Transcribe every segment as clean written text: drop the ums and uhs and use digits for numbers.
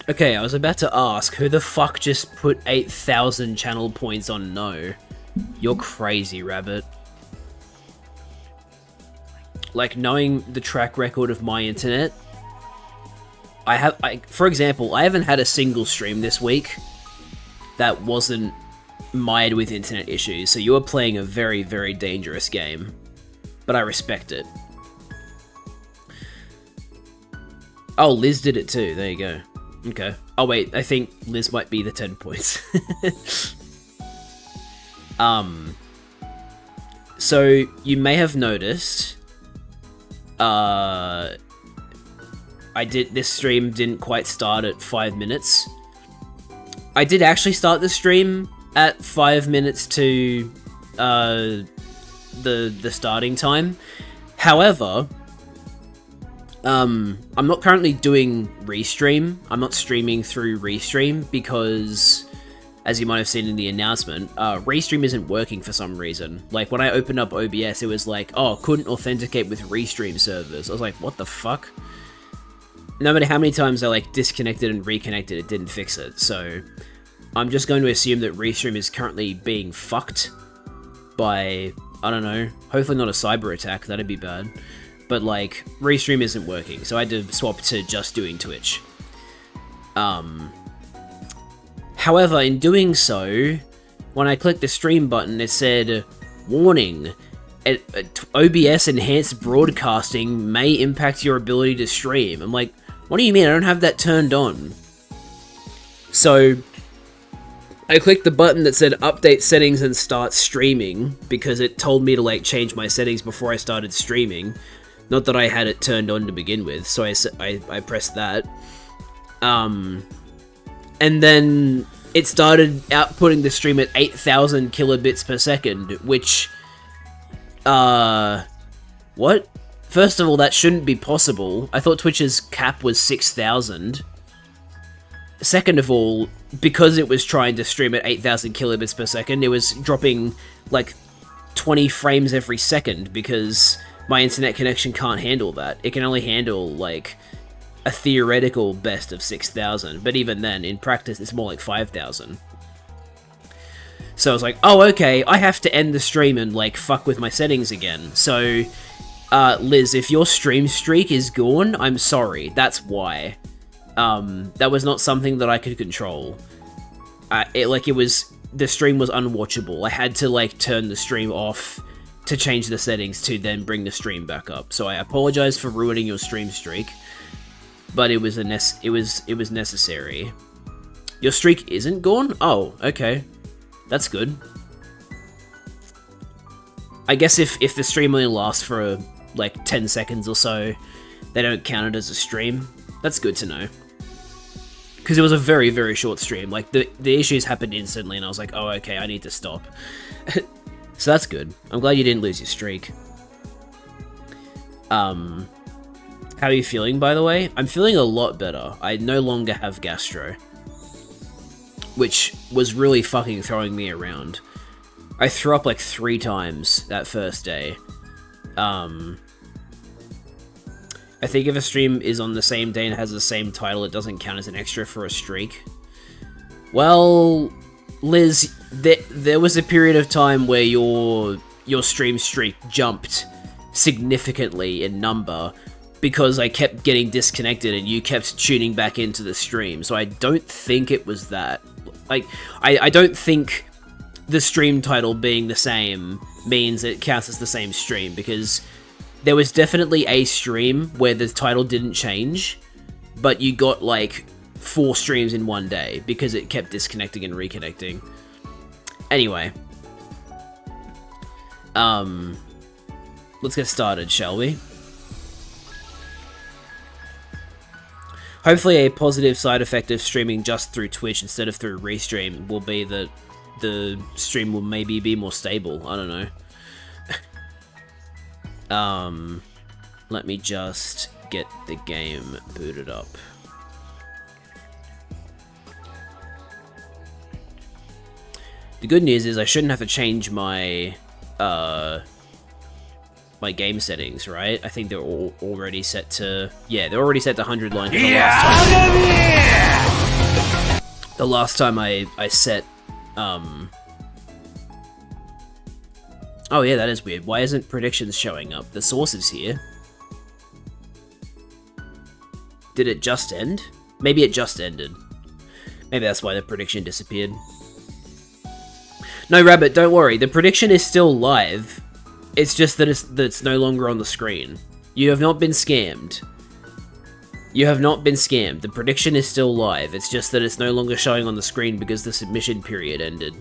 Okay, I was about to ask, who the fuck just put 8,000 channel points on no? You're crazy, rabbit. Like, knowing the track record of my internet, for example, I haven't had a single stream this week that wasn't mired with internet issues, so you are playing a very, very dangerous game. But I respect it. Oh, Liz did it too, there you go. Okay. Oh wait, I think Liz might be the 10 points. So, you may have noticed, this stream didn't quite start at 5 minutes. I did actually start the stream at 5 minutes to, the starting time. However, I'm not currently doing Restream. I'm not streaming through Restream because, as you might have seen in the announcement, Restream isn't working for some reason. Like, when I opened up OBS, it was like, oh, couldn't authenticate with Restream servers. I was like, what the fuck? No matter how many times I, like, disconnected and reconnected, it didn't fix it. So, I'm just going to assume that Restream is currently being fucked by, I don't know, hopefully not a cyber attack, that'd be bad. But, like, Restream isn't working, so I had to swap to just doing Twitch. However, in doing so, when I clicked the stream button, it said, warning, OBS enhanced broadcasting may impact your ability to stream. I'm like, what do you mean? I don't have that turned on. So, I clicked the button that said update settings and start streaming, because it told me to, like, change my settings before I started streaming. Not that I had it turned on to begin with, so I pressed that. And then it started outputting the stream at 8,000 kilobits per second, which, what? First of all, that shouldn't be possible. I thought Twitch's cap was 6,000. Second of all, because it was trying to stream at 8,000 kilobits per second, it was dropping, like, 20 frames every second, because my internet connection can't handle that. It can only handle, like, a theoretical best of 6,000, but even then, in practice, it's more like 5,000. So I was like, oh, okay, I have to end the stream and, like, fuck with my settings again. So, Liz, if your stream streak is gone, I'm sorry, that's why. That was not something that I could control. The stream was unwatchable. I had to, like, turn the stream off to change the settings to then bring the stream back up. So I apologize for ruining your stream streak, but it was necessary. Your streak isn't gone? Oh, okay. That's good. I guess if the stream only lasts for, like, 10 seconds or so, they don't count it as a stream. That's good to know. Because it was a very, very short stream. Like, the issues happened instantly, and I was like, oh, okay, I need to stop. So that's good. I'm glad you didn't lose your streak. How are you feeling, by the way? I'm feeling a lot better. I no longer have gastro, which was really fucking throwing me around. I threw up like 3 times that first day. I think if a stream is on the same day and has the same title, it doesn't count as an extra for a streak. Well, Liz, there was a period of time where your stream streak jumped significantly in number because I kept getting disconnected and you kept tuning back into the stream. So I don't think it was that. Like, I don't think the stream title being the same means it counts as the same stream, because there was definitely a stream where the title didn't change, but you got like 4 streams in one day because it kept disconnecting and reconnecting. Anyway, let's get started, shall we? Hopefully a positive side effect of streaming just through Twitch instead of through Restream will be that the stream will maybe be more stable. I don't know. Let me just get the game booted up. The good news is I shouldn't have to change my my game settings, right? I think they're all already set to... Yeah, they're already set to 100 line for the last time. The last time I set, Oh yeah, that is weird. Why isn't predictions showing up? The source is here. Did it just end? Maybe it just ended. Maybe that's why the prediction disappeared. No, Rabbit, don't worry. The prediction is still live. It's just that it's no longer on the screen. You have not been scammed. You have not been scammed. The prediction is still live. It's just that it's no longer showing on the screen because the submission period ended.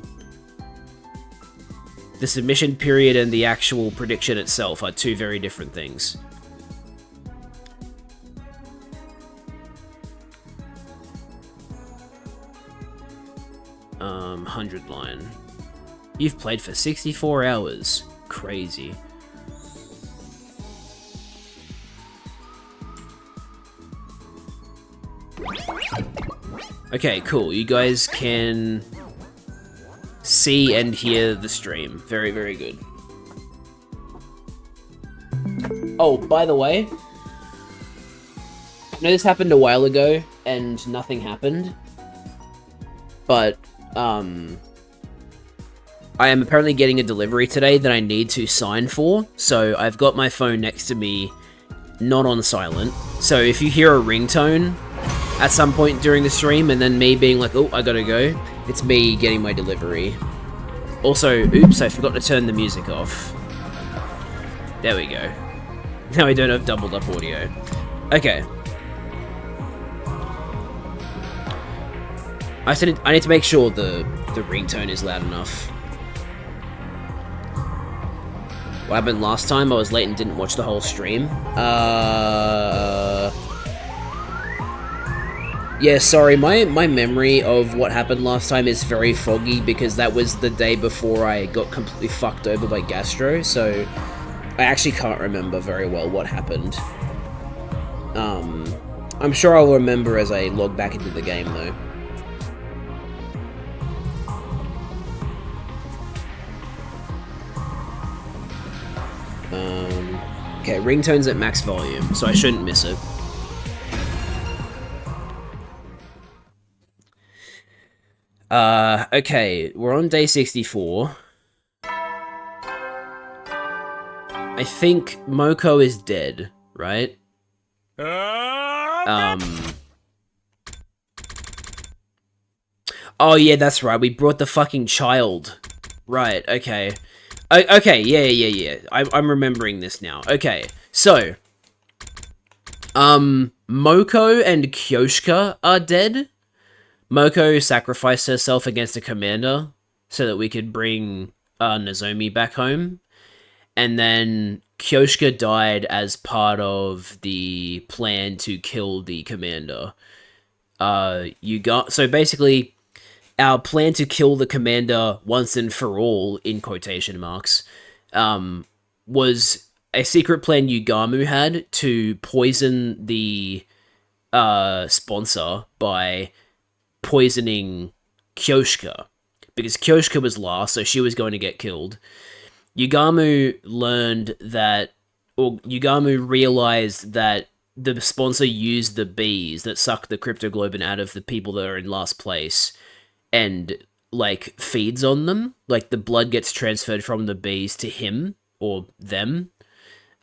The submission period and the actual prediction itself are two very different things. Um, 100 line. You've played for 64 hours. Crazy. Okay, cool. You guys can see and hear the stream. Very, very good. Oh, by the way, I know this happened a while ago and nothing happened, but I am apparently getting a delivery today that I need to sign for, so I've got my phone next to me, not on silent. So if you hear a ringtone at some point during the stream and then me being like, oh, I gotta go, it's me getting my delivery. Also, oops, I forgot to turn the music off. There we go. Now we don't have doubled up audio. Okay. I need to make sure the ringtone is loud enough. What happened last time? I was late and didn't watch the whole stream. Yeah, sorry, my memory of what happened last time is very foggy because that was the day before I got completely fucked over by Gastro, so I actually can't remember very well what happened. I'm sure I'll remember as I log back into the game, though. Okay, ringtone's at max volume, so I shouldn't miss it. Okay, we're on day 64. I think Moko is dead, right? Oh yeah, that's right, we brought the fucking child. Right, okay. Okay, yeah. I'm remembering this now. Okay, so Moko and Kyoshka are dead. Moko sacrificed herself against a commander so that we could bring Nozomi back home. And then Kyoshka died as part of the plan to kill the commander. So basically, our plan to kill the commander once and for all, in quotation marks, was a secret plan Yugamu had to poison the sponsor by poisoning Kyoshka. Because Kyoshka was last, so she was going to get killed. Yugamu realized that the sponsor used the bees that suck the cryptoglobin out of the people that are in last place and, like, feeds on them. Like, the blood gets transferred from the bees to him, or them.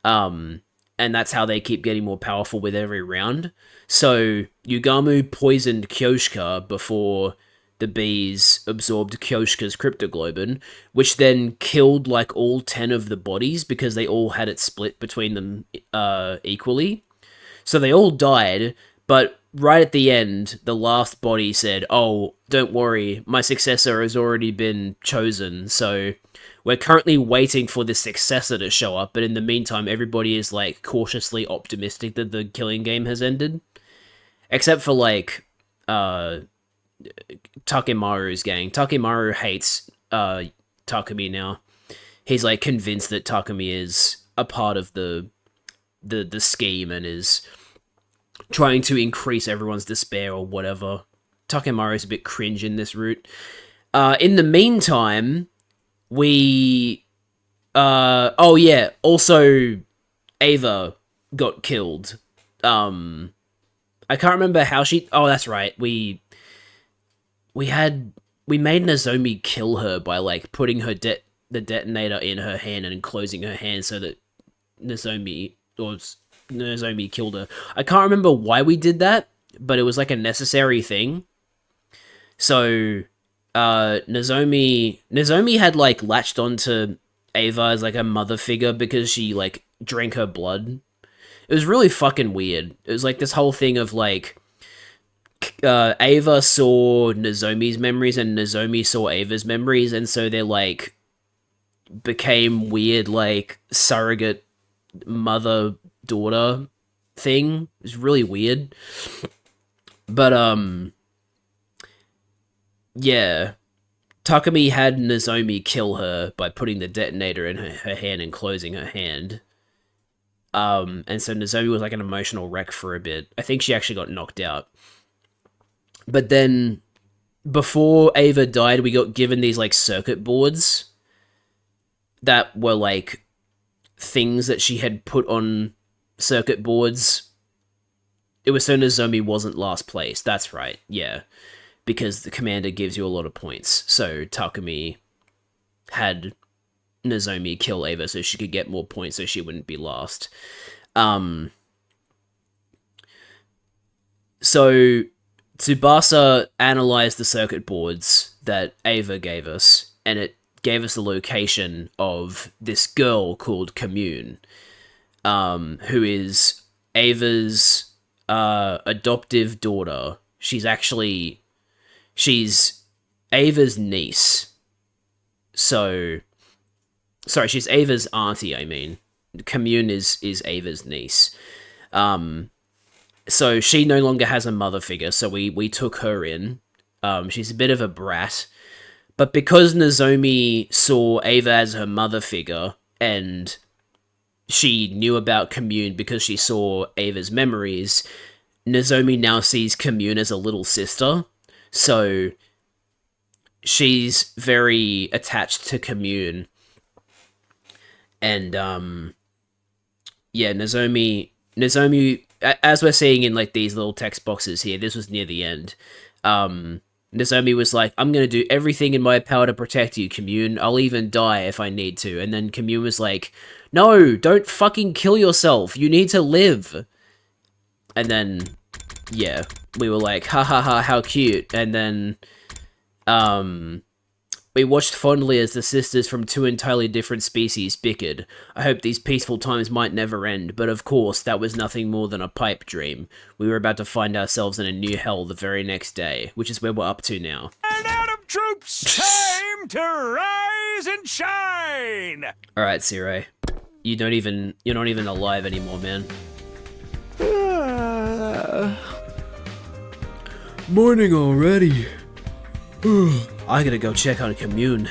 And that's how they keep getting more powerful with every round. So, Yugamu poisoned Kyoshka before the bees absorbed Kyoshka's cryptoglobin, which then killed, like, all 10 of the bodies because they all had it split between them equally. So they all died, but right at the end, the last body said, oh, don't worry, my successor has already been chosen, so we're currently waiting for the successor to show up, but in the meantime, everybody is, like, cautiously optimistic that the killing game has ended. Except for, like, Takemaru's gang. Takemaru hates Takumi now. He's, like, convinced that Takumi is a part of the scheme and is trying to increase everyone's despair or whatever. Takemaru's a bit cringe in this route. In the meantime, we... oh yeah, also Ava got killed. I can't remember how she... Oh, that's right. we made Nozomi kill her by like putting the detonator in her hand and closing her hand so that Nozomi killed her. I can't remember why we did that, but it was like a necessary thing. So Nozomi had like latched onto Ava as like a mother figure because she like drank her blood. It was really fucking weird. It was like this whole thing of like Ava saw Nozomi's memories and Nozomi saw Ava's memories, and so they're like became weird like surrogate mother-daughter thing. It was really weird. But yeah. Takumi had Nozomi kill her by putting the detonator in her hand and closing her hand. And so Nozomi was like an emotional wreck for a bit. I think she actually got knocked out. But then, before Ava died, we got given these like circuit boards that were like things that she had put on circuit boards. It was so Nozomi wasn't last place. That's right, yeah. Because the commander gives you a lot of points. So Takumi had Nozomi kill Ava so she could get more points so she wouldn't be last. So Tsubasa analyzed the circuit boards that Ava gave us, and it gave us the location of this girl called Commune, who is Ava's adoptive daughter. She's Ava's niece. So, sorry, she's Ava's auntie, I mean. Commune is Ava's niece. So she no longer has a mother figure, so we took her in. She's a bit of a brat. But because Nozomi saw Ava as her mother figure, and she knew about Commune because she saw Ava's memories, Nozomi now sees Commune as a little sister. So she's very attached to Commune. And yeah, Nozomi, as we're seeing in like these little text boxes here, this was near the end. Nozomi was like, I'm gonna do everything in my power to protect you, Commune. I'll even die if I need to. And then Commune was like, no, don't fucking kill yourself. You need to live. And then, yeah, we were like, ha ha ha, how cute. And then, we watched fondly as the sisters from two entirely different species bickered. I hoped these peaceful times might never end, but of course, that was nothing more than a pipe dream. We were about to find ourselves in a new hell the very next day, which is where we're up to now. And out of troops, time to rise and shine! Alright, Sirei. You're not even alive anymore, man. Morning already. I gotta go check on Commune.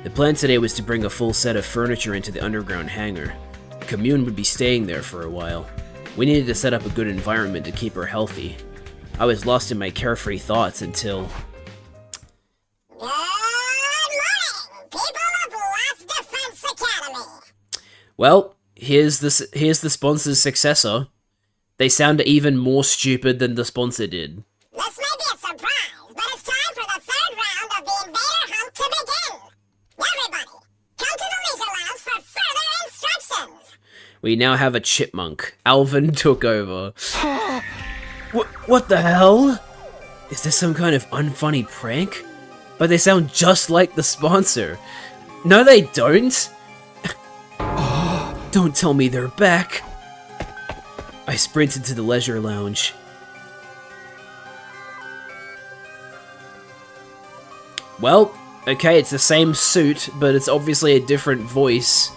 The plan today was to bring a full set of furniture into the underground hangar. Commune would be staying there for a while. We needed to set up a good environment to keep her healthy. I was lost in my carefree thoughts until... Good morning, people of Last Defense Academy! Well, here's the sponsor's successor. They sound even more stupid than the sponsor did. This may be a surprise, but it's time for the third round of the Invader Hunt to begin! Everybody, come to the Leisure Lounge for further instructions! We now have a chipmunk. Alvin took over. What the hell? Is this some kind of unfunny prank? But they sound just like the sponsor. No, they don't! Don't tell me they're back! I sprinted to the leisure lounge. Well, okay, it's the same suit, but it's obviously a different voice.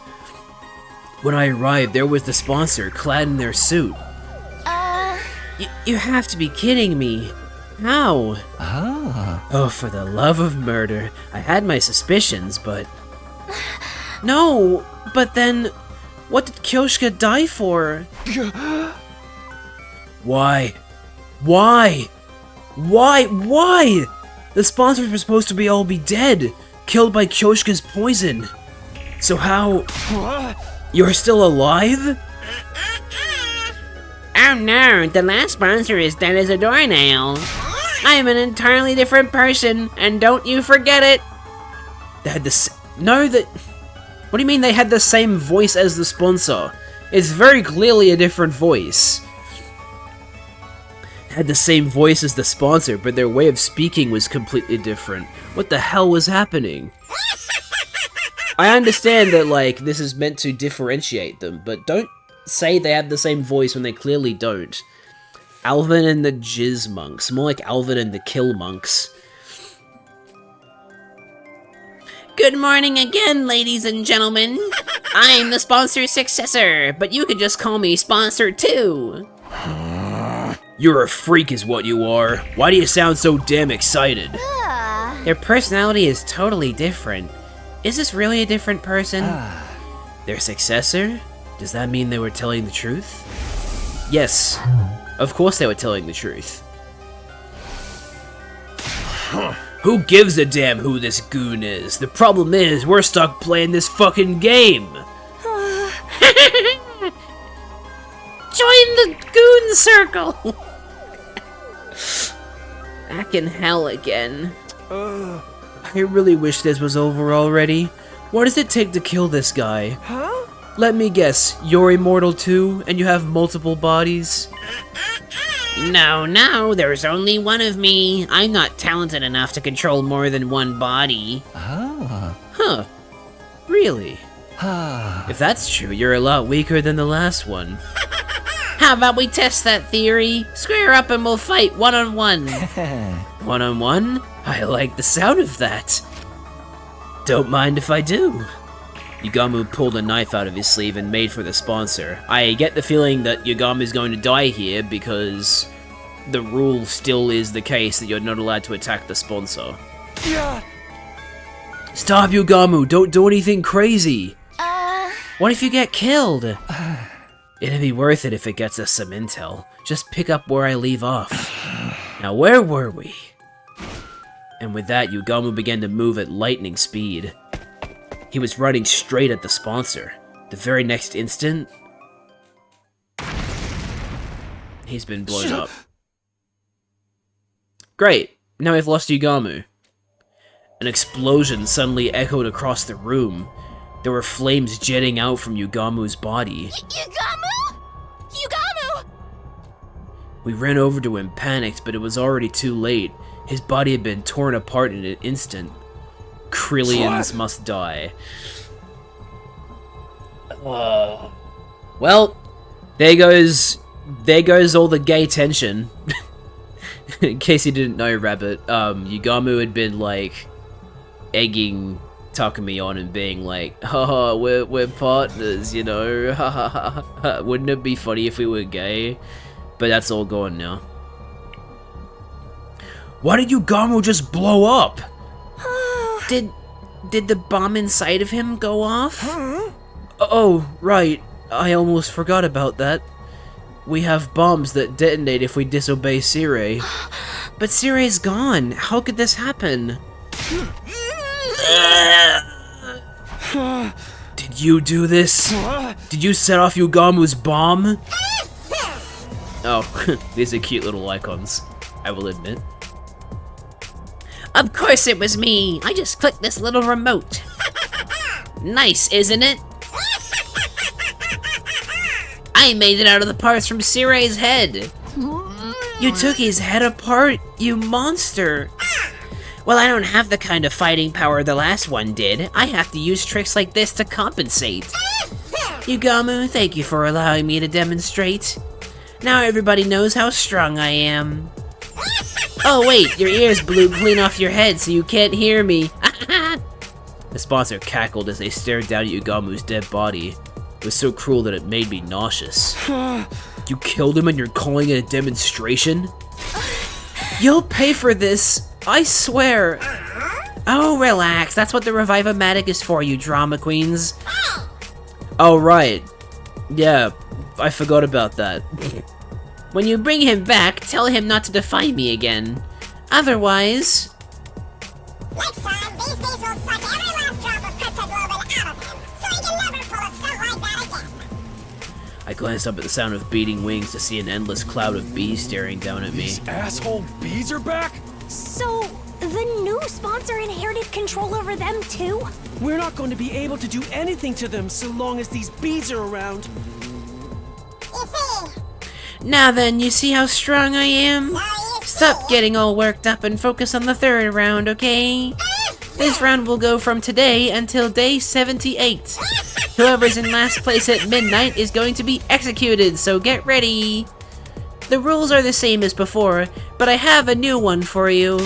When I arrived, there was the sponsor, clad in their suit. You have to be kidding me. How? Oh, for the love of murder. I had my suspicions, but... No, but then... What did Kyoshka die for? Why? Why? The sponsors were supposed to all be dead, killed by Kyoshka's poison. So how... You're still alive? Oh no, the last sponsor is dead as a doornail. I am an entirely different person, and don't you forget it. They had the no, that. What do you mean they had the same voice as the sponsor? It's very clearly a different voice. Had the same voice as the sponsor, but their way of speaking was completely different. What the hell was happening? I understand that, like, this is meant to differentiate them, but don't say they have the same voice when they clearly don't. Alvin and the Jizz Monks. More like Alvin and the Kill Monks. Good morning again, ladies and gentlemen. I'm the sponsor's successor, but you could just call me Sponsor 2. You're a freak is what you are. Why do you sound so damn excited? Their personality is totally different. Is this really a different person? Their successor? Does that mean they were telling the truth? Yes. Of course they were telling the truth. Who gives a damn who this goon is? The problem is, we're stuck playing this fucking game. Join the goon circle! Back in hell again. I really wish this was over already. What does it take to kill this guy? Huh? Let me guess, you're immortal too, and you have multiple bodies? No, there's only one of me. I'm not talented enough to control more than one body. Ah. Huh. Really? Ah. If that's true, you're a lot weaker than the last one. How about we test that theory? Square up and we'll fight one-on-one. One-on-one? I like the sound of that. Don't mind if I do. Yugamu pulled a knife out of his sleeve and made for the sponsor. I get the feeling that Yugamu's going to die here because the rule still is the case that you're not allowed to attack the sponsor. Yeah. Stop, Yugamu! Don't do anything crazy! What if you get killed? It'd be worth it if it gets us some intel. Just pick up where I leave off. Now where were we? And with that, Yugamu began to move at lightning speed. He was running straight at the sponsor. The very next instant, he's been blown up. Great, now we've lost Yugamu. An explosion suddenly echoed across the room. There were flames jetting out from Yugamu's body. Yugamu? Yugamu! We ran over to him panicked, but it was already too late. His body had been torn apart in an instant. Krillians must die. Well, there goes all the gay tension. In case you didn't know, Rabbit, Yugamu had been like egging Takumi on and being like, haha, we're partners, you know, haha. Wouldn't it be funny if we were gay? But that's all gone now. Why did Yugamu just blow up? Did the bomb inside of him go off? Oh, right. I almost forgot about that. We have bombs that detonate if we disobey Sirei. But Sirei's gone. How could this happen? Did you do this? Did you set off Yugamu's bomb? Oh, these are cute little icons, I will admit. Of course it was me. I just clicked this little remote. Nice, isn't it? I made it out of the parts from Sirei's head. You took his head apart, you monster. Well, I don't have the kind of fighting power the last one did. I have to use tricks like this to compensate. Yugamu, thank you for allowing me to demonstrate. Now everybody knows how strong I am. Oh wait, your ears blew clean off your head so you can't hear me. The sponsor cackled as they stared down at Yugamu's dead body. It was so cruel that it made me nauseous. You killed him and you're calling it a demonstration? You'll pay for this, I swear. Oh, relax, that's what the Revive-O-Matic is for, you drama queens. Oh, right. Yeah, I forgot about that. When you bring him back, tell him not to defy me again. Otherwise... Next time, these bees will suck every last drop of cryptoglobin out of him, so he can never pull a stunt like that again. I glanced up at the sound of beating wings to see an endless cloud of bees staring down at me. These asshole bees are back? So, the new sponsor inherited control over them too? We're not going to be able to do anything to them so long as these bees are around. You see, Now then, you see how strong I am? so you Stop getting all worked up and focus on the third round, okay? This round will go from today until day 78. Whoever's in last place at midnight is going to be executed, so get ready. The rules are the same as before, but I have a new one for you.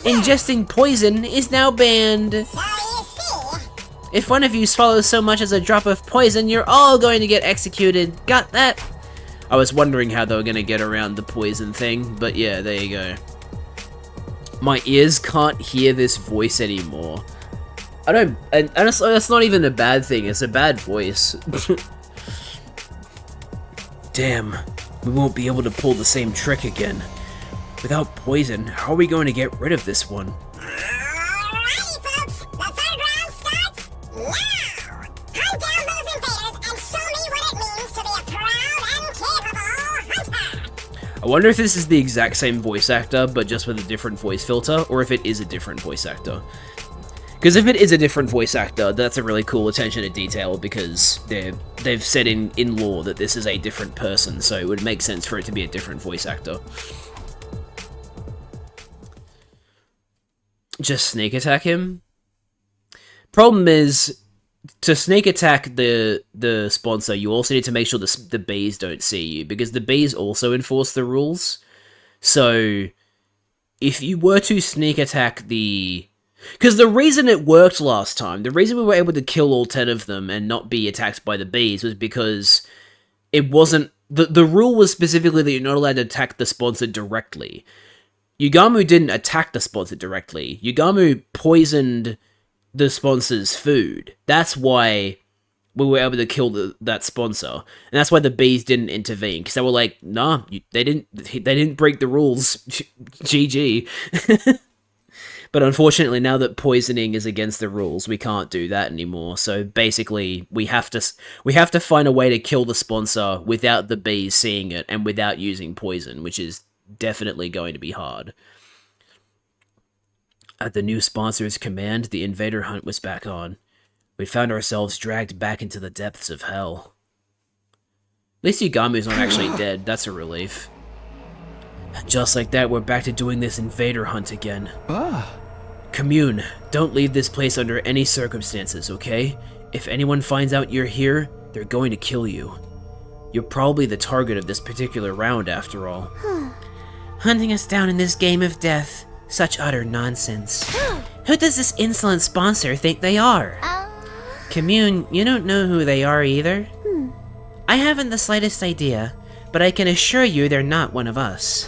Ingesting poison is now banned. So you see, If one of you swallows so much as a drop of poison, you're all going to get executed. Got that? I was wondering how they were going to get around the poison thing, but yeah, there you go. My ears can't hear this voice anymore. And honestly, that's not even a bad thing, it's a bad voice. Damn, we won't be able to pull the same trick again. Without poison, how are we going to get rid of this one? alrighty folks, the third round starts now. Hunt down those invaders and show me what it means to be a proud and capable hunter. I wonder if this is the exact same voice actor, but just with a different voice filter, or if it is a different voice actor. Because if it is a different voice actor, that's a really cool attention to detail, because they've said in lore that this is a different person, so it would make sense for it to be a different voice actor. Just sneak attack him? Problem is, to sneak attack the sponsor, you also need to make sure the bees don't see you, because the bees also enforce the rules. So, if you were to sneak attack the... Because the reason it worked last time, the reason we were able to kill all 10 of them and not be attacked by the bees was because it wasn't... The rule was specifically that you're not allowed to attack the sponsor directly. Yugamu didn't attack the sponsor directly. Yugamu poisoned the sponsor's food. That's why we were able to kill that sponsor. And that's why the bees didn't intervene, because they were like, nah, they didn't break the rules. GG. But unfortunately, now that poisoning is against the rules, we can't do that anymore. So basically, we have to find a way to kill the sponsor without the bees seeing it and without using poison, which is definitely going to be hard. At the new sponsor's command, the invader hunt was back on. We found ourselves dragged back into the depths of hell. At least Yugamu's not actually dead, that's a relief. Just like that, we're back to doing this invader hunt again. Commune, don't leave this place under any circumstances, okay? If anyone finds out you're here, they're going to kill you. You're probably the target of this particular round, after all. Hunting us down in this game of death. Such utter nonsense. Who does this insolent sponsor think they are? Commune, you don't know who they are either? I haven't the slightest idea, but I can assure you they're not one of us.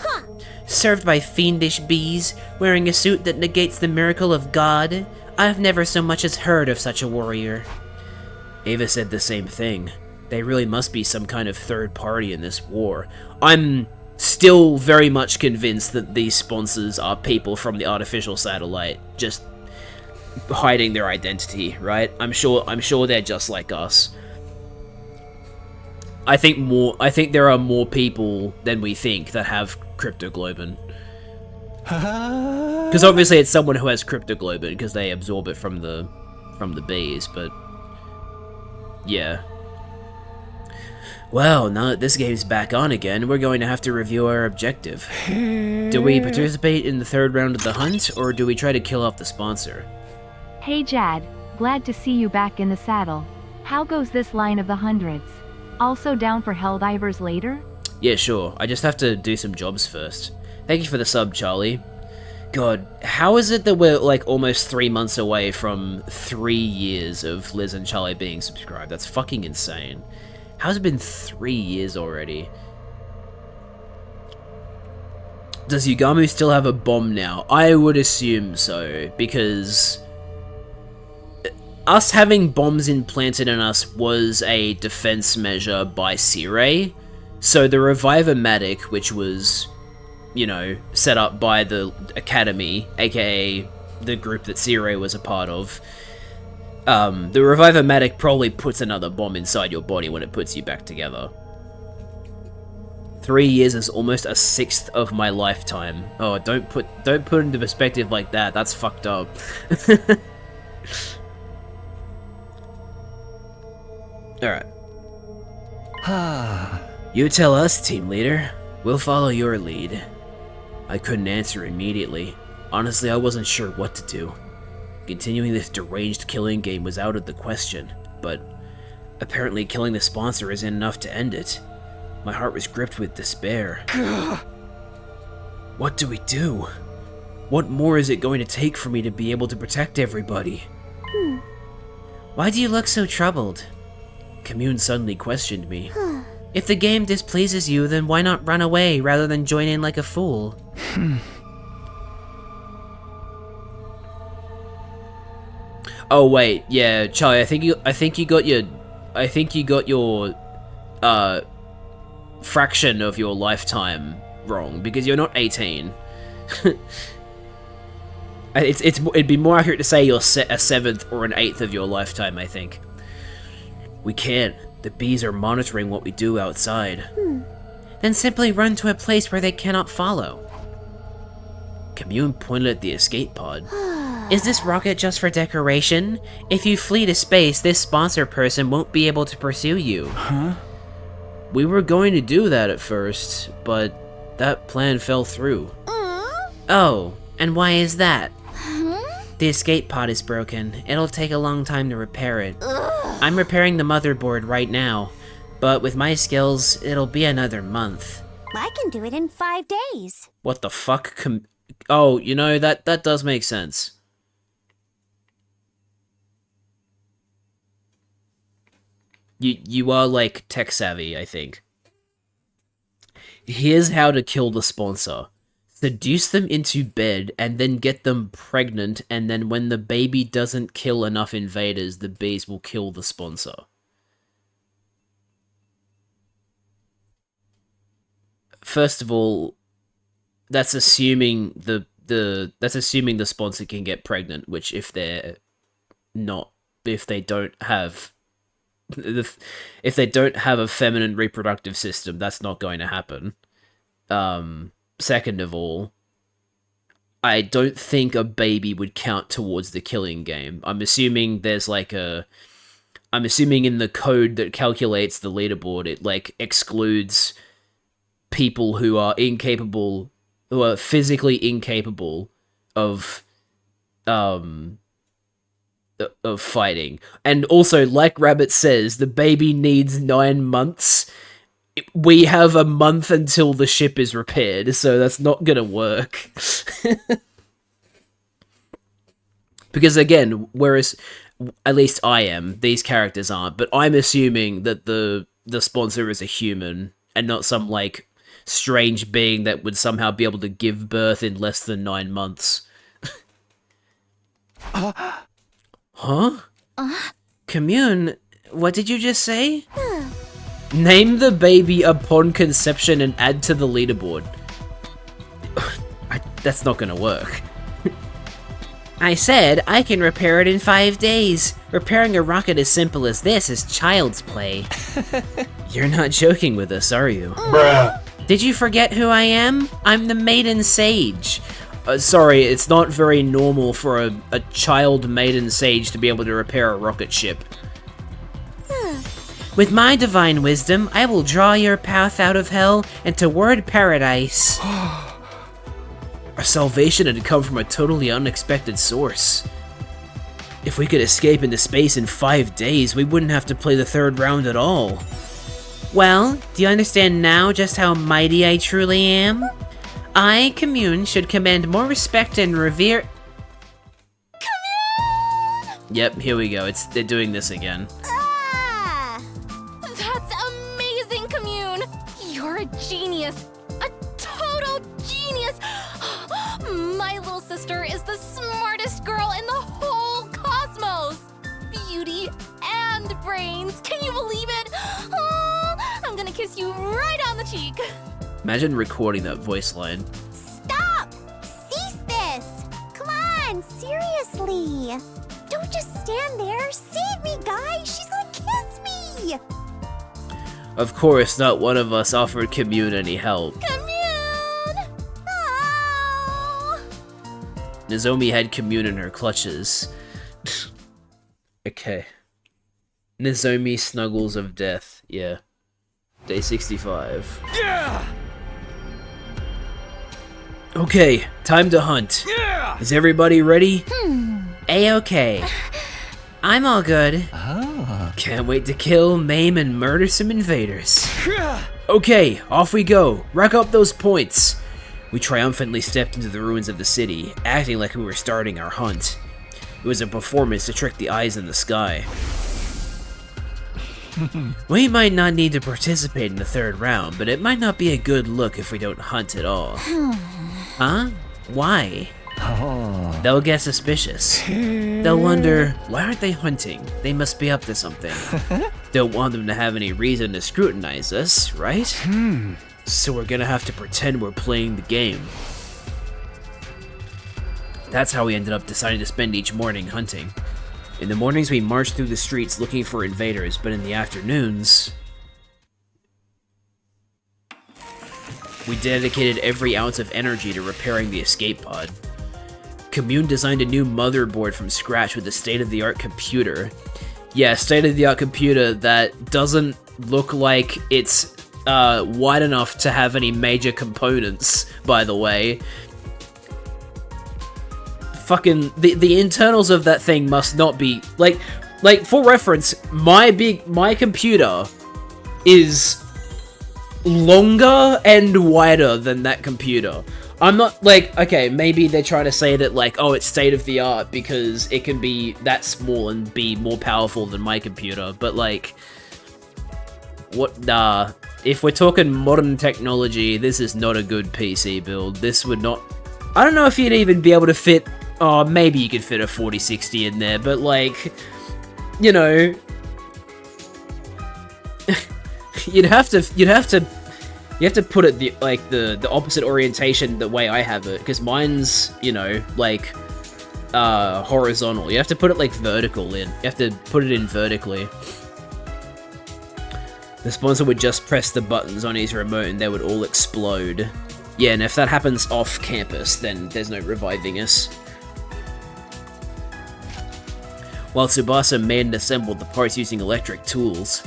Served by fiendish bees, wearing a suit that negates the miracle of God, I've never so much as heard of such a warrior. Ava said the same thing. They really must be some kind of third party in this war. I'm still very much convinced that these sponsors are people from the artificial satellite, just hiding their identity, right? I'm sure they're just like us. I think there are more people than we think that have cryptoglobin. Because obviously it's someone who has cryptoglobin because they absorb it from the bees, but yeah. Well, now that this game's back on again, we're going to have to review our objective. Do we participate in the third round of the hunt, or do we try to kill off the sponsor? Hey Jad, glad to see you back in the saddle. How goes this line of the hundreds? Also down for Helldivers later? Yeah, sure. I just have to do some jobs first. Thank you for the sub, Charlie. God, how is it that we're like almost 3 months away from 3 years of Liz and Charlie being subscribed? That's fucking insane. How's it been 3 years already? Does Yugamu still have a bomb now? I would assume so, because us having bombs implanted in us was a defense measure by Sirei. So the Revive-O-Matic, which was, you know, set up by the Academy, aka the group that Sirei was a part of, the Revive-O-Matic probably puts another bomb inside your body when it puts you back together. 3 years is almost a sixth of my lifetime. Oh, don't put it into perspective like that. That's fucked up. Alright. You tell us, team leader. We'll follow your lead. I couldn't answer immediately. Honestly, I wasn't sure what to do. Continuing this deranged killing game was out of the question, but apparently killing the sponsor isn't enough to end it. My heart was gripped with despair. What do we do? What more is it going to take for me to be able to protect everybody? Why do you look so troubled? Commune suddenly questioned me. If the game displeases you, then why not run away rather than join in like a fool? Oh wait, yeah, Charlie, I think you got your fraction of your lifetime wrong, because you're not 18. It'd be more accurate to say you're a seventh or an eighth of your lifetime, I think. We can't. The bees are monitoring what we do outside. Then simply run to a place where they cannot follow. Commune pointed at the escape pod. Is this rocket just for decoration? If you flee to space, this sponsor person won't be able to pursue you. Huh? We were going to do that at first, but that plan fell through. Oh, and why is that? The escape pod is broken. It'll take a long time to repair it. I'm repairing the motherboard right now, but with my skills, it'll be another month. I can do it in 5 days. What the fuck? Oh, you know, that does make sense. You are, like, tech savvy, I think. Here's how to kill the sponsor. Seduce them into bed, and then get them pregnant, and then when the baby doesn't kill enough invaders, the bees will kill the sponsor. First of all, that's assuming the sponsor can get pregnant, which if they don't have a feminine reproductive system, that's not going to happen. Second of all, I don't think a baby would count towards the killing game. I'm assuming in the code that calculates the leaderboard, it like excludes people who are physically incapable of fighting. And also, like Rabbit says, the baby needs 9 months. We have a month until the ship is repaired, so that's not gonna work. Because again, whereas at least I am, these characters aren't, but I'm assuming that the sponsor is a human and not some like strange being that would somehow be able to give birth in less than 9 months. Huh? Commune, what did you just say? Name the baby upon conception and add to the leaderboard. That's not gonna work. I said I can repair it in 5 days. Repairing a rocket as simple as this is child's play. You're not joking with us, are you? Bruh. Did you forget who I am? I'm the Maiden Sage. Sorry, it's not very normal for a child Maiden Sage to be able to repair a rocket ship. With my divine wisdom, I will draw your path out of hell and toward paradise. Our salvation had come from a totally unexpected source. If we could escape into space in 5 days, we wouldn't have to play the 3rd round at all. Well, do you understand now just how mighty I truly am? I, Commune, should command more respect and revere— Commune! Yep, here we go. They're doing this again. That's amazing, Commune! You're a genius! A total genius! My little sister is the smartest girl in the whole cosmos! Beauty and brains! Can you believe it? I'm gonna kiss you right on the cheek! Imagine recording that voice line. Stop! Cease this! Come on, seriously! Don't just stand there! Save me, guys! She's gonna kiss me! Of course, not one of us offered Commune any help. Commune! Oh! Nozomi had Commune in her clutches. Okay. Nozomi Snuggles of Death, yeah. Day 65. Yeah! Okay, time to hunt. Yeah! Is everybody ready? A-okay. I'm all good. Ah. Can't wait to kill, maim, and murder some invaders. Yeah! Okay, off we go. Rack up those points. We triumphantly stepped into the ruins of the city, acting like we were starting our hunt. It was a performance to trick the eyes in the sky. We might not need to participate in the third round, but it might not be a good look if we don't hunt at all. Huh? Why? Oh. They'll get suspicious. They'll wonder, why aren't they hunting? They must be up to something. Don't want them to have any reason to scrutinize us, right? So we're gonna have to pretend we're playing the game. That's how we ended up deciding to spend each morning hunting. In the mornings we marched through the streets looking for invaders, but in the afternoons, we dedicated every ounce of energy to repairing the escape pod. Commune designed a new motherboard from scratch with a state-of-the-art computer. Yeah, state-of-the-art computer that doesn't look like it's wide enough to have any major components, by the way. Fucking, the internals of that thing must not be, like, for reference, my computer is longer and wider than that computer. I'm not, like, okay, maybe they're trying to say that, like, oh, it's state-of-the-art because it can be that small and be more powerful than my computer, but, like, what, nah. If we're talking modern technology, this is not a good PC build. This would not, I don't know if you'd even be able to fit, oh, maybe you could fit a 4060 in there, but, like, you know, you have to put it the opposite orientation the way I have it, because mine's, you know, like, horizontal. You have to put it, like, vertical in. You have to put it in vertically. The sponsor would just press the buttons on his remote and they would all explode. Yeah, and if that happens off campus, then there's no reviving us. While Tsubasa made and assembled the parts using electric tools,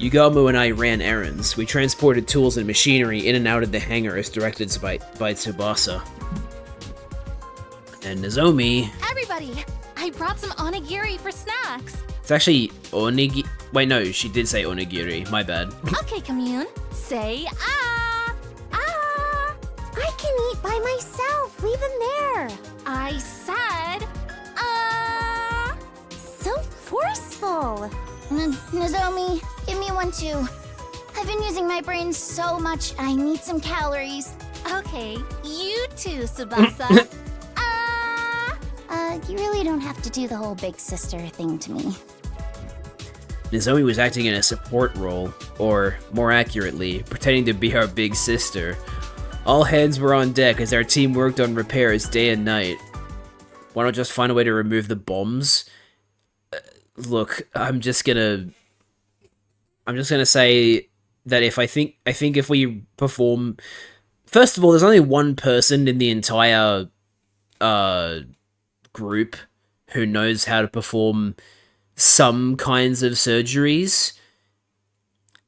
Yugamu and I ran errands. We transported tools and machinery in and out of the hangar as directed by Tsubasa. And Nozomi... Everybody, I brought some onigiri for snacks. It's actually onigiri... Wait, no, she did say onigiri. My bad. Okay, Commune, say ah! Ah! I can eat by myself. Leave him there. I said ah! So forceful. Nozomi, give me one too. I've been using my brain so much, I need some calories. Okay, you too, Tsubasa. You really don't have to do the whole big sister thing to me. Nozomi was acting in a support role, or, more accurately, pretending to be our big sister. All hands were on deck as our team worked on repairs day and night. Why not just find a way to remove the bombs? Look, I'm just gonna say that I think if we perform... First of all, there's only one person in the entire group who knows how to perform some kinds of surgeries.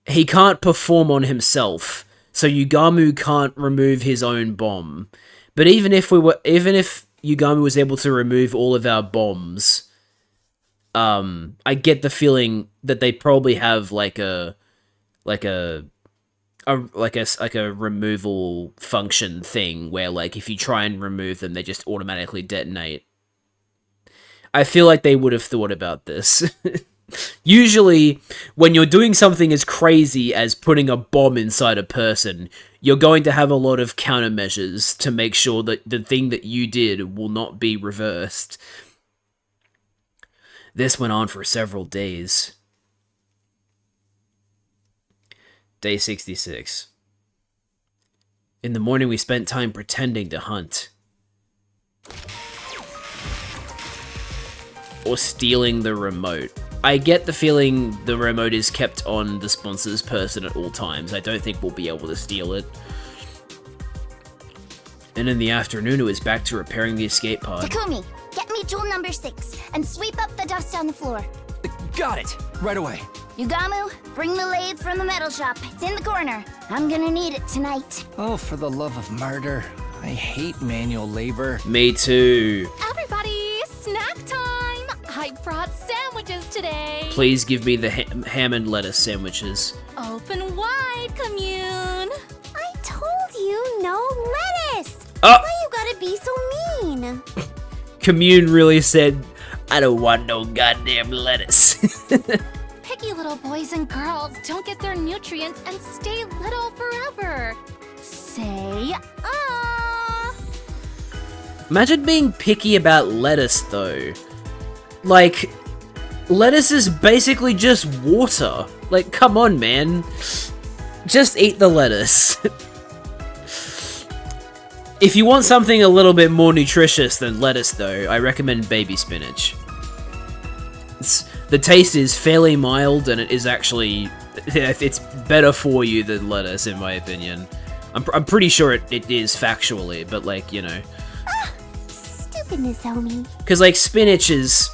He can't perform on himself, so Yugamu can't remove his own bomb. But even if Yugamu was able to remove all of our bombs, I get the feeling that they probably have like a removal function thing where, like, if you try and remove them, they just automatically detonate. I feel like they would have thought about this. Usually, when you're doing something as crazy as putting a bomb inside a person, you're going to have a lot of countermeasures to make sure that the thing that you did will not be reversed. This went on for several days. Day 66. In the morning, we spent time pretending to hunt. or stealing the remote. I get the feeling the remote is kept on the sponsor's person at all times. I don't think we'll be able to steal it. And in the afternoon, it was back to repairing the escape pod. Takumi, get me tool number 6 and sweep up the dust on the floor. Got it. Right away. Yugamu, bring the lathe from the metal shop. It's in the corner. I'm gonna need it tonight. Oh, for the love of murder. I hate manual labor. Me too. Everybody, snack time! I brought sandwiches today. Please give me the ham and lettuce sandwiches. Open wide, commune. I told you no lettuce. Oh! Why you gotta be so mean? Commune really said, I don't want no goddamn lettuce. Picky little boys and girls don't get their nutrients and stay little forever. Say ah. Imagine being picky about lettuce, though. Like, lettuce is basically just water. Like, come on, man. Just eat the lettuce. If you want something a little bit more nutritious than lettuce, though, I recommend baby spinach. The taste is fairly mild, and it is actually... it's better for you than lettuce, in my opinion. I'm pretty sure it is factually, but, like, you know... Stupid Nozomi. Because, like, spinach is...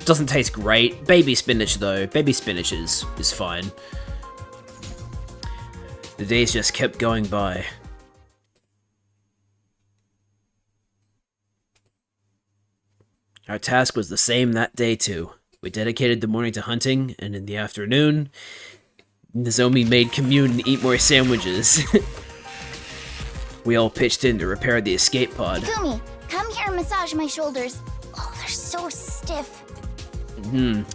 doesn't taste great. Baby spinach, though. Baby spinach is fine. The days just kept going by. Our task was the same that day, too. We dedicated the morning to hunting, and in the afternoon, Nozomi made Commune eat more sandwiches. We all pitched in to repair the escape pod. Takumi, come here and massage my shoulders. Oh, they're so stiff.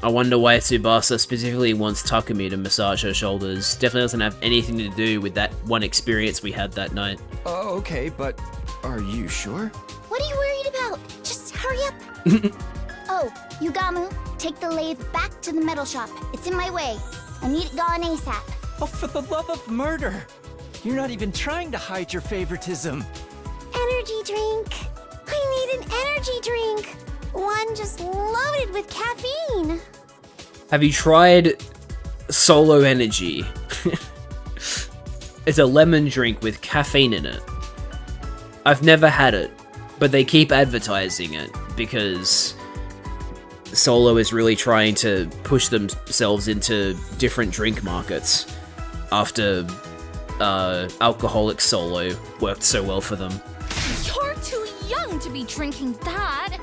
I wonder why Tsubasa specifically wants Takumi to massage her shoulders. Definitely doesn't have anything to do with that one experience we had that night. Oh, okay, but are you sure? What are you worried about? Just hurry up. Oh, Yugamu, take the lathe back to the metal shop. It's in my way. I need it gone ASAP. Oh, for the love of murder! You're not even trying to hide your favoritism. Energy drink. I need an energy drink. One just loaded with caffeine. Have you tried Solo Energy? It's a lemon drink with caffeine in it. I've never had it, but they keep advertising it because Solo is really trying to push themselves into different drink markets after Alcoholic Solo worked so well for them. You're too young to be drinking that.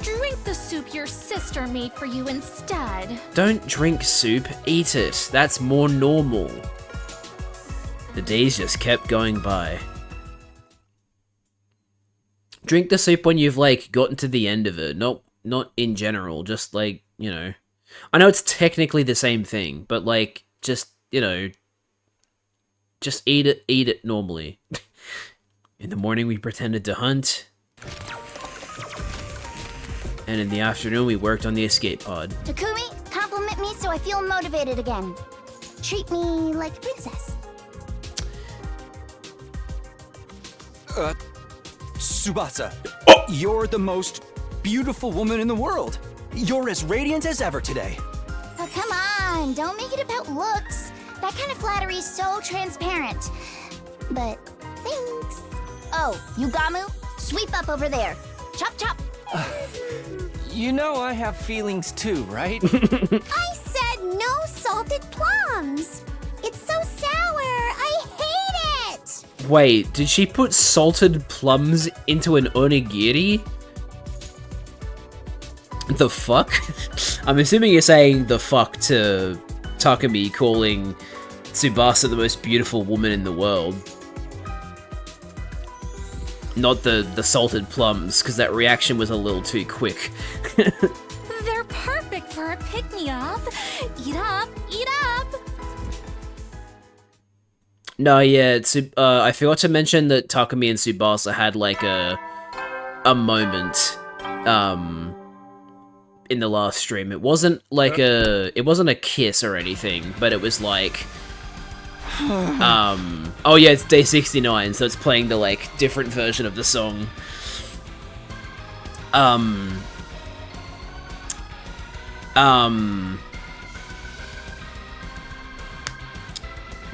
Drink the soup your sister made for you instead. Don't drink soup, eat it. That's more normal. The days just kept going by. Drink the soup when you've, like, gotten to the end of it. Not in general, just, like, you know. I know it's technically the same thing, but, like, just, you know, just eat it normally. In the morning, we pretended to hunt. And in the afternoon, we worked on the escape pod. Takumi, compliment me so I feel motivated again. Treat me like a princess. Tsubasa, you're the most beautiful woman in the world. You're as radiant as ever today. Oh, come on, don't make it about looks. That kind of flattery is so transparent. But thanks. Oh, Yugamu, sweep up over there. Chop, chop. You know I have feelings too, right? I said no salted plums. It's so sour. I hate it. Wait, did she put salted plums into an onigiri? The fuck? I'm assuming you're saying the fuck to Takumi calling Tsubasa the most beautiful woman in the world. Not the salted plums, because that reaction was a little too quick. They're perfect for a pick-me-up. Eat up, eat up. No, yeah, I forgot to mention that Takumi and Tsubasa had, like, a moment, in the last stream. It wasn't, like, it wasn't a kiss or anything, but it was, like, oh yeah, it's day 69, so it's playing the, like, different version of the song.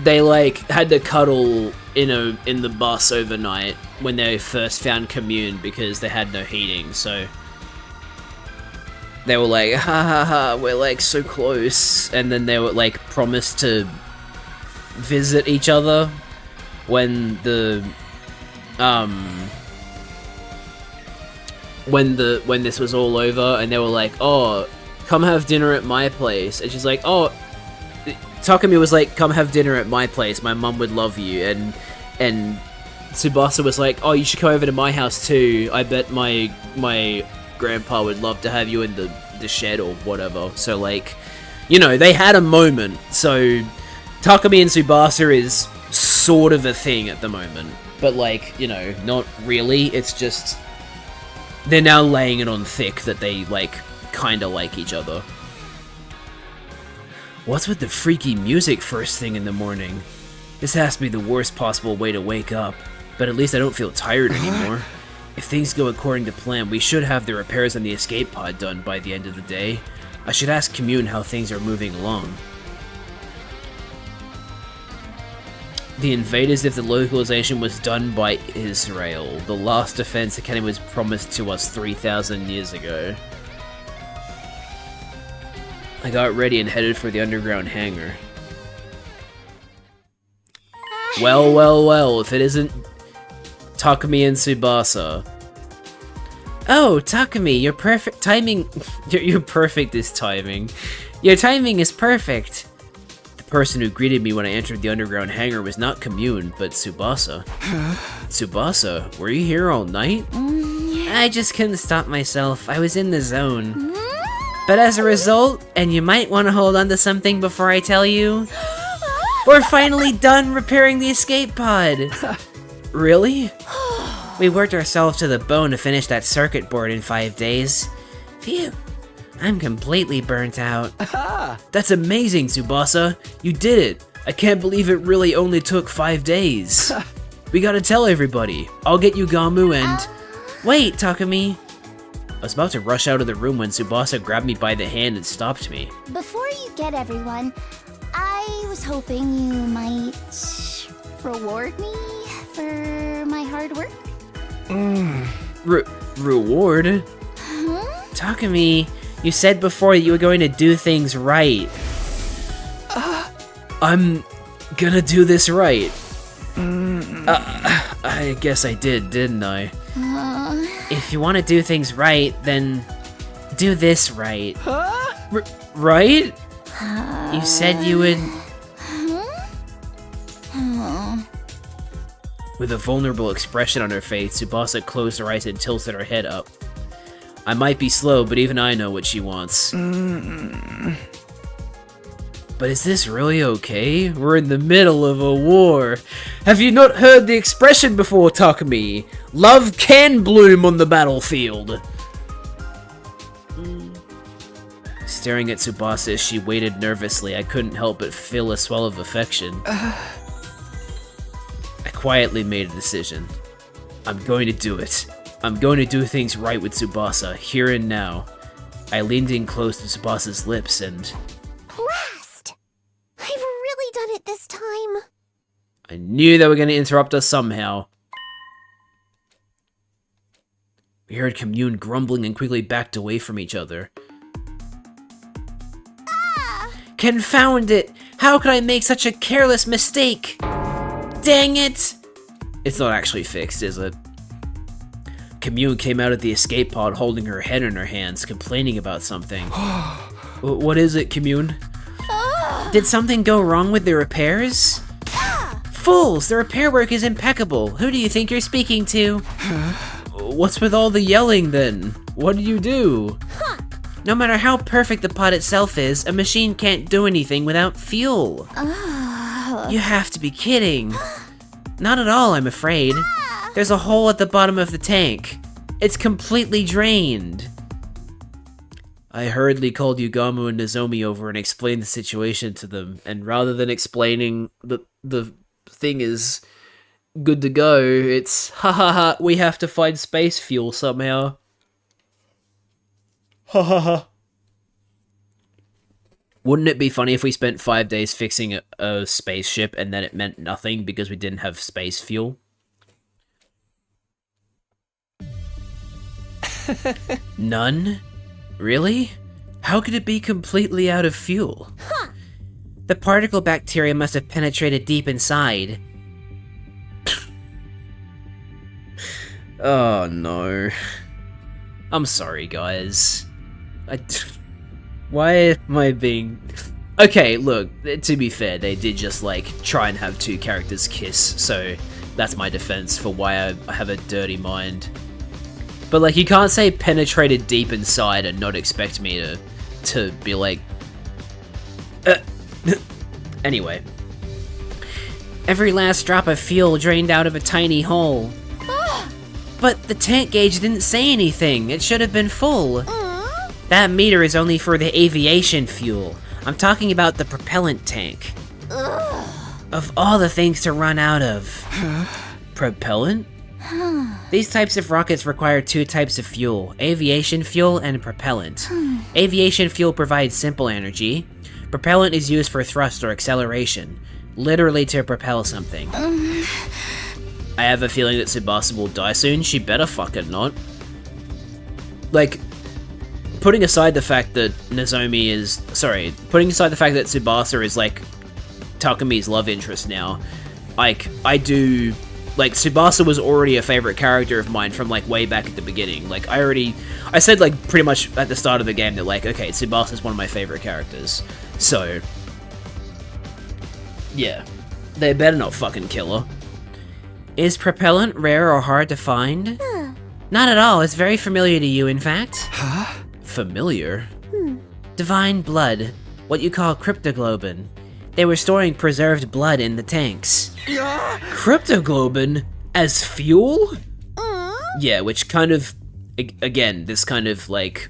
they like had to cuddle in the bus overnight when they first found Commune because they had no heating, so they were like, ha ha ha, we're like so close, and then they were like promised to visit each other when when this was all over, and they were like, oh, come have dinner at my place, and she's like, oh, Takumi was like, come have dinner at my place, my mum would love you, and Tsubasa was like, oh, you should come over to my house too, I bet my grandpa would love to have you in the shed or whatever. So like, you know, they had a moment, so Takumi and Tsubasa is sort of a thing at the moment, but like, you know, not really, it's just they're now laying it on thick that they like kinda like each other. What's with the freaky music first thing in the morning? This has to be the worst possible way to wake up, but at least I don't feel tired anymore. If things go according to plan, we should have the repairs on the escape pod done by the end of the day. I should ask Commune how things are moving along. The invaders if the localization was done by Israel. The last defense academy was promised to us 3,000 years ago. I got ready and headed for the underground hangar. Well, well, well, if it isn't Takumi and Tsubasa. Oh, Takumi, your perfect timing. You're perfect this timing. Your timing is perfect. The person who greeted me when I entered the underground hangar was not Commune, but Tsubasa. Tsubasa, were you here all night? I just couldn't stop myself. I was in the zone. But as a result, and you might want to hold on to something before I tell you, we're finally done repairing the escape pod. Really? We worked ourselves to the bone to finish that circuit board in 5 days. Phew, I'm completely burnt out. That's amazing, Tsubasa. You did it. I can't believe it really only took 5 days. We gotta tell everybody. I'll get you Gamu and... Wait, Takumi. I was about to rush out of the room when Tsubasa grabbed me by the hand and stopped me. Before you get everyone, I was hoping you might reward me for my hard work. Reward? Huh? Takumi, you said before that you were going to do things right. I'm gonna do this right. I guess I did, didn't I? If you want to do things right, then do this right. Right? You said you would... With a vulnerable expression on her face, Tsubasa closed her eyes and tilted her head up. I might be slow, but even I know what she wants. But is this really okay? We're in the middle of a war. Have you not heard the expression before, Takumi? Love can bloom on the battlefield. Staring at Tsubasa as she waited nervously, I couldn't help but feel a swell of affection. I quietly made a decision. I'm going to do it. I'm going to do things right with Tsubasa, here and now. I leaned in close to Tsubasa's lips and... Blast! I've really done it this time. I knew they were going to interrupt us somehow. We heard Commune grumbling and quickly backed away from each other. Confound it! How could I make such a careless mistake? Dang it! It's not actually fixed, is it? Commune came out of the escape pod holding her head in her hands, complaining about something. What is it, Commune? Did something go wrong with the repairs? Fools! The repair work is impeccable. Who do you think you're speaking to? What's with all the yelling, then? What did you do? No matter how perfect the pod itself is, a machine can't do anything without fuel. You have to be kidding. Not at all, I'm afraid. There's a hole at the bottom of the tank. It's completely drained. I hurriedly called Yugamu and Nozomi over and explained the situation to them, and rather than explaining the thing is good to go, it's ha ha ha, we have to find space fuel somehow. Ha ha ha. Wouldn't it be funny if we spent 5 days fixing a spaceship and then it meant nothing because we didn't have space fuel? None? Really? How could it be completely out of fuel? The particle bacteria must have penetrated deep inside. Oh no. I'm sorry, guys. Why am I being... Okay, look, to be fair, they did just, like, try and have 2 characters kiss, so that's my defense for why I have a dirty mind. But, like, you can't say penetrated deep inside and not expect me to be like... Anyway. Every last drop of fuel drained out of a tiny hole. But the tank gauge didn't say anything. It should have been full. That meter is only for the aviation fuel. I'm talking about the propellant tank. Of all the things to run out of. Propellant? These types of rockets require 2 types of fuel, aviation fuel and propellant. Aviation fuel provides simple energy. Propellant is used for thrust or acceleration, literally to propel something. I have a feeling that Tsubasa will die soon. She better fucking not. Like, putting aside the fact that Nozomi is... Sorry, putting aside the fact that Tsubasa is, like, Takami's love interest now, like, I do... Like, Tsubasa was already a favorite character of mine from, like, way back at the beginning. Like, I said, like, pretty much at the start of the game that, like, okay, Tsubasa's one of my favorite characters. So... yeah. They better not fucking kill her. Is propellant rare or hard to find? Not at all, it's very familiar to you, in fact. Familiar? Divine blood, what you call cryptoglobin. They were storing preserved blood in the tanks. Cryptoglobin as fuel? Yeah, which kind of, again, this kind of, like,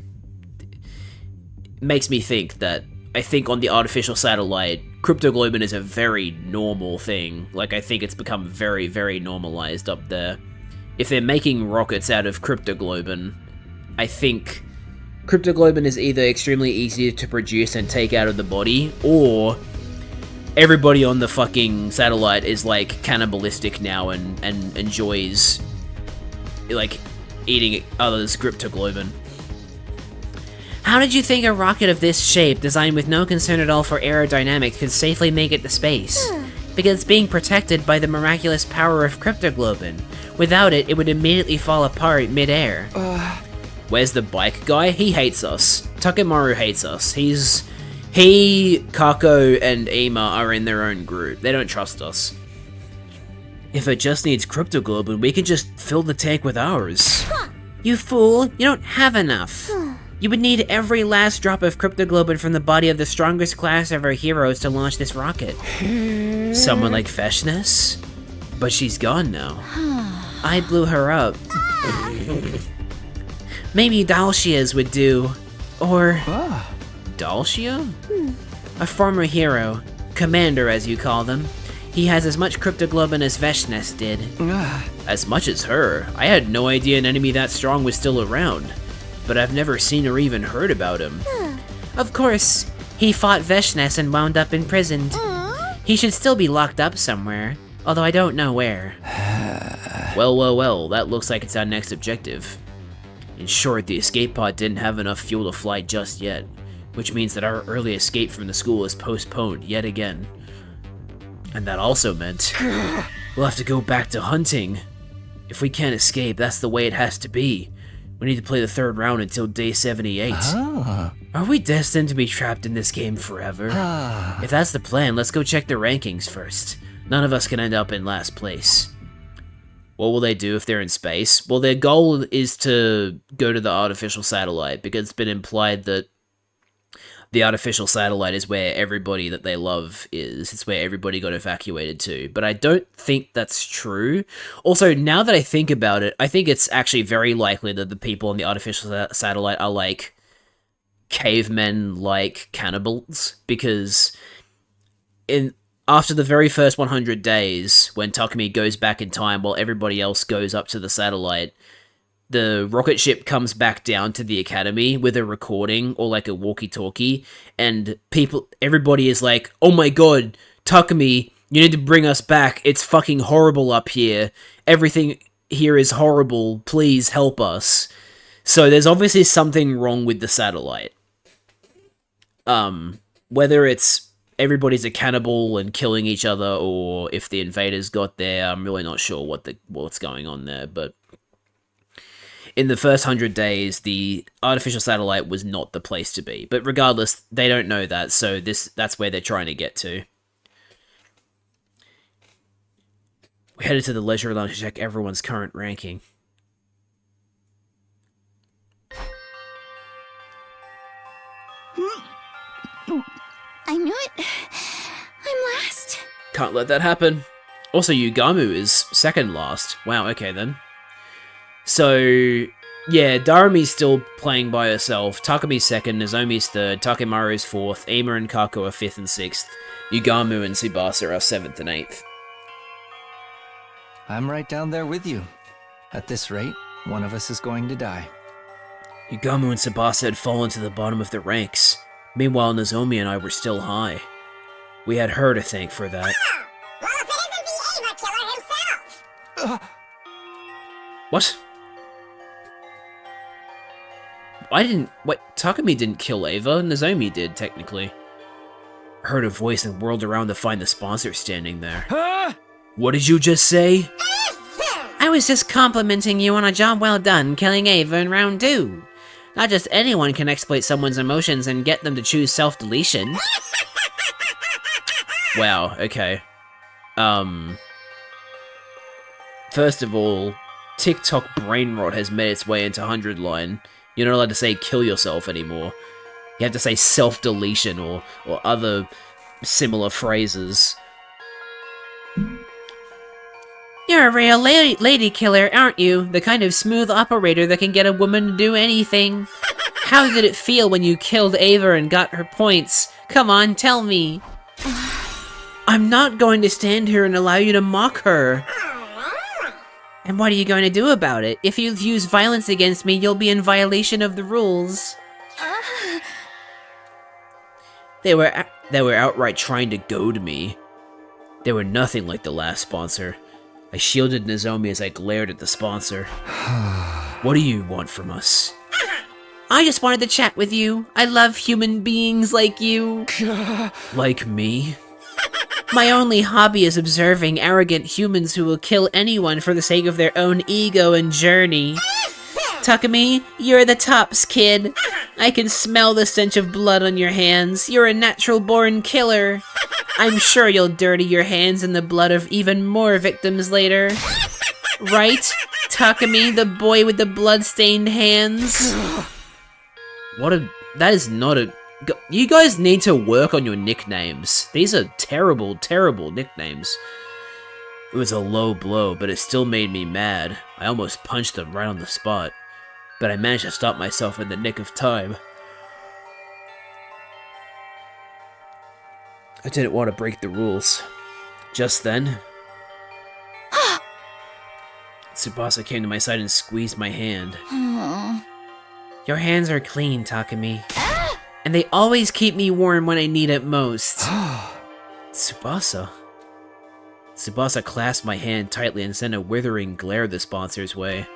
makes me think that I think on the artificial satellite, cryptoglobin is a very normal thing. Like, I think it's become very, very normalized up there. If they're making rockets out of cryptoglobin, I think cryptoglobin is either extremely easy to produce and take out of the body, or everybody on the fucking satellite is, like, cannibalistic now and enjoys, like, eating others' cryptoglobin. How did you think a rocket of this shape, designed with no concern at all for aerodynamics, could safely make it to space? Because it's being protected by the miraculous power of cryptoglobin. Without it, it would immediately fall apart mid-air. Where's the bike guy? He hates us. Takemaru hates us. He, Kako, and Ima are in their own group. They don't trust us. If it just needs cryptoglobin, we can just fill the tank with ours. You fool, you don't have enough. You would need every last drop of cryptoglobin from the body of the strongest class of our heroes to launch this rocket. Someone like Feshness? But she's gone now. I blew her up. Maybe Dalshia's would do. Or... Dalshia? a former hero. Commander, as you call them. He has as much cryptoglobin as Veshness did. As much as her? I had no idea an enemy that strong was still around. But I've never seen or even heard about him. Of course. He fought Veshness and wound up imprisoned. He should still be locked up somewhere, although I don't know where. Well, that looks like it's our next objective. In short, the escape pod didn't have enough fuel to fly just yet, which means that our early escape from the school is postponed yet again. And that also meant we'll have to go back to hunting. If we can't escape, that's the way it has to be. We need to play the 3rd round until day 78. Are we destined to be trapped in this game forever? If that's the plan, let's go check the rankings first. None of us can end up in last place. What will they do if they're in space? Well, their goal is to go to the artificial satellite, because it's been implied that the artificial satellite is where everybody that they love is. It's where everybody got evacuated to. But I don't think that's true. Also, now that I think about it, I think it's actually very likely that the people on the artificial satellite are, like, cavemen-like cannibals. Because after the very first 100 days, when Takumi goes back in time while everybody else goes up to the satellite, the rocket ship comes back down to the academy with a recording or like a walkie-talkie, and everybody is like, "Oh my god, Takumi, you need to bring us back. It's fucking horrible up here. Everything here is horrible. Please help us." So there's obviously something wrong with the satellite. Whether it's everybody's a cannibal and killing each other, or if the invaders got there, I'm really not sure what's going on there, but in the first 100 days, the artificial satellite was not the place to be. But regardless, they don't know that, so that's where they're trying to get to. We headed to the leisure lounge to check everyone's current ranking. I knew it. I'm last. Can't let that happen. Also, Yugamu is second last. Wow, okay then. So, yeah, Darumi's still playing by herself. Takumi's second, Nozomi's third, Takemaru's fourth, Ima and Kako are fifth and sixth. Yugamu and Tsubasa are seventh and eighth. I'm right down there with you. At this rate, one of us is going to die. Yugamu and Tsubasa had fallen to the bottom of the ranks. Meanwhile, Nozomi and I were still high. We had her to thank for that. Well, if it isn't the Ava killer himself! What? Takumi didn't kill Ava, Nozomi did, technically. Heard a voice and whirled around to find the sponsor standing there. Huh? What did you just say? I was just complimenting you on a job well done killing Ava in round 2. Not just anyone can exploit someone's emotions and get them to choose self-deletion. Wow, okay. First of all, TikTok brain rot has made its way into 100 line. You're not allowed to say kill yourself anymore. You have to say self-deletion or other similar phrases. You're a real lady killer, aren't you? The kind of smooth operator that can get a woman to do anything. How did it feel when you killed Ava and got her points? Come on, tell me. I'm not going to stand here and allow you to mock her. And what are you going to do about it? If you use violence against me, you'll be in violation of the rules. They were outright trying to goad me. They were nothing like the last sponsor. I shielded Nozomi as I glared at the sponsor. What do you want from us? I just wanted to chat with you. I love human beings like you. Like me? My only hobby is observing arrogant humans who will kill anyone for the sake of their own ego and journey. Takumi, you're the tops, kid. I can smell the stench of blood on your hands. You're a natural-born killer. I'm sure you'll dirty your hands in the blood of even more victims later. Right? Takumi, the boy with the blood-stained hands? That is not a... You guys need to work on your nicknames. These are terrible, terrible nicknames. It was a low blow, but it still made me mad. I almost punched them right on the spot. But I managed to stop myself in the nick of time. I didn't want to break the rules. Just then... Tsubasa came to my side and squeezed my hand. Your hands are clean, Takumi. And they always keep me warm when I need it most. Tsubasa? Tsubasa clasped my hand tightly and sent a withering glare the sponsor's way.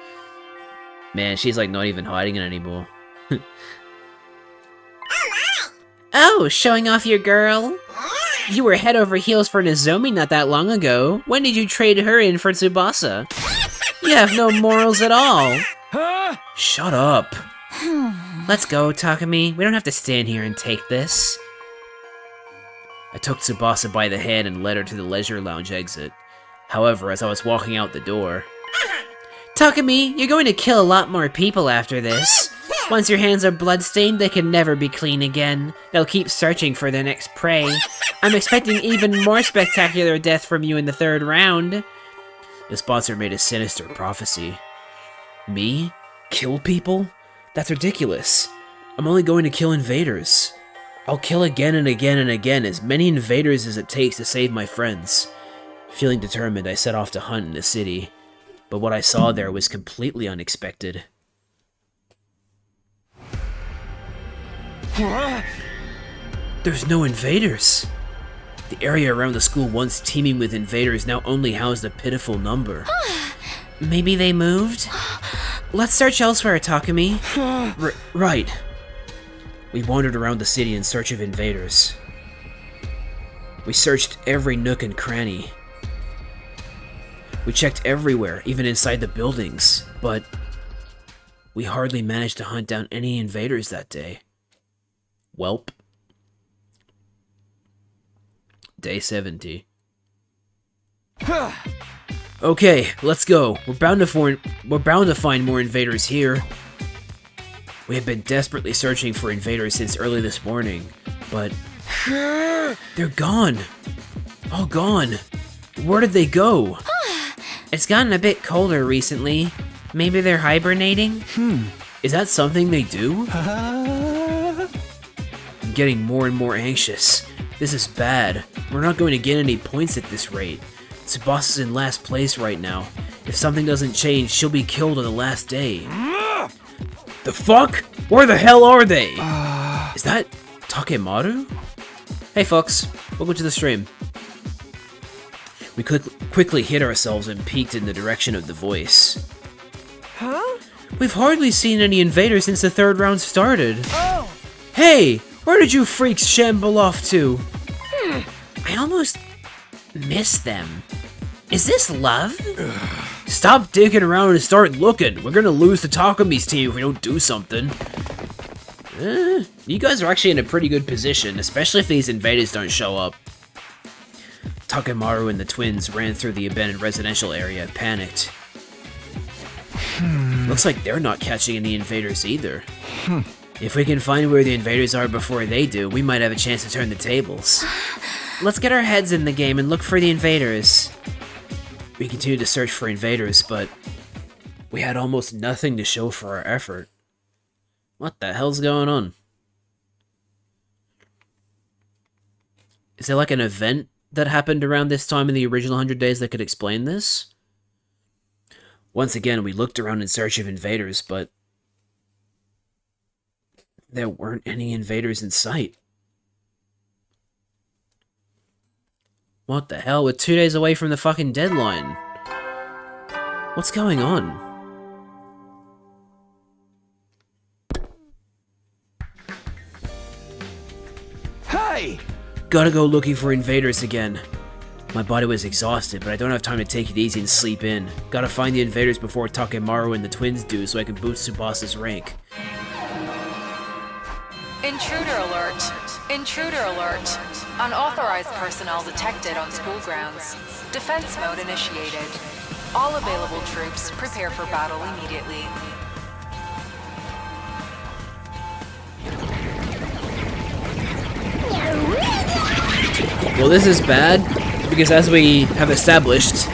Man, she's like not even hiding it anymore. Oh, showing off your girl? You were head over heels for Nozomi not that long ago. When did you trade her in for Tsubasa? You have no morals at all. Huh? Shut up. Let's go, Takumi. We don't have to stand here and take this. I took Tsubasa by the hand and led her to the leisure lounge exit. However, as I was walking out the door... Takumi, you're going to kill a lot more people after this. Once your hands are bloodstained, they can never be clean again. They'll keep searching for their next prey. I'm expecting even more spectacular death from you in the 3rd round. The sponsor made a sinister prophecy. Me? Kill people? That's ridiculous. I'm only going to kill invaders. I'll kill again and again and again, as many invaders as it takes to save my friends. Feeling determined, I set off to hunt in the city. but what I saw there was completely unexpected. There's no invaders. The area around the school once teeming with invaders now only housed a pitiful number. Maybe they moved? Let's search elsewhere, Takumi. Right. We wandered around the city in search of invaders. We searched every nook and cranny. We checked everywhere, even inside the buildings, but we hardly managed to hunt down any invaders that day. Welp. Day 70. Okay, let's go. We're bound to find more invaders here. We have been desperately searching for invaders since early this morning, but they're gone. All gone. Where did they go? It's gotten a bit colder recently. Maybe they're hibernating? Is that something they do? I'm getting more and more anxious. This is bad. We're not going to get any points at this rate. Tsubasa is in last place right now. If something doesn't change, she'll be killed on the last day. The fuck? Where the hell are they? Is that Takemaru? Hey folks, welcome to the stream. We quickly hid ourselves and peeked in the direction of the voice. Huh? We've hardly seen any invaders since the third round started. Oh! Hey! Where did you freaks shamble off to? I almost miss them. Is this love? Stop digging around and start looking. We're gonna lose to Takumi's team if we don't do something. You guys are actually in a pretty good position, especially if these invaders don't show up. Takemaru and the twins ran through the abandoned residential area, panicked. Looks like they're not catching any invaders either. If we can find where the invaders are before they do, we might have a chance to turn the tables. Let's get our heads in the game and look for the invaders. We continued to search for invaders, but we had almost nothing to show for our effort. What the hell's going on? Is there like an event that happened around this time in the original 100 Days that could explain this? Once again, we looked around in search of invaders, but there weren't any invaders in sight. What the hell? We're 2 days away from the fucking deadline. What's going on? Hey! Gotta go looking for invaders again. My body was exhausted, but I don't have time to take it easy and sleep in. Gotta find the invaders before Takemaru and the twins do so I can boost Tsubasa's rank. Intruder alert! Intruder alert! Unauthorized personnel detected on school grounds. Defense mode initiated. All available troops prepare for battle immediately. Well, this is bad, because as we have established,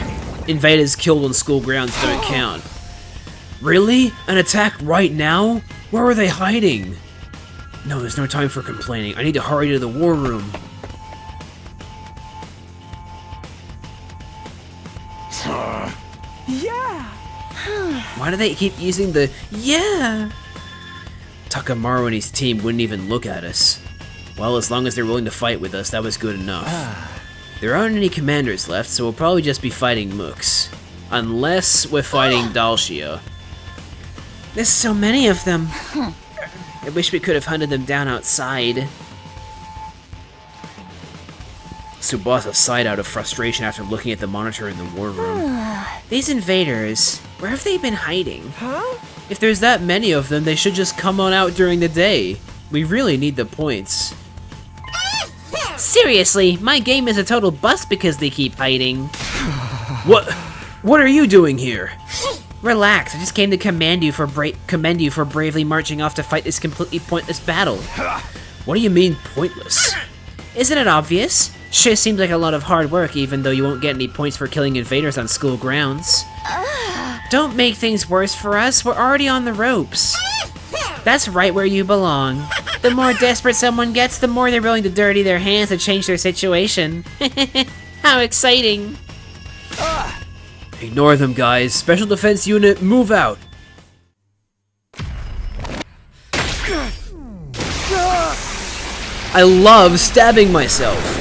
invaders killed on school grounds don't count. Really? An attack right now? Where are they hiding? No, there's no time for complaining. I need to hurry to the war room. Yeah! Why do they keep using the yeah? Takemaru and his team wouldn't even look at us. Well, as long as they're willing to fight with us, that was good enough. There aren't any commanders left, so we'll probably just be fighting mooks. Unless we're fighting Dalshia. There's so many of them. I wish we could have hunted them down outside. Tsubasa sighed out of frustration after looking at the monitor in the war room. These invaders, where have they been hiding? Huh? If there's that many of them, they should just come on out during the day. We really need the points. Seriously, my game is a total bust because they keep hiding. What are you doing here? Relax, I just came to commend you for bravely marching off to fight this completely pointless battle. What do you mean, pointless? Isn't it obvious? Sure seems like a lot of hard work, even though you won't get any points for killing invaders on school grounds. Don't make things worse for us, we're already on the ropes. That's right where you belong. The more desperate someone gets, the more they're willing to dirty their hands to change their situation. How exciting. Ignore them, guys. Special Defense Unit, move out. I love stabbing myself.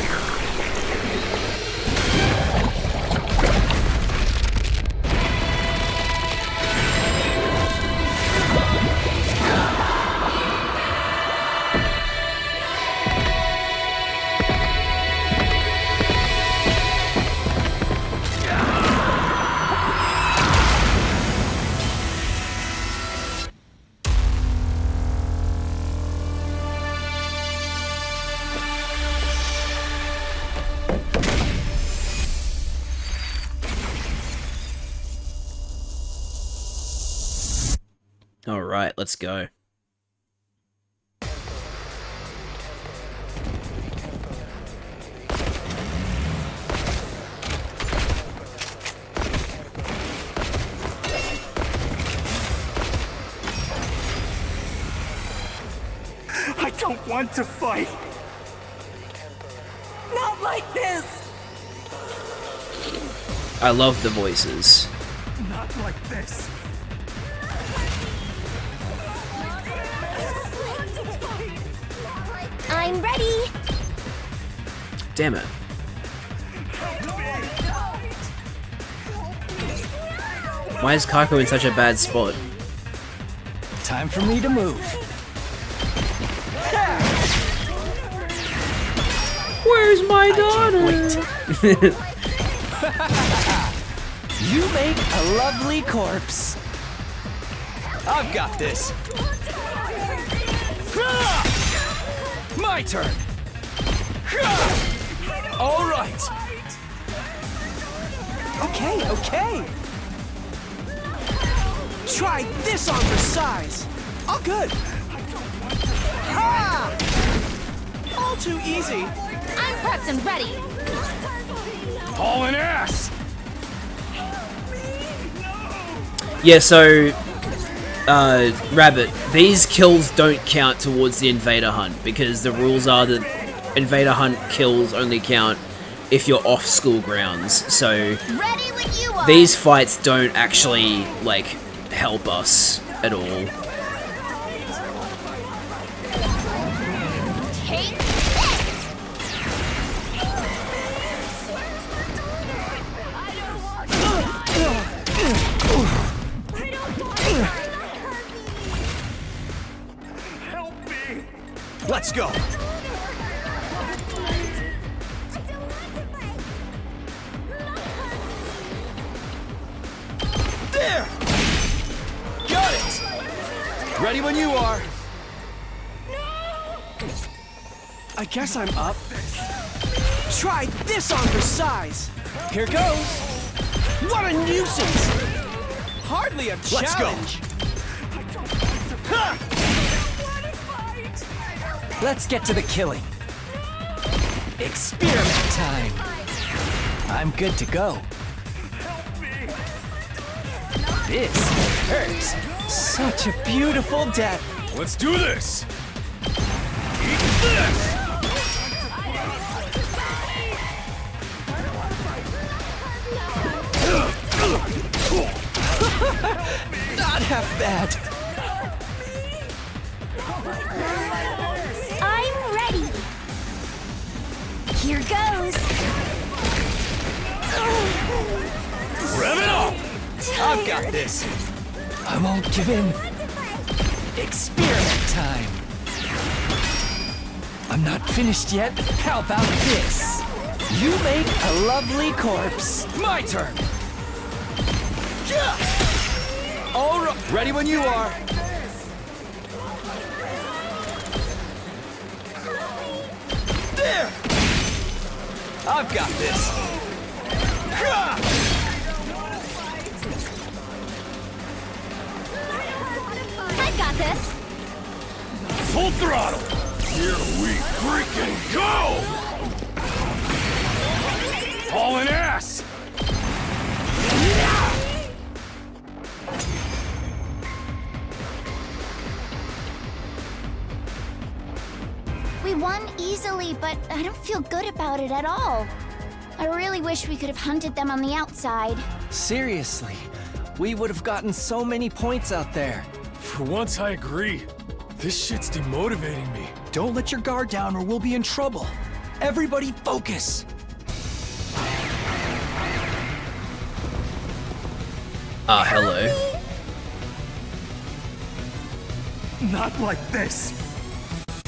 Alright, let's go. I don't want to fight. Not like this! I love the voices. Not like this. I'm ready. Damn it. Why is Kako in such a bad spot? Time for me to move. Where's my daughter? You make a lovely corpse. I've got this. My turn. All right. Okay. Try this on for size. All good. Ha! All too easy. I'm prepped and ready. Hauling ass. Yeah, so, Rabbit, these kills don't count towards the Invader Hunt, because the rules are that Invader Hunt kills only count if you're off school grounds, so Ready when you are. these fights don't actually, like, help us at all. Take this. Help me. Let's go. There. Got it. Ready when you are. I guess I'm up. Try this on for size. Here goes. What a nuisance! Hardly a Let's go. challenge. Ha! Let's get to the killing. Experiment time. I'm good to go. This hurts. Such a beautiful death. Let's do this. Eat this. Not half bad. I'm ready. Here goes. Rev it up. I've got this. I won't give in. Experiment time. I'm not finished yet. How about this? You make a lovely corpse. My turn. Yeah. All right. Ready when you are. There. I've got this. Yeah. I got this. Full throttle. Here we freaking go. Hauling ass. We won easily, but I don't feel good about it at all. I really wish we could have hunted them on the outside. Seriously, we would have gotten so many points out there. For once, I agree. This shit's demotivating me. Don't let your guard down or we'll be in trouble. Everybody focus! Ah, hello. Not like this.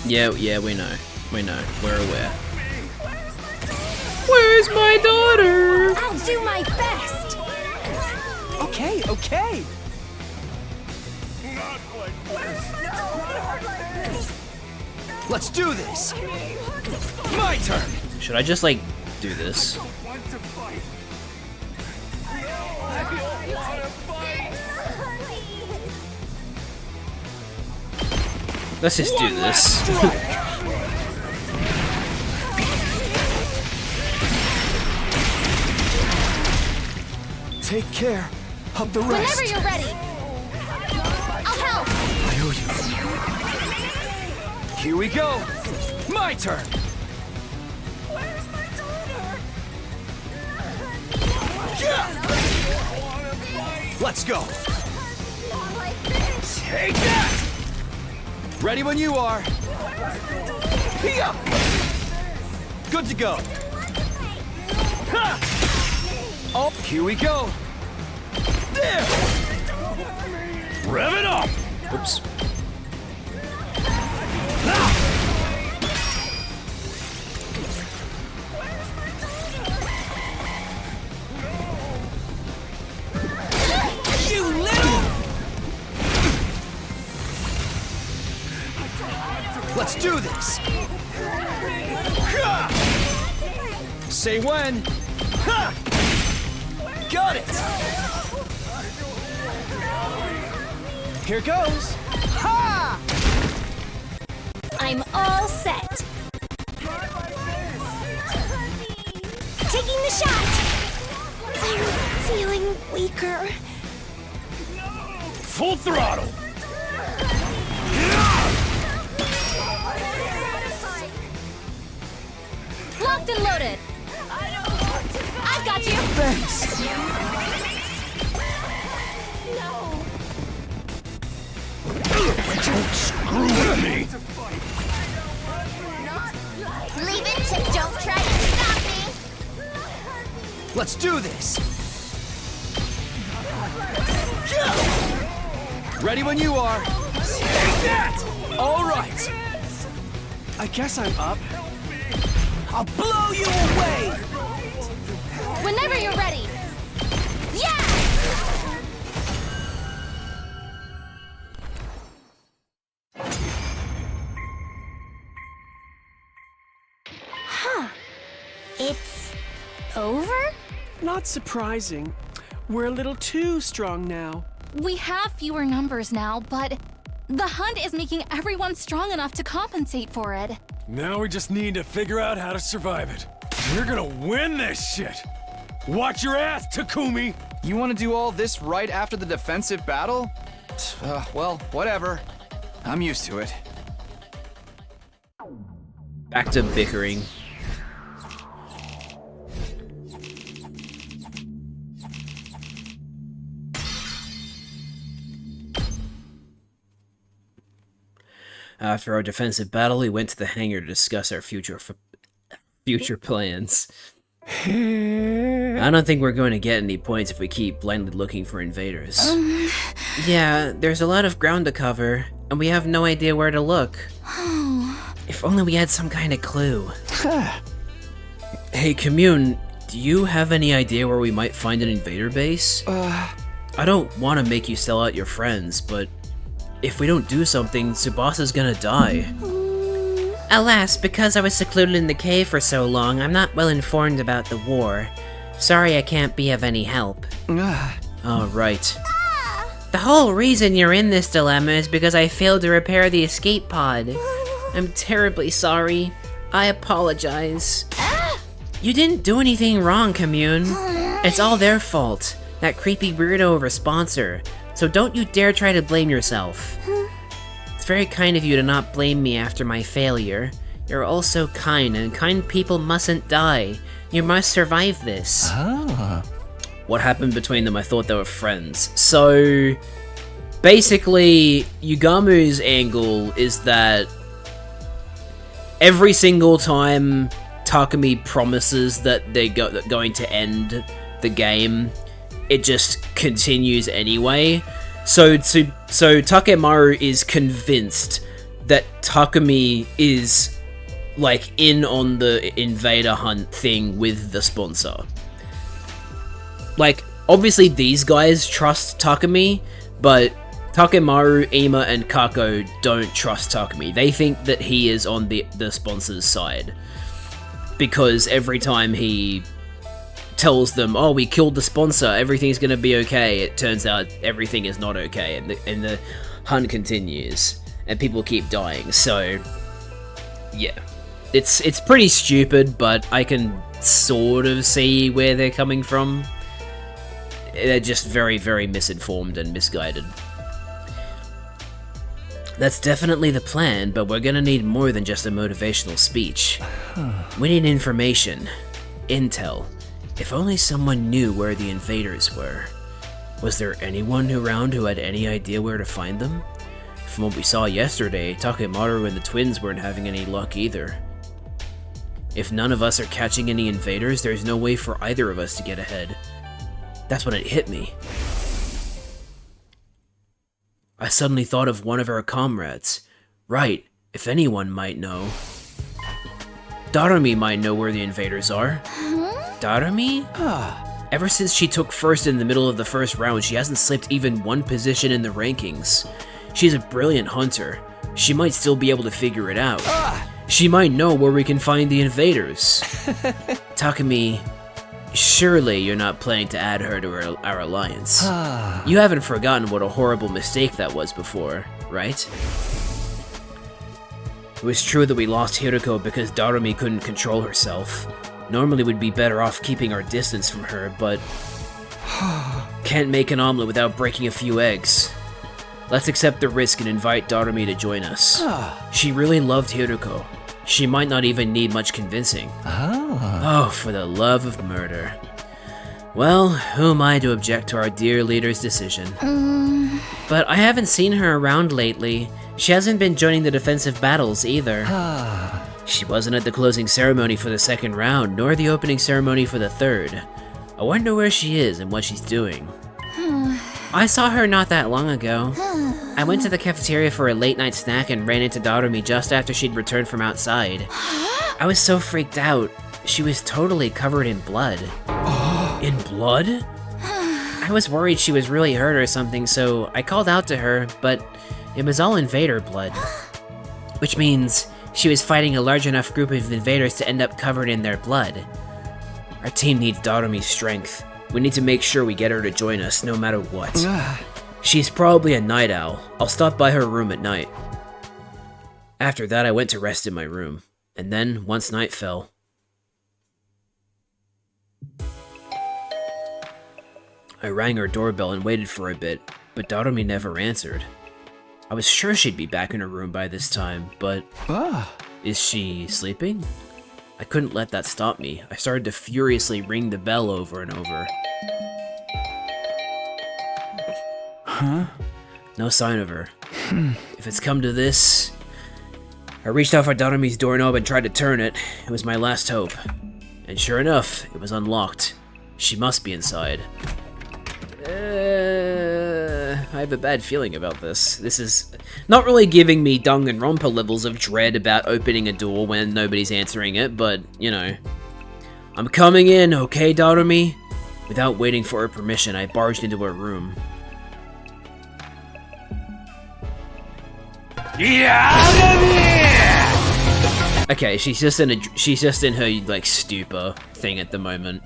Yeah, we know. We know. We're aware. Where's my daughter? I'll do my best. Okay, okay. Let's do this! My turn! Should I just, like, do this? Let's just do this. Take care of the rest. Whenever you're ready. I'll help. I owe you. Here we go! My turn! Let's go! Take that! Ready when you are. Here! Good to go. Ha! Oh, here we go. There! Rev it up! Oops. You little... Let's do this! Ha! Say when! Ha! Got it! Here goes. Ha! I'm all set. Taking the shot. I'm feeling weaker. Full throttle! Locked and loaded. I've got you. Thanks! Don't screw with me! Leave it and don't try to stop me. Let's do this! Ready when you are. Take that! All right! I guess I'm up. I'll blow you away! Whenever you're ready. Yeah! It's over? Not surprising. We're a little too strong now. We have fewer numbers now, but the hunt is making everyone strong enough to compensate for it. Now we just need to figure out how to survive it. We're gonna win this shit! Watch your ass, Takumi! You want to do all this right after the defensive battle? Well, whatever. I'm used to it. Back to bickering. After our defensive battle, we went to the hangar to discuss our future plans. I don't think we're going to get any points if we keep blindly looking for invaders. Yeah, there's a lot of ground to cover, and we have no idea where to look. If only we had some kind of clue. Hey, Commune, do you have any idea where we might find an invader base? I don't want to make you sell out your friends, but if we don't do something, Tsubasa's gonna die. Alas, because I was secluded in the cave for so long, I'm not well informed about the war. Sorry I can't be of any help. Oh, right. The whole reason you're in this dilemma is because I failed to repair the escape pod. I'm terribly sorry. I apologize. You didn't do anything wrong, Commune. It's all their fault. That creepy weirdo of a sponsor. So don't you dare try to blame yourself. It's very kind of you to not blame me after my failure. You're also kind, and kind people mustn't die. You must survive this. What happened between them? I thought they were friends. So, basically, Yugamu's angle is that every single time Takumi promises that they're going to end the game, it just continues anyway. So Takemaru is convinced that Takumi is, like, in on the invader hunt thing with the sponsor. Like, obviously these guys trust Takumi, but Takemaru, Ima, and Kako don't trust Takumi. They think that he is on the sponsor's side. Because every time he tells them, oh, we killed the sponsor, everything's gonna be okay, it turns out everything is not okay, and the hunt continues, and people keep dying, so, yeah. It's pretty stupid, but I can sort of see where they're coming from. They're just very, very misinformed and misguided. That's definitely the plan, but we're gonna need more than just a motivational speech. We need information. Intel. If only someone knew where the invaders were. Was there anyone around who had any idea where to find them? From what we saw yesterday, Takemaru and the twins weren't having any luck either. If none of us are catching any invaders, there's no way for either of us to get ahead. That's when it hit me. I suddenly thought of one of our comrades. Right, if anyone might know. Darumi might know where the invaders are. Darumi? Ever since she took first in the middle of the first round, she hasn't slipped even one position in the rankings. She's a brilliant hunter. She might still be able to figure it out. She might know where we can find the invaders. Takumi, surely you're not planning to add her to our alliance. You haven't forgotten what a horrible mistake that was before, right? It was true that we lost Hiroko because Darumi couldn't control herself. Normally we'd be better off keeping our distance from her, but can't make an omelet without breaking a few eggs. Let's accept the risk and invite Darumi to join us. She really loved Hiroko. She might not even need much convincing. Oh, for the love of murder. Well, who am I to object to our dear leader's decision? But I haven't seen her around lately. She hasn't been joining the defensive battles either. She wasn't at the closing ceremony for the second round, nor the opening ceremony for the third. I wonder where she is and what she's doing. I saw her not that long ago. I went to the cafeteria for a late night snack and ran into Darumi just after she'd returned from outside. I was so freaked out. She was totally covered in blood. In blood? I was worried she was really hurt or something, so I called out to her, but it was all invader blood. Which means she was fighting a large enough group of invaders to end up covered in their blood. Our team needs Darumi's strength. We need to make sure we get her to join us, no matter what. She's probably a night owl. I'll stop by her room at night. After that, I went to rest in my room. And then, once night fell, I rang her doorbell and waited for a bit, but Darumi never answered. I was sure she'd be back in her room by this time, but... Is she sleeping? I couldn't let that stop me. I started to furiously ring the bell over and over. No sign of her. If it's come to this... I reached out for Darumi's doorknob and tried to turn it. It was my last hope. And sure enough, it was unlocked. She must be inside. I have a bad feeling about this. This is not really giving me Danganronpa levels of dread about opening a door when nobody's answering it, but, you know. I'm coming in, okay, Darumi? Without waiting for her permission, I barged into her room. Okay, she's just in her, like, stupor thing at the moment.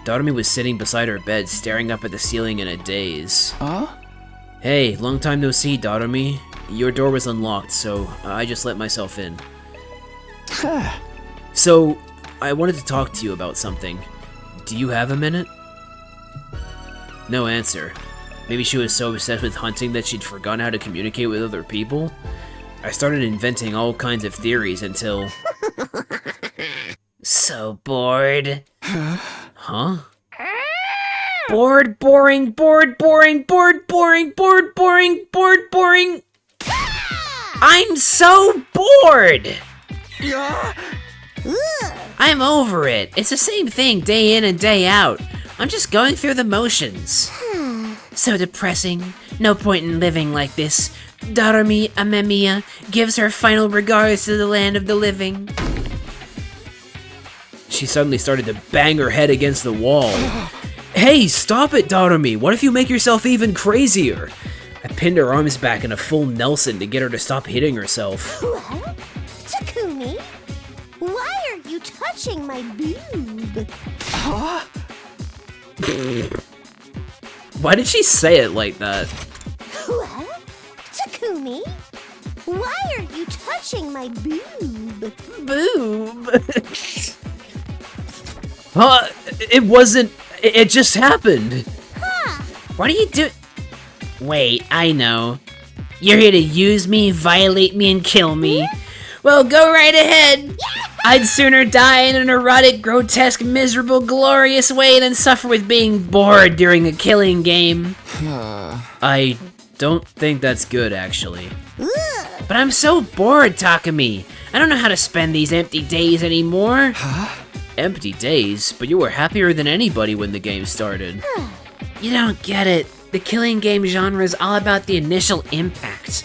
Darumi was sitting beside her bed, staring up at the ceiling in a daze. Hey, long time no see, Darumi. Your door was unlocked, so I just let myself in. So, I wanted to talk to you about something. Do you have a minute? No answer. Maybe she was so obsessed with hunting that she'd forgotten how to communicate with other people? I started inventing all kinds of theories until... So bored. Huh? Bored, boring, bored, boring, bored, boring, bored, boring, bored, boring. I'm so bored! I'm over it. It's the same thing day in and day out. I'm just going through the motions. So depressing. No point in living like this. Darumi Amemiya gives her final regards to the land of the living. She suddenly started to bang her head against the wall. Hey, stop it, Darumi! What if you make yourself even crazier? I pinned her arms back in a full Nelson to get her to stop hitting herself. What? Takumi? Why are you touching my boob? Huh? Why did she say it like that? What? Takumi? Why are you touching my boob? Boob? Huh? It wasn't... It just happened. Huh? What are you doing? Wait, I know. You're here to use me, violate me, and kill me. Well, go right ahead. I'd sooner die in an erotic, grotesque, miserable, glorious way than suffer with being bored during a killing game. I don't think that's good, actually. But I'm so bored, Takumi. I don't know how to spend these empty days anymore. Empty days? But you were happier than anybody when the game started. You don't get it. The killing game genre is all about the initial impact.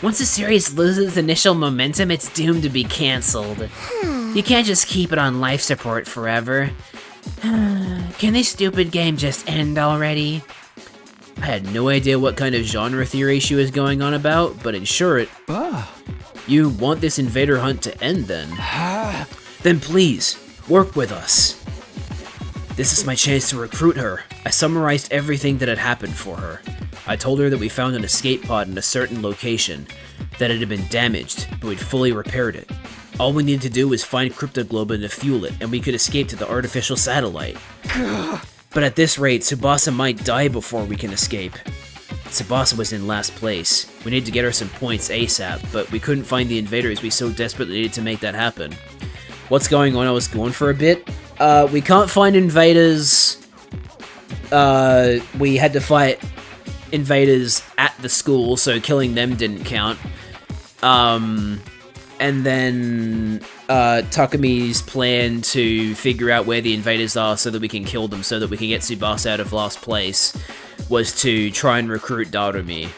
Once a series loses initial momentum, it's doomed to be cancelled. You can't just keep it on life support forever. Can this stupid game just end already? I had no idea what kind of genre theory she was going on about, but in short, you want this invader hunt to end then? Then please, work with us. This is my chance to recruit her. I summarized everything that had happened for her. I told her that we found an escape pod in a certain location, that it had been damaged, but we'd fully repaired it. All we needed to do was find cryptoglobin to fuel it, and we could escape to the artificial satellite. But at this rate, Tsubasa might die before we can escape. Tsubasa was in last place. We needed to get her some points ASAP, but we couldn't find the invaders we so desperately needed to make that happen. What's going on? I was gone for a bit. We can't find invaders. We had to fight invaders at the school, so killing them didn't count. And then Takumi's plan to figure out where the invaders are so that we can kill them, so that we can get Tsubasa out of last place, was to try and recruit Darumi.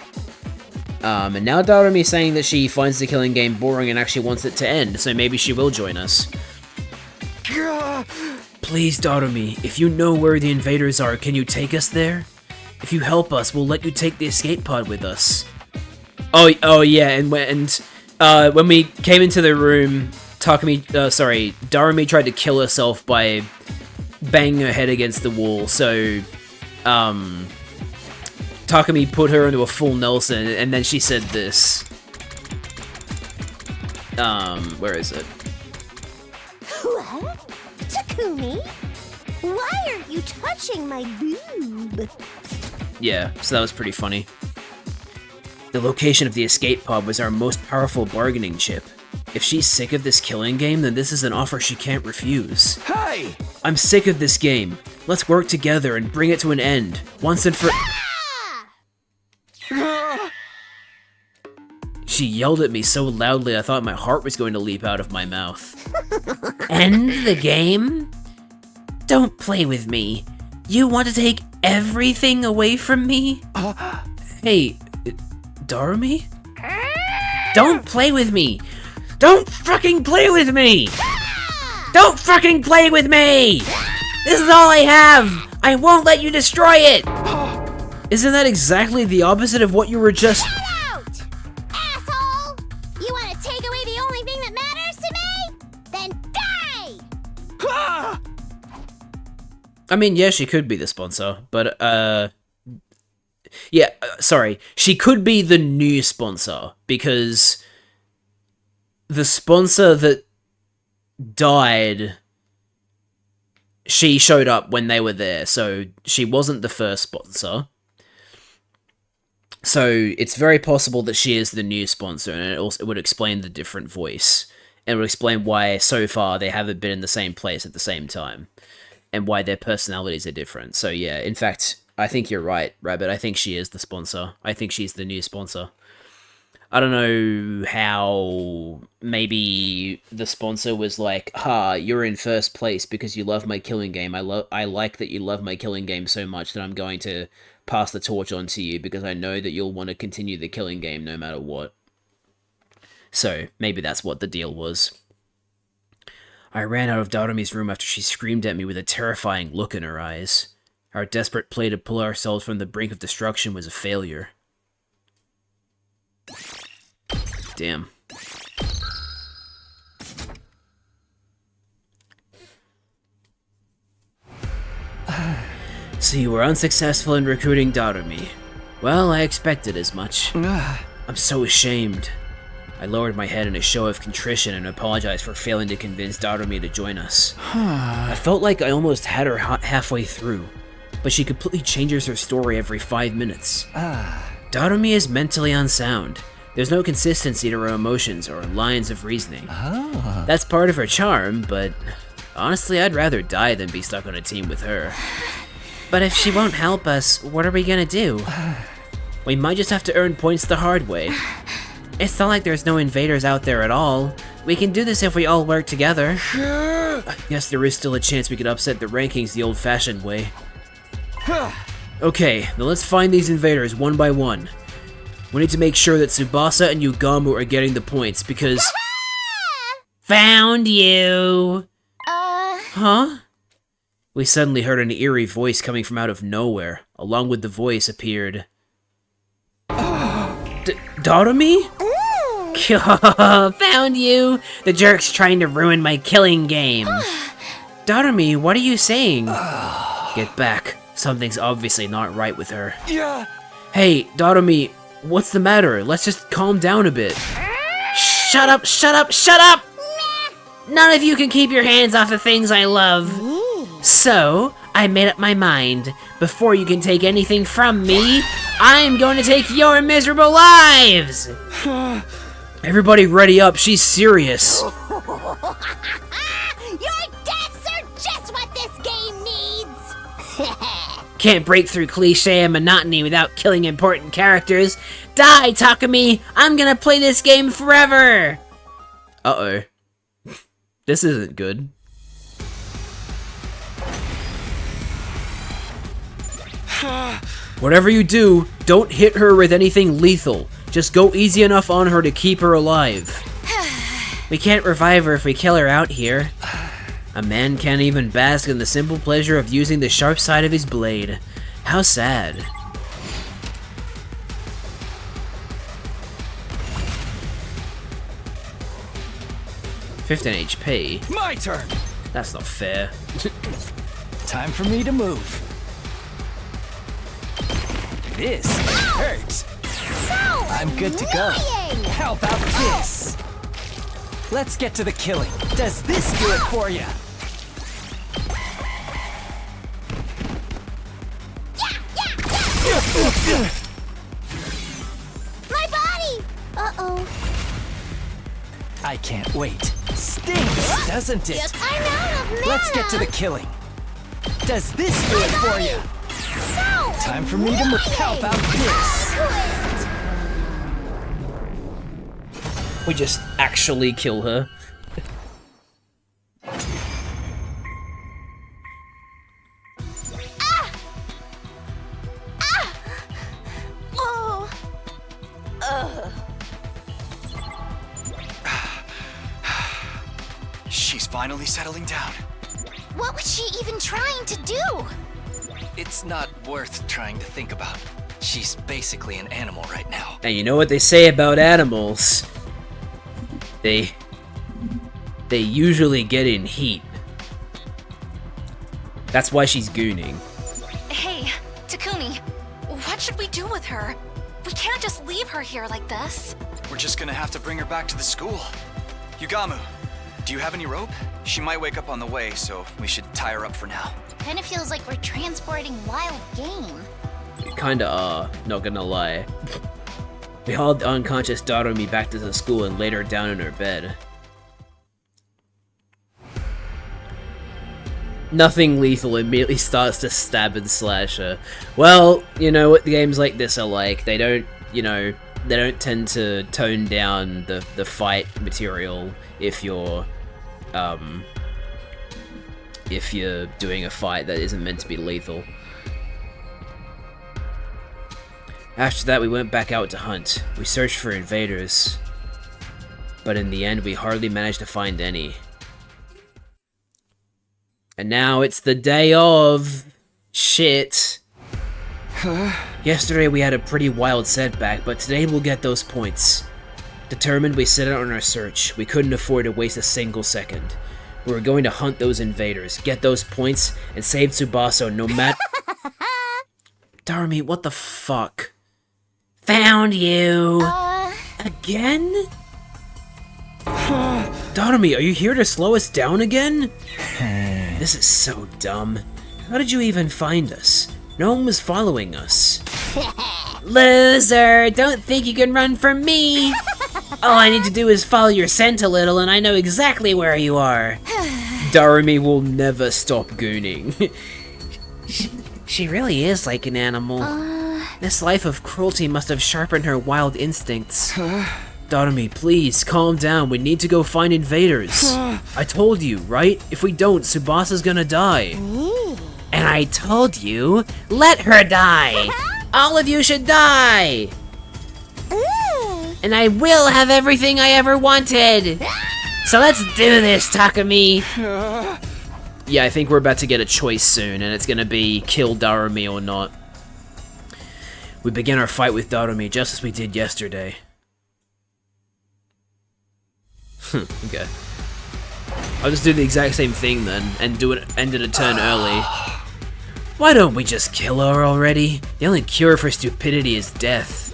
And now Darumi's saying that she finds the killing game boring and actually wants it to end, so maybe she will join us. Please, Darumi, if you know where the invaders are, can you take us there? If you help us, we'll let you take the escape pod with us. Oh yeah, and when we came into the room, Darumi tried to kill herself by banging her head against the wall, so, Takumi put her into a full Nelson, and then she said this. Where is it? What? Takumi? Why are you touching my boob? Yeah, so that was pretty funny. The location of the escape pod was our most powerful bargaining chip. If she's sick of this killing game, then this is an offer she can't refuse. Hey! I'm sick of this game. Let's work together and bring it to an end, once and for- She yelled at me so loudly I thought my heart was going to leap out of my mouth. End the game? Don't play with me. You want to take everything away from me? Hey, Darumi? Don't play with me! Don't fucking play with me! Don't fucking play with me! This is all I have! I won't let you destroy it! Isn't that exactly the opposite of what you were just- Get out! Asshole! You want to take away the only thing that matters to me? Then die! I mean, yeah, she could be the sponsor, but, sorry. She could be the new sponsor, because the sponsor that died, she showed up when they were there, so she wasn't the first sponsor. So it's very possible that she is the new sponsor, and it would explain the different voice, and it would explain why, so far, they haven't been in the same place at the same time. and why their personalities are different. So yeah, in fact, I think you're right, Rabbit. I think she is the sponsor. I think she's the new sponsor. I don't know how maybe the sponsor was like, you're in first place because you love my killing game. I like that you love my killing game so much that I'm going to pass the torch on to you because I know that you'll want to continue the killing game no matter what. So maybe that's what the deal was. I ran out of Darumi's room after she screamed at me with a terrifying look in her eyes. Our desperate play to pull ourselves from the brink of destruction was a failure. Damn. So you were unsuccessful in recruiting Darumi. Well, I expected as much. I'm so ashamed. I lowered my head in a show of contrition and apologized for failing to convince Darumi to join us. I felt like I almost had her halfway through, but she completely changes her story every 5 minutes. Darumi is mentally unsound. There's no consistency to her emotions or lines of reasoning. That's part of her charm, but honestly, I'd rather die than be stuck on a team with her. But if she won't help us, what are we gonna do? We might just have to earn points the hard way. It's not like there's no invaders out there at all. We can do this if we all work together. Yes, there is still a chance we could upset the rankings the old-fashioned way. Okay, now let's find these invaders one by one. We need to make sure that Tsubasa and Yugamu are getting the points, because... Found you! Huh? We suddenly heard an eerie voice coming from out of nowhere. Along with the voice appeared... Darumi? Found you! The jerk's trying to ruin my killing game. Darumi, what are you saying? Get back. Something's obviously not right with her. Yeah. Hey, Darumi, what's the matter? Let's just calm down a bit. Shut up, shut up, shut up! None of you can keep your hands off the things I love. So, I made up my mind. Before you can take anything from me, I'm going to take your miserable lives! Everybody ready up, she's serious. Your deaths are just what this game needs! Can't break through cliche and monotony without killing important characters. Die, Takumi! I'm gonna play this game forever! Uh-oh. This isn't good. Whatever you do, don't hit her with anything lethal. Just go easy enough on her to keep her alive. We can't revive her if we kill her out here. A man can't even bask in the simple pleasure of using the sharp side of his blade. How sad. $15 HP. My turn! That's not fair. Time for me to move. This hurts. So I'm good to go. annoying. How about this? Let's get to the killing. Does this do it for you? My body! Uh-oh. I can't wait. Stings, doesn't it? I'm out of mana! Let's get to the killing. Does this do it for you? So Time for me to move. How about this? We just actually kill her. Oh. She's finally settling down. What was she even trying to do? It's not worth trying to think about. She's basically an animal right now. And you know what they say about animals? They usually get in heat. That's why she's gooning. Hey, Takumi, what should we do with her? We can't just leave her here like this. We're just gonna have to bring her back to the school. Yugamu, do you have any rope? She might wake up on the way, so we should tie her up for now. Kinda feels like we're transporting wild game. You kinda are, not gonna lie. We hauled the unconscious Darumi back to the school and laid her down in her bed. Nothing lethal immediately starts to stab and slash her. Well, you know what games like this are like. They don't, you know, they don't tend to tone down the fight material if you're doing a fight that isn't meant to be lethal. After that, we went back out to hunt. We searched for invaders, but in the end, we hardly managed to find any. And now it's the day of... shit. Yesterday we had a pretty wild setback, but today we'll get those points. Determined, we set out on our search. We couldn't afford to waste a single second. We were going to hunt those invaders, get those points, and save Tsubasa no matter... Darmy, what the fuck? Found you! Again? Darmy, are you here to slow us down again? This is so dumb. How did you even find us? No one was following us. Loser! Don't think you can run from me! All I need to do is follow your scent a little and I know exactly where you are. Darmy will never stop gooning. She really is like an animal. This life of cruelty must have sharpened her wild instincts. Darmy, please, calm down. We need to go find invaders. I told you, right? If we don't, Tsubasa's gonna die. And I told you, let her die! All of you should die! And I will have everything I ever wanted! So let's do this, Takumi! Yeah, I think we're about to get a choice soon, and it's gonna be kill Darumi or not. We begin our fight with Darumi just as we did yesterday. Okay. I'll just do the exact same thing then, and end it a turn early. Why don't we just kill her already? The only cure for stupidity is death.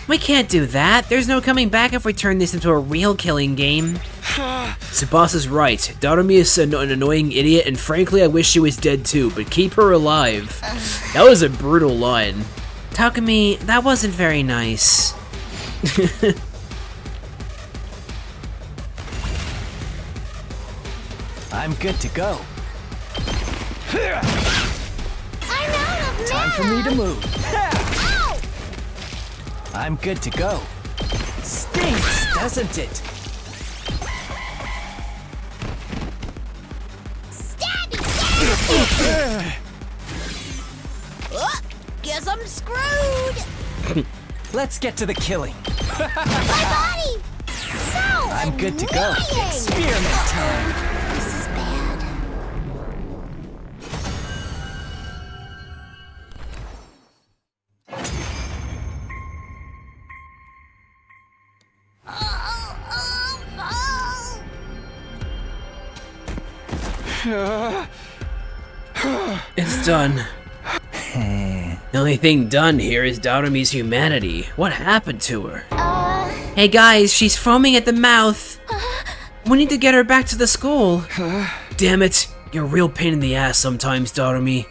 We can't do that. There's no coming back if we turn this into a real killing game. Tsubasa's right. Darumi is an annoying idiot, and frankly I wish she was dead too, but keep her alive. That was a brutal line. Takumi, that wasn't very nice. I'm good to go. I'm out of Time for me to move. Ow! I'm good to go. Stinks, doesn't it? Stabby, stabby! Guess I'm screwed! Let's get to the killing. My body! So I'm good to go. annoying! Experiment time. This is bad. It's done. The only thing done here is Darumi's humanity. What happened to her? Hey guys, she's foaming at the mouth. We need to get her back to the school. Damn it! You're a real pain in the ass sometimes, Darumi.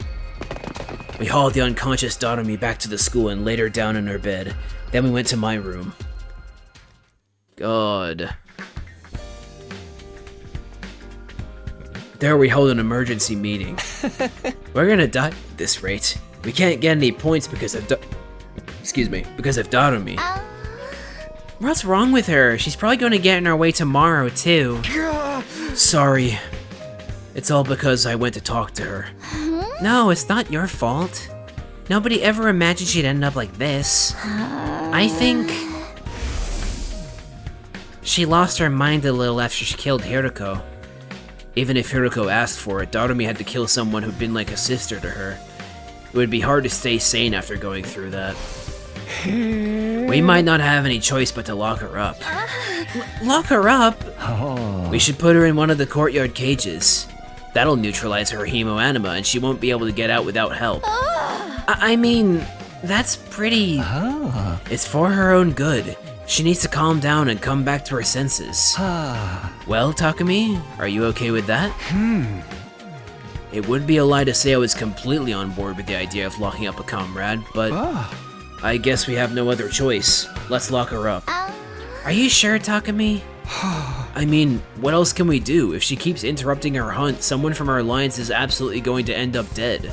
We hauled the unconscious Darumi back to the school and laid her down in her bed. Then we went to my room. God. There we held an emergency meeting. We're gonna die at this rate. We can't get any points because of because of Darumi. What's wrong with her? She's probably going to get in our way tomorrow, too. Sorry. It's all because I went to talk to her. No, it's not your fault. Nobody ever imagined she'd end up like this. I think she lost her mind a little after she killed Hiroko. Even if Hiroko asked for it, Darumi had to kill someone who'd been like a sister to her. It would be hard to stay sane after going through that. We might not have any choice but to lock her up. Lock her up? Oh. We should put her in one of the courtyard cages. That'll neutralize her hemoanima and she won't be able to get out without help. I mean, that's pretty... It's for her own good. She needs to calm down and come back to her senses. Well, Takumi, are you okay with that? It would be a lie to say I was completely on board with the idea of locking up a comrade, but I guess we have no other choice. Let's lock her up. Are you sure, Takumi? I mean, what else can we do? If she keeps interrupting our hunt, someone from our alliance is absolutely going to end up dead.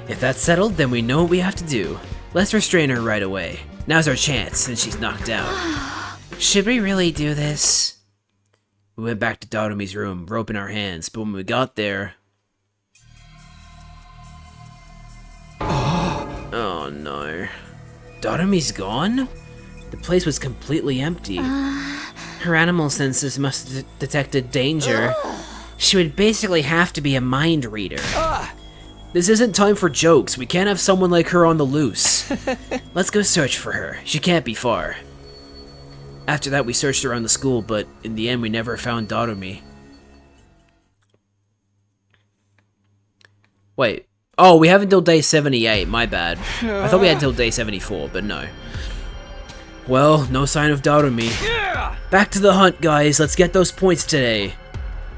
If that's settled, then we know what we have to do. Let's restrain her right away. Now's our chance, since she's knocked out. Should we really do this? We went back to Darumi's room, rope in our hands, but when we got there... Oh no. Darumi's gone? The place was completely empty. Her animal senses must have detected danger. She would basically have to be a mind reader. This isn't time for jokes. We can't have someone like her on the loose. Let's go search for her. She can't be far. After that, we searched around the school, but in the end, we never found Darumi. Wait. Oh, we have until day 78. My bad. I thought we had until day 74, but no. Well, no sign of Darumi. Back to the hunt, guys. Let's get those points today.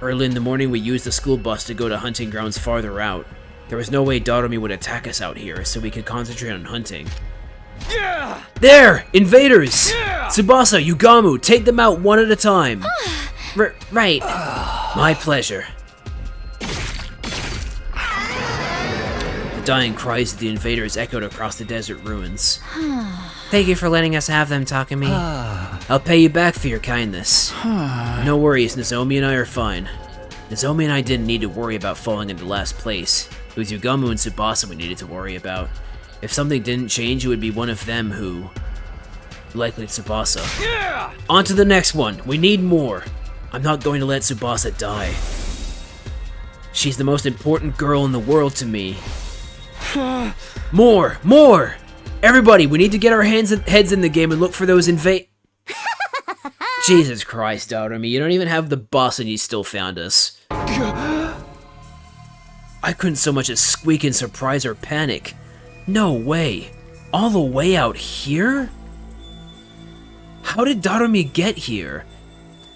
Early in the morning, we used the school bus to go to hunting grounds farther out. There was no way Darumi would attack us out here, so we could concentrate on hunting. There! Invaders! Tsubasa, Yugamu, take them out one at a time. Right. My pleasure. The dying cries of the invaders echoed across the desert ruins. Thank you for letting us have them, Takumi. I'll pay you back for your kindness. No worries, Nozomi and I are fine. Nozomi and I didn't need to worry about falling into last place. It was Yugamu and Tsubasa we needed to worry about. If something didn't change, it would be one of them who... Likely Tsubasa. On to the next one. We need more. I'm not going to let Tsubasa die. She's the most important girl in the world to me. More! More! Everybody, we need to get our heads in the game and look for those Jesus Christ, Darumi, you don't even have the bus and you still found us. I couldn't so much as squeak in surprise or panic. No way. All the way out here? How did Darumi get here?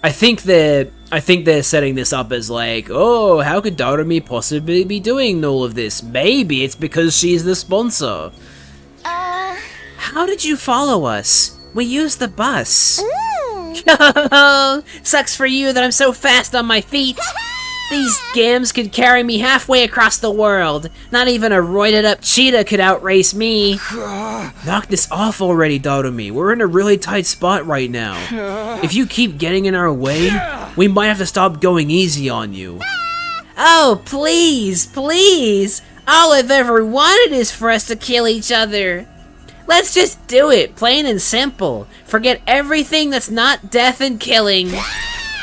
I think they're setting this up as like, oh, how could Darumi possibly be doing all of this? Maybe it's because she's the sponsor. How did you follow us? We used the bus. Sucks for you that I'm so fast on my feet. These gams could carry me halfway across the world. Not even a roided up cheetah could outrace me. Knock this off already, Darumi. We're in a really tight spot right now. If you keep getting in our way, we might have to stop going easy on you. Oh, please, please. All I've ever wanted is for us to kill each other. Let's just do it, plain and simple. Forget everything that's not death and killing.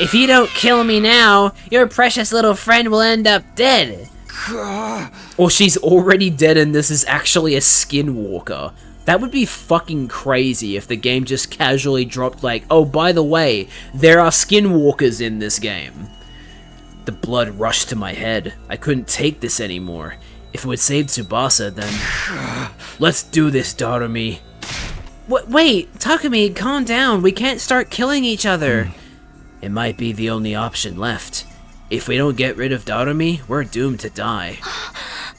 If you don't kill me now, your precious little friend will end up dead. Or she's already dead and this is actually a skinwalker. That would be fucking crazy if the game just casually dropped like, oh, by the way, there are skinwalkers in this game. The blood rushed to my head. I couldn't take this anymore. If it would save Tsubasa, then... Let's do this, Darumi. Wait, Takumi, calm down. We can't start killing each other. It might be the only option left. If we don't get rid of Darumi, we're doomed to die.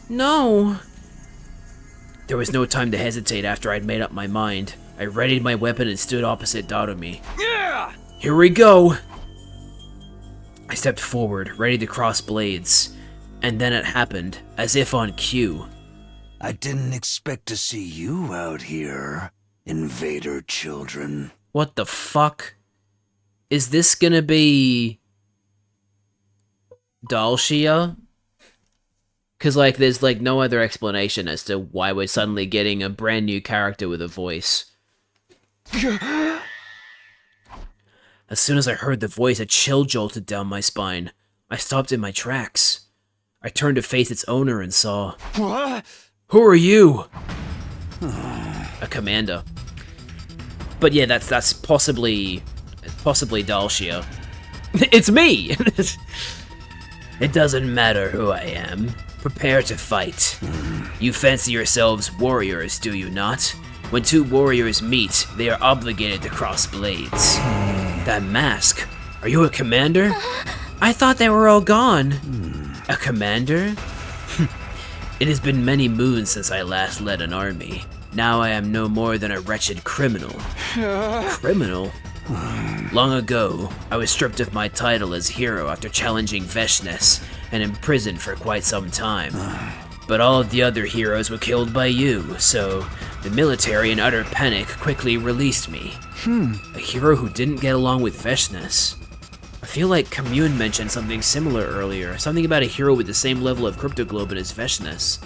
No. There was no time to hesitate after I'd made up my mind. I readied my weapon and stood opposite Darumi. Here we go! I stepped forward, ready to cross blades. And then it happened, as if on cue. I didn't expect to see you out here, invader children. What the fuck? Is this gonna be... Dalshia? Because, like, there's, like, no other explanation as to why we're suddenly getting a brand new character with a voice. As soon as I heard the voice, a chill jolted down my spine. I stopped in my tracks. I turned to face its owner and saw... What? Who are you? A commander. But yeah, that's possibly Dalshia. It's me! It doesn't matter who I am. Prepare to fight. You fancy yourselves warriors, do you not? When two warriors meet, they are obligated to cross blades. That mask. Are you a commander? I thought they were all gone. A commander? It has been many moons since I last led an army. Now I am no more than a wretched criminal. Criminal? Long ago, I was stripped of my title as hero after challenging Veshness and imprisoned for quite some time. But all of the other heroes were killed by you, so the military in utter panic quickly released me. A hero who didn't get along with Veshness. I feel like Commune mentioned something similar earlier, something about a hero with the same level of cryptoglobin as Veshness.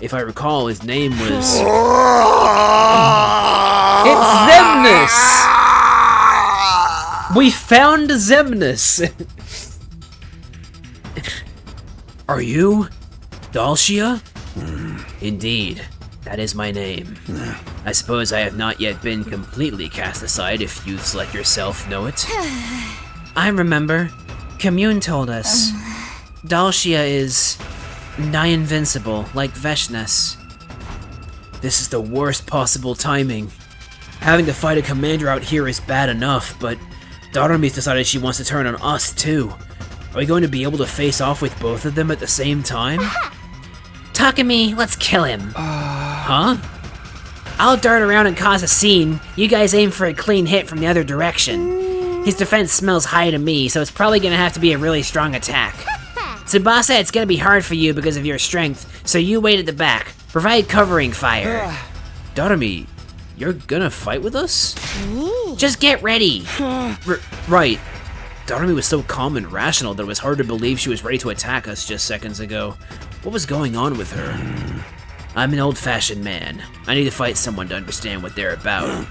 If I recall, his name was... It's Zemnis! We found Zemnis! Are you Dalshia? Indeed, that is my name. I suppose I have not yet been completely cast aside if youths like yourself know it. I remember. Commune told us. Dalshia is nigh invincible, like Veshness. This is the worst possible timing. Having to fight a commander out here is bad enough, but Darumi's decided she wants to turn on us too. Are we going to be able to face off with both of them at the same time? Takumi, let's kill him. Huh? I'll dart around and cause a scene. You guys aim for a clean hit from the other direction. His defense smells high to me, so it's probably gonna have to be a really strong attack. Tsubasa, it's gonna be hard for you because of your strength, so you wait at the back. Provide covering fire. Darumi, you're gonna fight with us? Just get ready. Right. Darumi was so calm and rational that it was hard to believe she was ready to attack us just seconds ago. What was going on with her? I'm an old-fashioned man. I need to fight someone to understand what they're about.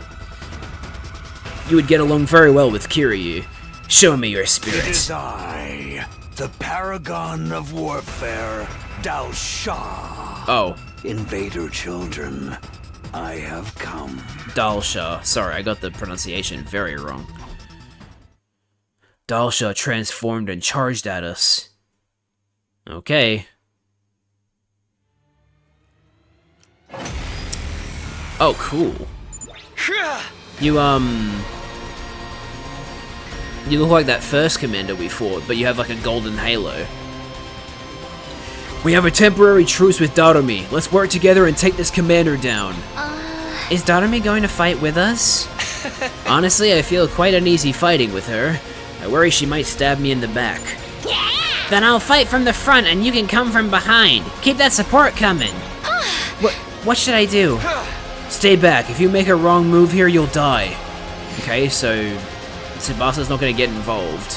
You would get along very well with Kiryu. Show me your spirit. It is I, the paragon of warfare, Dao Sha. Oh. Invader children, I have come. Dalsha. Sorry, I got the pronunciation very wrong. Dalsha transformed and charged at us. Okay. Oh, cool. You look like that first commander we fought, but you have like a golden halo. We have a temporary truce with Darumi. Let's work together and take this commander down. Is Darumi going to fight with us? Honestly, I feel quite uneasy fighting with her. I worry she might stab me in the back. Then I'll fight from the front and you can come from behind. Keep that support coming. What should I do? Stay back. If you make a wrong move here, you'll die. Okay, so Tsubasa's not going to get involved.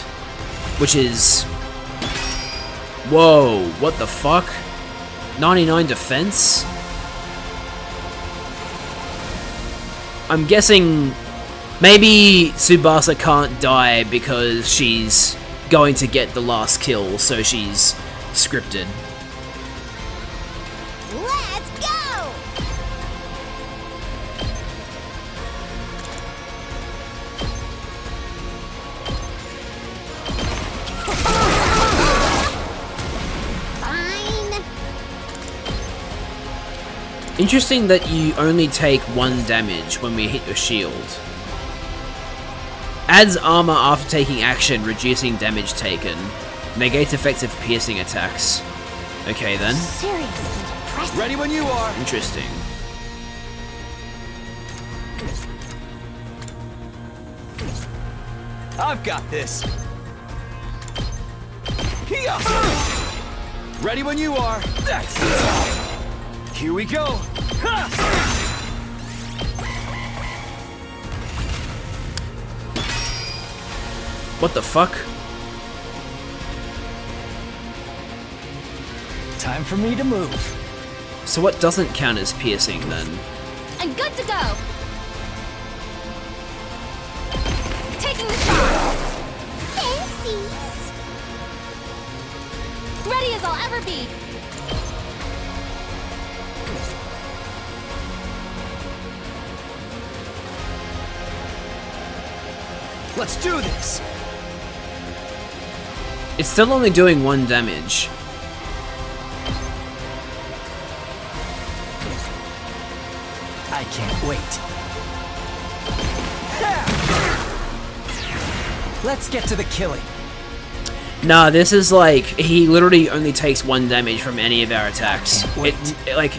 Which is... Whoa, what the fuck? 99 defense? I'm guessing maybe Tsubasa can't die because she's going to get the last kill, so she's scripted. Let's go! Fine. Interesting that you only take 1 damage when we hit your shield. Adds armor after taking action, reducing damage taken. Negates effective piercing attacks. Okay then. Seriously depressing. Ready when you are. Interesting. I've got this. Here. Ready when you are. That's it. Here we go. Ha! What the fuck? Time for me to move. So what doesn't count as piercing then? I'm good to go. Taking the charge. Fancies. Ready as I'll ever be. Let's do this. It's still only doing 1 damage. I can't wait. Let's get to the killing. Nah, this is like, he literally only takes 1 damage from any of our attacks. Like,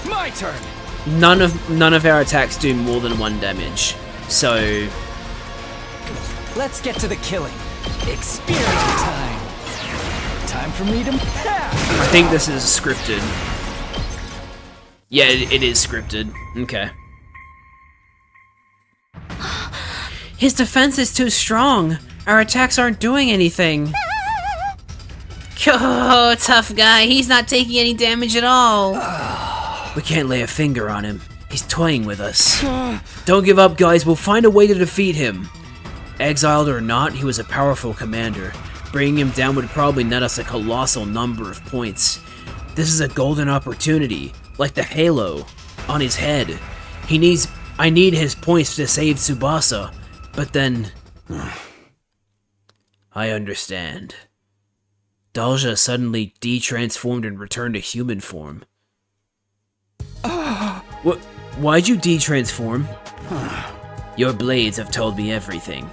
My turn. none of our attacks do more than 1 damage. So, let's get to the killing. Experience time. Time for me to... I think this is scripted. Yeah, it is scripted. Okay. His defense is too strong. Our attacks aren't doing anything. Oh, tough guy. He's not taking any damage at all. We can't lay a finger on him. He's toying with us. Don't give up, guys. We'll find a way to defeat him. Exiled or not, he was a powerful commander. Bringing him down would probably net us a colossal number of points. This is a golden opportunity, like the halo on his head. I need his points to save Tsubasa, but then... I understand. Dalja suddenly de-transformed and returned to human form. What? Why'd you de-transform? Your blades have told me everything.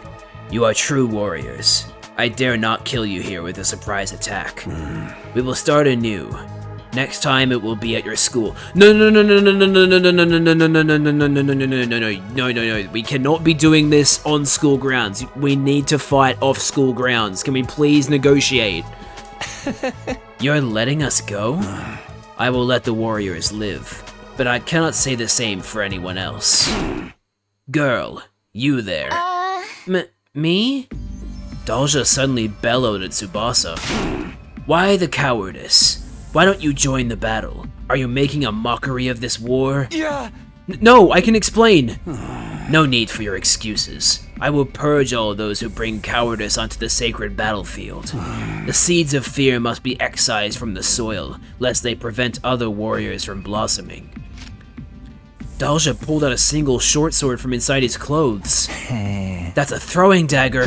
You are true warriors. I dare not kill you here with a surprise attack. We will start anew. Next time it will be at your school. No. We cannot be doing this on school grounds. We need to fight off school grounds. Can we please negotiate? You're letting us go? I will let the warriors live, but I cannot say the same for anyone else. Girl, you there. Me? Dalja suddenly bellowed at Tsubasa. Why the cowardice? Why don't you join the battle? Are you making a mockery of this war? Yeah. No, I can explain. No need for your excuses. I will purge all those who bring cowardice onto the sacred battlefield. The seeds of fear must be excised from the soil, lest they prevent other warriors from blossoming. Dalja pulled out a single short sword from inside his clothes. That's a throwing dagger.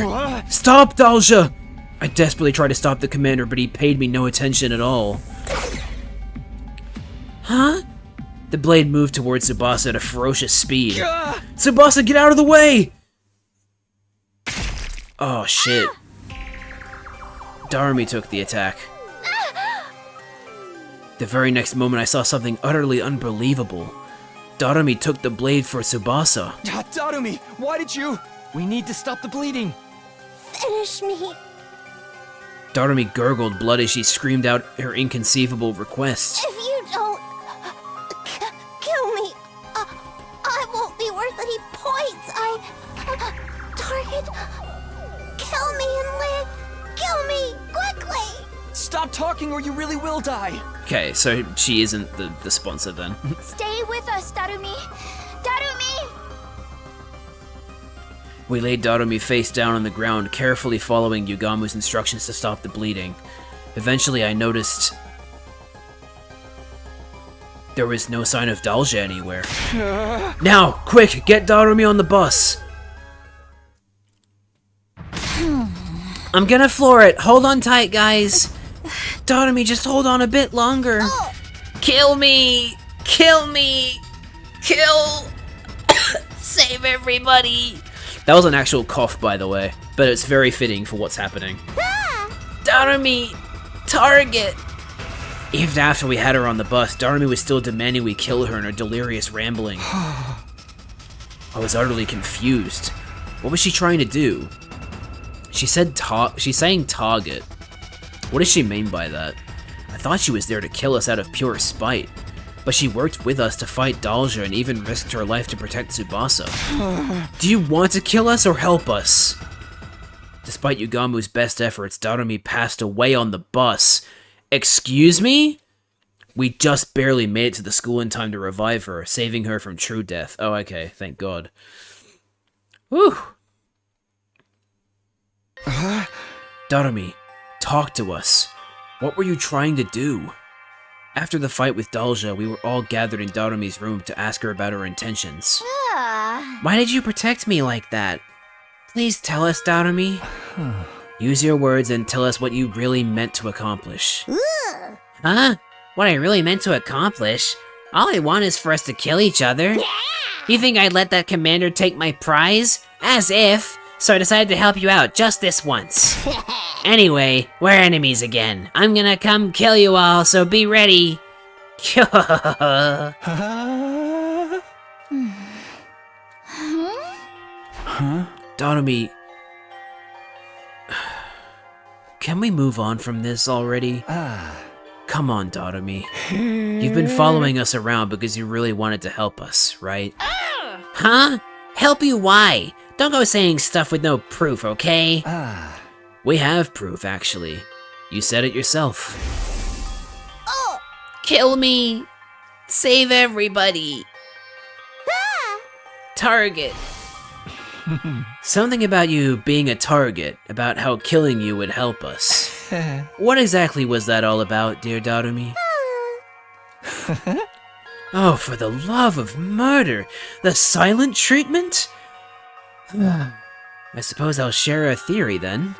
Stop, Dalja! I desperately tried to stop the commander, but he paid me no attention at all. Huh? The blade moved towards Tsubasa at a ferocious speed. Tsubasa, get out of the way! Oh, shit. Darumi took the attack. The very next moment, I saw something utterly unbelievable. Darumi took the blade for Tsubasa. Darumi, why did you... We need to stop the bleeding. Finish me. Darumi gurgled blood as she screamed out her inconceivable request. If you don't kill me, I won't be worth any points. Target, kill me and live. Kill me quickly. Stop talking or you really will die. Okay, so she isn't the sponsor then. Stay with us, Darumi. Darumi! We laid Darumi face down on the ground, carefully following Yugamu's instructions to stop the bleeding. Eventually, I noticed there was no sign of Dalja anywhere. Now, quick, get Darumi on the bus! I'm gonna floor it. Hold on tight, guys. Darumi, just hold on a bit longer. Kill me! Kill me! Kill! Save everybody! That was an actual cough, by the way, but it's very fitting for what's happening. Darumi! Target! Even after we had her on the bus, Darumi was still demanding we kill her in her delirious rambling. I was utterly confused. What was she trying to do? She's saying target. What does she mean by that? I thought she was there to kill us out of pure spite, but she worked with us to fight Dalja and even risked her life to protect Tsubasa. Do you want to kill us or help us? Despite Yugamu's best efforts, Darumi passed away on the bus. Excuse me? We just barely made it to the school in time to revive her, saving her from true death. Oh, okay, thank God. Whew. Darumi, talk to us. What were you trying to do? After the fight with Dalja, we were all gathered in Darumi's room to ask her about her intentions. Why did you protect me like that? Please tell us, Darumi. Use your words and tell us what you really meant to accomplish. Huh? What I really meant to accomplish? All I want is for us to kill each other. You think I'd let that commander take my prize? As if. So I decided to help you out just this once. Anyway, we're enemies again. I'm gonna come kill you all, so be ready. Darumi, can we move on from this already? Come on, Dotomi. You've been following us around because you really wanted to help us, right? Huh? Help you why? Don't go saying stuff with no proof, okay? We have proof, actually. You said it yourself. Oh! Kill me! Save everybody! Target! Something about you being a target, about how killing you would help us. What exactly was that all about, dear Dotomi? Oh, for the love of murder! The silent treatment? I suppose I'll share a theory then.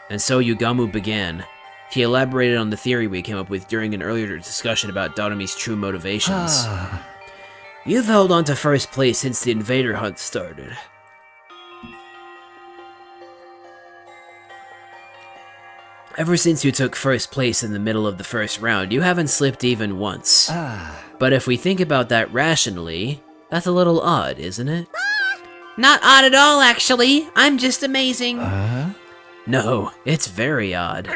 And so Yugamu began. He elaborated on the theory we came up with during an earlier discussion about Dotomi's true motivations. You've held on to first place since the invader hunt started. Ever since you took first place in the middle of the first round, you haven't slipped even once. But if we think about that rationally, that's a little odd, isn't it? Not odd at all, actually. I'm just amazing. No, it's very odd.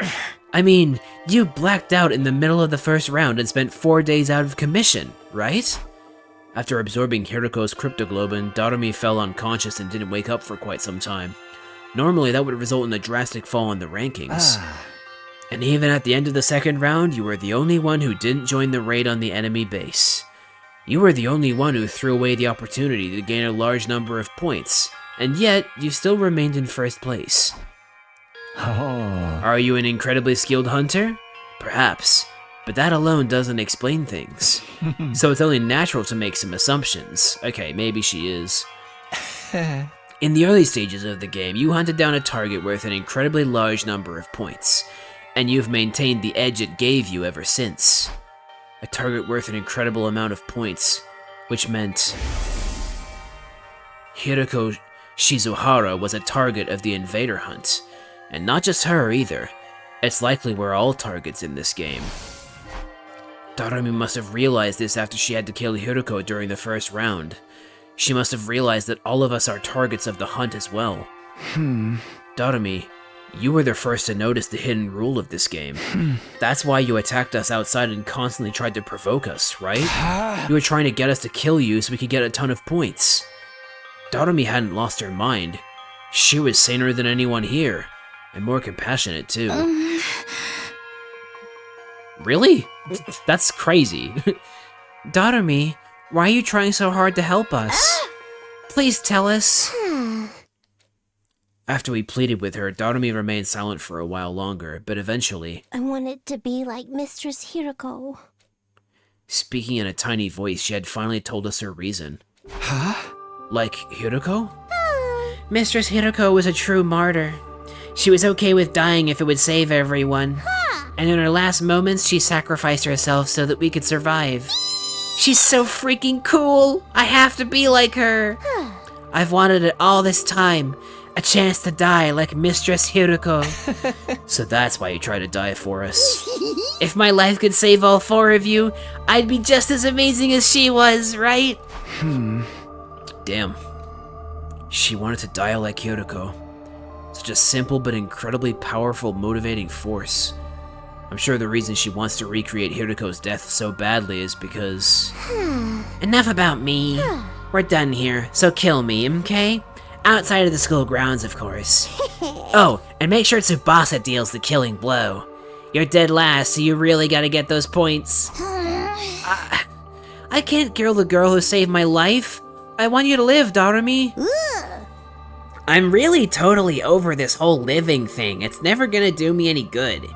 I mean, you blacked out in the middle of the first round and spent 4 days out of commission, right? After absorbing Hiruko's cryptoglobin, Dotomi fell unconscious and didn't wake up for quite some time. Normally, that would result in a drastic fall in the rankings. And even at the end of the second round, you were the only one who didn't join the raid on the enemy base. You were the only one who threw away the opportunity to gain a large number of points, and yet you still remained in first place. Are you an incredibly skilled hunter? Perhaps, but that alone doesn't explain things. So it's only natural to make some assumptions. Okay, maybe she is. In the early stages of the game, you hunted down a target worth an incredibly large number of points, and you've maintained the edge it gave you ever since. A target worth an incredible amount of points, which meant Hiruko Shizuhara was a target of the invader hunt. And not just her either. It's likely we're all targets in this game. Dotomi must have realized this after she had to kill Hiruko during the first round. She must have realized that all of us are targets of the hunt as well. Dotomi, you were the first to notice the hidden rule of this game. That's why you attacked us outside and constantly tried to provoke us, right? You were trying to get us to kill you so we could get a ton of points. Dotomi hadn't lost her mind. She was saner than anyone here. And more compassionate, too. Really? That's crazy. Dotomi, why are you trying so hard to help us? Please tell us. After we pleaded with her, Dotomi remained silent for a while longer, but eventually... I wanted to be like Mistress Hiruko. Speaking in a tiny voice, she had finally told us her reason. Like Hiruko? Mistress Hiruko was a true martyr. She was okay with dying if it would save everyone. And in her last moments, she sacrificed herself so that we could survive. She's so freaking cool! I have to be like her! I've wanted it all this time. A chance to die like Mistress Hiruko. So that's why you tried to die for us. If my life could save all 4 of you, I'd be just as amazing as she was, right? Damn. She wanted to die like Hiruko. Such a simple but incredibly powerful motivating force. I'm sure the reason she wants to recreate Hiruko's death so badly is because... Enough about me. We're done here, so kill me, okay? Outside of the school grounds, of course. Oh, and make sure Tsubasa deals the killing blow. You're dead last, so you really gotta get those points. I can't kill the girl who saved my life. I want you to live, Dotomi. I'm really totally over this whole living thing. It's never gonna do me any good.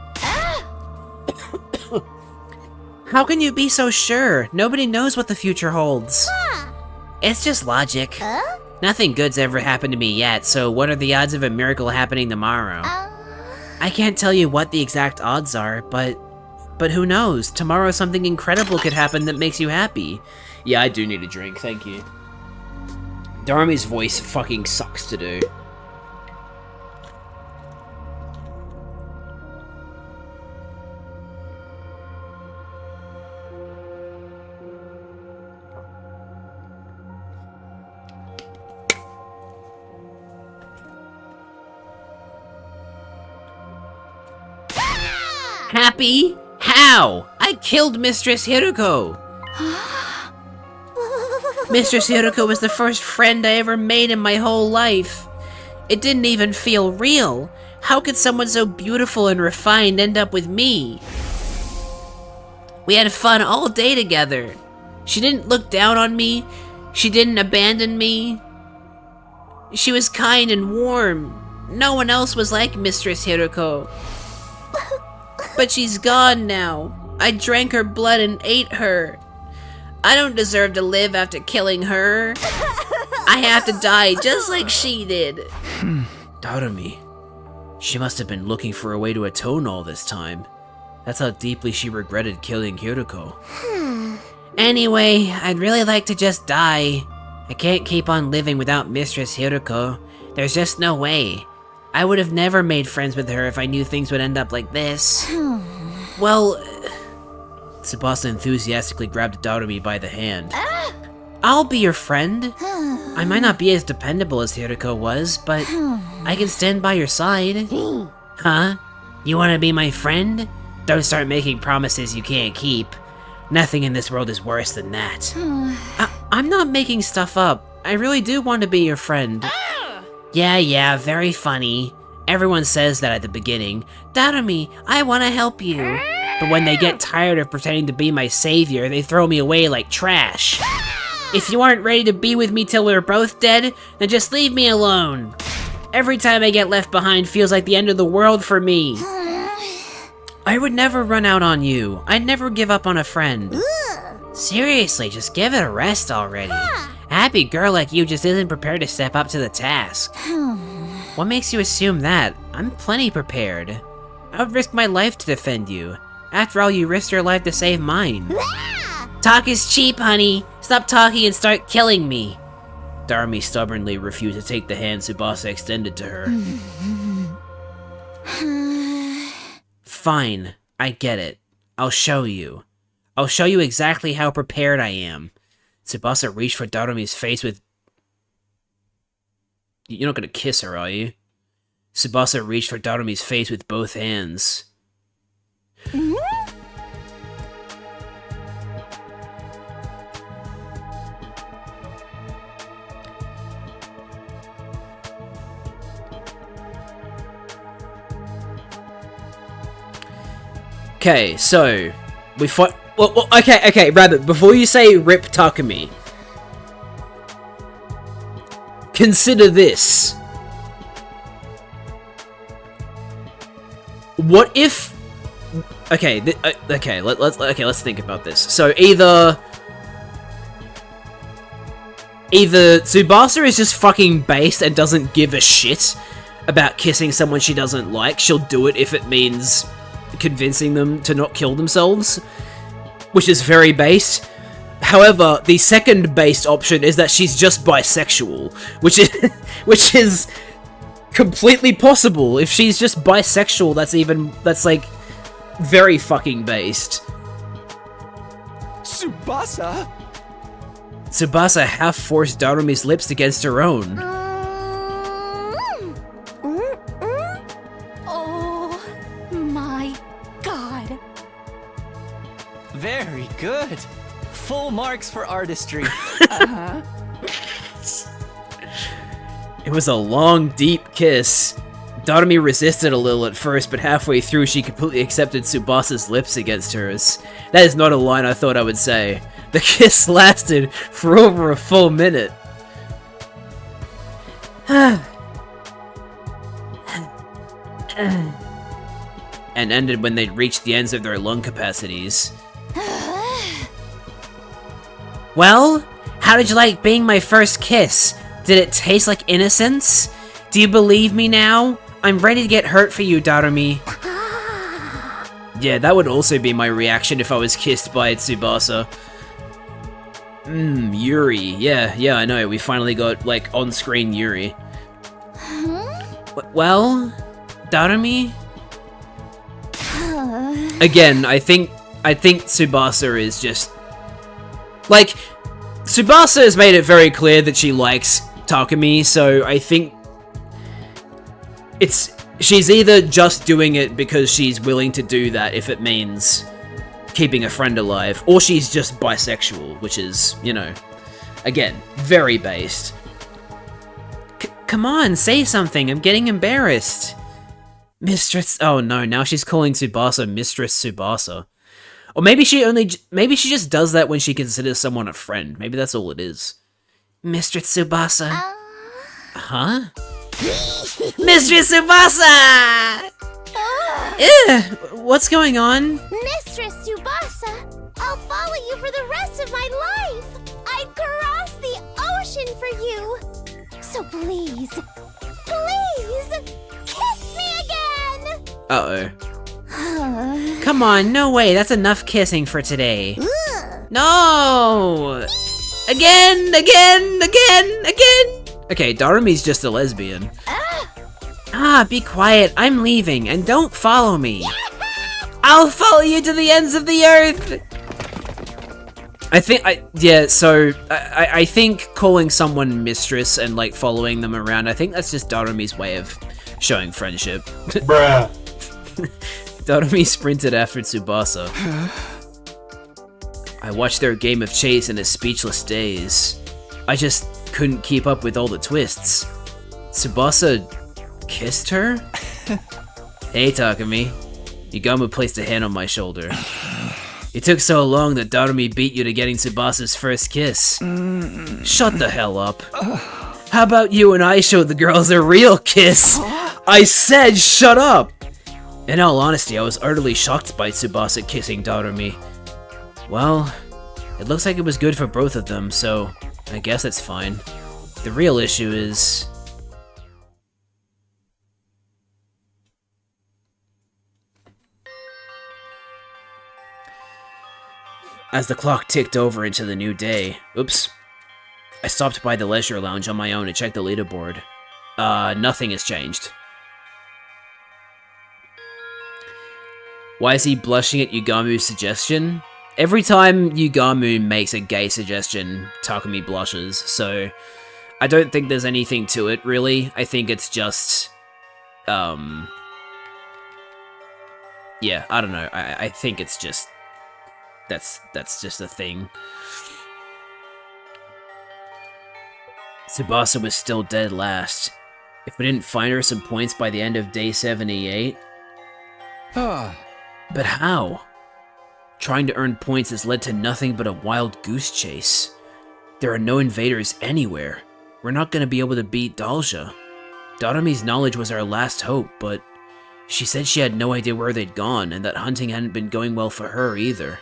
How can you be so sure? Nobody knows what the future holds. It's just logic. Nothing good's ever happened to me yet, so what are the odds of a miracle happening tomorrow? I can't tell you what the exact odds are, but who knows? Tomorrow something incredible could happen that makes you happy. Yeah, I do need a drink, thank you. Darmi's voice fucking sucks to do. happy? How? I killed Mistress Hiruko. Mistress Hiruko was the first friend I ever made in my whole life. It didn't even feel real. How could someone so beautiful and refined end up with me? We had fun all day together. She didn't look down on me. She didn't abandon me. She was kind and warm. No one else was like Mistress Hiruko. But she's gone now. I drank her blood and ate her. I don't deserve to live after killing her. I have to die just like she did. Darumi. She must have been looking for a way to atone all this time. That's how deeply she regretted killing Hiruko. Anyway, I'd really like to just die. I can't keep on living without Mistress Hiruko. There's just no way. I would have never made friends with her if I knew things would end up like this. Well... Tsubasa enthusiastically grabbed Darumi by the hand. I'll be your friend. I might not be as dependable as Hiruko was, but I can stand by your side. Huh? You want to be my friend? Don't start making promises you can't keep. Nothing in this world is worse than that. I'm not making stuff up. I really do want to be your friend. Yeah, very funny. Everyone says that at the beginning. Darumi, I want to help you. But when they get tired of pretending to be my savior, they throw me away like trash. If you aren't ready to be with me till we're both dead, then just leave me alone. Every time I get left behind feels like the end of the world for me. I would never run out on you. I'd never give up on a friend. Seriously, just give it a rest already. A happy girl like you just isn't prepared to step up to the task. What makes you assume that? I'm plenty prepared. I would risk my life to defend you. After all, you risked your life to save mine. Talk is cheap, honey. Stop talking and start killing me. Darumi stubbornly refused to take the hand Tsubasa extended to her. Fine, I get it. I'll show you. I'll show you exactly how prepared I am. Tsubasa reached for Darumi's face with... You're not gonna kiss her, are you? Tsubasa reached for Darumi's face with both hands. Okay, so we fought. Well, okay, Rabbit. Before you say "Rip Takumi," consider this. What if? Okay, let's think about this. So either Tsubasa is just fucking based and doesn't give a shit about kissing someone she doesn't like. She'll do it if it means convincing them to not kill themselves, which is very based. However, the second based option is that she's just bisexual, which is completely possible. If she's just bisexual, that's like very fucking based. Tsubasa half forced Darumi's lips against her own. Oh my god. Very good. Full marks for artistry. It was a long, deep kiss. Darumi resisted a little at first, but halfway through she completely accepted Tsubasa's lips against hers. That is not a line I thought I would say. The kiss lasted for over a full minute. And ended when they'd reached the ends of their lung capacities. Well, how did you like being my first kiss? Did it taste like innocence? Do you believe me now? I'm ready to get hurt for you, Darumi. Yeah, that would also be my reaction if I was kissed by Tsubasa. Yuri. Yeah, I know. We finally got, like, on-screen Yuri. Well, Darumi? Again, I think Tsubasa is just... Like, Tsubasa has made it very clear that she likes Takumi, so I think She's either just doing it because she's willing to do that if it means keeping a friend alive, or she's just bisexual, which is, you know, again, very based. Come on, say something. I'm getting embarrassed. Mistress... Oh no, now she's calling Tsubasa Mistress Tsubasa. Or maybe she just does that when she considers someone a friend. Maybe that's all it is. Mistress Tsubasa. Huh? Mistress Tsubasa! Ew, what's going on? Mistress Tsubasa, I'll follow you for the rest of my life. I'd cross the ocean for you. So please, kiss me again! Uh-oh. Come on, no way, that's enough kissing for today. No! Again! Okay, Darumi's just a lesbian. Ah, be quiet, I'm leaving, and don't follow me. I'll follow you to the ends of the earth! I think calling someone mistress and, like, following them around, I think that's just Darumi's way of showing friendship. Bruh. Darumi sprinted after Tsubasa. I watched their game of chase in a speechless daze. I just couldn't keep up with all the twists. Tsubasa kissed her? Hey, Takumi. Yugamu placed a hand on my shoulder. It took so long that Darumi beat you to getting Tsubasa's first kiss. Shut the hell up. How about you and I show the girls a real kiss? I said shut up! In all honesty, I was utterly shocked by Tsubasa kissing Darumi. Well, it looks like it was good for both of them, so I guess it's fine. The real issue is... As the clock ticked over into the new day, I stopped by the leisure lounge on my own to check the leaderboard. Nothing has changed. Why is he blushing at Yugamu's suggestion? Every time Yugamu makes a gay suggestion, Takumi blushes, so I don't think there's anything to it, really. I think it's just, yeah, I don't know. I think it's just, that's just a thing. Tsubasa was still dead last. If we didn't find her some points by the end of day 78... But how? Trying to earn points has led to nothing but a wild goose chase. There are no invaders anywhere. We're not going to be able to beat Dalja. Darumi's knowledge was our last hope, but she said she had no idea where they'd gone, and that hunting hadn't been going well for her either.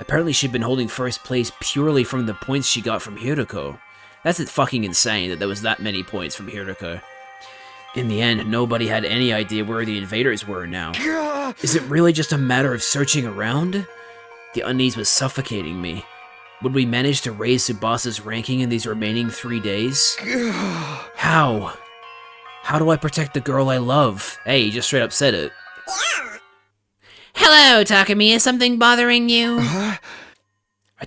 Apparently she'd been holding first place purely from the points she got from Hiroko. That's fucking insane that there was that many points from Hiroko. In the end, nobody had any idea where the invaders were now. Is it really just a matter of searching around? The unease was suffocating me. Would we manage to raise Tsubasa's ranking in these remaining 3 days? How? How do I protect the girl I love? Hey, you just straight up said it. Hello, Takumi, is something bothering you? I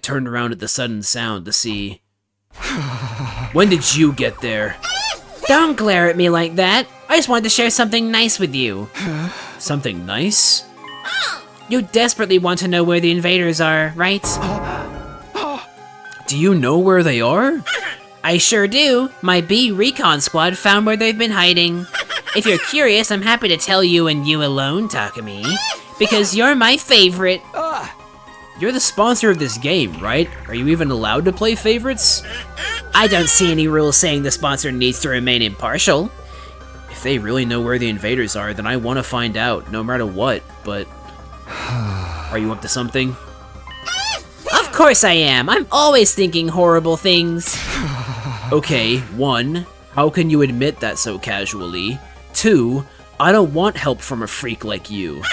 turned around at the sudden sound to see... When did you get there? Don't glare at me like that. I just wanted to share something nice with you. Something nice? You desperately want to know where the invaders are, right? Do you know where they are? I sure do. My B recon squad found where they've been hiding. If you're curious, I'm happy to tell you and you alone, Takumi. Because you're my favorite. You're the sponsor of this game, right? Are you even allowed to play favorites? I don't see any rules saying the sponsor needs to remain impartial. If they really know where the invaders are, then I want to find out, no matter what, but... Are you up to something? Of course I am. I'm always thinking horrible things. Okay, 1, how can you admit that so casually? 2, I don't want help from a freak like you.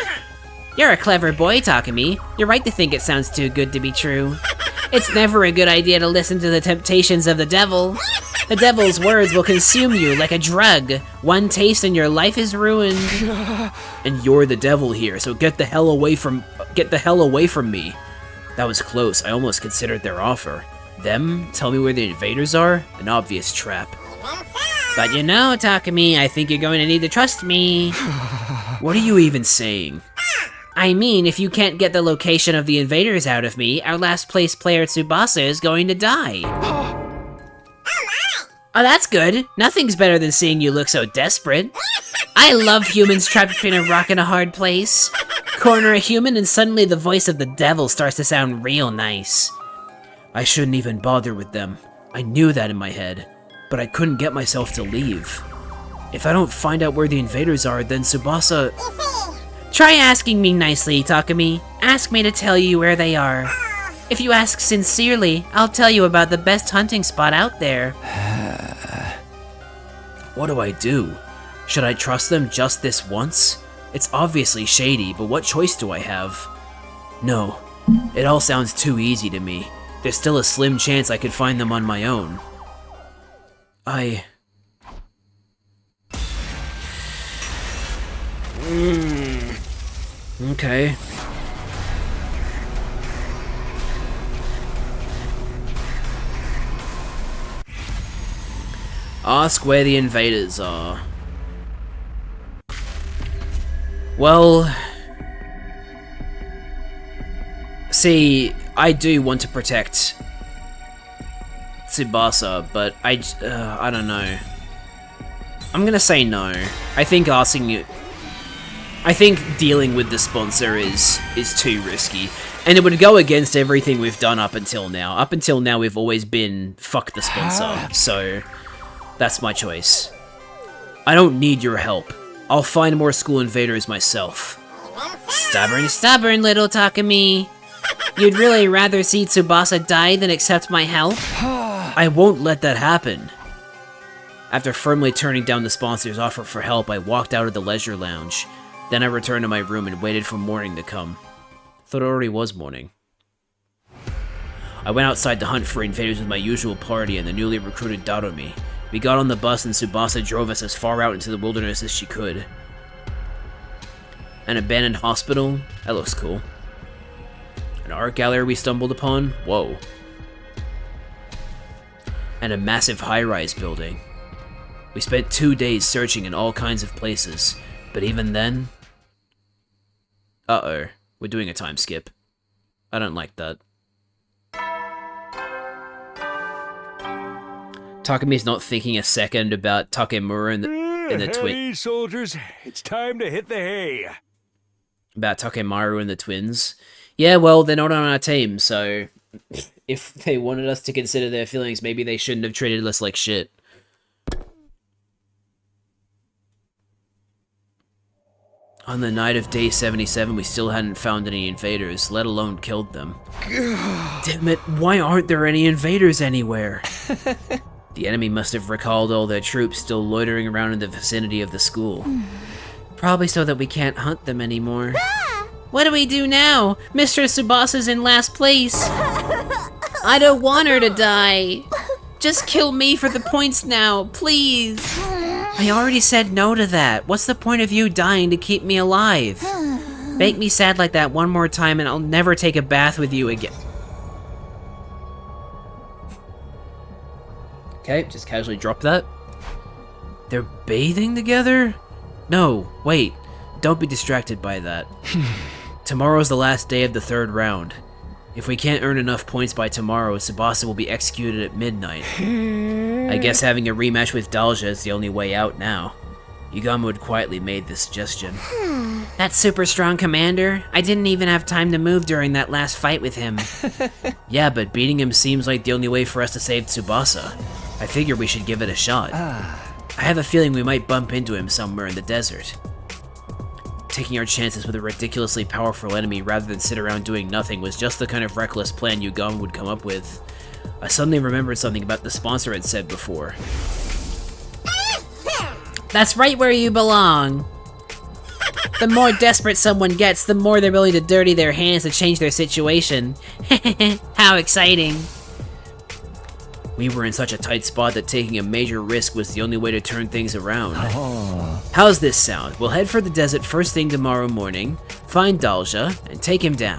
You're a clever boy, Takumi. You're right to think it sounds too good to be true. It's never a good idea to listen to the temptations of the devil. The devil's words will consume you like a drug. One taste and your life is ruined. And you're the devil here, so get the hell away from me. That was close. I almost considered their offer. Them? Tell me where the invaders are? An obvious trap. But you know, Takumi, I think you're going to need to trust me. What are you even saying? I mean, if you can't get the location of the invaders out of me, our last place player Tsubasa is going to die. Oh, that's good. Nothing's better than seeing you look so desperate. I love humans trapped between a rock and a hard place. Corner a human and suddenly the voice of the devil starts to sound real nice. I shouldn't even bother with them. I knew that in my head, but I couldn't get myself to leave. If I don't find out where the invaders are, then Tsubasa... Try asking me nicely, Takumi. Ask me to tell you where they are. If you ask sincerely, I'll tell you about the best hunting spot out there. What do I do? Should I trust them just this once? It's obviously shady, but what choice do I have? No, it all sounds too easy to me. There's still a slim chance I could find them on my own. Okay. Ask where the invaders are. Well... See, I do want to protect Tsubasa, but I don't know. I'm gonna say no. I think asking you... I think dealing with the sponsor is too risky. And it would go against everything we've done up until now. Up until now, we've always been fuck the sponsor, so that's my choice. I don't need your help. I'll find more school invaders myself. Stubborn little Takumi. You'd really rather see Tsubasa die than accept my help? I won't let that happen. After firmly turning down the sponsor's offer for help, I walked out of the leisure lounge. Then I returned to my room and waited for morning to come. Thought it already was morning. I went outside to hunt for invaders with my usual party and the newly recruited Daromi. We got on the bus and Tsubasa drove us as far out into the wilderness as she could. An abandoned hospital? That looks cool. An art gallery we stumbled upon? Whoa. And a massive high-rise building. We spent 2 days searching in all kinds of places, but even then... Uh-oh, we're doing a time skip. I don't like that. Takumi's not thinking a second about Takemura and the twin. Hey, soldiers, it's time to hit the hay. About Takemaru and the twins. Yeah, well, they're not on our team, so if they wanted us to consider their feelings, maybe they shouldn't have treated us like shit. On the night of day 77, we still hadn't found any invaders, let alone killed them. Damn it, why aren't there any invaders anywhere? The enemy must have recalled all their troops still loitering around in the vicinity of the school. Probably so that we can't hunt them anymore. What do we do now? Mr. Tsubasa's in last place. I don't want her to die. Just kill me for the points now, please. I already said no to that. What's the point of you dying to keep me alive? Make me sad like that one more time and I'll never take a bath with you again. Okay, just casually drop that. They're bathing together? No, wait. Don't be distracted by that. Tomorrow's the last day of the 3rd round. If we can't earn enough points by tomorrow, Tsubasa will be executed at midnight. I guess having a rematch with Dalja is the only way out now. Yugamo had quietly made this suggestion. That super strong commander? I didn't even have time to move during that last fight with him. Yeah, but beating him seems like the only way for us to save Tsubasa. I figure we should give it a shot. I have a feeling we might bump into him somewhere in the desert. Taking our chances with a ridiculously powerful enemy rather than sit around doing nothing was just the kind of reckless plan Yugamo would come up with. I suddenly remembered something about the sponsor had said before. That's right where you belong. The more desperate someone gets, the more they're willing to dirty their hands to change their situation. How exciting. We were in such a tight spot that taking a major risk was the only way to turn things around. How's this sound? We'll head for the desert first thing tomorrow morning, find Dalja, and take him down.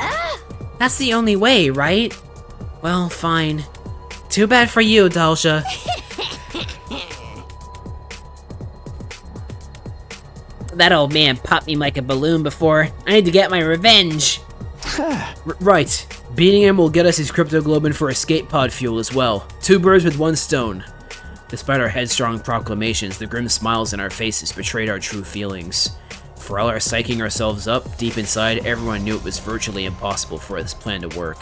That's the only way, right? Well, fine. Too bad for you, Dalja. that old man popped me like a balloon before. I need to get my revenge. Right. Beating him will get us his cryptoglobin for escape pod fuel as well. 2 birds with 1 stone. Despite our headstrong proclamations, the grim smiles in our faces betrayed our true feelings. For all our psyching ourselves up, deep inside, everyone knew it was virtually impossible for this plan to work.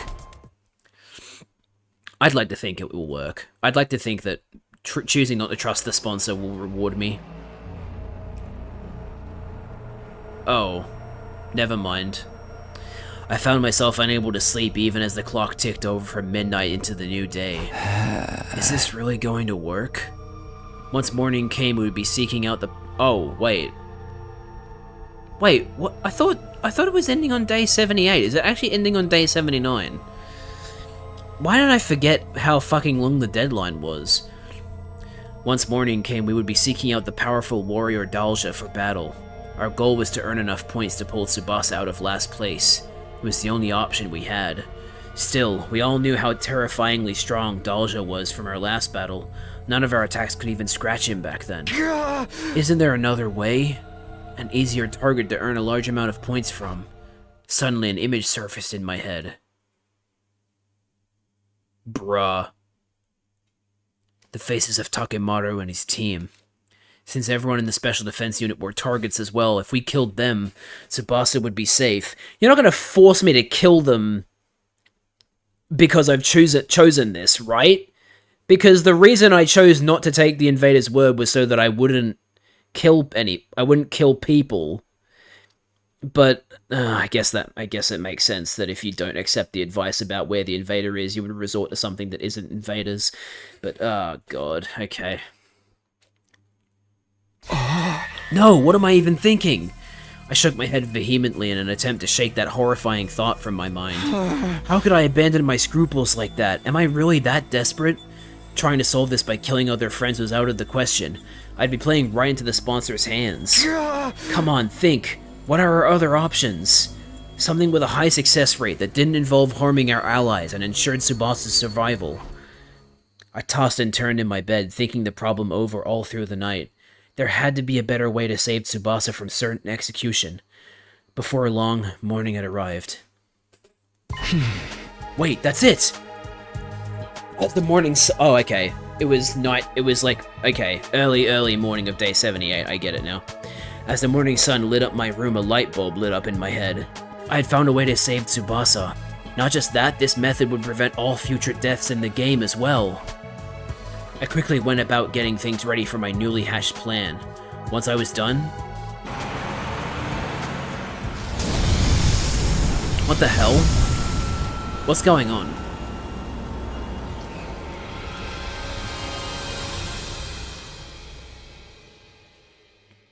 I'd like to think it will work. I'd like to think that choosing not to trust the sponsor will reward me. Oh, never mind. I found myself unable to sleep even as the clock ticked over from midnight into the new day. Is this really going to work? Once morning came, we would be seeking out the... Oh, wait. Wait, what? I thought it was ending on day 78. Is it actually ending on day 79? Why did I forget how fucking long the deadline was? Once morning came, we would be seeking out the powerful warrior Dalja for battle. Our goal was to earn enough points to pull Tsubasa out of last place. It was the only option we had. Still, we all knew how terrifyingly strong Dalja was from our last battle. None of our attacks could even scratch him back then. Isn't there another way? An easier target to earn a large amount of points from. Suddenly an image surfaced in my head. Bruh. The faces of Takemaru and his team. Since everyone in the Special Defense Unit were targets as well, if we killed them, Tsubasa would be safe. You're not going to force me to kill them because I've chosen this, right? Because the reason I chose not to take the Invader's word was so that I wouldn't kill people. But I guess it makes sense that if you don't accept the advice about where the Invader is, you would resort to something that isn't Invader's. But oh god, okay. No, what am I even thinking? I shook my head vehemently in an attempt to shake that horrifying thought from my mind. How could I abandon my scruples like that? Am I really that desperate? Trying to solve this by killing other friends was out of the question. I'd be playing right into the sponsor's hands. Come on, think. What are our other options? Something with a high success rate that didn't involve harming our allies and ensured Tsubasa's survival. I tossed and turned in my bed, thinking the problem over all through the night. There had to be a better way to save Tsubasa from certain execution. Before long, morning had arrived. Wait, that's it! As the morning oh, okay. It was early morning of day 78, I get it now. As the morning sun lit up my room, a light bulb lit up in my head. I had found a way to save Tsubasa. Not just that, this method would prevent all future deaths in the game as well. I quickly went about getting things ready for my newly hatched plan. Once I was done... What the hell? What's going on?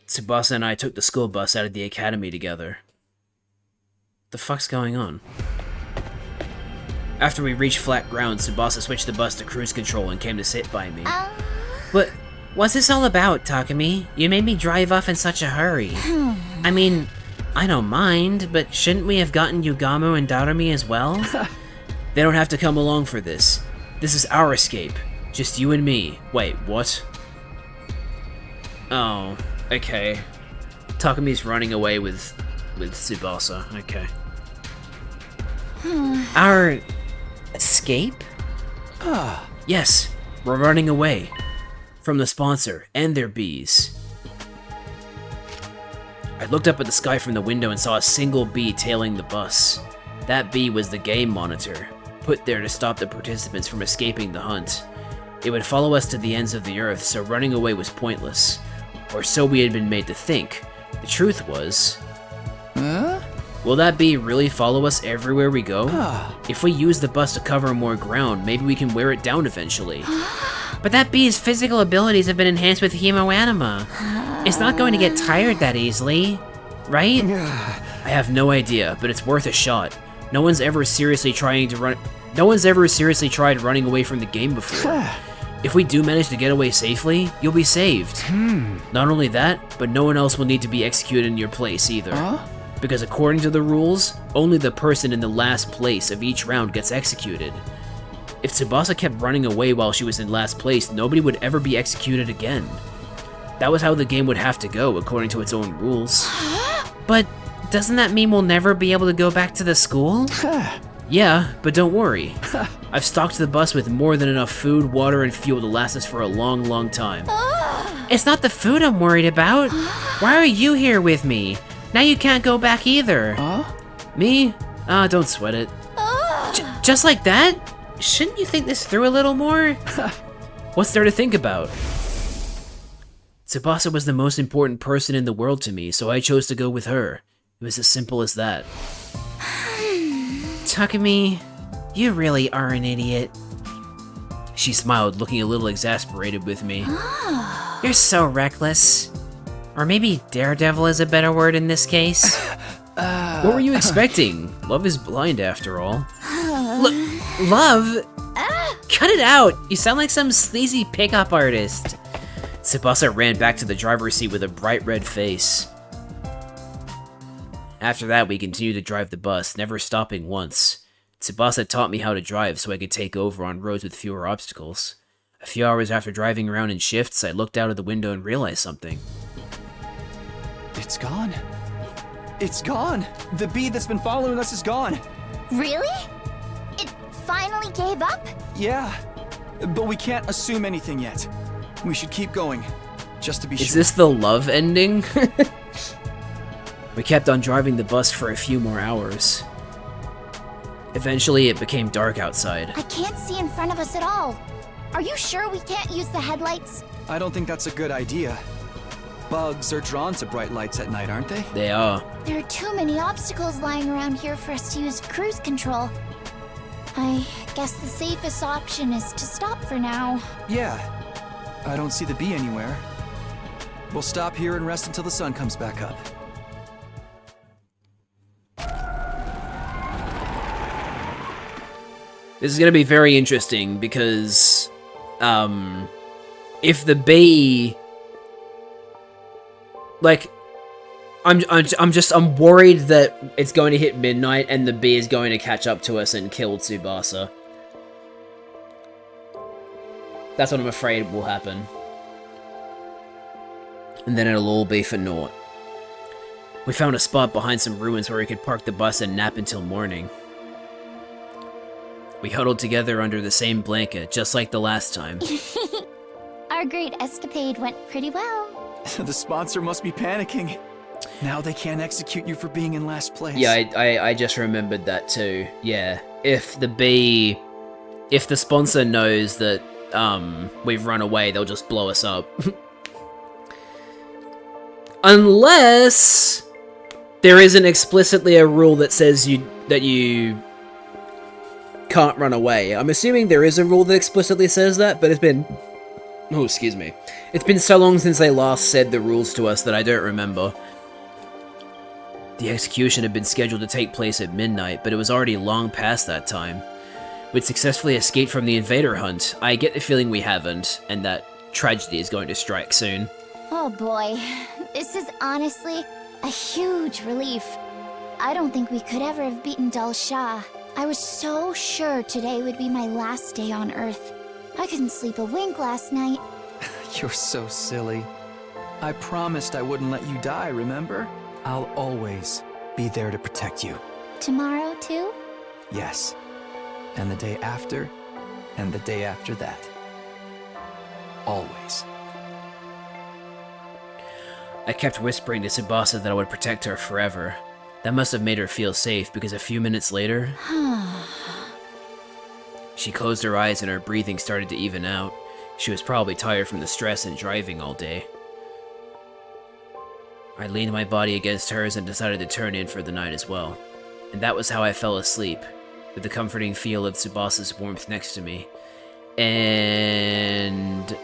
Tsubasa and I took the school bus out of the academy together. The fuck's going on? After we reached flat ground, Tsubasa switched the bus to cruise control and came to sit by me. What's this all about, Takumi? You made me drive off in such a hurry. I mean, I don't mind, but shouldn't we have gotten Yugamu and Darumi as well? They don't have to come along for this. This is our escape. Just you and me. Wait, what? Oh, okay. Takumi's running away with Tsubasa. Okay. Our escape? Yes, we're running away. From the sponsor and their bees. I looked up at the sky from the window and saw a single bee tailing the bus. That bee was the game monitor, put there to stop the participants from escaping the hunt. It would follow us to the ends of the earth, so running away was pointless. Or so we had been made to think. The truth was... Will that bee really follow us everywhere we go? If we use the bus to cover more ground, maybe we can wear it down eventually. But that bee's physical abilities have been enhanced with Hemoanima. It's not going to get tired that easily, right? I have no idea, but it's worth a shot. No one's ever seriously tried running away from the game before. If we do manage to get away safely, you'll be saved. Not only that, but no one else will need to be executed in your place either. Because according to the rules, only the person in the last place of each round gets executed. If Tsubasa kept running away while she was in last place, nobody would ever be executed again. That was how the game would have to go, according to its own rules. But doesn't that mean we'll never be able to go back to the school? Yeah, but don't worry. I've stocked the bus with more than enough food, water, and fuel to last us for a long, long time. It's not the food I'm worried about. Why are you here with me? Now you can't go back either. Me? Don't sweat it. Just like that? Shouldn't you think this through a little more? What's there to think about? Tsubasa was the most important person in the world to me, so I chose to go with her. It was as simple as that. Takumi, you really are an idiot. She smiled, looking a little exasperated with me. You're so reckless. Or maybe daredevil is a better word in this case. What were you expecting? Love is blind after all. Love? Cut it out! You sound like some sleazy pickup artist. Tsubasa ran back to the driver's seat with a bright red face. After that, we continued to drive the bus, never stopping once. Tsubasa taught me how to drive so I could take over on roads with fewer obstacles. A few hours after driving around in shifts, I looked out of the window and realized something. It's gone. It's gone. The bee that's been following us is gone. Really? It finally gave up? Yeah, but we can't assume anything yet. We should keep going, just to be sure. Is this the love ending? We kept on driving the bus for a few more hours. Eventually, it became dark outside. I can't see in front of us at all. Are you sure we can't use the headlights? I don't think that's a good idea. Bugs are drawn to bright lights at night, aren't they? They are. There are too many obstacles lying around here for us to use cruise control. I guess the safest option is to stop for now. Yeah. I don't see the bee anywhere. We'll stop here and rest until the sun comes back up. This is gonna be very interesting because, if the bee, like, I'm worried that it's going to hit midnight and the bee is going to catch up to us and kill Tsubasa. That's what I'm afraid will happen. And then it'll all be for naught. We found a spot behind some ruins where we could park the bus and nap until morning. We huddled together under the same blanket, just like the last time. Our great escapade went pretty well. The sponsor must be panicking. Now they can't execute you for being in last place. Yeah, I just remembered that too. Yeah, if the sponsor knows that we've run away, they'll just blow us up. Unless there isn't explicitly a rule that says that you can't run away. I'm assuming there is a rule that explicitly says that, but it's been... Oh, excuse me. It's been so long since they last said the rules to us that I don't remember. The execution had been scheduled to take place at midnight, but it was already long past that time. We'd successfully escaped from the invader hunt. I get the feeling we haven't, and that tragedy is going to strike soon. Oh boy, this is honestly a huge relief. I don't think we could ever have beaten Dal Shah. I was so sure today would be my last day on Earth. I couldn't sleep a wink last night. You're so silly. I promised I wouldn't let you die, remember? I'll always be there to protect you. Tomorrow too? Yes. And the day after, and the day after that. Always. I kept whispering to Tsubasa that I would protect her forever. That must have made her feel safe, because a few minutes later... She closed her eyes and her breathing started to even out. She was probably tired from the stress and driving all day. I leaned my body against hers and decided to turn in for the night as well. And that was how I fell asleep, with the comforting feel of Tsubasa's warmth next to me. And...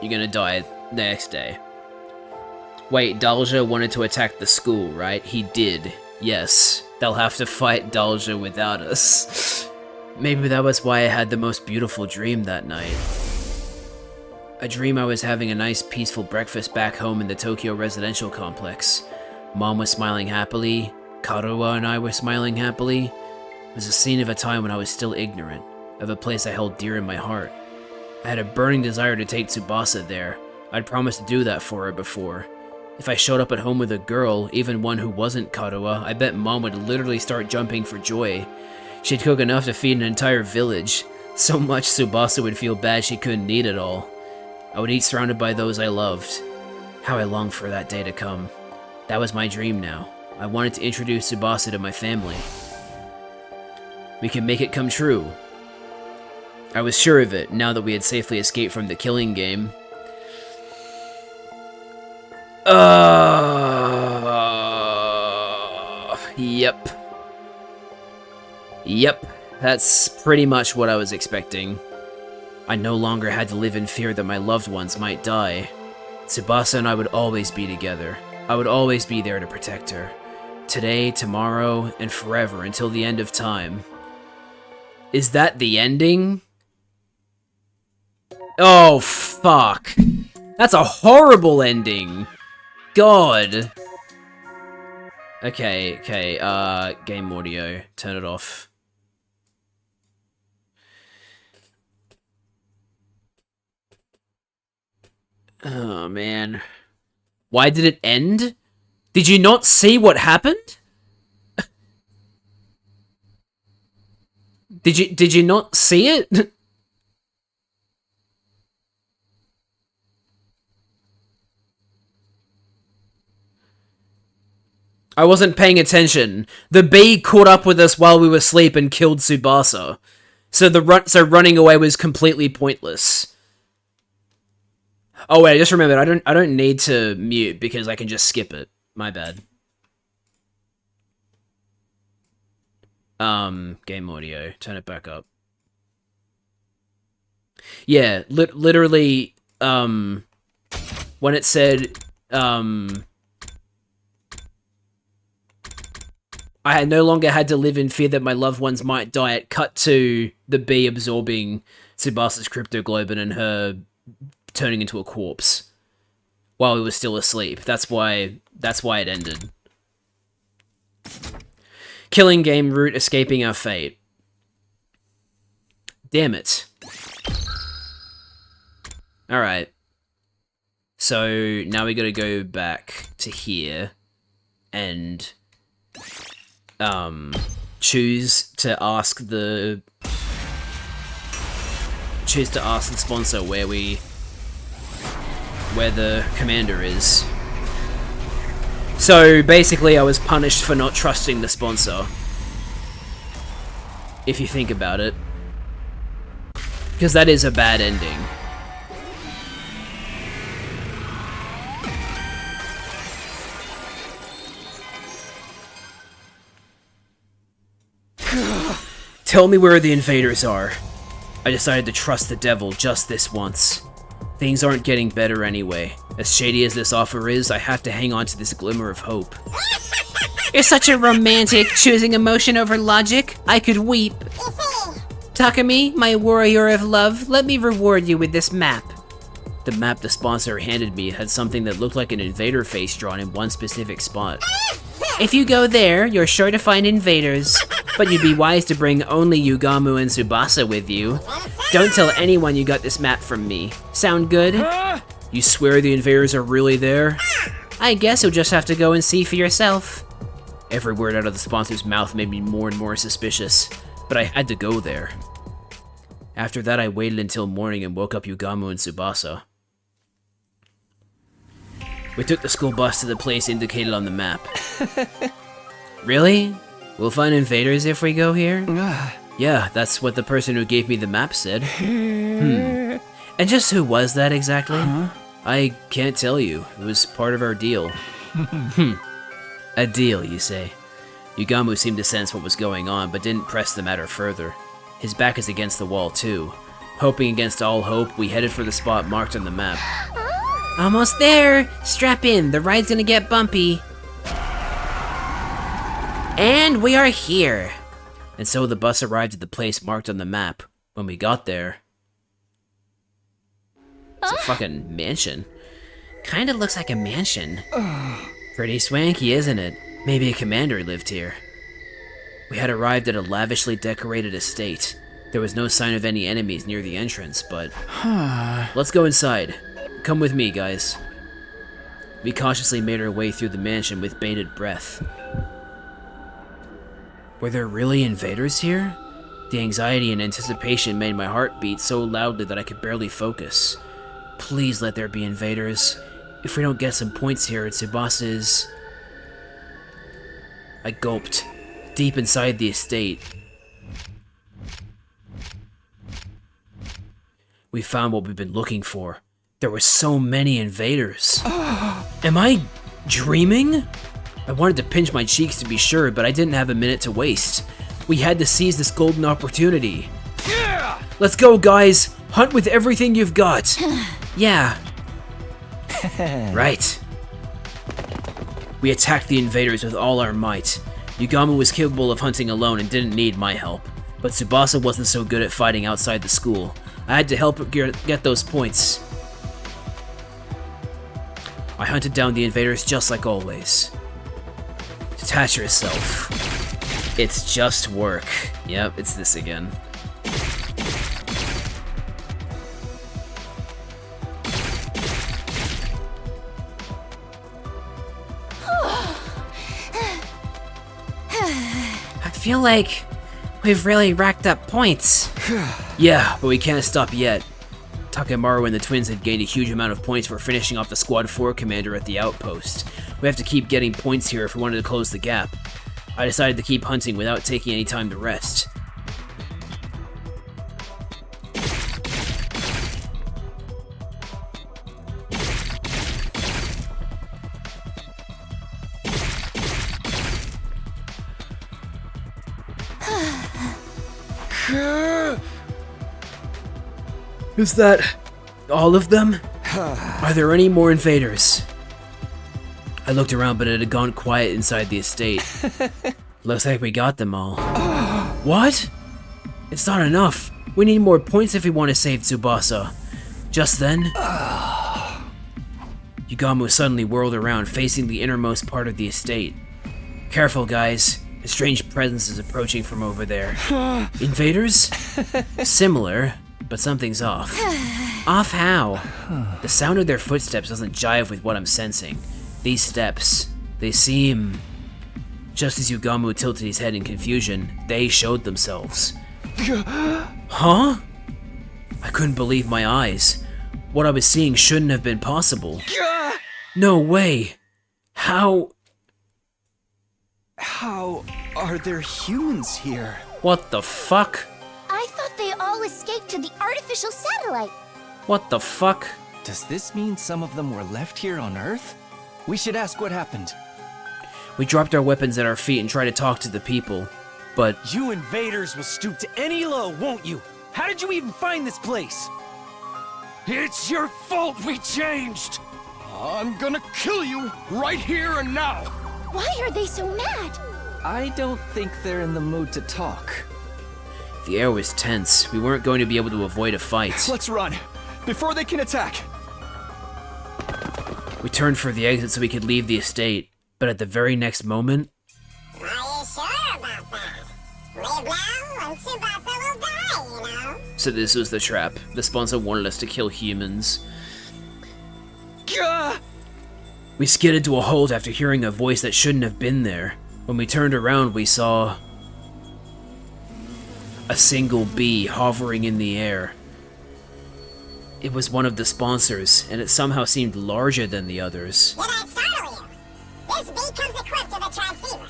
you're gonna die the next day. Wait, Dalja wanted to attack the school, right? He did. Yes. They'll have to fight Dalja without us. Maybe that was why I had the most beautiful dream that night. A dream I was having a nice peaceful breakfast back home in the Tokyo residential complex. Mom was smiling happily, Karuwa and I were smiling happily. It was a scene of a time when I was still ignorant, of a place I held dear in my heart. I had a burning desire to take Tsubasa there, I'd promised to do that for her before. If I showed up at home with a girl, even one who wasn't Karuha, I bet Mom would literally start jumping for joy. She'd cook enough to feed an entire village. So much Tsubasa would feel bad she couldn't eat it all. I would eat surrounded by those I loved. How I longed for that day to come. That was my dream now. I wanted to introduce Tsubasa to my family. We can make it come true. I was sure of it, now that we had safely escaped from the killing game. Yep. Yep, that's pretty much what I was expecting. I no longer had to live in fear that my loved ones might die. Tsubasa and I would always be together. I would always be there to protect her. Today, tomorrow, and forever until the end of time. Is that the ending? Oh, fuck. That's a horrible ending. God. Okay, game audio. Turn it off. Oh, man. Why did it end? Did you not see what happened? Did you not see it? I wasn't paying attention. The bee caught up with us while we were asleep and killed Tsubasa. So running away was completely pointless. Oh wait, I just remembered. I don't need to mute because I can just skip it. My bad. Game audio. Turn it back up. Yeah, literally, when it said, I no longer had to live in fear that my loved ones might die, it cut to the bee absorbing Tsubasa's cryptoglobin and her turning into a corpse while he was still asleep. That's why it ended. Killing game route, escaping our fate. Damn it. Alright. So now we gotta go back to here and choose to ask the sponsor where the commander is. So basically I was punished for not trusting the sponsor, if you think about it, because that is a bad ending. Tell me where the invaders are. I decided to trust the devil just this once. Things aren't getting better anyway. As shady as this offer is, I have to hang on to this glimmer of hope. You're such a romantic, choosing emotion over logic. I could weep. Takumi, my warrior of love, let me reward you with this map. The map the sponsor handed me had something that looked like an invader face drawn in one specific spot. If you go there, you're sure to find invaders. But you'd be wise to bring only Yugamu and Tsubasa with you. Don't tell anyone you got this map from me. Sound good? You swear the invaders are really there? I guess you'll just have to go and see for yourself. Every word out of the sponsor's mouth made me more and more suspicious, but I had to go there. After that, I waited until morning and woke up Yugamu and Tsubasa. We took the school bus to the place indicated on the map. Really? We'll find invaders if we go here? Yeah, that's what the person who gave me the map said. And just who was that exactly? I can't tell you. It was part of our deal. A deal, you say? Yugamu seemed to sense what was going on, but didn't press the matter further. His back is against the wall, too. Hoping against all hope, we headed for the spot marked on the map. Almost there! Strap in, the ride's gonna get bumpy. And we are here! And so the bus arrived at the place marked on the map. When we got there... It's a fucking mansion. Kinda looks like a mansion. Pretty swanky, isn't it? Maybe a commander lived here. We had arrived at a lavishly decorated estate. There was no sign of any enemies near the entrance, but... Let's go inside. Come with me, guys. We cautiously made our way through the mansion with bated breath. Were there really invaders here? The anxiety and anticipation made my heart beat so loudly that I could barely focus. Please let there be invaders. If we don't get some points here, Tsubasa is... I gulped. Deep inside the estate. We found what we've been looking for. There were so many invaders. Am I dreaming? I wanted to pinch my cheeks to be sure, but I didn't have a minute to waste. We had to seize this golden opportunity. Yeah! Let's go, guys! Hunt with everything you've got! Yeah. Right. We attacked the invaders with all our might. Yugamu was capable of hunting alone and didn't need my help. But Tsubasa wasn't so good at fighting outside the school. I had to help her get those points. I hunted down the invaders just like always. Detach yourself. It's just work. Yep, it's this again. I feel like we've really racked up points. Yeah, but we can't stop yet. Takemaru and the twins had gained a huge amount of points for finishing off the Squad 4 commander at the outpost. We have to keep getting points here if we wanted to close the gap. I decided to keep hunting without taking any time to rest. Is that all of them? Are there any more invaders? I looked around, but it had gone quiet inside the estate. Looks like we got them all. What? It's not enough. We need more points if we want to save Tsubasa. Just then, Yugamu suddenly whirled around, facing the innermost part of the estate. Careful, guys. A strange presence is approaching from over there. Invaders? Similar, but something's off. Off how? The sound of their footsteps doesn't jive with what I'm sensing. These steps, they seem... Just as Yugamu tilted his head in confusion, they showed themselves. Huh? I couldn't believe my eyes. What I was seeing shouldn't have been possible. No way. How are there humans here? What the fuck? I thought they all escaped to the artificial satellite. What the fuck? Does this mean some of them were left here on Earth? We should ask what happened. We dropped our weapons at our feet and tried to talk to the people, but... You invaders will stoop to any low, won't you? How did you even find this place? It's your fault we changed! I'm gonna kill you right here and now! Why are they so mad? I don't think they're in the mood to talk. The air was tense. We weren't going to be able to avoid a fight. Let's run, before they can attack! We turned for the exit so we could leave the estate, but at the very next moment... Are you sure about that? Live now and Tsubasa will die, you know? So this was the trap. The sponsor wanted us to kill humans. Gah! We skidded to a halt after hearing a voice that shouldn't have been there. When we turned around, we saw... a single bee hovering in the air. It was one of the sponsors, and it somehow seemed larger than the others. Did I startle you? This bee comes equipped with a transceiver.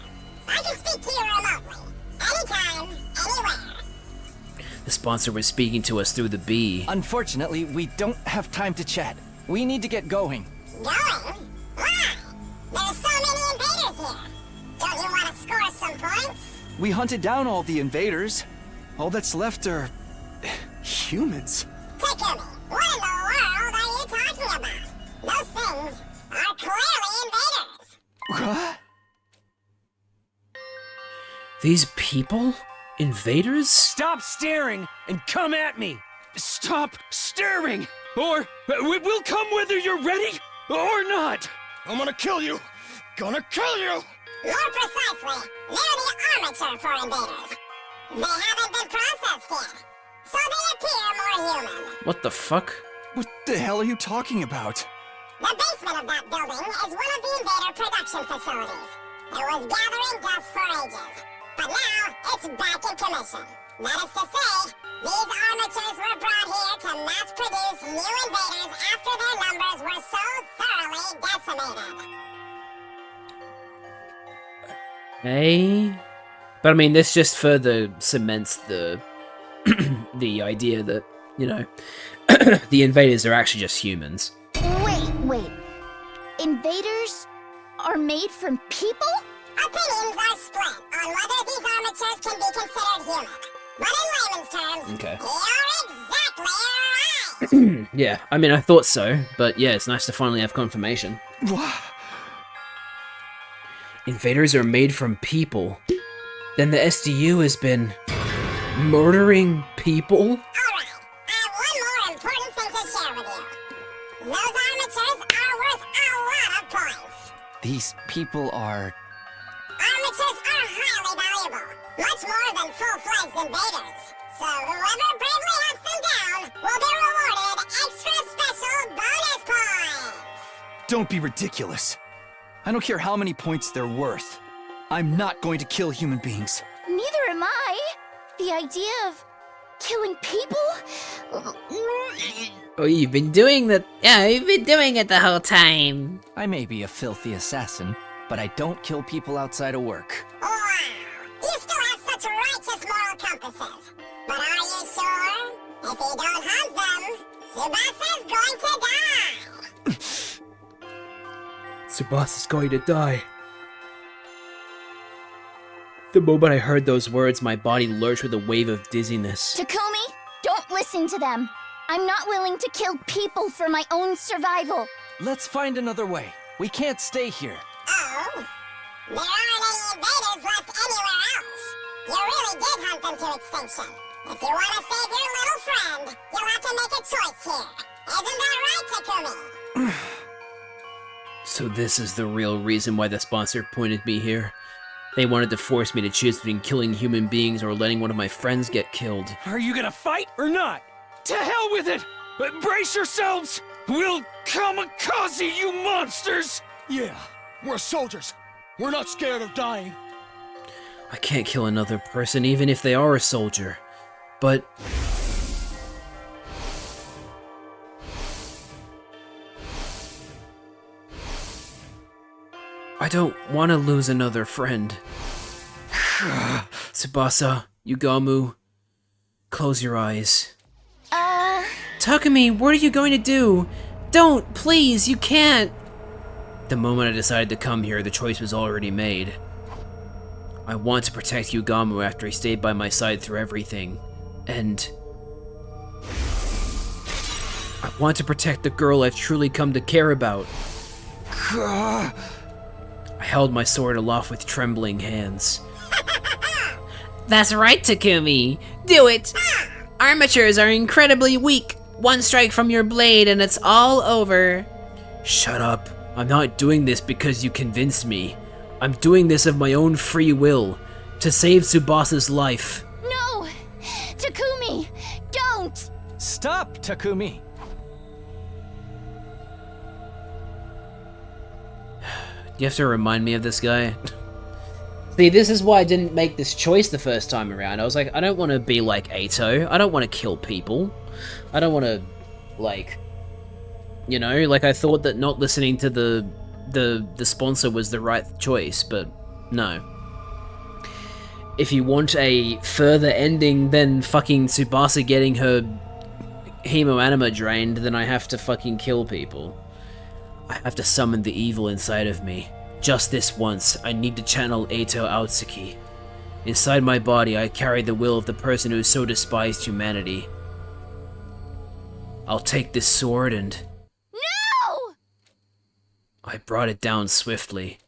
I can speak to you remotely. Anytime, anywhere. The sponsor was speaking to us through the bee. Unfortunately, we don't have time to chat. We need to get going. Going? Why? There's so many invaders here. Don't you want to score some points? We hunted down all the invaders. All that's left are... humans. Takumi, what in the world are you talking about? Those things are clearly invaders. What? These people? Invaders? Stop staring and come at me! Stop staring! Or we'll come whether you're ready or not! I'm gonna kill you! Gonna kill you! More precisely, they're the armature for invaders. They haven't been processed yet, so they appear more human. What the fuck? What the hell are you talking about? The basement of that building is one of the invader production facilities. It was gathering dust for ages, but now it's back in commission. That is to say, these armatures were brought here to mass-produce new invaders after their numbers were so thoroughly decimated. Hey, but I mean, this just further cements the the idea that, you know, the invaders are actually just humans. Wait. Invaders are made from people? Opinions are split on whether these armatures can be considered human. But in layman's terms, Okay. you're exactly right. Yeah, I mean, I thought so, but yeah, it's nice to finally have confirmation. Invaders are made from people. Then the SDU has been murdering people? Alright, I have one more important thing to share with you. Those armatures are worth a lot of points. These people are... Armatures are highly valuable, much more than full-fledged invaders. So whoever bravely hunts them down will be rewarded extra special bonus points. Don't be ridiculous. I don't care how many points they're worth. I'm not going to kill human beings. Neither am I. The idea of killing people? Oh, you've been doing that. Yeah, you've been doing it the whole time. I may be a filthy assassin, but I don't kill people outside of work. Wow, you still have such righteous moral compasses. But are you sure? If you don't hunt them, Tsubasa's going to die. Tsubasa's going to die. The moment I heard those words, my body lurched with a wave of dizziness. Takumi, don't listen to them. I'm not willing to kill people for my own survival. Let's find another way. We can't stay here. Oh? There aren't any invaders left anywhere else. You really did hunt them to extinction. If you want to save your little friend, you'll have to make a choice here. Isn't that right, Takumi? So this is the real reason why the sponsor pointed me here. They wanted to force me to choose between killing human beings or letting one of my friends get killed. Are you gonna fight or not? To hell with it! Brace yourselves! We'll kamikaze you monsters! Yeah, we're soldiers. We're not scared of dying. I can't kill another person even if they are a soldier. But... I don't want to lose another friend. Tsubasa, Yugamu, close your eyes. Takumi, what are you going to do? Don't, please, you can't! The moment I decided to come here, the choice was already made. I want to protect Yugamu after he stayed by my side through everything. And... I want to protect the girl I've truly come to care about. I held my sword aloft with trembling hands. That's right, Takumi. Do it. Armatures are incredibly weak. One strike from your blade and it's all over. Shut up. I'm not doing this because you convinced me. I'm doing this of my own free will, to save Tsubasa's life. No! Takumi, don't! Stop, Takumi. You have to remind me of this guy. See, this is why I didn't make this choice the first time around. I was like, I don't want to be like Ato. I don't want to kill people. I don't want to, like, you know, like I thought that not listening to the sponsor was the right choice, but no. If you want a further ending than fucking Tsubasa getting her hemoanima drained, then I have to fucking kill people. I have to summon the evil inside of me. Just this once, I need to channel Eito Aotsuki. Inside my body, I carry the will of the person who so despised humanity. I'll take this sword and... No! I brought it down swiftly.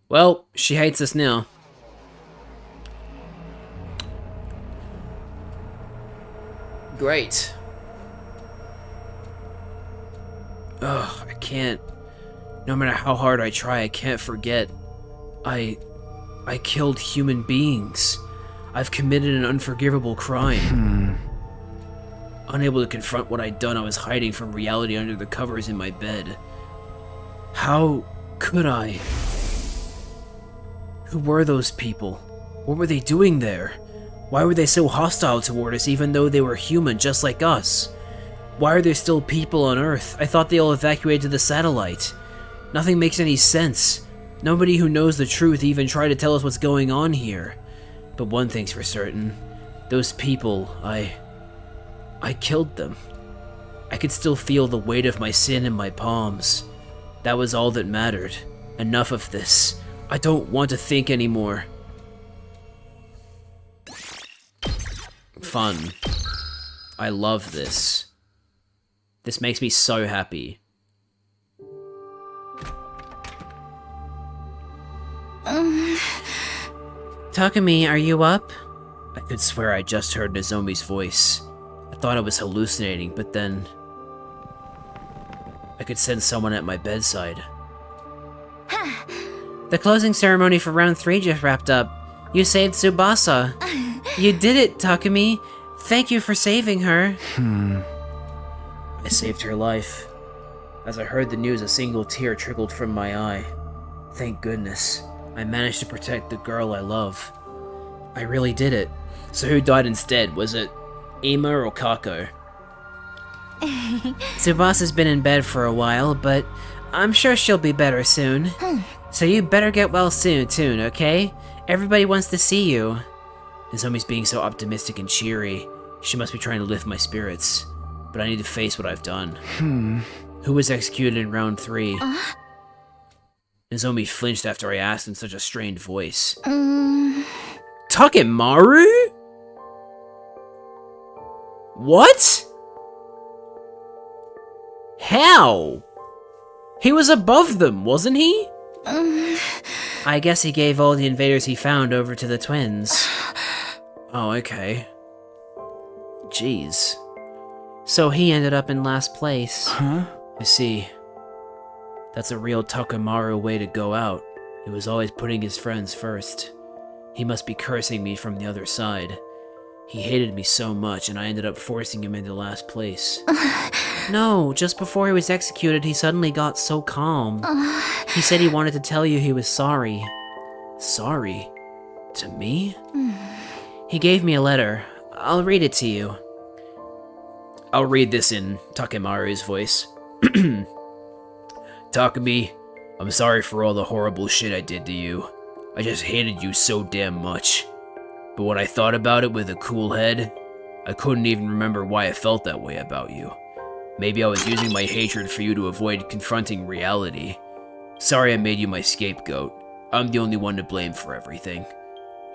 Well, she hates us now. Great. Ugh, I can't. No matter how hard I try, I can't forget. I killed human beings. I've committed an unforgivable crime. Unable to confront what I'd done, I was hiding from reality under the covers in my bed. How could I? Who were those people? What were they doing there? Why were they so hostile toward us even though they were human just like us? Why are there still people on Earth? I thought they all evacuated the satellite. Nothing makes any sense. Nobody who knows the truth even tried to tell us what's going on here. But one thing's for certain. Those people, I killed them. I could still feel the weight of my sin in my palms. That was all that mattered. Enough of this. I don't want to think anymore. Fun. I love this. This makes me so happy. Takumi, are you up? I could swear I just heard Nozomi's voice. I thought I was hallucinating, but then I could sense someone at my bedside. The closing ceremony for round 3 just wrapped up. You saved Tsubasa. You did it, Takumi. Thank you for saving her. I saved her life. As I heard the news, a single tear trickled from my eye. Thank goodness. I managed to protect the girl I love. I really did it. So who died instead? Was it Ima or Kako? Tsubasa's been in bed for a while, but I'm sure she'll be better soon. So you better get well soon, okay? Everybody wants to see you. Nozomi's being so optimistic and cheery. She must be trying to lift my spirits. But I need to face what I've done. Who was executed in round 3? Nozomi flinched after I asked in such a strained voice. Takemaru? What? How? He was above them, wasn't he? I guess he gave all the invaders he found over to the twins. Oh, okay. Jeez. So he ended up in last place. I see. That's a real Takemaru way to go out. He was always putting his friends first. He must be cursing me from the other side. He hated me so much, and I ended up forcing him into last place. No, just before he was executed, he suddenly got so calm. He said he wanted to tell you he was sorry. Sorry? To me? He gave me a letter. I'll read it to you. I'll read this in Takemaru's voice. Takumi, I'm sorry for all the horrible shit I did to you. I just hated you so damn much. But when I thought about it with a cool head, I couldn't even remember why I felt that way about you. Maybe I was using my hatred for you to avoid confronting reality. Sorry I made you my scapegoat. I'm the only one to blame for everything.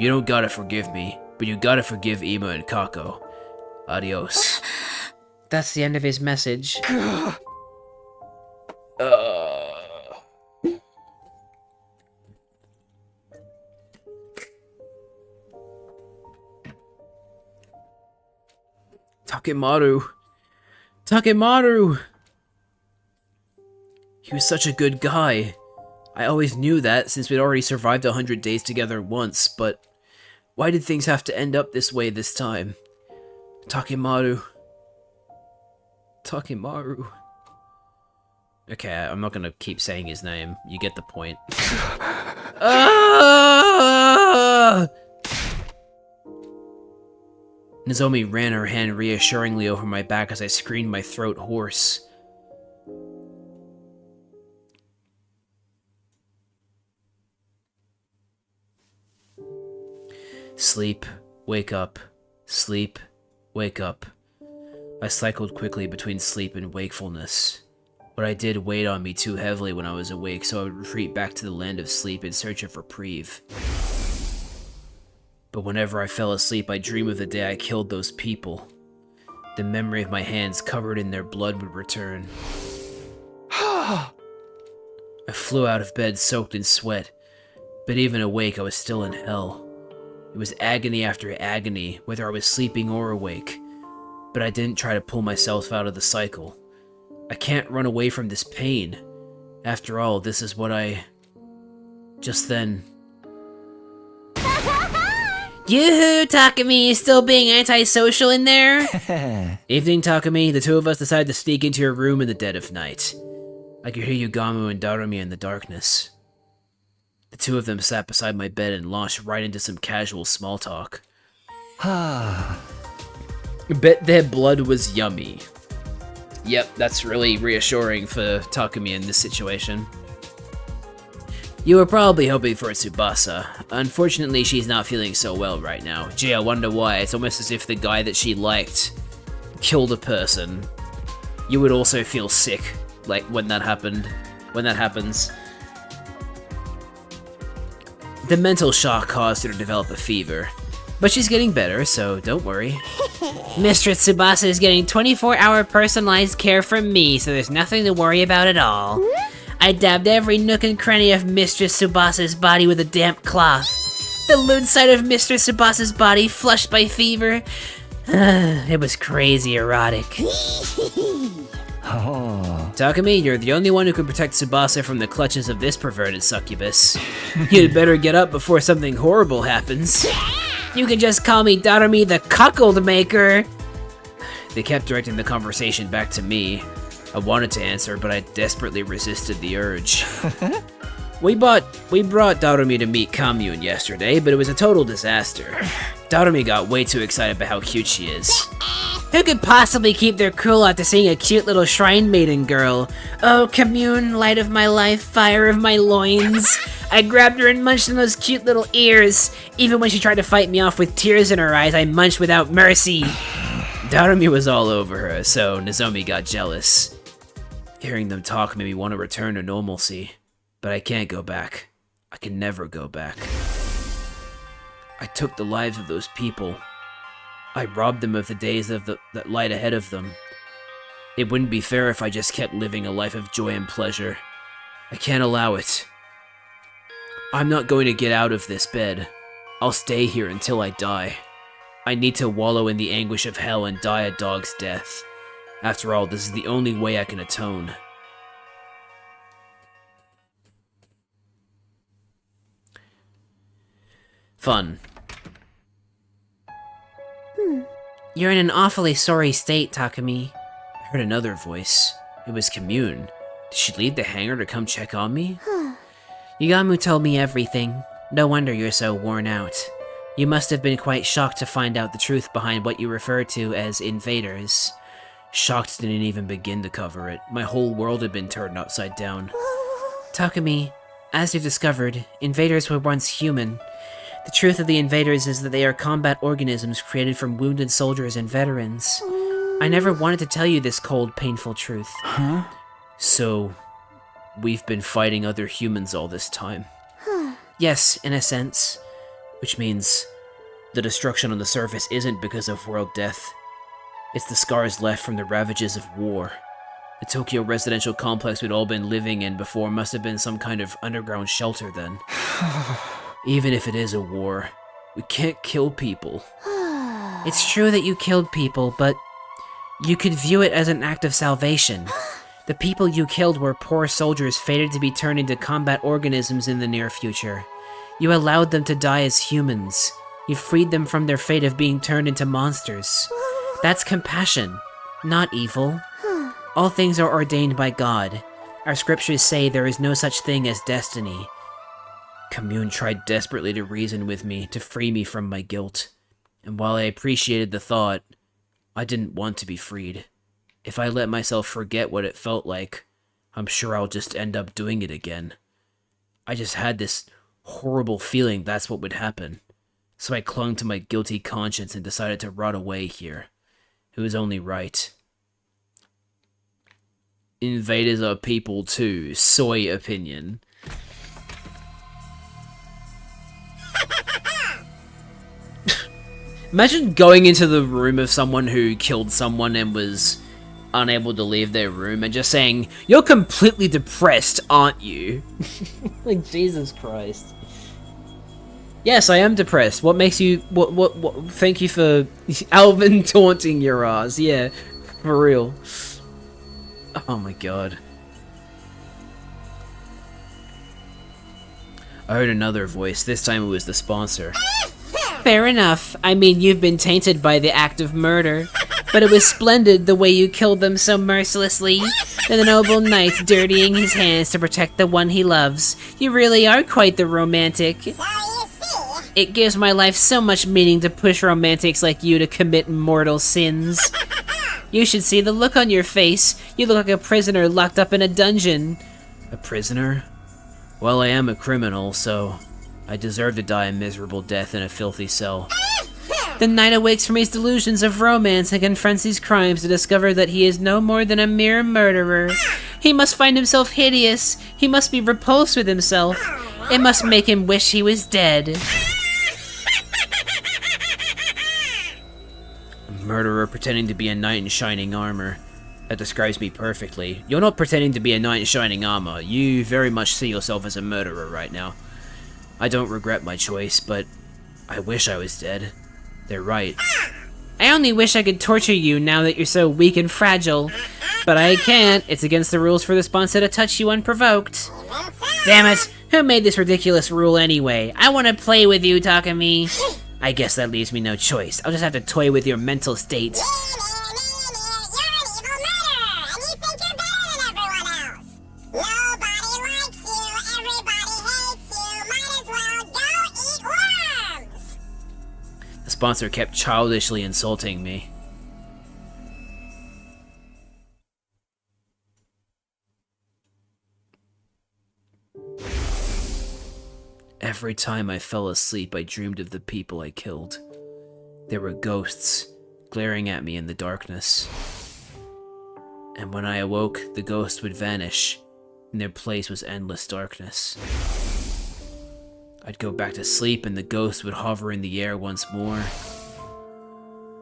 You don't gotta forgive me, but you gotta forgive Ima and Kako. Adios. That's the end of his message. Takemaru. Takemaru! He was such a good guy. I always knew that since we'd already survived 100 days together once, but why did things have to end up this way this time? Takemaru. Takemaru. Okay, I'm not gonna keep saying his name. You get the point. Nozomi ran her hand reassuringly over my back as I screamed my throat hoarse. Sleep, wake up, sleep, wake up. I cycled quickly between sleep and wakefulness. What I did weighed on me too heavily when I was awake, so I would retreat back to the land of sleep in search of reprieve. But whenever I fell asleep, I'd dream of the day I killed those people. The memory of my hands covered in their blood would return. I flew out of bed soaked in sweat, but even awake, I was still in hell. It was agony after agony, whether I was sleeping or awake, but I didn't try to pull myself out of the cycle. I can't run away from this pain. After all, this is what I... Just then, Yoo-hoo, Takumi, still being antisocial in there? Evening, Takumi. The two of us decided to sneak into your room in the dead of night. I could hear Yugamu and Darumi in the darkness. The two of them sat beside my bed and launched right into some casual small talk. Bet their blood was yummy. Yep, that's really reassuring for Takumi in this situation. You were probably hoping for a Tsubasa. Unfortunately, she's not feeling so well right now. Gee, I wonder why. It's almost as if the guy that she liked killed a person. You would also feel sick, like, when that happens. The mental shock caused her to develop a fever. But she's getting better, so don't worry. Mistress Tsubasa is getting 24-hour personalized care from me, so there's nothing to worry about at all. I dabbed every nook and cranny of Mistress Tsubasa's body with a damp cloth. The lewd sight of Mistress Tsubasa's body flushed by fever. It was crazy erotic. Takumi, you're the only one who can protect Tsubasa from the clutches of this perverted succubus. You'd better get up before something horrible happens. You can just call me Darumi the Cuckold Maker. They kept directing the conversation back to me. I wanted to answer, but I desperately resisted the urge. We brought Darumi to meet Kamyun yesterday, but it was a total disaster. Darumi got way too excited about how cute she is. Who could possibly keep their cool after seeing a cute little shrine maiden girl? Oh, Kamyun, light of my life, fire of my loins. I grabbed her and munched on those cute little ears. Even when she tried to fight me off with tears in her eyes, I munched without mercy. Darumi was all over her, so Nozomi got jealous. Hearing them talk made me want to return to normalcy, but I can't go back. I can never go back. I took the lives of those people. I robbed them of the days that lied ahead of them. It wouldn't be fair if I just kept living a life of joy and pleasure. I can't allow it. I'm not going to get out of this bed. I'll stay here until I die. I need to wallow in the anguish of hell and die a dog's death. After all, this is the only way I can atone. Fun. You're in an awfully sorry state, Takumi. I heard another voice. It was Kamyun. Did she leave the hangar to come check on me? Yugamu told me everything. No wonder you're so worn out. You must have been quite shocked to find out the truth behind what you refer to as invaders. Shocked didn't even begin to cover it. My whole world had been turned upside down. Takumi, as you've discovered, invaders were once human. The truth of the invaders is that they are combat organisms created from wounded soldiers and veterans. I never wanted to tell you this cold, painful truth. Huh? So, we've been fighting other humans all this time. Yes, in a sense. Which means the destruction on the surface isn't because of world death. It's the scars left from the ravages of war. The Tokyo residential complex we'd all been living in before must have been some kind of underground shelter then. Even if it is a war, we can't kill people. It's true that you killed people, but you could view it as an act of salvation. The people you killed were poor soldiers fated to be turned into combat organisms in the near future. You allowed them to die as humans. You freed them from their fate of being turned into monsters. That's compassion, not evil. All things are ordained by God. Our scriptures say there is no such thing as destiny. Kamyun tried desperately to reason with me, to free me from my guilt. And while I appreciated the thought, I didn't want to be freed. If I let myself forget what it felt like, I'm sure I'll just end up doing it again. I just had this horrible feeling that's what would happen. So I clung to my guilty conscience and decided to rot away here. It was only right. Invaders are people too. Soy opinion. Imagine going into the room of someone who killed someone and was unable to leave their room and just saying, "You're completely depressed, aren't you?" Like, Jesus Christ. Yes, I am depressed. What makes you... What thank you for Alvin taunting your ass. Yeah, for real. Oh my god. I heard another voice. This time it was the sponsor. Fair enough. I mean, you've been tainted by the act of murder. But it was splendid the way you killed them so mercilessly. The noble knight dirtying his hands to protect the one he loves. You really are quite the romantic. It gives my life so much meaning to push romantics like you to commit mortal sins. You should see the look on your face. You look like a prisoner locked up in a dungeon. A prisoner? Well, I am a criminal, so I deserve to die a miserable death in a filthy cell. The knight awakes from his delusions of romance and confronts his crimes to discover that he is no more than a mere murderer. He must find himself hideous. He must be repulsed with himself. It must make him wish he was dead. A murderer pretending to be a knight in shining armor. That describes me perfectly. You're not pretending to be a knight in shining armor. You very much see yourself as a murderer right now. I don't regret my choice, but I wish I was dead. They're right. I only wish I could torture you now that you're so weak and fragile. But I can't. It's against the rules for the sponsor to touch you unprovoked. Damn it! Who made this ridiculous rule anyway? I want to play with you, Takumi. I guess that leaves me no choice. I'll just have to toy with your mental state. The sponsor kept childishly insulting me. Every time I fell asleep, I dreamed of the people I killed. There were ghosts glaring at me in the darkness. And when I awoke, the ghosts would vanish. In their place was endless darkness. I'd go back to sleep and the ghosts would hover in the air once more.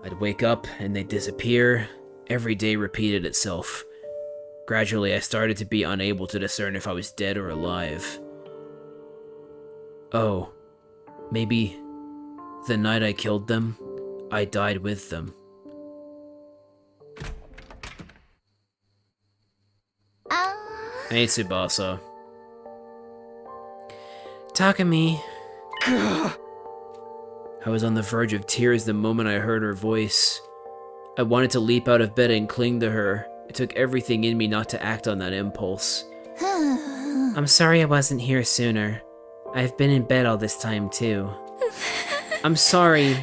I'd wake up and they'd disappear. Every day repeated itself. Gradually, I started to be unable to discern if I was dead or alive. Oh, maybe the night I killed them, I died with them. Hey, Tsubasa. Takumi. I was on the verge of tears the moment I heard her voice. I wanted to leap out of bed and cling to her. It took everything in me not to act on that impulse. I'm sorry I wasn't here sooner. I've been in bed all this time, too. I'm sorry.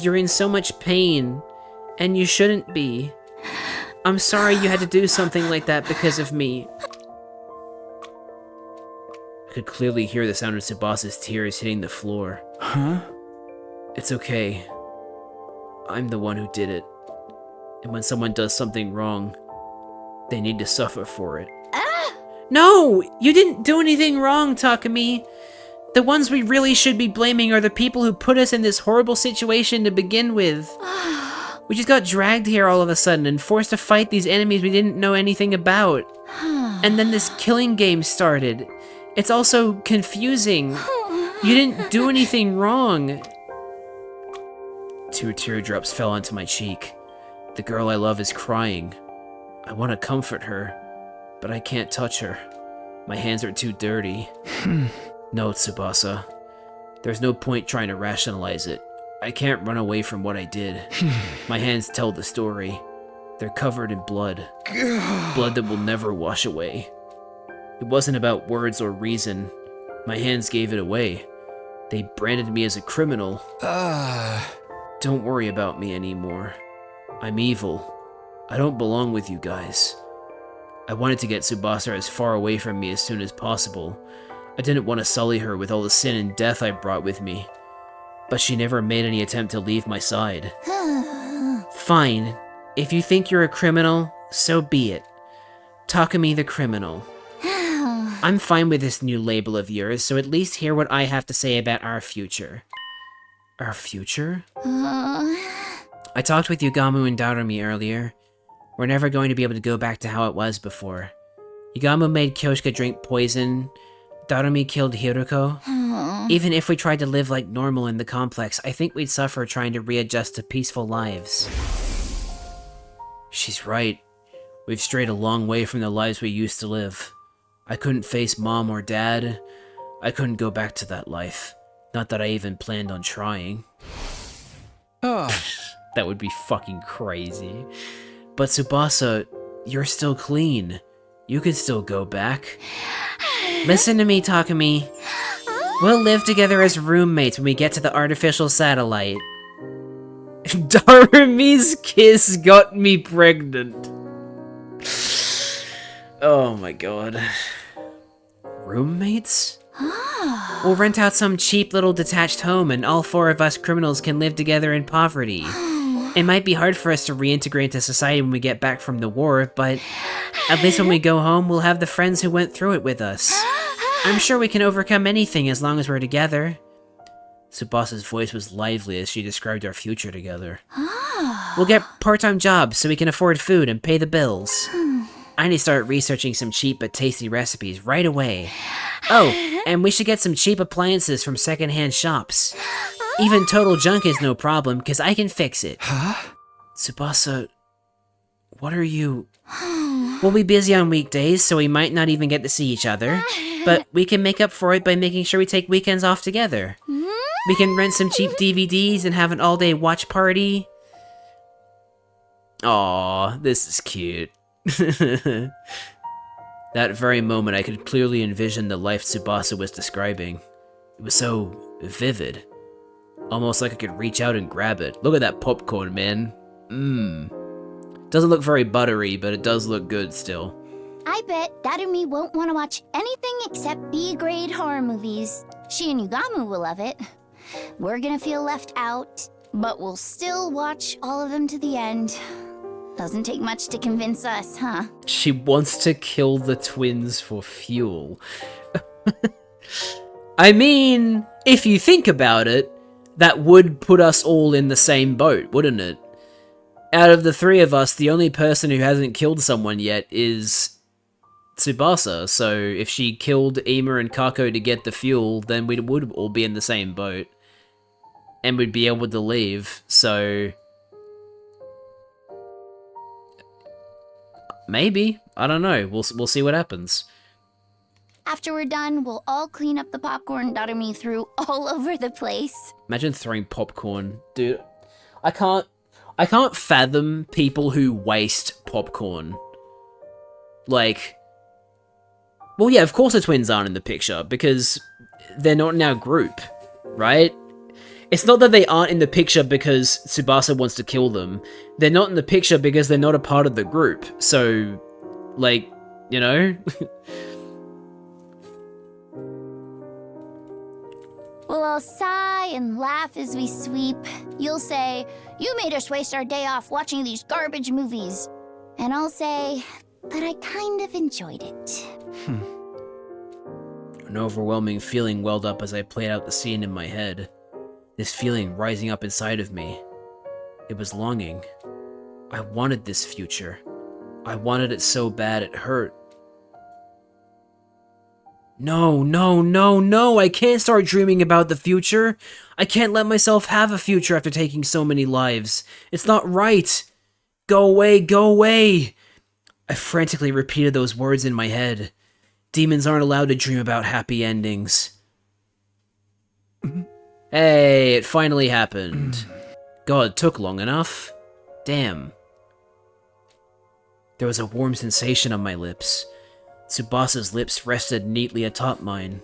You're in so much pain, and you shouldn't be. I'm sorry you had to do something like that because of me. I could clearly hear the sound of Tsubasa's tears hitting the floor. Huh? It's okay. I'm the one who did it. And when someone does something wrong, they need to suffer for it. No! You didn't do anything wrong, Takumi. The ones we really should be blaming are the people who put us in this horrible situation to begin with. We just got dragged here all of a sudden and forced to fight these enemies we didn't know anything about. And then this killing game started. It's also confusing. You didn't do anything wrong. 2 teardrops fell onto my cheek. The girl I love is crying. I want to comfort her, but I can't touch her. My hands are too dirty. No, Tsubasa. There's no point trying to rationalize it. I can't run away from what I did. My hands tell the story. They're covered in blood. Blood that will never wash away. It wasn't about words or reason. My hands gave it away. They branded me as a criminal. Don't worry about me anymore. I'm evil. I don't belong with you guys. I wanted to get Tsubasa as far away from me as soon as possible. I didn't want to sully her with all the sin and death I brought with me. But she never made any attempt to leave my side. Fine. If you think you're a criminal, so be it. Takumi the criminal. I'm fine with this new label of yours, so at least hear what I have to say about our future. Our future? I talked with Yugamu and Darumi earlier. We're never going to be able to go back to how it was before. Yugamu made Kyoshika drink poison. Darumi killed Hiruko. Even if we tried to live like normal in the complex, I think we'd suffer trying to readjust to peaceful lives. She's right. We've strayed a long way from the lives we used to live. I couldn't face Mom or Dad. I couldn't go back to that life. Not that I even planned on trying. Oh. That would be fucking crazy. But Tsubasa, you're still clean. You could still go back. Listen to me, Takumi. We'll live together as roommates when we get to the artificial satellite. Darumi's kiss got me pregnant. Oh my god. Roommates? We'll rent out some cheap little detached home and all 4 of us criminals can live together in poverty. It might be hard for us to reintegrate into society when we get back from the war, but at least when we go home, we'll have the friends who went through it with us. I'm sure we can overcome anything as long as we're together. Tsubasa's voice was lively as she described our future together. We'll get part-time jobs so we can afford food and pay the bills. I need to start researching some cheap but tasty recipes right away. Oh, and we should get some cheap appliances from secondhand shops. Even total junk is no problem, because I can fix it. Huh? Tsubasa, what are you... We'll be busy on weekdays, so we might not even get to see each other. But we can make up for it by making sure we take weekends off together. We can rent some cheap DVDs and have an all-day watch party. Aw, this is cute. That very moment, I could clearly envision the life Tsubasa was describing. It was so vivid. Almost like I could reach out and grab it. Look at that popcorn, man. Doesn't look very buttery, but it does look good still. I bet Darumi won't want to watch anything except B-grade horror movies. She and Yugamu will love it. We're gonna feel left out, but we'll still watch all of them to the end. Doesn't take much to convince us, huh? She wants to kill the twins for fuel. I mean, if you think about it, that would put us all in the same boat, wouldn't it? Out of the 3 of us, the only person who hasn't killed someone yet is Tsubasa, so if she killed Ima and Kako to get the fuel, then we would all be in the same boat. And we'd be able to leave, so... Maybe. I don't know. We'll see what happens. After we're done, we'll all clean up the popcorn Darumi threw all over the place. Imagine throwing popcorn. Dude, I can't fathom people who waste popcorn. Like... Well, yeah, of course the twins aren't in the picture, because they're not in our group, right? It's not that they aren't in the picture because Tsubasa wants to kill them. They're not in the picture because they're not a part of the group. So, like, you know? We'll all sigh and laugh as we sweep. You'll say, "You made us waste our day off watching these garbage movies." And I'll say, "But I kind of enjoyed it." An overwhelming feeling welled up as I played out the scene in my head. This feeling rising up inside of me. It was longing. I wanted this future. I wanted it so bad it hurt. No, no, no, no! I can't start dreaming about the future! I can't let myself have a future after taking so many lives. It's not right! Go away, go away! I frantically repeated those words in my head. Demons aren't allowed to dream about happy endings. Hey, it finally happened. God, it took long enough. Damn. There was a warm sensation on my lips. Tsubasa's lips rested neatly atop mine.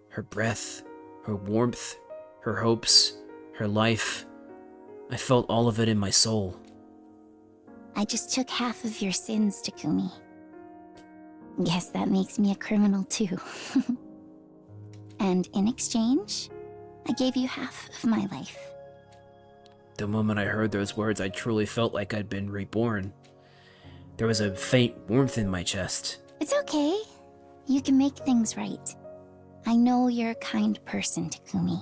Her breath, her warmth, her hopes, her life. I felt all of it in my soul. I just took half of your sins, Takumi. Guess that makes me a criminal too. And in exchange, I gave you half of my life. The moment I heard those words, I truly felt like I'd been reborn. There was a faint warmth in my chest. It's okay. You can make things right. I know you're a kind person, Takumi.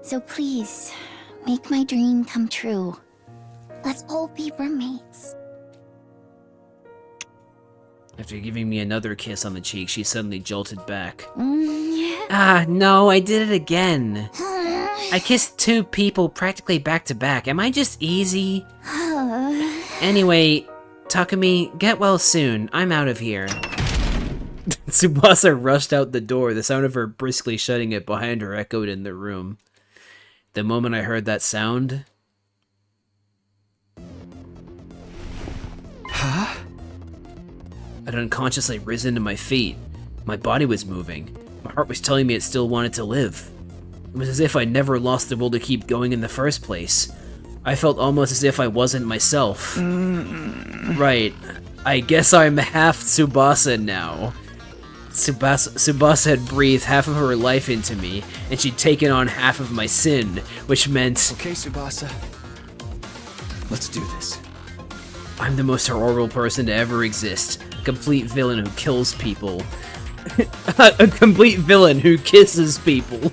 So please, make my dream come true. Let's all be roommates. After giving me another kiss on the cheek, she suddenly jolted back. Ah, no, I did it again. I kissed 2 people practically back to back. Am I just easy? Anyway, Takumi, get well soon. I'm out of here. Tsubasa rushed out the door. The sound of her briskly shutting it behind her echoed in the room. The moment I heard that sound... Huh? I'd unconsciously risen to my feet. My body was moving. My heart was telling me it still wanted to live. It was as if I never lost the will to keep going in the first place. I felt almost as if I wasn't myself. Right. I guess I'm half Tsubasa now. Tsubasa had breathed half of her life into me, and she'd taken on half of my sin, which meant... Okay, Tsubasa. Let's do this. I'm the most horrible person to ever exist. A complete villain who kills people. A complete villain who kisses people.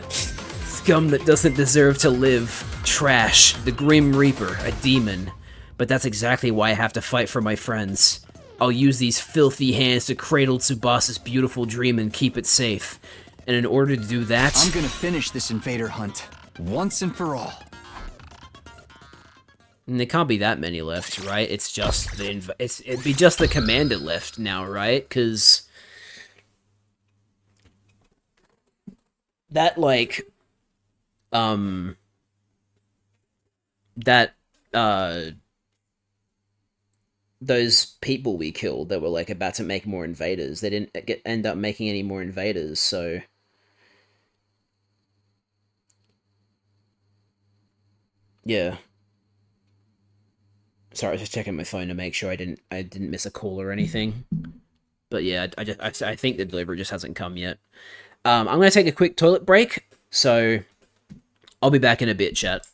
Scum that doesn't deserve to live. Trash. The Grim Reaper. A demon. But that's exactly why I have to fight for my friends. I'll use these filthy hands to cradle Tsubasa's beautiful dream and keep it safe. And in order to do that... I'm gonna finish this invader hunt. Once and for all. And there can't be that many left, right? It's just the it'd be just the commander left now, right? Because that those people we killed that were like about to make more invaders, they didn't end up making any more invaders, so yeah. Sorry, I was just checking my phone to make sure I didn't miss a call or anything. But yeah, I think the delivery just hasn't come yet. I'm gonna take a quick toilet break, so I'll be back in a bit, chat.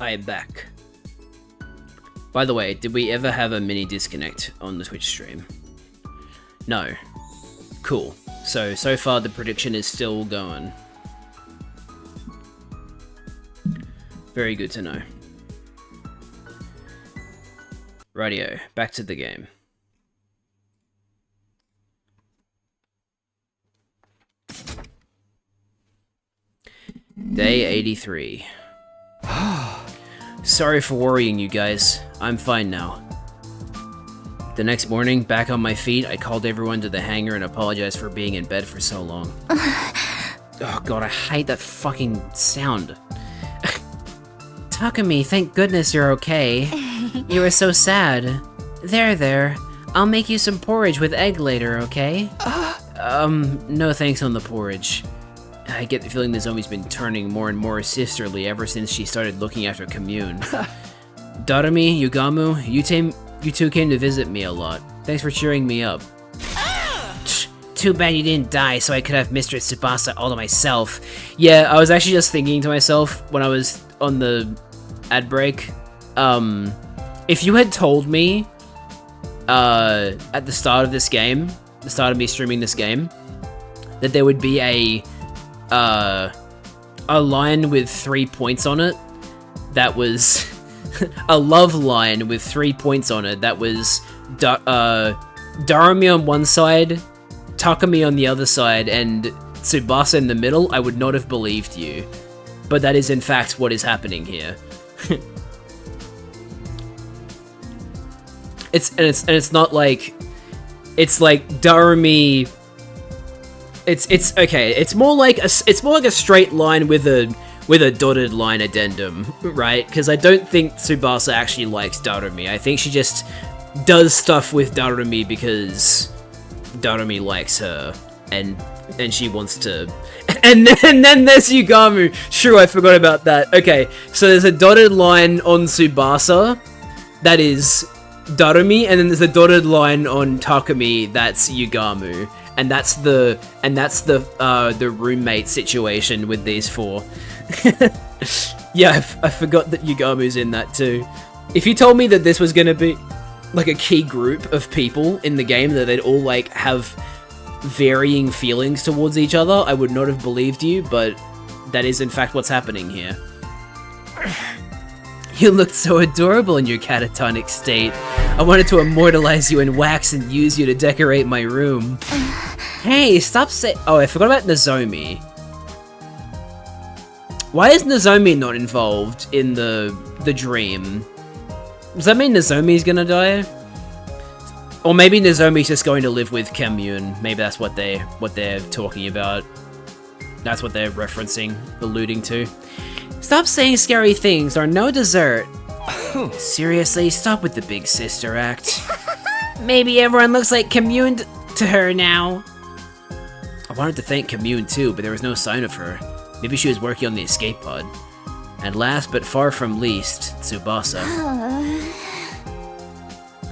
I am back. By the way, did we ever have a mini disconnect on the Twitch stream? No. Cool. So far the prediction is still going. Very good to know. Rightio, back to the game. Day 83. Sorry for worrying you guys. I'm fine now. The next morning, back on my feet, I called everyone to the hangar and apologized for being in bed for so long. Oh god, I hate that fucking sound. Takumi, thank goodness you're okay. You were so sad. There. I'll make you some porridge with egg later, okay? No thanks on the porridge. I get the feeling the zombie's been turning more and more sisterly ever since she started looking after Commune. Darumi, Yugamu, you two came to visit me a lot. Thanks for cheering me up. Too bad you didn't die so I could have Mistress Tsubasa all to myself. Yeah, I was actually just thinking to myself when I was on the ad break, if you had told me at the start of this game, the start of me streaming this game, that there would be a line with 3 points on it that was a love line with 3 points on it that was Darumi on one side, Takumi on the other side, and Tsubasa in the middle, I would not have believed you. But that is in fact what is happening here. It's not like, it's like Darumi. It's okay. It's more like a straight line with a dotted line addendum, right? Because I don't think Tsubasa actually likes Darumi. I think she just does stuff with Darumi because Darumi likes her, and she wants to. And then there's Yugamu. True, I forgot about that. Okay, so there's a dotted line on Tsubasa that is Darumi, and then there's a dotted line on Takumi that's Yugamu. And that's the roommate situation with these four. Yeah, I forgot that Yugamu's in that too. If you told me that this was gonna be like a key group of people in the game, that they'd all like have varying feelings towards each other, I would not have believed you, but that is in fact what's happening here. You looked so adorable in your catatonic state. I wanted to immortalize you in wax and use you to decorate my room. Hey, stop saying— oh, I forgot about Nozomi. Why is Nozomi not involved in the dream? Does that mean Nozomi's gonna die? Or maybe Nozomi's just going to live with Commune. Maybe that's what they're talking about. That's what they're referencing, alluding to. Stop saying scary things or no dessert. Seriously, stop with the big sister act. Maybe everyone looks like Commune to her now. I wanted to thank Commune too, but there was no sign of her. Maybe she was working on the escape pod. And last but far from least, Tsubasa.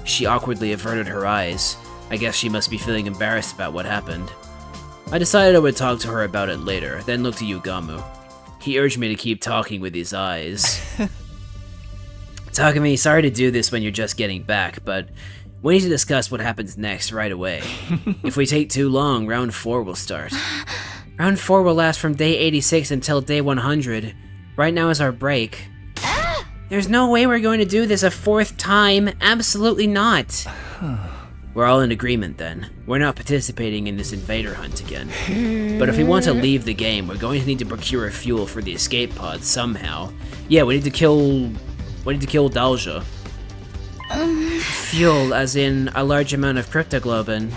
She awkwardly averted her eyes. I guess she must be feeling embarrassed about what happened. I decided I would talk to her about it later, then looked to Yugamu. He urged me to keep talking with his eyes. Takumi, sorry to do this when you're just getting back, but we need to discuss what happens next right away. If we take too long, round 4 will start. Round 4 will last from day 86 until day 100. Right now is our break. There's no way we're going to do this a 4th time. Absolutely not. We're all in agreement then. We're not participating in this invader hunt again. But if we want to leave the game, we're going to need to procure fuel for the escape pod somehow. Yeah, we need to kill Dalja. Fuel, as in a large amount of cryptoglobin.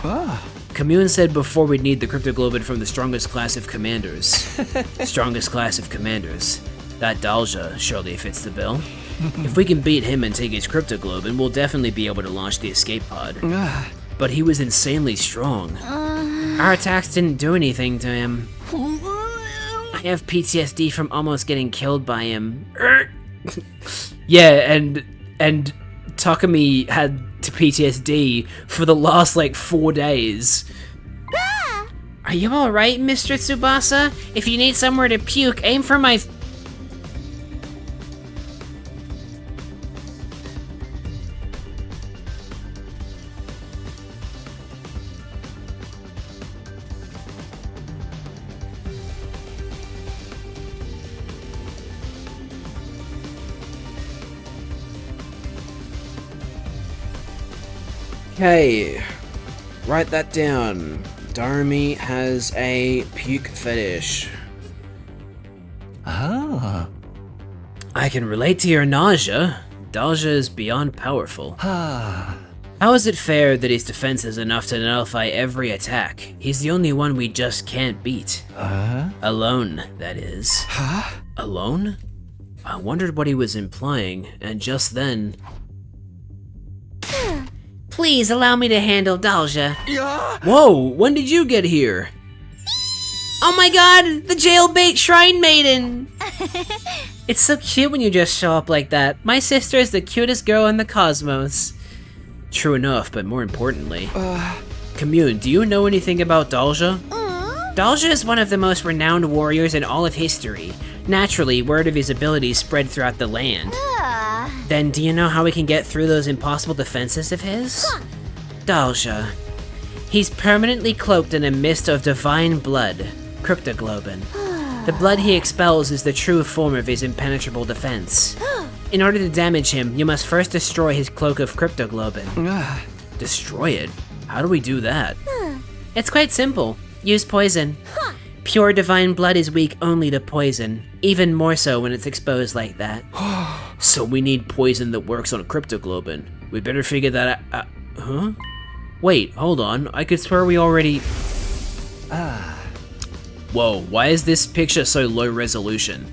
Commune said before we'd need the cryptoglobin from the strongest class of commanders. Strongest class of commanders. That Dalja surely fits the bill. If we can beat him and take his cryptoglobin, we'll definitely be able to launch the escape pod. But he was insanely strong. Our attacks didn't do anything to him. I have PTSD from almost getting killed by him. Yeah, and Takumi had PTSD for the last like 4 days. Are you alright, Mr. Tsubasa? If you need somewhere to puke, aim for my... Okay, write that down. Darumi has a puke fetish. Ah. I can relate to your nausea. Dalja is beyond powerful. Ah. How is it fair that his defense is enough to nullify every attack? He's the only one we just can't beat. Alone, that is. Huh? Alone? I wondered what he was implying, and just then... Please allow me to handle Dalja. Whoa, when did you get here? Oh my god, the jailbait shrine maiden! It's so cute when you just show up like that. My sister is the cutest girl in the cosmos. True enough, but more importantly... Commune, do you know anything about Dalja? Dalja is one of the most renowned warriors in all of history. Naturally, word of his abilities spread throughout the land. Then do you know how we can get through those impossible defenses of his? Dalja. He's permanently cloaked in a mist of divine blood, cryptoglobin. The blood he expels is the true form of his impenetrable defense. In order to damage him, you must first destroy his cloak of cryptoglobin. Destroy it? How do we do that? It's quite simple. Use poison. Pure divine blood is weak only to poison, even more so when it's exposed like that. So we need poison that works on cryptoglobin. We better figure that out. Huh? Wait, hold on. I could swear we already... Whoa, why is this picture so low resolution?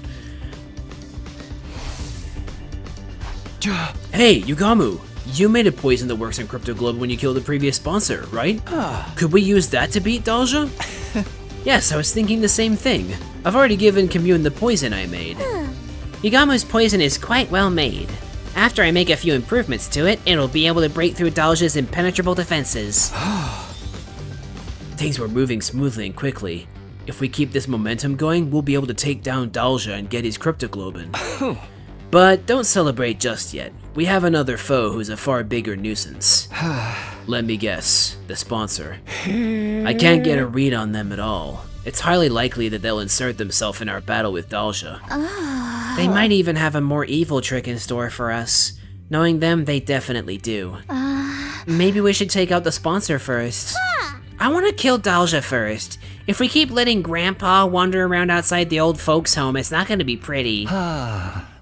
Hey, Yugamu! You made a poison that works on cryptoglobin when you killed the previous sponsor, right? Could we use that to beat Dalja? Yes, I was thinking the same thing. I've already given Commune the poison I made. Yugamu's poison is quite well made. After I make a few improvements to it, it'll be able to break through Dalja's impenetrable defenses. Things were moving smoothly and quickly. If we keep this momentum going, we'll be able to take down Dalja and get his cryptoglobin. But don't celebrate just yet. We have another foe who's a far bigger nuisance. Let me guess, the sponsor. I can't get a read on them at all. It's highly likely that they'll insert themselves in our battle with Dalja. They might even have a more evil trick in store for us. Knowing them, they definitely do. Maybe we should take out the sponsor first. I want to kill Dalja first. If we keep letting Grandpa wander around outside the old folks' home, it's not going to be pretty.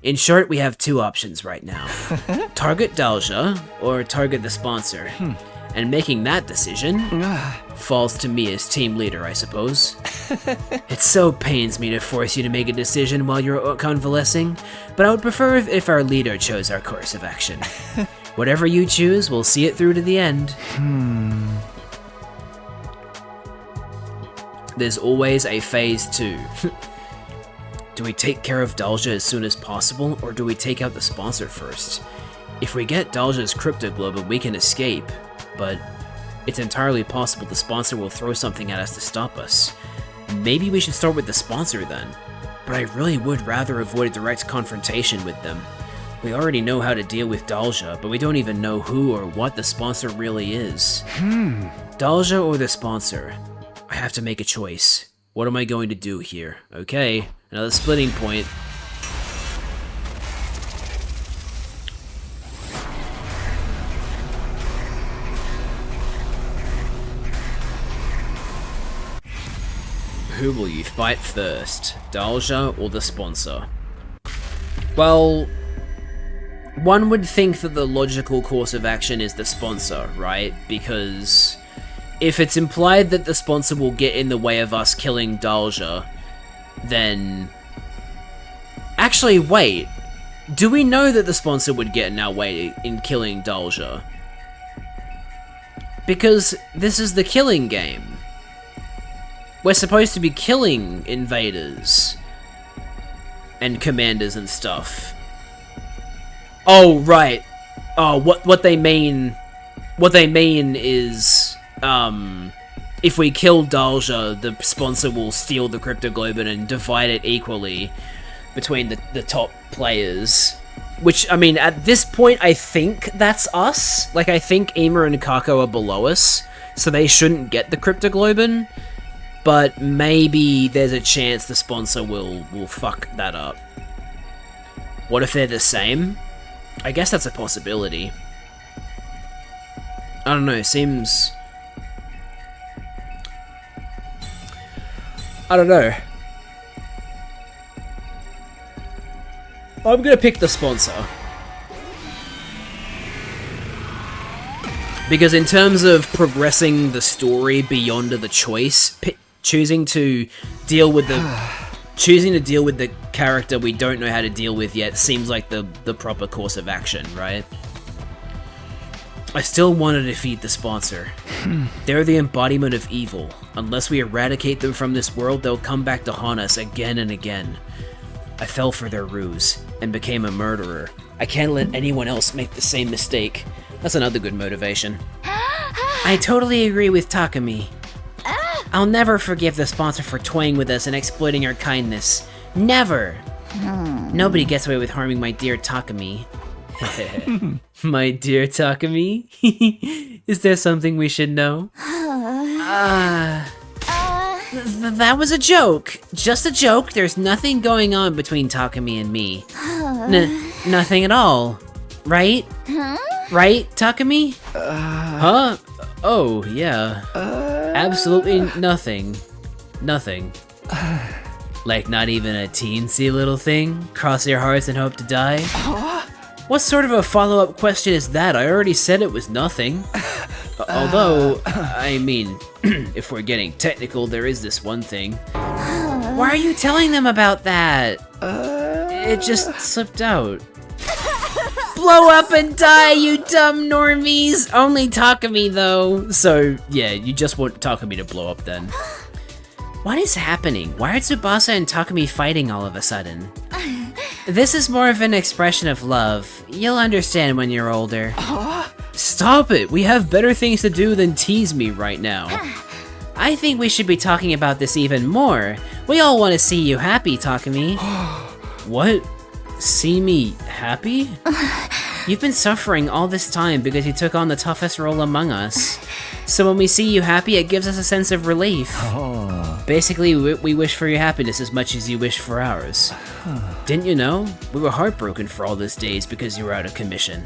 In short, we have two options right now. Target Dalja, or target the sponsor. And making that decision falls to me as team leader, I suppose. It so pains me to force you to make a decision while you're convalescing, but I would prefer if our leader chose our course of action. Whatever you choose, we'll see it through to the end. There's always a phase 2. Do we take care of Dalja as soon as possible, or do we take out the sponsor first? If we get Dalja's cryptoglobin, we can escape, but it's entirely possible the sponsor will throw something at us to stop us. Maybe we should start with the sponsor then, but I really would rather avoid a direct confrontation with them. We already know how to deal with Dalja, but we don't even know who or what the sponsor really is. Dalja or the sponsor? I have to make a choice. What am I going to do here? Okay, another splitting point. Who will you fight first? Dalja or the sponsor? Well, one would think that the logical course of action is the sponsor, right? Because if it's implied that the sponsor will get in the way of us killing Dalja, then... Actually, wait. Do we know that the sponsor would get in our way in killing Dalja? Because this is the killing game. We're supposed to be killing invaders and commanders and stuff. Oh, right. Oh, what they mean is, if we kill Dalja, the sponsor will steal the cryptoglobin and divide it equally between the top players. Which, I mean, at this point, I think that's us. Like, I think Ima and Kako are below us, so they shouldn't get the cryptoglobin. But maybe there's a chance the sponsor will fuck that up. What if they're the same? I guess that's a possibility. I don't know, it seems... I don't know. I'm gonna pick the sponsor. Because in terms of progressing the story beyond the choice, choosing to deal with the character we don't know how to deal with yet seems like the proper course of action, right? I still want to defeat the sponsor. They're the embodiment of evil. Unless we eradicate them from this world, they'll come back to haunt us again and again. I fell for their ruse and became a murderer. I can't let anyone else make the same mistake. That's another good motivation. I totally agree with Takumi. I'll never forgive the sponsor for toying with us and exploiting our kindness. Never! Nobody gets away with harming my dear Takumi. My dear Takumi? Is there something we should know? That was a joke. Just a joke. There's nothing going on between Takumi and me. Nothing at all. Right? Right, Takumi? Huh? Oh, yeah. Absolutely nothing. Nothing. Like not even a teensy little thing? Cross your hearts and hope to die? What sort of a follow-up question is that? I already said it was nothing. Although, I mean, if we're getting technical, there is this one thing. Why are you telling them about that? It just slipped out. Blow up and die, you dumb normies! Only Takumi, though. So, yeah, you just want Takumi to blow up then. What is happening? Why are Tsubasa and Takumi fighting all of a sudden? This is more of an expression of love. You'll understand when you're older. Stop it! We have better things to do than tease me right now. I think we should be talking about this even more. We all want to see you happy, Takumi. What? See me happy? You've been suffering all this time because you took on the toughest role among us. So when we see you happy, it gives us a sense of relief. Basically, we wish for your happiness as much as you wish for ours. Didn't you know? We were heartbroken for all those days because you were out of commission.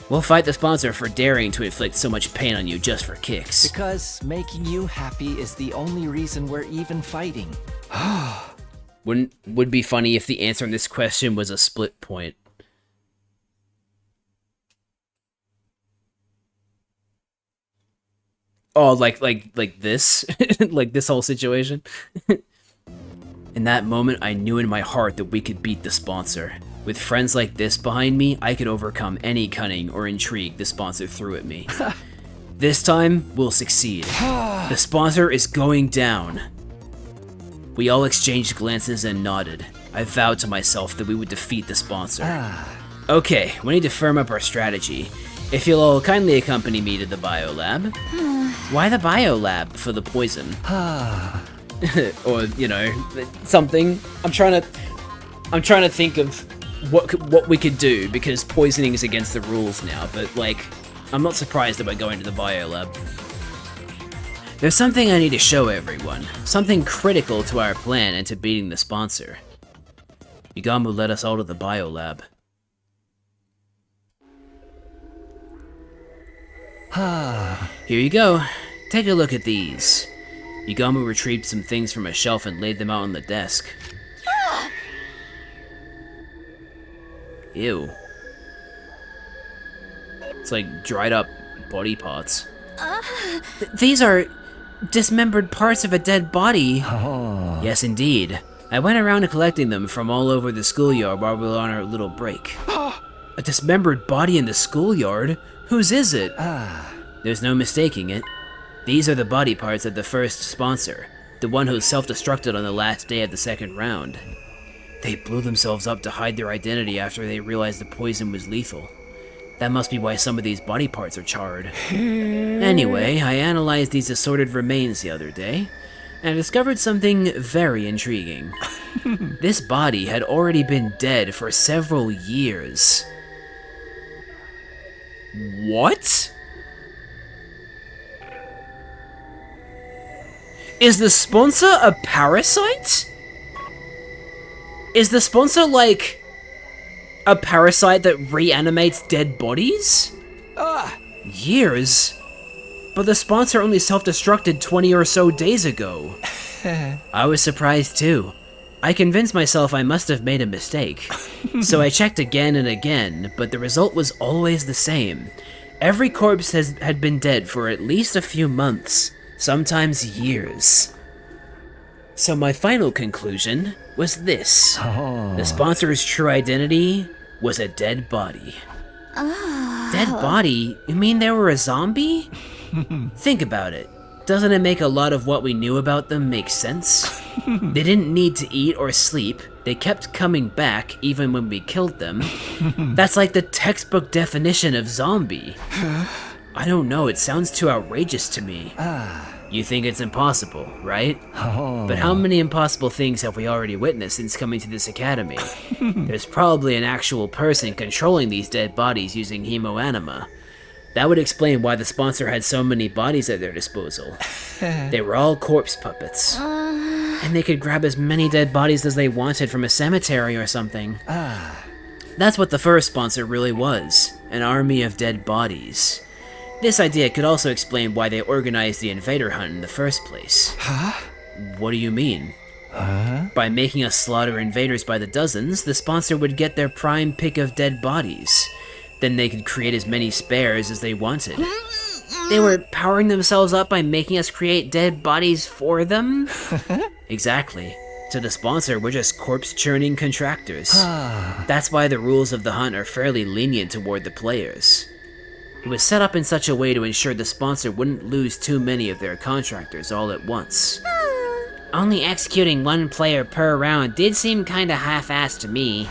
We'll fight the sponsor for daring to inflict so much pain on you just for kicks. Because making you happy is the only reason we're even fighting. Would be funny if the answer in this question was a split point. Oh, like this? Like this whole situation? In that moment, I knew in my heart that we could beat the sponsor. With friends like this behind me, I could overcome any cunning or intrigue the sponsor threw at me. This time, we'll succeed. The sponsor is going down. We all exchanged glances and nodded. I vowed to myself that we would defeat the sponsor. Okay, we need to firm up our strategy. If you'll all kindly accompany me to the biolab. Why the biolab? For the poison. Or, you know, something. I'm trying to think of what we could do, because poisoning is against the rules now, but like, I'm not surprised that we're going to the biolab. There's something I need to show everyone. Something critical to our plan and to beating the sponsor. Yugamu led us all to the biolab. Here you go. Take a look at these. Yugamu retrieved some things from a shelf and laid them out on the desk. Ew. It's like dried up body parts. These are dismembered parts of a dead body. Yes, indeed. I went around collecting them from all over the schoolyard while we were on our little break. A dismembered body in the schoolyard? Whose is it? There's no mistaking it. These are the body parts of the first sponsor, the one who self-destructed on the last day of the second round. They blew themselves up to hide their identity after they realized the poison was lethal. That must be why some of these body parts are charred. Anyway, I analyzed these assorted remains the other day, and discovered something very intriguing. This body had already been dead for several years. What? Is the sponsor a parasite? Is the sponsor like a parasite that reanimates dead bodies? Years? But the sponsor only self-destructed 20 or so days ago. I was surprised too. I convinced myself I must have made a mistake. So I checked again and again, but the result was always the same. Every corpse had been dead for at least a few months, sometimes years. So my final conclusion was this. The sponsor's true identity was a dead body. Dead body? You mean they were a zombie? Think about it. Doesn't it make a lot of what we knew about them make sense? They didn't need to eat or sleep. They kept coming back even when we killed them. That's like the textbook definition of zombie. I don't know, it sounds too outrageous to me. You think it's impossible, right? But how many impossible things have we already witnessed since coming to this academy? There's probably an actual person controlling these dead bodies using hemoanima. That would explain why the sponsor had so many bodies at their disposal. They were all corpse puppets. And they could grab as many dead bodies as they wanted from a cemetery or something. That's what the first sponsor really was, an army of dead bodies. This idea could also explain why they organized the invader hunt in the first place. What do you mean? By making us slaughter invaders by the dozens, the sponsor would get their prime pick of dead bodies. Then they could create as many spares as they wanted. They were powering themselves up by making us create dead bodies for them? Exactly. To the sponsor, we're just corpse-churning contractors. That's why the rules of the hunt are fairly lenient toward the players. It was set up in such a way to ensure the sponsor wouldn't lose too many of their contractors all at once. Only executing one player per round did seem kinda half-assed to me.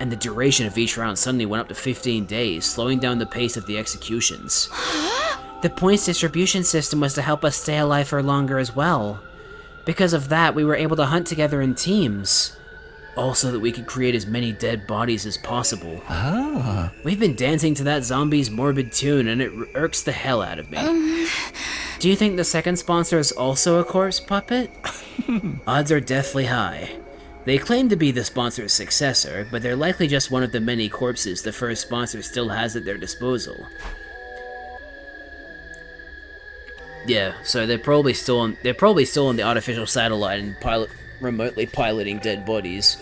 And the duration of each round suddenly went up to 15 days, slowing down the pace of the executions. The points distribution system was to help us stay alive for longer as well. Because of that, we were able to hunt together in teams. Also that we could create as many dead bodies as possible. We've been dancing to that zombie's morbid tune and it irks the hell out of me. Do you think the second sponsor is also a corpse puppet? Odds are deathly high. They claim to be the sponsor's successor, but they're likely just one of the many corpses the first sponsor still has at their disposal. Yeah, so they're probably still on the artificial satellite and remotely piloting dead bodies,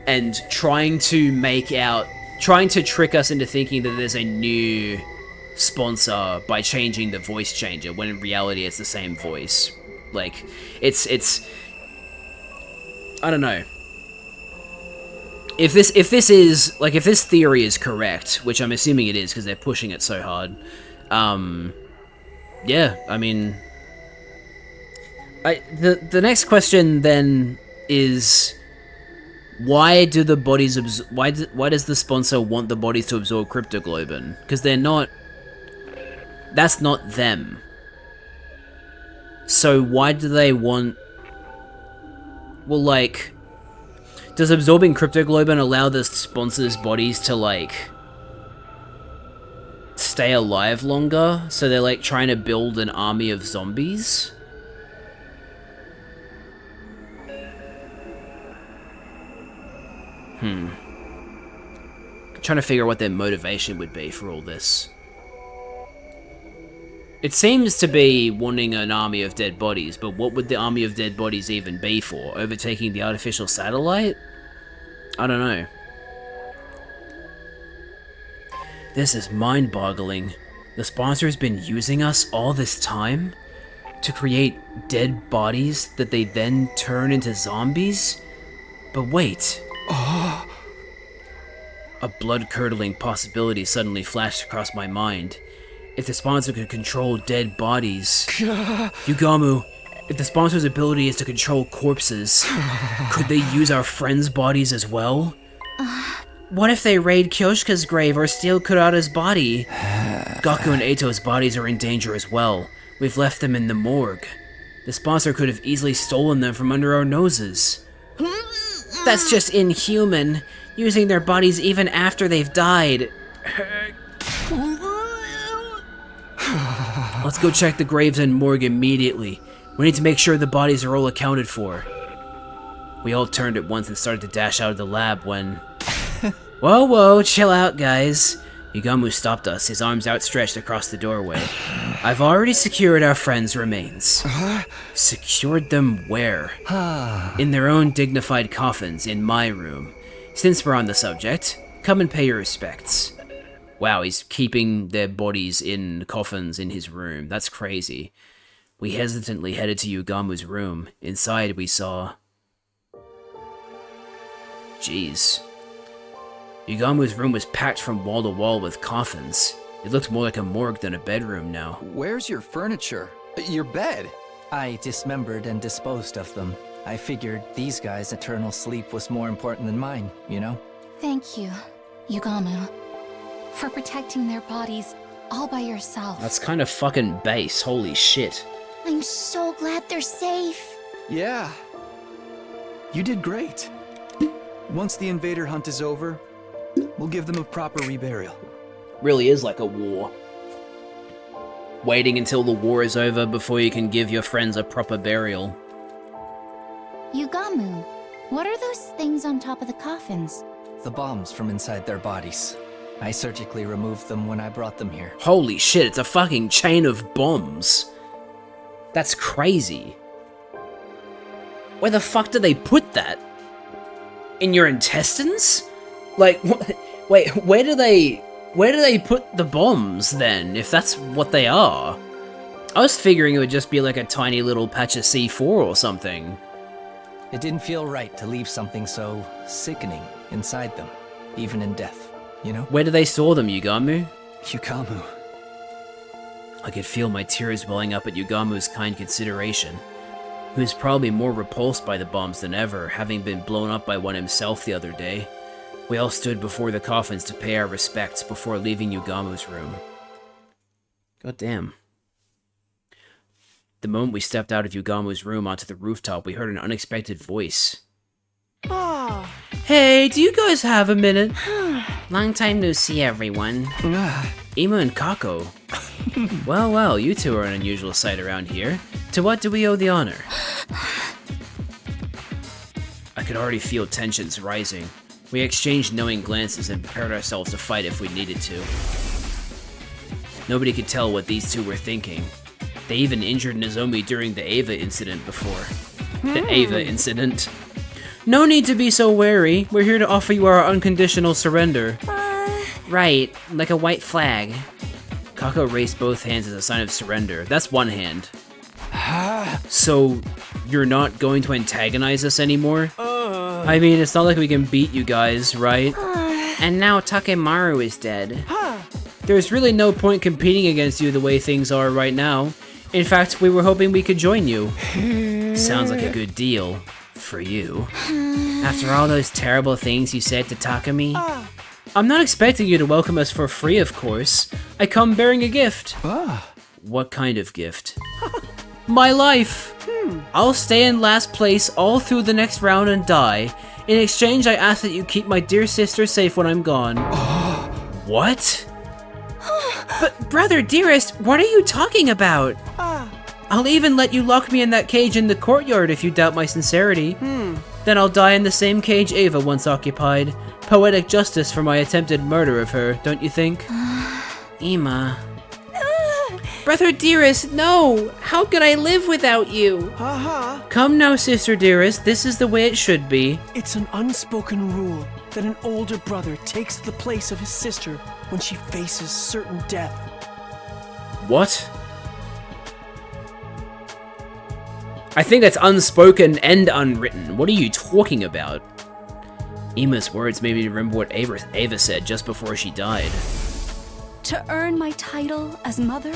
and trying to trick us into thinking that there's a new sponsor by changing the voice changer, when in reality it's the same voice. Like, it's I don't know. If this theory is correct, which I'm assuming it is because they're pushing it so hard, yeah, I mean, the next question then is, why do the bodies why does the sponsor want the bodies to absorb cryptoglobin? Because that's not them. So why do they want? Well, like, does absorbing cryptoglobin allow the sponsor's bodies to, like, stay alive longer? So they're, like, trying to build an army of zombies? Trying to figure out what their motivation would be for all this. It seems to be wanting an army of dead bodies, but what would the army of dead bodies even be for? Overtaking the artificial satellite? I don't know. This is mind-boggling. The sponsor has been using us all this time to create dead bodies that they then turn into zombies? But wait. A blood-curdling possibility suddenly flashed across my mind. If the sponsor could control dead bodies... Yugamu, if the sponsor's ability is to control corpses, could they use our friends' bodies as well? What if they raid Kyoshika's grave or steal Kurata's body? Gaku and Eito's bodies are in danger as well. We've left them in the morgue. The sponsor could have easily stolen them from under our noses. That's just inhuman, using their bodies even after they've died. Let's go check the graves and morgue immediately. We need to make sure the bodies are all accounted for. We all turned at once and started to dash out of the lab when... Whoa, chill out, guys. Yugamu stopped us, his arms outstretched across the doorway. I've already secured our friends' remains. Secured them where? In their own dignified coffins in my room. Since we're on the subject, come and pay your respects. Wow, he's keeping their bodies in coffins in his room. That's crazy. We hesitantly headed to Yugamu's room. Inside we saw... Jeez. Yugamu's room was packed from wall to wall with coffins. It looked more like a morgue than a bedroom now. Where's your furniture? Your bed? I dismembered and disposed of them. I figured these guys' eternal sleep was more important than mine, you know? Thank you, Yugamu, for protecting their bodies all by yourself. That's kind of fucking base, holy shit. I'm so glad they're safe. Yeah. You did great. Once the invader hunt is over, we'll give them a proper reburial. Really is like a war. Waiting until the war is over before you can give your friends a proper burial. Yugamu, what are those things on top of the coffins? The bombs from inside their bodies. I surgically removed them when I brought them here. Holy shit, it's a fucking chain of bombs. That's crazy. Where the fuck do they put that? In your intestines? Like, wait, where do they put the bombs then, if that's what they are? I was figuring it would just be like a tiny little patch of C4 or something. It didn't feel right to leave something so sickening inside them, even in death, you know? Where do they store them, Yugamu? Yugamu. I could feel my tears welling up at Yugamu's kind consideration. He was probably more repulsed by the bombs than ever, having been blown up by one himself the other day. We all stood before the coffins to pay our respects before leaving Yugamu's room. God damn. The moment we stepped out of Yugamu's room onto the rooftop, we heard an unexpected voice. Hey, do you guys have a minute? Long time no see, everyone. Ima and Kako. Well, you two are an unusual sight around here. To what do we owe the honor? I could already feel tensions rising. We exchanged knowing glances and prepared ourselves to fight if we needed to. Nobody could tell what these two were thinking. They even injured Nozomi during the Ava incident before. The Ava incident. No need to be so wary. We're here to offer you our unconditional surrender. Right, like a white flag. Kako raised both hands as a sign of surrender. That's one hand. So, you're not going to antagonize us anymore? I mean, it's not like we can beat you guys, right? And now Takemaru is dead. There's really no point competing against you the way things are right now. In fact, we were hoping we could join you. Sounds like a good deal. For you. After all those terrible things you said to Takemi? I'm not expecting you to welcome us for free, of course. I come bearing a gift. What kind of gift? My life! I'll stay in last place all through the next round and die. In exchange, I ask that you keep my dear sister safe when I'm gone. What? But brother, dearest, what are you talking about? I'll even let you lock me in that cage in the courtyard if you doubt my sincerity. Then I'll die in the same cage Ava once occupied. Poetic justice for my attempted murder of her, don't you think? Ima. Brother dearest, no! How could I live without you? Come now, sister dearest, this is the way it should be. It's an unspoken rule that an older brother takes the place of his sister when she faces certain death. What? I think that's unspoken and unwritten. What are you talking about? Ima's words made me remember what Ava said just before she died. To earn my title as mother,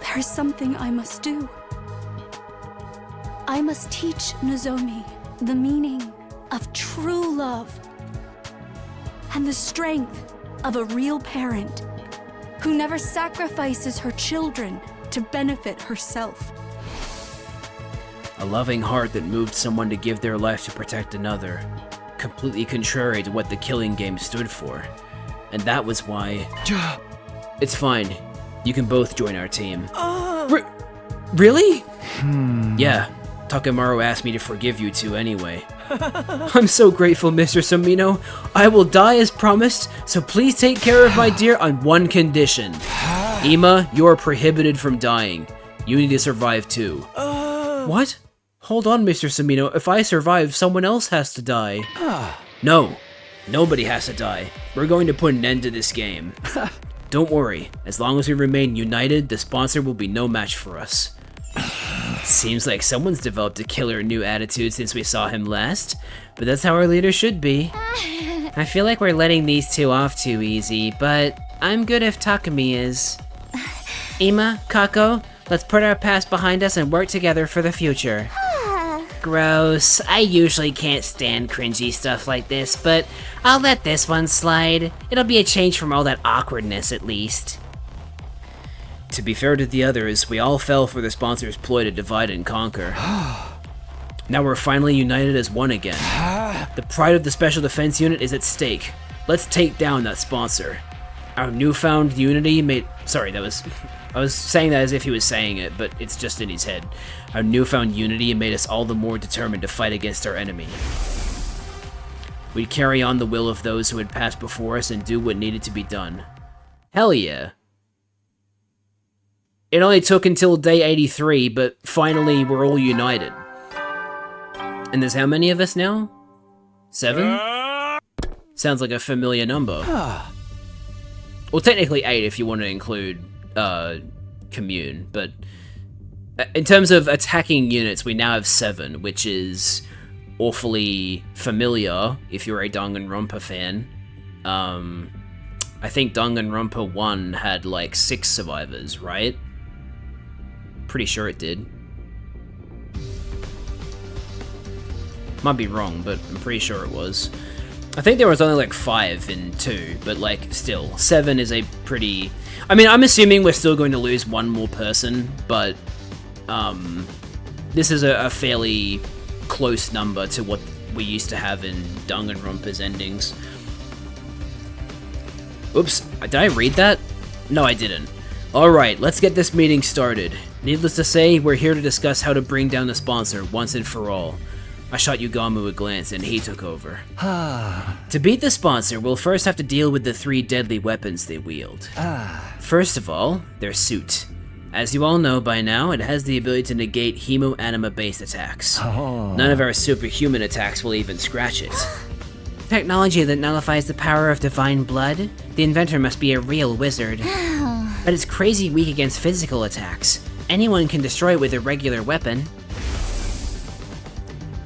there is something I must do. I must teach Nozomi the meaning of true love and the strength of a real parent who never sacrifices her children to benefit herself. A loving heart that moved someone to give their life to protect another. Completely contrary to what the killing game stood for. And that was why... It's fine. You can both join our team. Really? Yeah. Takemaru asked me to forgive you two anyway. I'm so grateful, Mr. Somino. I will die as promised, so please take care of my dear on one condition. Ima, you're prohibited from dying. You need to survive too. What? Hold on, Mr. Somino. If I survive, someone else has to die. No, nobody has to die. We're going to put an end to this game. Don't worry. As long as we remain united, the sponsor will be no match for us. Seems like someone's developed a killer new attitude since we saw him last, but that's how our leader should be. I feel like we're letting these two off too easy, but I'm good if Takumi is. Ima, Kako, let's put our past behind us and work together for the future. Gross. I usually can't stand cringy stuff like this, but I'll let this one slide. It'll be a change from all that awkwardness, at least. To be fair to the others, we all fell for the sponsor's ploy to divide and conquer. Now we're finally united as one again. The pride of the Special Defense Unit is at stake. Let's take down that sponsor. Our newfound unity made... Sorry, that was... I was saying that as if he was saying it, but it's just in his head. Our newfound unity made us all the more determined to fight against our enemy. We'd carry on the will of those who had passed before us and do what needed to be done. Hell yeah. It only took until day 83, but finally we're all united. And there's how many of us now? 7? Sounds like a familiar number. Well, technically 8 if you want to include Commune, but in terms of attacking units, we now have 7, which is awfully familiar if you're a Danganronpa fan. I think Danganronpa 1 had like 6 survivors, right? Pretty sure it did. Might be wrong, but I'm pretty sure it was. I think there was only like 5 in 2, but like still, 7 is a pretty... I mean, I'm assuming we're still going to lose one more person, but this is a fairly close number to what we used to have in Danganronpa's endings. Oops, did I read that? No, I didn't. Alright, let's get this meeting started. Needless to say, we're here to discuss how to bring down the sponsor once and for all. I shot Yugamu a glance and he took over. To beat the sponsor, we'll first have to deal with the 3 deadly weapons they wield. First of all, their suit. As you all know by now, it has the ability to negate hemo-anima-based attacks. None of our superhuman attacks will even scratch it. Technology that nullifies the power of divine blood? The inventor must be a real wizard. But it's crazy weak against physical attacks. Anyone can destroy it with a regular weapon.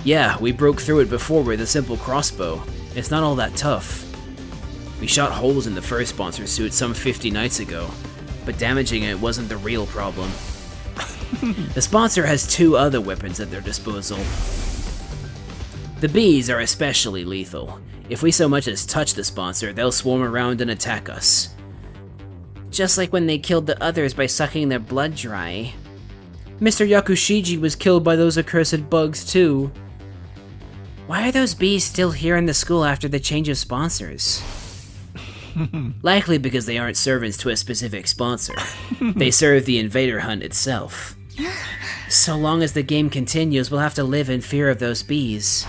Yeah, we broke through it before with a simple crossbow. It's not all that tough. We shot holes in the first sponsor suit some 50 nights ago, but damaging it wasn't the real problem. The sponsor has 2 other weapons at their disposal. The bees are especially lethal. If we so much as touch the sponsor, they'll swarm around and attack us. Just like when they killed the others by sucking their blood dry. Mr. Yakushiji was killed by those accursed bugs too. Why are those bees still here in the school after the change of sponsors? Likely because they aren't servants to a specific sponsor. They serve the invader hunt itself. So long as the game continues, we'll have to live in fear of those bees.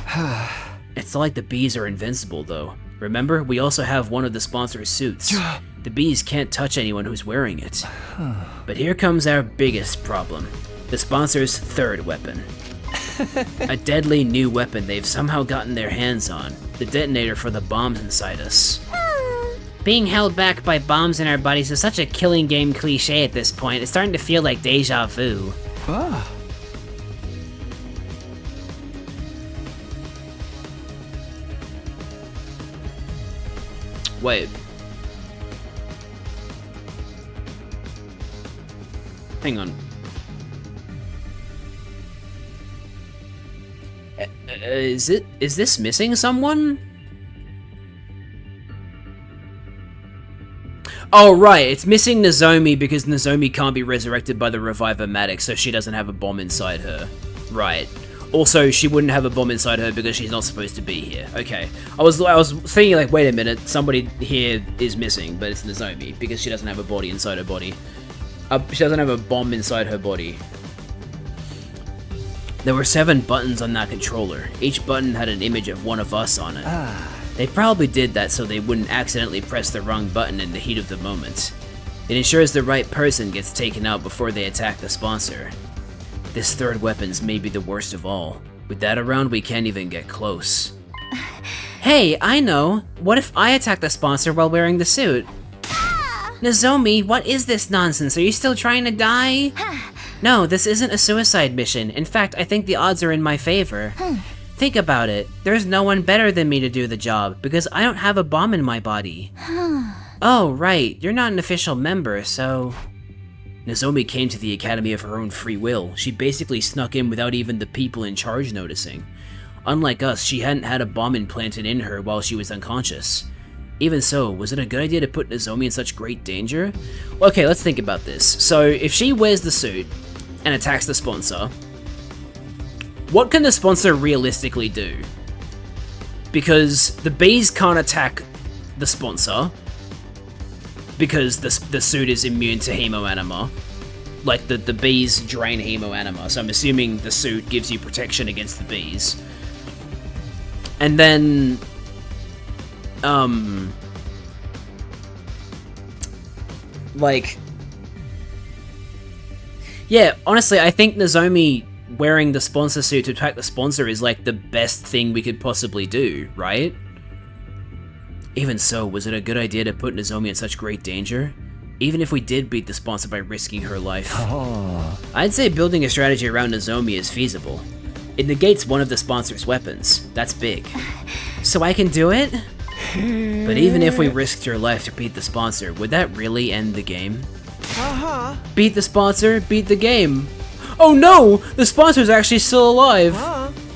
It's not like the bees are invincible though. Remember, we also have one of the sponsor's suits. The bees can't touch anyone who's wearing it. But here comes our biggest problem. The sponsor's 3rd weapon. A deadly new weapon they've somehow gotten their hands on. The detonator for the bombs inside us. Being held back by bombs in our bodies is such a killing game cliche at this point. It's starting to feel like deja vu. Wait. Hang on. Is this missing someone? Oh, right, it's missing Nozomi because Nozomi can't be resurrected by the Reviver-Matic, so she doesn't have a bomb inside her. Right. Also, she wouldn't have a bomb inside her because she's not supposed to be here. Okay. I was thinking, like, wait a minute, somebody here is missing, but it's Nozomi because she doesn't have a body inside her body. She doesn't have a bomb inside her body. There were 7 buttons on that controller. Each button had an image of one of us on it. They probably did that so they wouldn't accidentally press the wrong button in the heat of the moment. It ensures the right person gets taken out before they attack the sponsor. This third weapon's maybe the worst of all. With that around, we can't even get close. Hey, I know! What if I attack the sponsor while wearing the suit? Nozomi, what is this nonsense? Are you still trying to die? No, this isn't a suicide mission. In fact, I think the odds are in my favor. Think about it. There's no one better than me to do the job, because I don't have a bomb in my body. Oh, right. You're not an official member, so... Nozomi came to the academy of her own free will. She basically snuck in without even the people in charge noticing. Unlike us, she hadn't had a bomb implanted in her while she was unconscious. Even so, was it a good idea to put Nozomi in such great danger? Okay, let's think about this. So, if she wears the suit and attacks the sponsor, what can the sponsor realistically do? Because the bees can't attack the sponsor, because the suit is immune to hemoanima. Like, the bees drain hemoanima, so I'm assuming the suit gives you protection against the bees. And then... like... yeah, honestly, I think Nozomi wearing the sponsor suit to attack the sponsor is, like, the best thing we could possibly do, right? Even so, was it a good idea to put Nozomi in such great danger? Even if we did beat the sponsor by risking her life. I'd say building a strategy around Nozomi is feasible. It negates one of the sponsor's weapons. That's big. So I can do it? But even if we risked her life to beat the sponsor, would that really end the game? Beat the sponsor, beat the game. Oh no! The sponsor's actually still alive!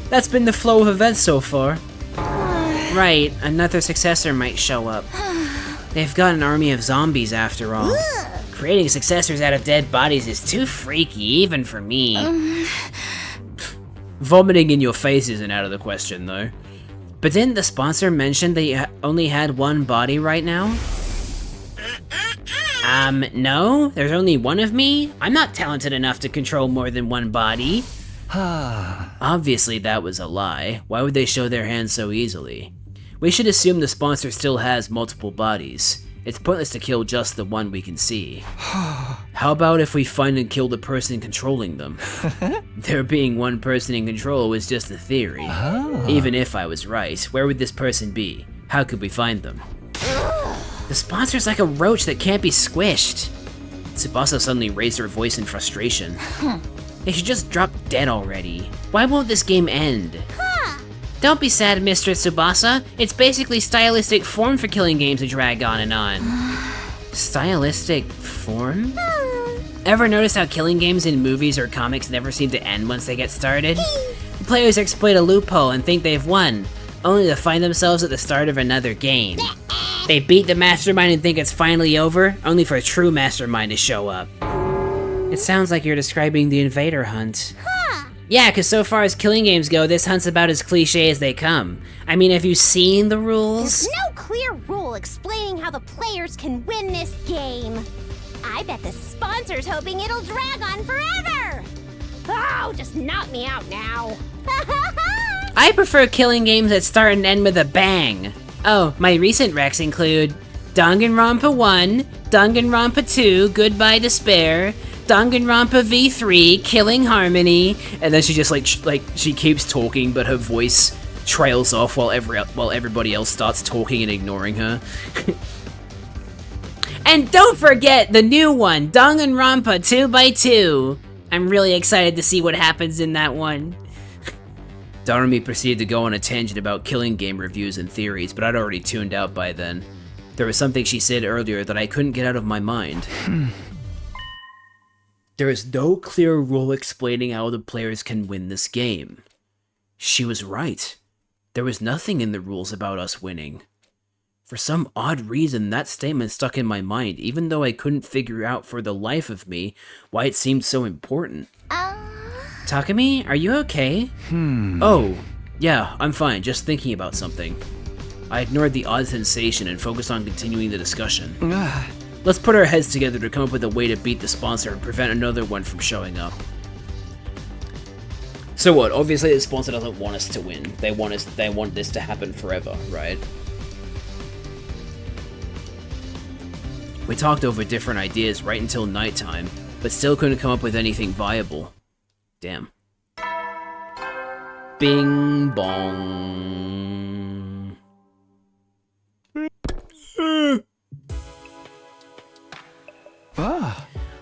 That's been the flow of events so far. Right, another successor might show up. They've got an army of zombies after all. Creating successors out of dead bodies is too freaky, even for me. Vomiting in your face isn't out of the question, though. But didn't the sponsor mention they only had one body right now? No? There's only one of me? I'm not talented enough to control more than one body. Obviously that was a lie. Why would they show their hands so easily? We should assume the sponsor still has multiple bodies. It's pointless to kill just the one we can see. How about if we find and kill the person controlling them? There being one person in control was just a theory. Even if I was right, where would this person be? How could we find them? The sponsor's like a roach that can't be squished. Tsubasa suddenly raised her voice in frustration. They should just drop dead already. Why won't this game end? Don't be sad, Mr. Tsubasa. It's basically stylistic form for killing games to drag on and on. Stylistic form? Ever notice how killing games in movies or comics never seem to end once they get started? The players exploit a loophole and think they've won, only to find themselves at the start of another game. They beat the mastermind and think it's finally over, only for a true mastermind to show up. It sounds like you're describing the invader hunt. Yeah, because so far as killing games go, this hunt's about as cliche as they come. I mean, have you seen the rules? There's no clear rule explaining how the players can win this game. I bet the sponsor's hoping it'll drag on forever. Oh, just knock me out now. I prefer killing games that start and end with a bang. Oh, my recent recs include Danganronpa 1, Danganronpa 2, Goodbye Despair, Danganronpa V3, Killing Harmony, and then she just like she keeps talking, but her voice trails off while everybody else starts talking and ignoring her. And don't forget the new one, Danganronpa 2x2. I'm really excited to see what happens in that one. Darumi proceeded to go on a tangent about killing game reviews and theories, but I'd already tuned out by then. There was something she said earlier that I couldn't get out of my mind. There is no clear rule explaining how the players can win this game. She was right. There was nothing in the rules about us winning. For some odd reason, that statement stuck in my mind, even though I couldn't figure out for the life of me why it seemed so important. Takumi, are you okay? Oh, yeah, I'm fine, just thinking about something. I ignored the odd sensation and focused on continuing the discussion. Let's put our heads together to come up with a way to beat the sponsor and prevent another one from showing up. So what? Obviously the sponsor doesn't want us to win. They want this to happen forever, right? We talked over different ideas right until nighttime, but still couldn't come up with anything viable. Damn. Bing bong.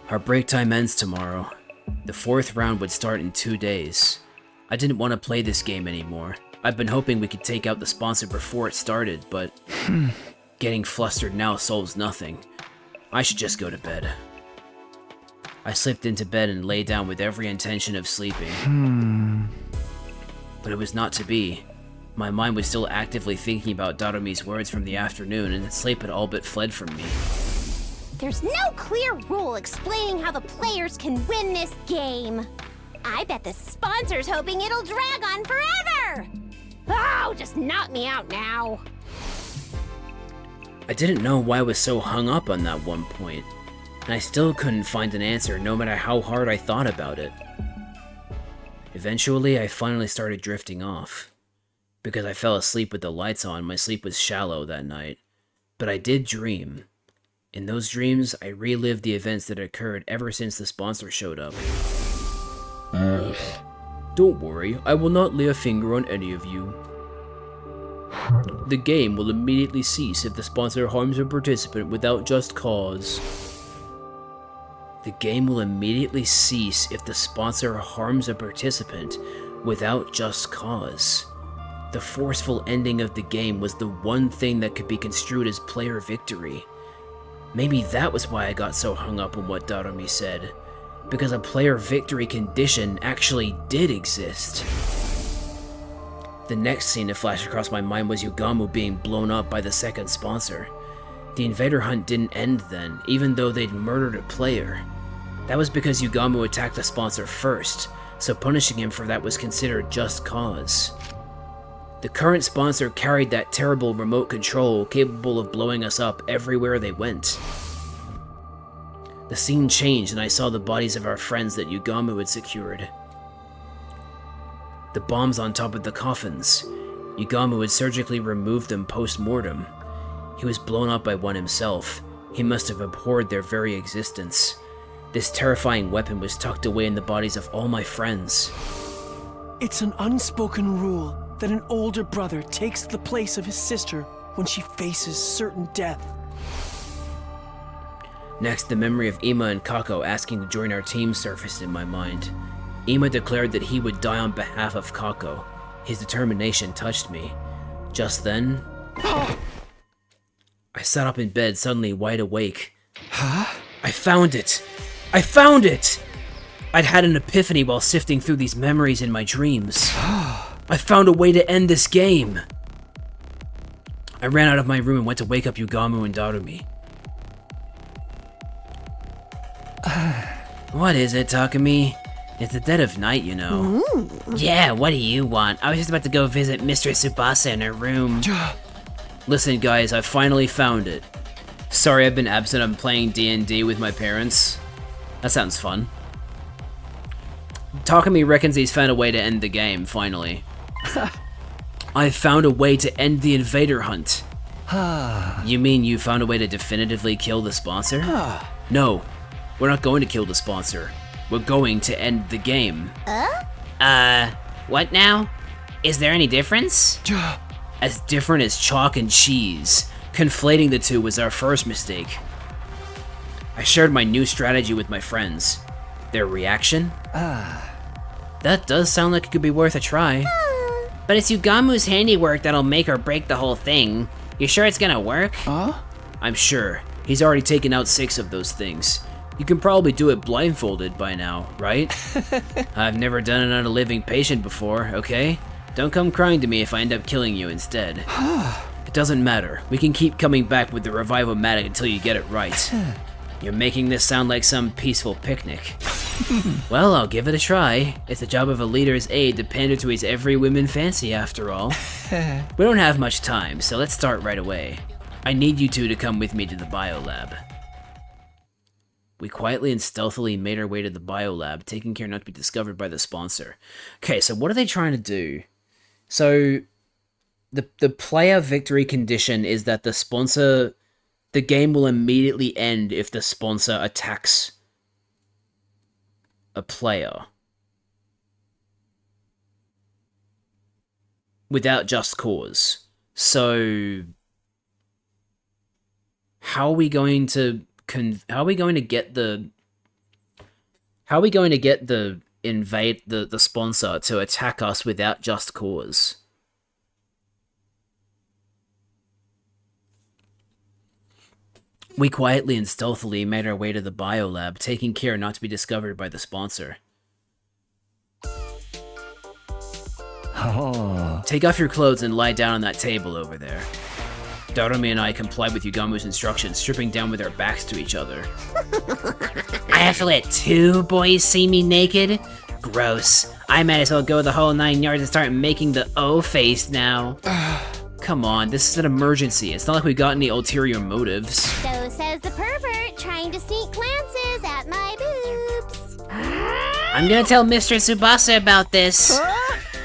Our break time ends tomorrow. The 4th round would start in 2 days. I didn't want to play this game anymore. I've been hoping we could take out the sponsor before it started, but getting flustered now solves nothing. I should just go to bed. I slipped into bed and lay down with every intention of sleeping. But it was not to be. My mind was still actively thinking about Darumi's words from the afternoon, and sleep had all but fled from me. There's no clear rule explaining how the players can win this game. I bet the sponsor's hoping it'll drag on forever! Oh, just knock me out now. I didn't know why I was so hung up on that one point, and I still couldn't find an answer no matter how hard I thought about it. Eventually, I finally started drifting off. Because I fell asleep with the lights on, my sleep was shallow that night. But I did dream. In those dreams, I relived the events that occurred ever since the sponsor showed up. Don't worry, I will not lay a finger on any of you. The game will immediately cease if the sponsor harms a participant without just cause. The game will immediately cease if the sponsor harms a participant without just cause. The forceful ending of the game was the one thing that could be construed as player victory. Maybe that was why I got so hung up on what Darumi said, because a player victory condition actually did exist. The next scene to flash across my mind was Yugamu being blown up by the second sponsor. The invader hunt didn't end then, even though they'd murdered a player. That was because Yugamu attacked the sponsor first, so punishing him for that was considered just cause. The current sponsor carried that terrible remote control capable of blowing us up everywhere they went. The scene changed and I saw the bodies of our friends that Yugamu had secured. The bombs on top of the coffins. Yugamu had surgically removed them post-mortem. He was blown up by one himself. He must have abhorred their very existence. This terrifying weapon was tucked away in the bodies of all my friends. It's an unspoken rule that an older brother takes the place of his sister when she faces certain death. Next, the memory of Ima and Kako asking to join our team surfaced in my mind. Ima declared that he would die on behalf of Kako. His determination touched me. Just then, I sat up in bed, suddenly wide awake. Huh? I found it! I found it! I'd had an epiphany while sifting through these memories in my dreams. I found a way to end this game! I ran out of my room and went to wake up Yugamu and Darumi. What is it, Takumi? It's the dead of night, you know. Yeah, what do you want? I was just about to go visit Mistress Tsubasa in her room. Listen, guys, I finally found it. Sorry I've been absent. I'm playing D&D with my parents. That sounds fun. Takumi reckons he's found a way to end the game, finally. I found a way to end the invader hunt. You mean you found a way to definitively kill the sponsor? No, we're not going to kill the sponsor. We're going to end the game. What now? Is there any difference? As different as chalk and cheese. Conflating the two was our first mistake. I shared my new strategy with my friends. Their reaction? That does sound like it could be worth a try. But it's Yugamu's handiwork that'll make or break the whole thing. You sure it's gonna work? I'm sure. He's already taken out 6 of those things. You can probably do it blindfolded by now, right? I've never done it on a living patient before, okay? Don't come crying to me if I end up killing you instead. It doesn't matter. We can keep coming back with the Revival-matic until you get it right. You're making this sound like some peaceful picnic. Well, I'll give it a try. It's the job of a leader's aide to pander to his every women fancy, after all. We don't have much time, so let's start right away. I need you two to come with me to the biolab. We quietly and stealthily made our way to the biolab, taking care not to be discovered by the sponsor. Okay, so what are they trying to do? So, the player victory condition is that the game will immediately end if the sponsor attacks a player. Without just cause. So, how are we going to get the invade the sponsor to attack us without just cause? We quietly and stealthily made our way to the biolab, taking care not to be discovered by the sponsor. Oh. Take off your clothes and lie down on that table over there. Darumi and I complied with Yugamu's instructions, stripping down with our backs to each other. I have to let 2 boys see me naked? Gross. I might as well go the whole 9 yards and start making the O face now. Come on, this is an emergency. It's not like we got any ulterior motives. So says the pervert, trying to sneak glances at my boobs. I'm gonna tell Mr. Tsubasa about this.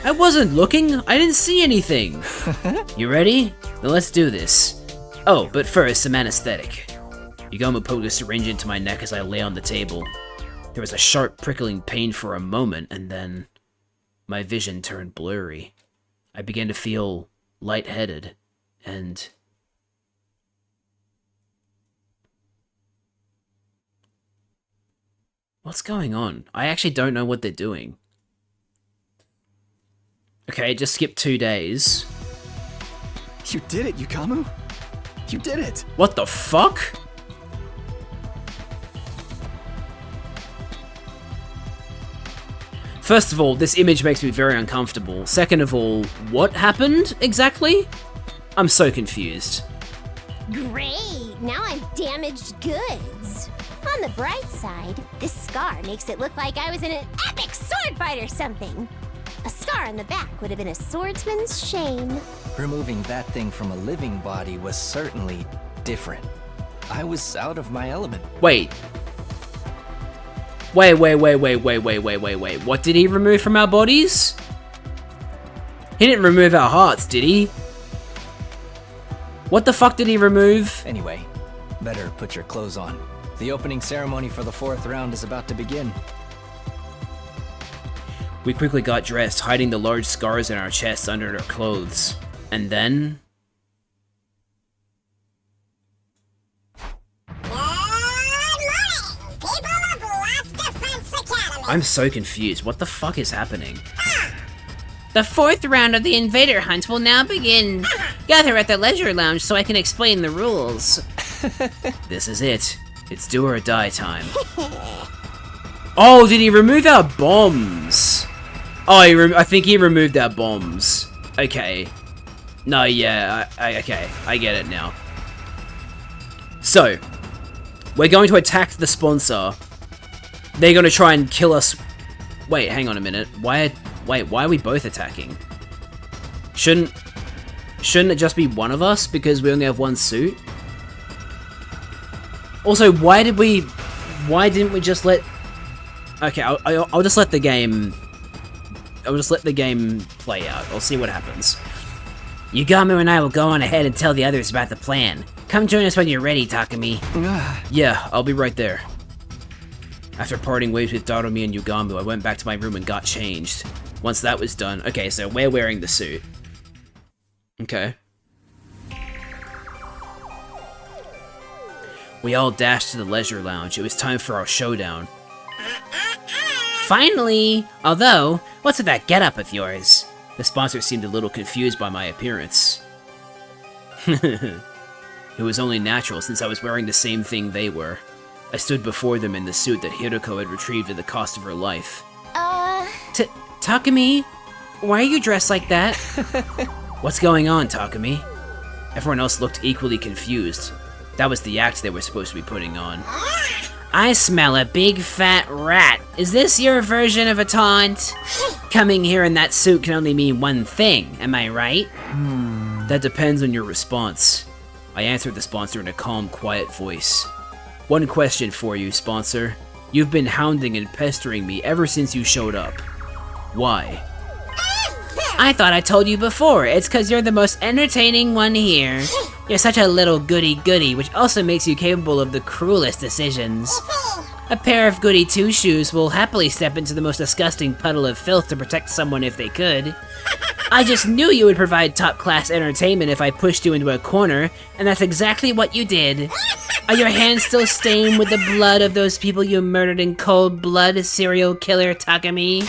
I wasn't looking. I didn't see anything. You ready? Then let's do this. Oh, but first, some anesthetic. Yugamu poked a syringe into my neck as I lay on the table. There was a sharp prickling pain for a moment, and then my vision turned blurry. I began to feel lightheaded, and what's going on? I actually don't know what they're doing. Okay, just skip 2 days. You did it, Yugamu. You did it. What the fuck? First of all, this image makes me very uncomfortable. Second of all, what happened exactly? I'm so confused. Great, now I'm damaged goods. On the bright side, this scar makes it look like I was in an epic sword fight or something. A scar on the back would have been a swordsman's shame. Removing that thing from a living body was certainly different. I was out of my element. Wait. Wait. What did he remove from our bodies? He didn't remove our hearts, did he? What the fuck did he remove? Anyway, better put your clothes on. The opening ceremony for the 4th round is about to begin. We quickly got dressed, hiding the large scars in our chests under our clothes. And then... I'm so confused. What the fuck is happening? The 4th round of the Invader Hunt will now begin. Gather at the Leisure Lounge so I can explain the rules. This is it. It's do or die time. Oh, did he remove our bombs? Oh, I think he removed our bombs. Okay. No, yeah, okay, I get it now. So, we're going to attack the sponsor. They're going to try and kill us. Wait, hang on a minute. Why are we both attacking? Shouldn't it just be one of us because we only have one suit? Also, why didn't we just let... Okay, I'll just let the game... I'll just let the game play out. I'll see what happens. Yugamu and I will go on ahead and tell the others about the plan. Come join us when you're ready, Takumi. Yeah, I'll be right there. After parting ways with Darumi and Yugamu, I went back to my room and got changed. Once that was done... Okay, so we're wearing the suit. Okay. We all dashed to the Leisure Lounge. It was time for our showdown. Finally! Although, what's with that getup of yours? The sponsor seemed a little confused by my appearance. It was only natural since I was wearing the same thing they were. I stood before them in the suit that Hiroko had retrieved at the cost of her life. Takumi? Why are you dressed like that? What's going on, Takumi? Everyone else looked equally confused. That was the act they were supposed to be putting on. I smell a big fat rat. Is this your version of a taunt? Coming here in that suit can only mean one thing, am I right? That depends on your response. I answered the sponsor in a calm, quiet voice. One question for you, sponsor. You've been hounding and pestering me ever since you showed up. Why? I thought I told you before, it's cause you're the most entertaining one here. You're such a little goody-goody, which also makes you capable of the cruelest decisions. A pair of goody two-shoes will happily step into the most disgusting puddle of filth to protect someone if they could. I just knew you would provide top-class entertainment if I pushed you into a corner, and that's exactly what you did. Are your hands still stained with the blood of those people you murdered in cold blood, serial killer Takami?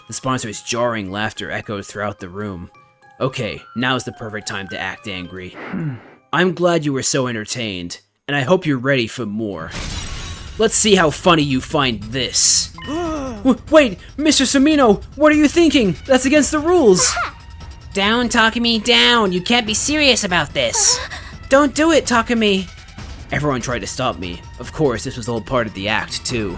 The sponsor's jarring laughter echoed throughout the room. Okay, now's the perfect time to act angry. I'm glad you were so entertained, and I hope you're ready for more. Let's see how funny you find this. Wait, Mr. Samino, what are you thinking? That's against the rules. Down, Takami, down! You can't be serious about this! Don't do it, Takami! Everyone tried to stop me. Of course, this was all part of the act, too.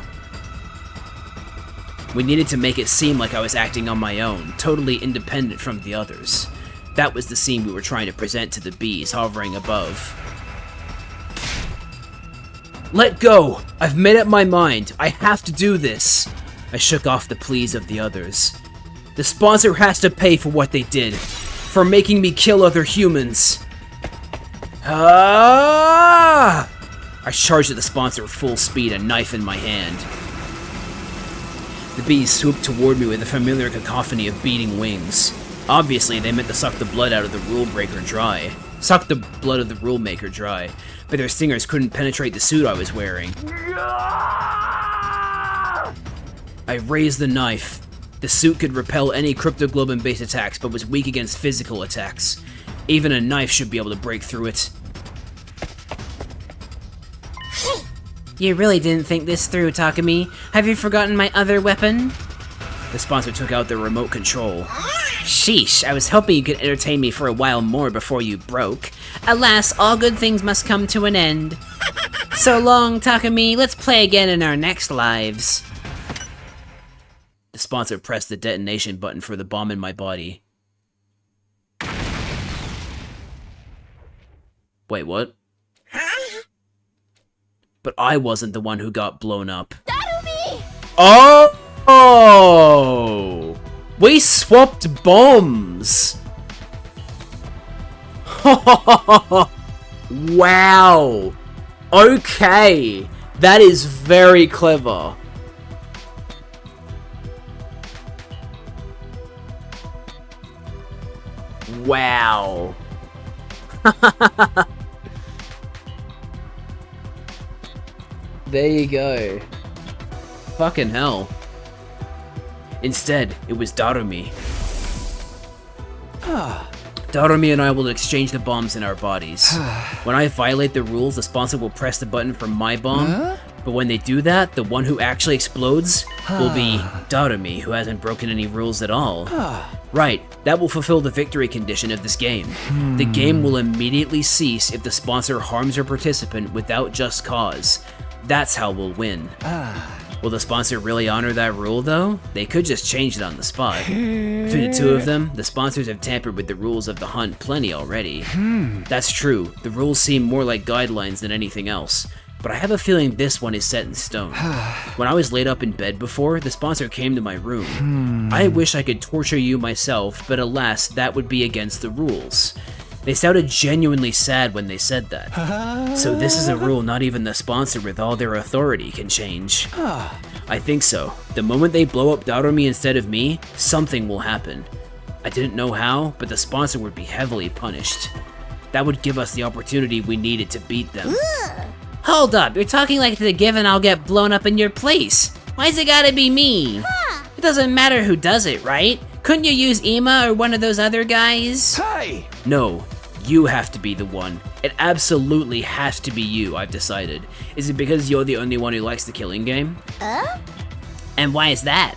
We needed to make it seem like I was acting on my own, totally independent from the others. That was the scene we were trying to present to the bees hovering above. Let go! I've made up my mind. I have to do this. I shook off the pleas of the others. The sponsor has to pay for what they did. For making me kill other humans. Ah! I charged at the sponsor full speed, a knife in my hand. The bees swooped toward me with a familiar cacophony of beating wings. Obviously, they meant to suck the blood out of the rule breaker dry. Suck the blood of the rule maker dry, but their stingers couldn't penetrate the suit I was wearing. I raised the knife. The suit could repel any cryptoglobin-based attacks, but was weak against physical attacks. Even a knife should be able to break through it. You really didn't think this through, Takami. Have you forgotten my other weapon? The sponsor took out the remote control. Sheesh, I was hoping you could entertain me for a while more before you broke. Alas, all good things must come to an end. So long, Takami. Let's play again in our next lives. The sponsor pressed the detonation button for the bomb in my body. Wait, what? But I wasn't the one who got blown up. That'll be! Oh! We swapped bombs! Wow! Okay! That is very clever. Wow. There you go. Fucking hell. Instead, it was Darumi. Darumi and I will exchange the bombs in our bodies. When I violate the rules, the sponsor will press the button for my bomb, but when they do that, the one who actually explodes will be Darumi, who hasn't broken any rules at all. Right, that will fulfill the victory condition of this game. The game will immediately cease if the sponsor harms her participant without just cause. That's how we'll win. Will the sponsor really honor that rule, though? They could just change it on the spot. Between the two of them, the sponsors have tampered with the rules of the hunt plenty already. That's true, the rules seem more like guidelines than anything else, but I have a feeling this one is set in stone. When I was laid up in bed before, the sponsor came to my room. I wish I could torture you myself, but alas, that would be against the rules. They sounded genuinely sad when they said that. So this is a rule not even the sponsor with all their authority can change. I think so. The moment they blow up Darumi instead of me, something will happen. I didn't know how, but the sponsor would be heavily punished. That would give us the opportunity we needed to beat them. Hold up, you're talking like the given I'll get blown up in your place. Why's it gotta be me? It doesn't matter who does it, right? Couldn't you use Ima or one of those other guys? Hey! No, you have to be the one. It absolutely has to be you, I've decided. Is it because you're the only one who likes the killing game? And why is that?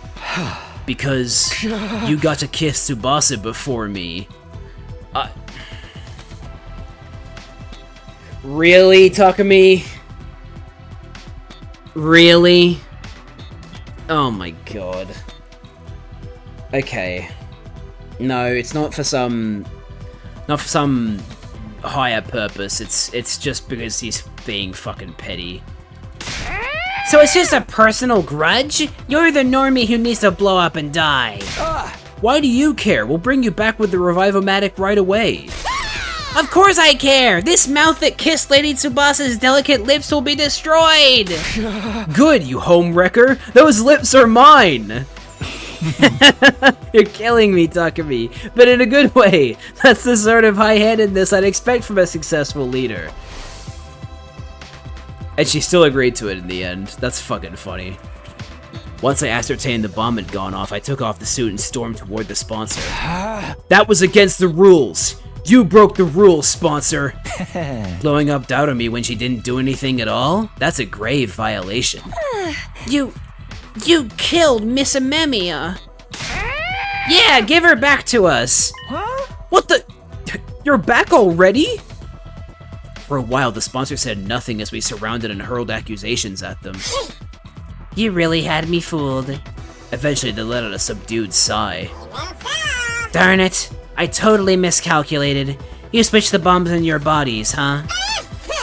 Because you got to kiss Tsubasa before me. Really, Takami? Really? Oh my god. Okay. No, it's not for some higher purpose. It's just because he's being fucking petty. So it's just a personal grudge? You're the normie who needs to blow up and die. Why do you care? We'll bring you back with the Revive-O-Matic right away. Of course I care! This mouth that kissed Lady Tsubasa's delicate lips will be destroyed! Good, you home wrecker! Those lips are mine! You're killing me, Takumi, but in a good way. That's the sort of high-handedness I'd expect from a successful leader. And she still agreed to it in the end. That's fucking funny. Once I ascertained the bomb had gone off, I took off the suit and stormed toward the sponsor. That was against the rules! You broke the rules, sponsor! Blowing up Darume when she didn't do anything at all? That's a grave violation. You killed Miss Amemiya. Yeah, give her back to us. Huh? What the? You're back already? For a while, the sponsor said nothing as we surrounded and hurled accusations at them. You really had me fooled. Eventually, they let out a subdued sigh. Darn it. I totally miscalculated. You switched the bombs in your bodies, huh?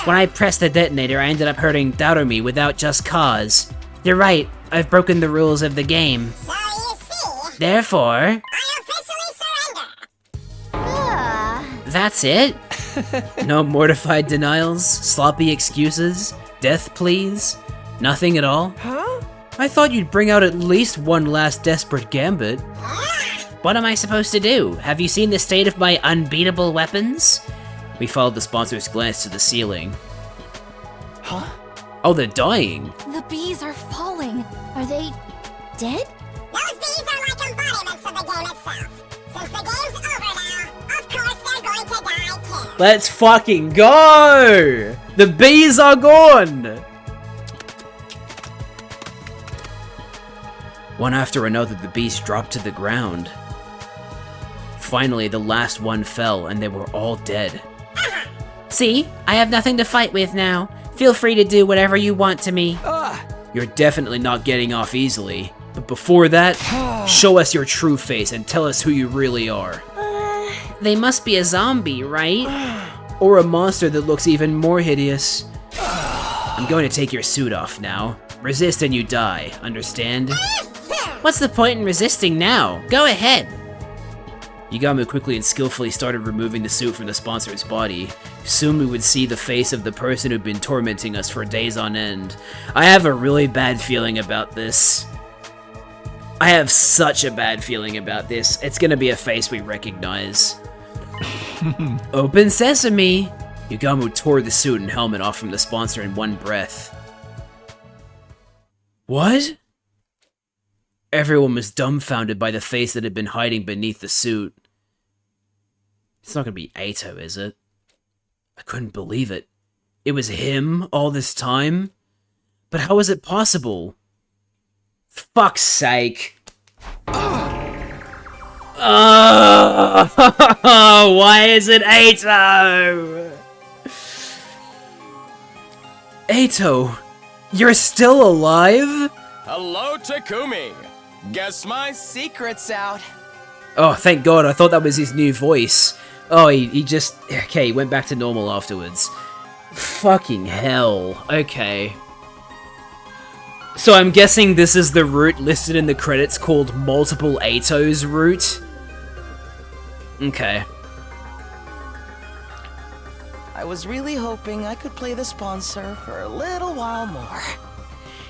When I pressed the detonator, I ended up hurting Darume without just cause. You're right, I've broken the rules of the game. So you see, Therefore... I officially surrender. That's it? No mortified denials, sloppy excuses, death pleas, nothing at all? Huh? I thought you'd bring out at least one last desperate gambit. What am I supposed to do? Have you seen the state of my unbeatable weapons? We followed the sponsor's glance to the ceiling. Huh? Oh, they're dying. The bees are falling. Are they dead? Those bees are like embodiments of the game itself. Since the game's over now, of course they're going to die too. Let's fucking go! The bees are gone! One after another, the bees dropped to the ground. Finally, the last one fell, and they were all dead. See? I have nothing to fight with now. Feel free to do whatever you want to me. You're definitely not getting off easily. But before that, show us your true face and tell us who you really are. They must be a zombie, right? Or a monster that looks even more hideous. I'm going to take your suit off now. Resist and you die, understand? What's the point in resisting now? Go ahead. Yugamu quickly and skillfully started removing the suit from the sponsor's body. Soon we would see the face of the person who'd been tormenting us for days on end. I have a really bad feeling about this. I have such a bad feeling about this. It's gonna be a face we recognize. Open sesame! Yugamu tore the suit and helmet off from the sponsor in one breath. What? Everyone was dumbfounded by the face that had been hiding beneath the suit. It's not gonna be Ato, is it? I couldn't believe it. It was him all this time? But how is it possible? Fuck's sake. Oh, why is it Ato? Ato, you're still alive? Hello, Takumi. Guess my secret's out. Oh, thank God, I thought that was his new voice. Oh, he just... Okay, he went back to normal afterwards. Fucking hell. Okay. So I'm guessing this is the route listed in the credits called Multiple Ato's route? Okay. I was really hoping I could play the sponsor for a little while more.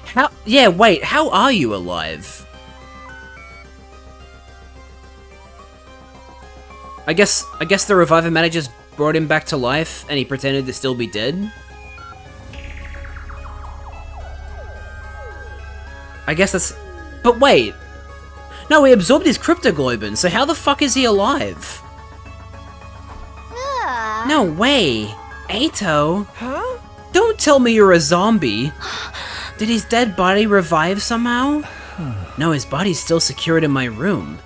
How? Yeah, wait, how are you alive? I guess the Revive-O-Matic just brought him back to life and he pretended to still be dead? I guess that's... But wait! No, he absorbed his cryptoglobin, so how the fuck is he alive? No way! Ato? Huh? Don't tell me you're a zombie! Did his dead body revive somehow? No, his body's still secured in my room.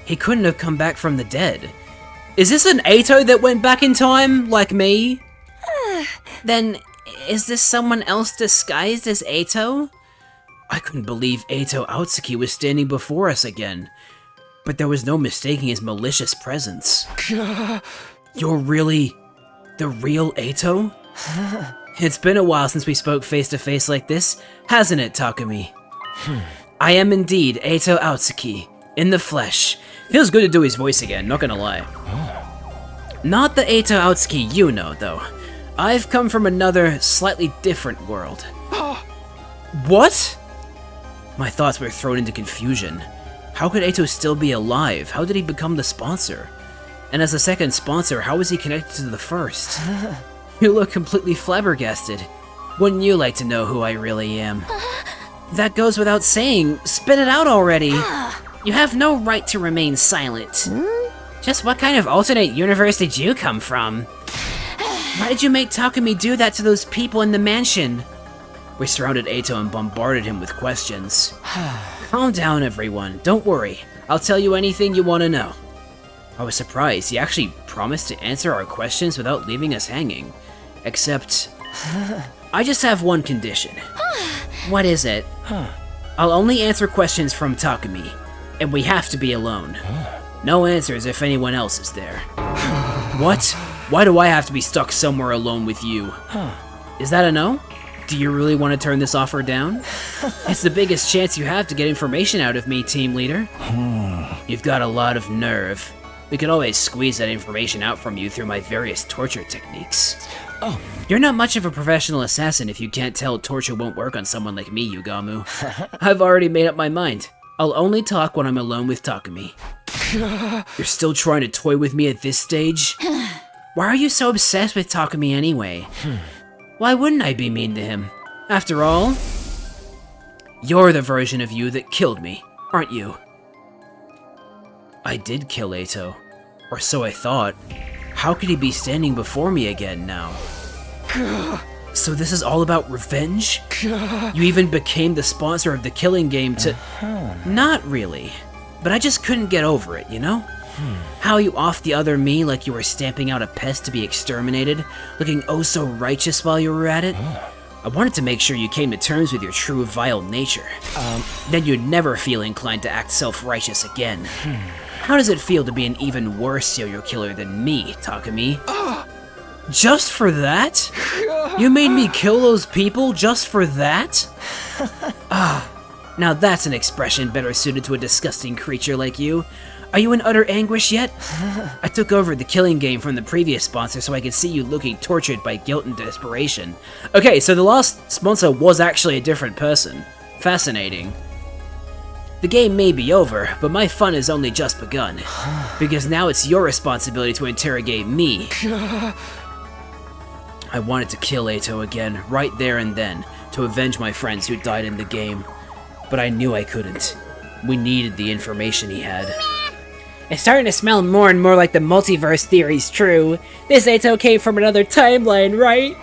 He couldn't have come back from the dead. Is this an Ato that went back in time, like me? Then, is this someone else disguised as Ato? I couldn't believe Ato Aotsuki was standing before us again. But there was no mistaking his malicious presence. You're really... The real Eito? It's been a while since we spoke face to face like this, hasn't it, Takumi? I am indeed Eito Aotsuki, in the flesh. Feels good to do his voice again, not gonna lie. Not the Eito Aotsuki you know, though. I've come from another, slightly different world. What? My thoughts were thrown into confusion. How could Eito still be alive? How did he become the sponsor? And as the second sponsor, how was he connected to the first? You look completely flabbergasted. Wouldn't you like to know who I really am? That goes without saying. Spit it out already. You have no right to remain silent. Just what kind of alternate universe did you come from? Why did you make Takumi do that to those people in the mansion? We surrounded Eito and bombarded him with questions. Calm down, everyone. Don't worry. I'll tell you anything you want to know. I was surprised. He actually promised to answer our questions without leaving us hanging. Except, I just have one condition. What is it? I'll only answer questions from Takumi, and we have to be alone. No answers if anyone else is there. What? Why do I have to be stuck somewhere alone with you? Is that a no? Do you really want to turn this offer down? It's the biggest chance you have to get information out of me, team leader. You've got a lot of nerve. We could always squeeze that information out from you through my various torture techniques. Oh. You're not much of a professional assassin if you can't tell torture won't work on someone like me, Yugamu. I've already made up my mind. I'll only talk when I'm alone with Takumi. You're still trying to toy with me at this stage? Why are you so obsessed with Takumi anyway? Why wouldn't I be mean to him? After all, you're the version of you that killed me, aren't you? I did kill Eito, or so I thought. How could he be standing before me again now? So this is all about revenge? You even became the sponsor of the killing game to... Not really, but I just couldn't get over it, you know? How you offed the other me like you were stamping out a pest to be exterminated, looking oh so righteous while you were at it? I wanted to make sure you came to terms with your true vile nature. Then you'd never feel inclined to act self-righteous again. How does it feel to be an even worse serial killer than me, Takumi? Just for that? You made me kill those people just for that? Now that's an expression better suited to a disgusting creature like you. Are you in utter anguish yet? I took over the killing game from the previous sponsor so I could see you looking tortured by guilt and desperation. Okay, so the last sponsor was actually a different person. Fascinating. The game may be over, but my fun has only just begun. Because now it's your responsibility to interrogate me. I wanted to kill Eito again, right there and then, to avenge my friends who died in the game. But I knew I couldn't. We needed the information he had. It's starting to smell more and more like the multiverse theory's true. This Eito came from another timeline, right?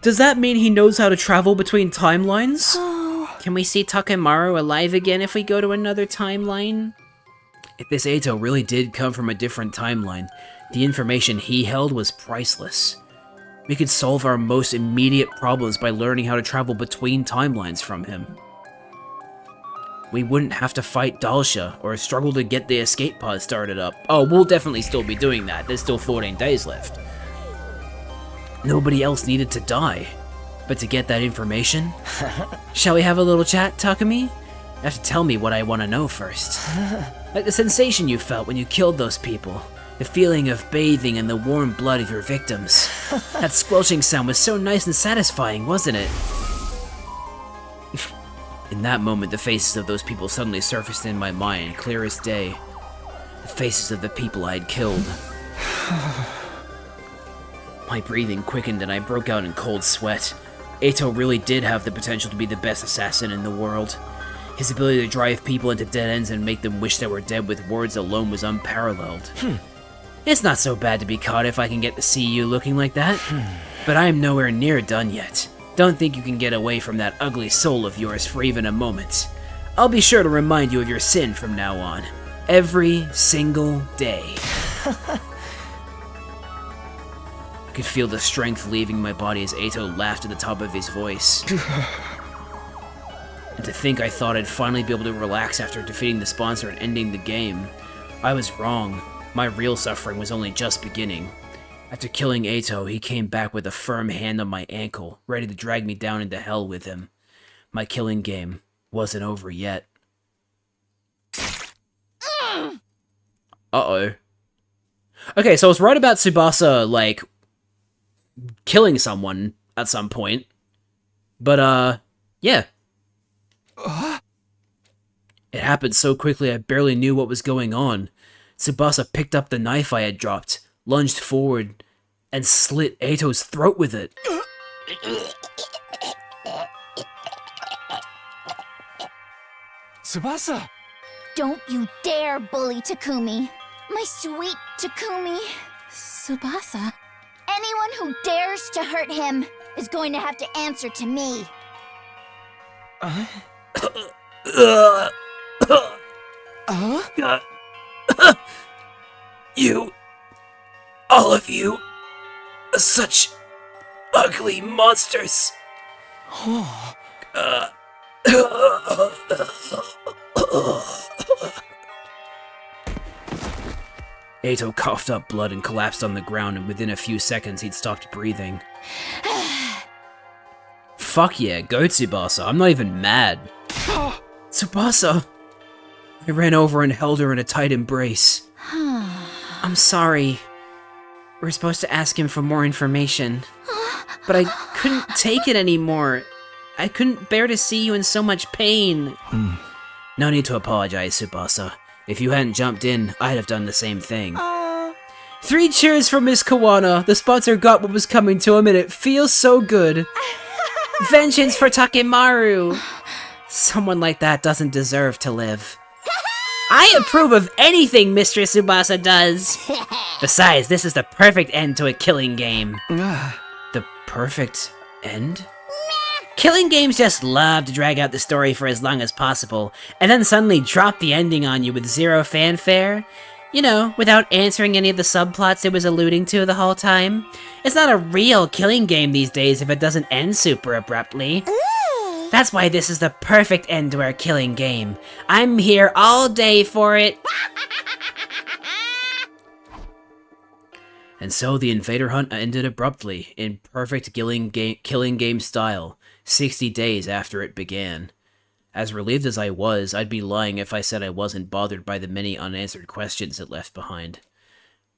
Does that mean he knows how to travel between timelines? Can we see Takemaru alive again if we go to another timeline? If this Eito really did come from a different timeline, the information he held was priceless. We could solve our most immediate problems by learning how to travel between timelines from him. We wouldn't have to fight Dalsha or struggle to get the escape pod started up. Oh, we'll definitely still be doing that. There's still 14 days left. Nobody else needed to die. But to get that information... Shall we have a little chat, Takumi? You have to tell me what I want to know first. Like the sensation you felt when you killed those people. The feeling of bathing in the warm blood of your victims. That squelching sound was so nice and satisfying, wasn't it? In that moment, the faces of those people suddenly surfaced in my mind, clear as day. The faces of the people I had killed. My breathing quickened and I broke out in cold sweat. Eito really did have the potential to be the best assassin in the world. His ability to drive people into dead ends and make them wish they were dead with words alone was unparalleled. It's not so bad to be caught if I can get to see you looking like that. But I am nowhere near done yet. Don't think you can get away from that ugly soul of yours for even a moment. I'll be sure to remind you of your sin from now on. Every single day. I could feel the strength leaving my body as Eito laughed at the top of his voice. And to think I thought I'd finally be able to relax after defeating the sponsor and ending the game. I was wrong. My real suffering was only just beginning. After killing Eito, he came back with a firm hand on my ankle, ready to drag me down into hell with him. My killing game wasn't over yet. Uh-oh. Okay, so I was right about Tsubasa, like, killing someone at some point. But, yeah. It happened so quickly I barely knew what was going on. Tsubasa picked up the knife I had dropped, lunged forward, and slit Eito's throat with it. Tsubasa! Don't you dare bully Takumi. My sweet Takumi. Tsubasa. Anyone who dares to hurt him is going to have to answer to me. You, all of you, are such ugly monsters. Eito coughed up blood and collapsed on the ground, and within a few seconds he'd stopped breathing. Fuck yeah, go Tsubasa, I'm not even mad. Tsubasa! I ran over and held her in a tight embrace. I'm sorry. We were supposed to ask him for more information. But I couldn't take it anymore. I couldn't bear to see you in so much pain. No need to apologize, Tsubasa. If you hadn't jumped in, I'd have done the same thing. 3 cheers for Miss Kawana! The sponsor got what was coming to him and it feels so good! Vengeance for Takemaru! Someone like that doesn't deserve to live. I approve of anything Mr. Tsubasa does! Besides, this is the perfect end to a killing game. The perfect end? Killing games just love to drag out the story for as long as possible, and then suddenly drop the ending on you with zero fanfare. You know, without answering any of the subplots it was alluding to the whole time. It's not a real killing game these days if it doesn't end super abruptly. That's why this is the perfect end to our killing game. I'm here all day for it. And so the invader hunt ended abruptly, in perfect killing game style, 60 days after it began. As relieved as I was, I'd be lying if I said I wasn't bothered by the many unanswered questions it left behind.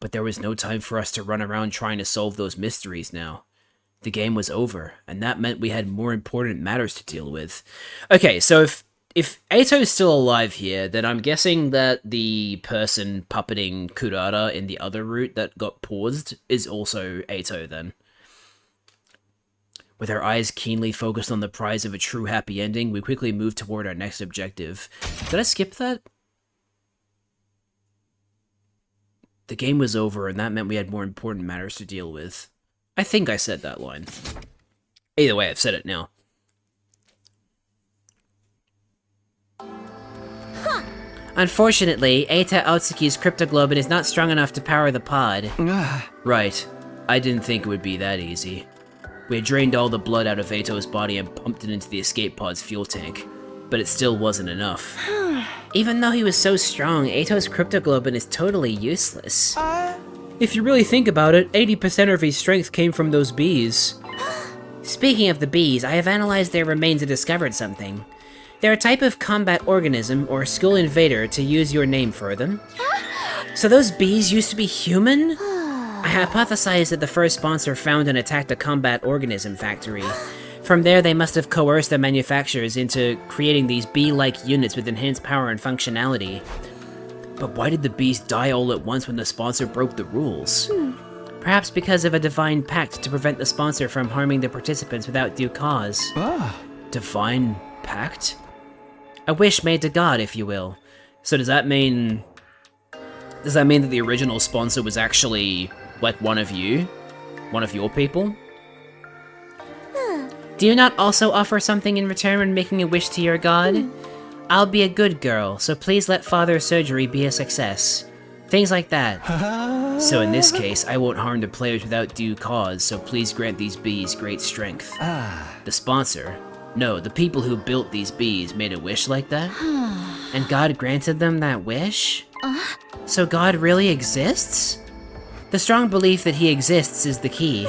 But there was no time for us to run around trying to solve those mysteries now. The game was over, and that meant we had more important matters to deal with. Okay, so if Eito's still alive here, then I'm guessing that the person puppeting Kurara in the other route that got paused is also Eito then. With our eyes keenly focused on the prize of a true happy ending, we quickly moved toward our next objective. Did I skip that? The game was over, and that meant we had more important matters to deal with. I think I said that line. Either way, I've said it now. Unfortunately, Eita Otsuki's cryptoglobin is not strong enough to power the pod. Right. I didn't think it would be that easy. We had drained all the blood out of Eito's body and pumped it into the escape pod's fuel tank, but it still wasn't enough. Even though he was so strong, Eito's cryptoglobin is totally useless. If you really think about it, 80% of his strength came from those bees. Speaking of the bees, I have analyzed their remains and discovered something. They're a type of combat organism, or school invader, to use your name for them. So those bees used to be human? I hypothesized that the first sponsor found and attacked a combat organism factory. From there, they must have coerced the manufacturers into creating these bee-like units with enhanced power and functionality. But why did the bees die all at once when the sponsor broke the rules? Perhaps because of a divine pact to prevent the sponsor from harming the participants without due cause. Divine pact? A wish made to God, if you will. So does that mean that the original sponsor was actually, like, one of you? One of your people? Do you not also offer something in return when making a wish to your god? I'll be a good girl, so please let Father's surgery be a success. Things like that. So in this case, I won't harm the players without due cause, so please grant these bees great strength. The sponsor? No, the people who built these bees made a wish like that? And God granted them that wish? So God really exists? The strong belief that he exists is the key.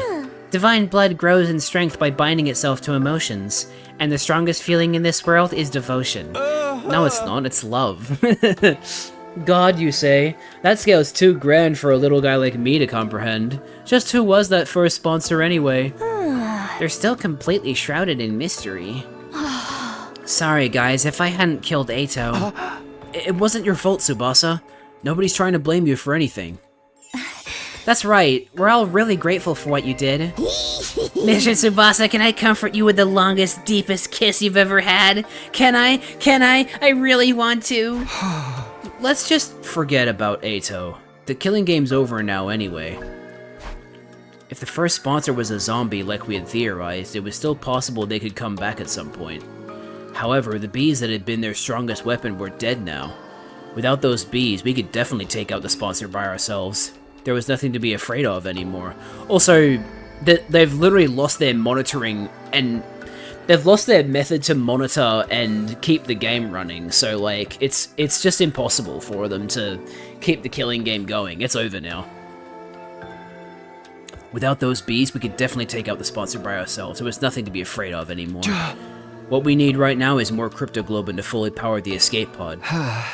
Divine blood grows in strength by binding itself to emotions, and the strongest feeling in this world is devotion. No, it's not, it's love. God, you say? That scale's too grand for a little guy like me to comprehend. Just who was that first sponsor anyway? They're still completely shrouded in mystery. Sorry guys, if I hadn't killed Ato... It wasn't your fault, Tsubasa. Nobody's trying to blame you for anything. That's right, we're all really grateful for what you did. Mr. Tsubasa, can I comfort you with the longest, deepest kiss you've ever had? Can I? I really want to. Let's just forget about Ato. The killing game's over now anyway. If the first sponsor was a zombie like we had theorized, it was still possible they could come back at some point. However, the bees that had been their strongest weapon were dead now. Without those bees, we could definitely take out the sponsor by ourselves. There was nothing to be afraid of anymore. Also, they've literally lost their monitoring, and they've lost their method to monitor and keep the game running, so like, it's just impossible for them to keep the killing game going. It's over now. Without those bees, we could definitely take out the sponsor by ourselves. There was nothing to be afraid of anymore. What we need right now is more cryptoglobin to fully power the escape pod,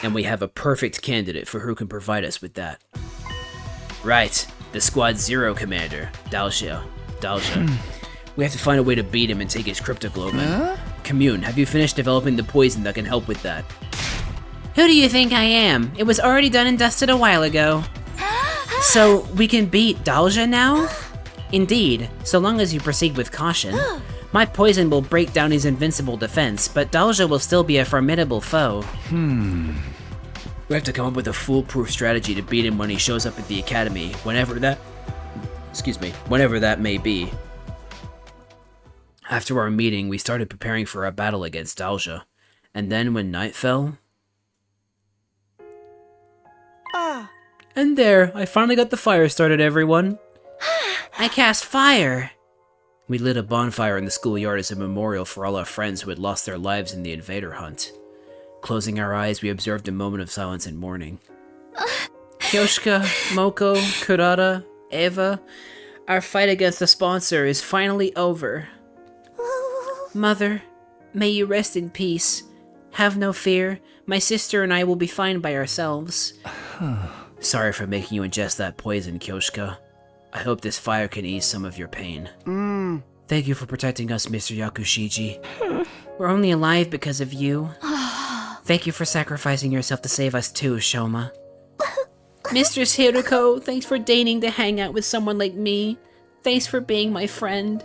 and we have a perfect candidate for who can provide us with that. Right, the Squad Zero commander, Dalsha. We have to find a way to beat him and take his cryptoglobin. Commune, have you finished developing the poison that can help with that? Who do you think I am? It was already done and dusted a while ago. So, we can beat Dalsha now? Indeed, so long as you proceed with caution. My poison will break down his invincible defense, but Dalsha will still be a formidable foe. We have to come up with a foolproof strategy to beat him when he shows up at the academy, whenever that may be. After our meeting, we started preparing for our battle against Dalsha, and then when night fell... And there, I finally got the fire started, everyone. I cast fire! We lit a bonfire in the schoolyard as a memorial for all our friends who had lost their lives in the invader hunt. Closing our eyes, we observed a moment of silence and mourning. Kyoshika, Moko, Kurata, Eva, our fight against the sponsor is finally over. Mother, may you rest in peace. Have no fear, my sister and I will be fine by ourselves. Sorry for making you ingest that poison, Kyoshika. I hope this fire can ease some of your pain. Thank you for protecting us, Mr. Yakushiji. We're only alive because of you. Thank you for sacrificing yourself to save us too, Shoma. Mistress Hiruko, thanks for deigning to hang out with someone like me. Thanks for being my friend.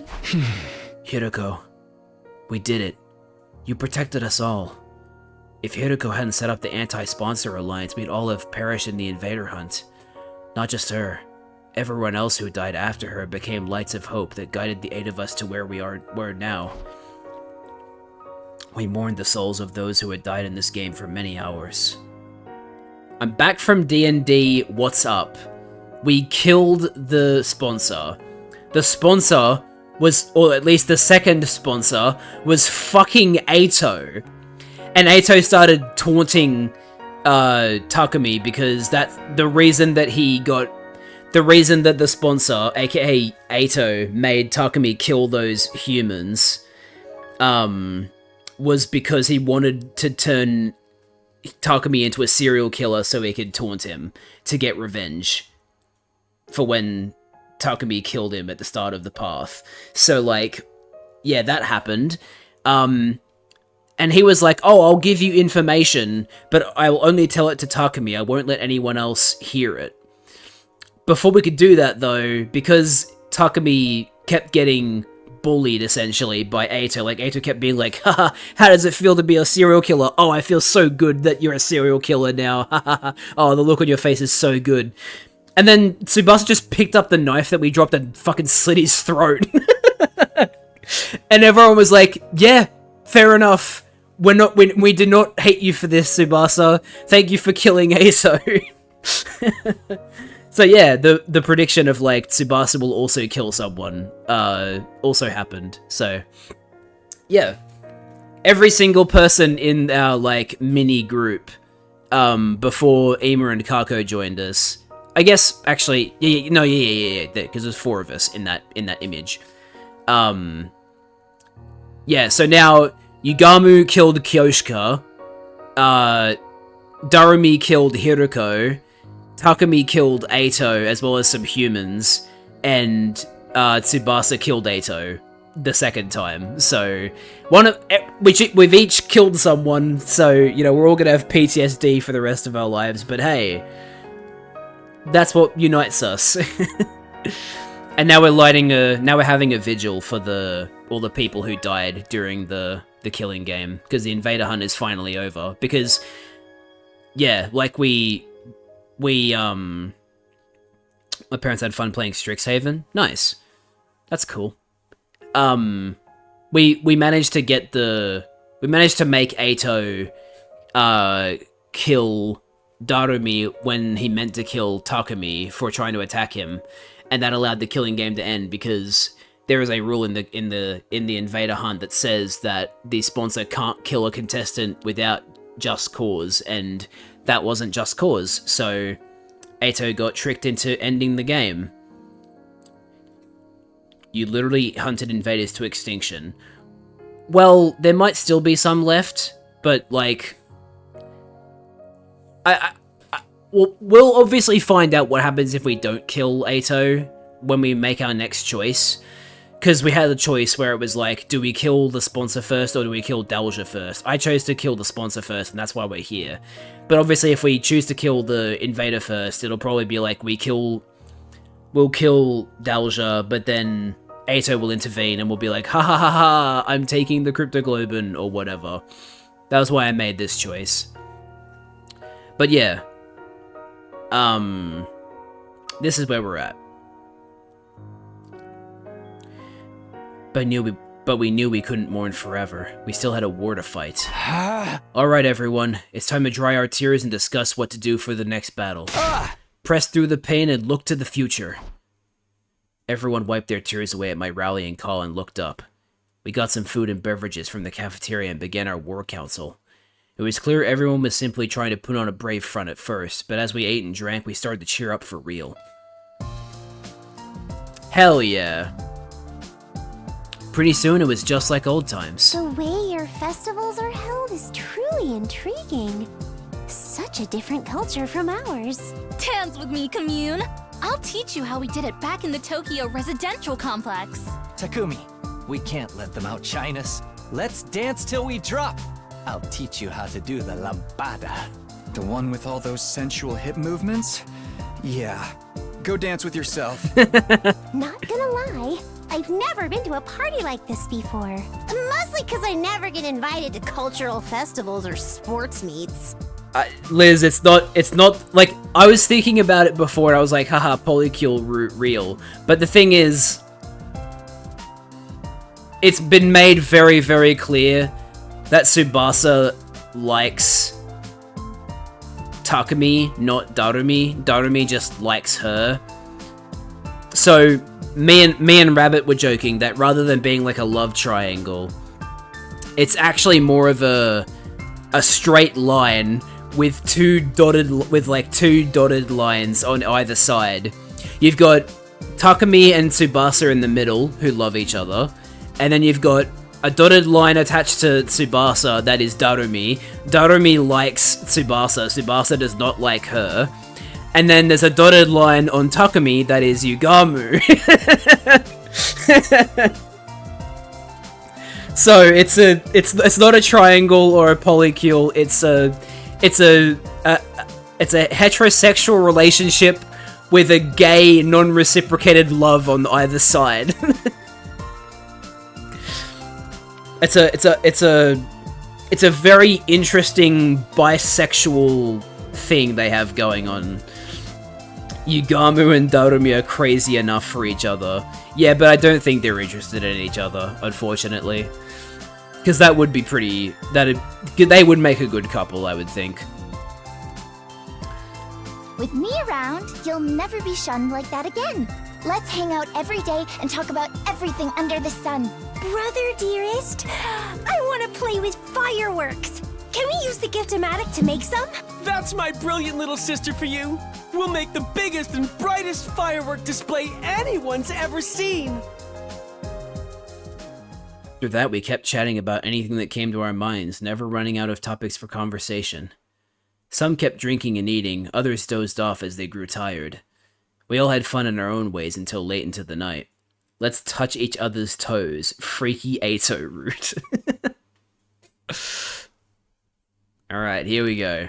Hiruko, we did it. You protected us all. If Hiruko hadn't set up the anti-sponsor alliance, we'd all have perished in the invader hunt. Not just her. Everyone else who died after her became lights of hope that guided the 8 of us to where we're now. We mourned the souls of those who had died in this game for many hours. I'm back from D&D, what's up? We killed the sponsor. The sponsor was, or at least the second sponsor, was fucking Ato. And Ato started taunting Takumi because that's the reason that the sponsor, aka Ato, made Takumi kill those humans, was because he wanted to turn Takumi into a serial killer so he could taunt him to get revenge for when Takumi killed him at the start of the path. So, like, yeah, that happened. And he was like, oh, I'll give you information, but I will only tell it to Takumi. I won't let anyone else hear it. Before we could do that, though, because Takumi kept getting bullied, essentially, by Ato. Like, Ato kept being like, haha, how does it feel to be a serial killer? Oh, I feel so good that you're a serial killer now. Haha. Oh, the look on your face is so good. And then Tsubasa just picked up the knife that we dropped and fucking slit his throat. And everyone was like, yeah, fair enough. We did not hate you for this, Tsubasa. Thank you for killing Ato. So yeah, the prediction of like Tsubasa will also kill someone also happened. So yeah, every single person in our, like, mini group, before Ema and Kako joined us. I guess, actually, yeah, because there's 4 of us in that image. Yeah, so now, Yugamu killed Kyoshika, Darumi killed Hiruko, Takumi killed Eito, as well as some humans, and Tsubasa killed Eito the second time. So we've each killed someone, so we're all gonna have PTSD for the rest of our lives. But hey, that's what unites us. And now we're having a vigil for all the people who died during the killing game, because the invader hunt is finally over. Because yeah, like my parents had fun playing Strixhaven. Nice. That's cool. We managed to make Eito kill Darumi when he meant to kill Takumi for trying to attack him, and that allowed the killing game to end, because there is a rule in the invader hunt that says that the sponsor can't kill a contestant without just cause, and that wasn't just cause, so Eito got tricked into ending the game. You literally hunted invaders to extinction. Well, there might still be some left, but, like, we'll obviously find out what happens if we don't kill Eito when we make our next choice. Because we had a choice where it was like, do we kill the sponsor first or do we kill Dalja first? I chose to kill the sponsor first, and that's why we're here. But obviously, if we choose to kill the invader first, it'll probably be like we'll kill Dalja, but then Eito will intervene and we'll be like, ha ha ha ha, I'm taking the Cryptoglobin or whatever. That was why I made this choice. But yeah, this is where we're at. But we knew we couldn't mourn forever. We still had a war to fight. Alright everyone, it's time to dry our tears and discuss what to do for the next battle. Press through the pain and look to the future. Everyone wiped their tears away at my rallying call and looked up. We got some food and beverages from the cafeteria and began our war council. It was clear everyone was simply trying to put on a brave front at first, but as we ate and drank, we started to cheer up for real. Hell yeah. Pretty soon, it was just like old times. The way your festivals are held is truly intriguing. Such a different culture from ours. Dance with me, commune. I'll teach you how we did it back in the Tokyo residential complex. Takumi, we can't let them outshine us. Let's dance till we drop. I'll teach you how to do the lambada. The one with all those sensual hip movements? Yeah. Go dance with yourself. Not gonna lie, I've never been to a party like this before. Mostly because I never get invited to cultural festivals or sports meets. Liz, it's not, like, I was thinking about it before and I was like, haha, polycule real. But the thing is, it's been made very, very clear that Tsubasa likes Takumi, not Darumi. Darumi just likes her. So, me and Rabbit were joking that rather than being like a love triangle, it's actually more of a straight line with two dotted lines on either side. You've got Takumi and Tsubasa in the middle, who love each other, and then you've got a dotted line attached to Tsubasa that is Darumi. Darumi likes Tsubasa, Tsubasa does not like her. And then there's a dotted line on Takumi that is Yugamu. So it's not a triangle or a polycule, it's a heterosexual relationship with a gay, non-reciprocated love on either side. It's a very interesting bisexual thing they have going on. Yugamu and Darumi are crazy enough for each other. Yeah, but I don't think they're interested in each other, unfortunately. Because that would be pretty... they would make a good couple, I would think. With me around, you'll never be shunned like that again. Let's hang out every day and talk about everything under the sun. Brother dearest, I want to play with fireworks. Can we use the Gift-O-Matic to make some? That's my brilliant little sister for you. We'll make the biggest and brightest firework display anyone's ever seen. After that, we kept chatting about anything that came to our minds, never running out of topics for conversation. Some kept drinking and eating, others dozed off as they grew tired. We all had fun in our own ways until late into the night. Let's touch each other's toes. Freaky Ato route. Alright, here we go.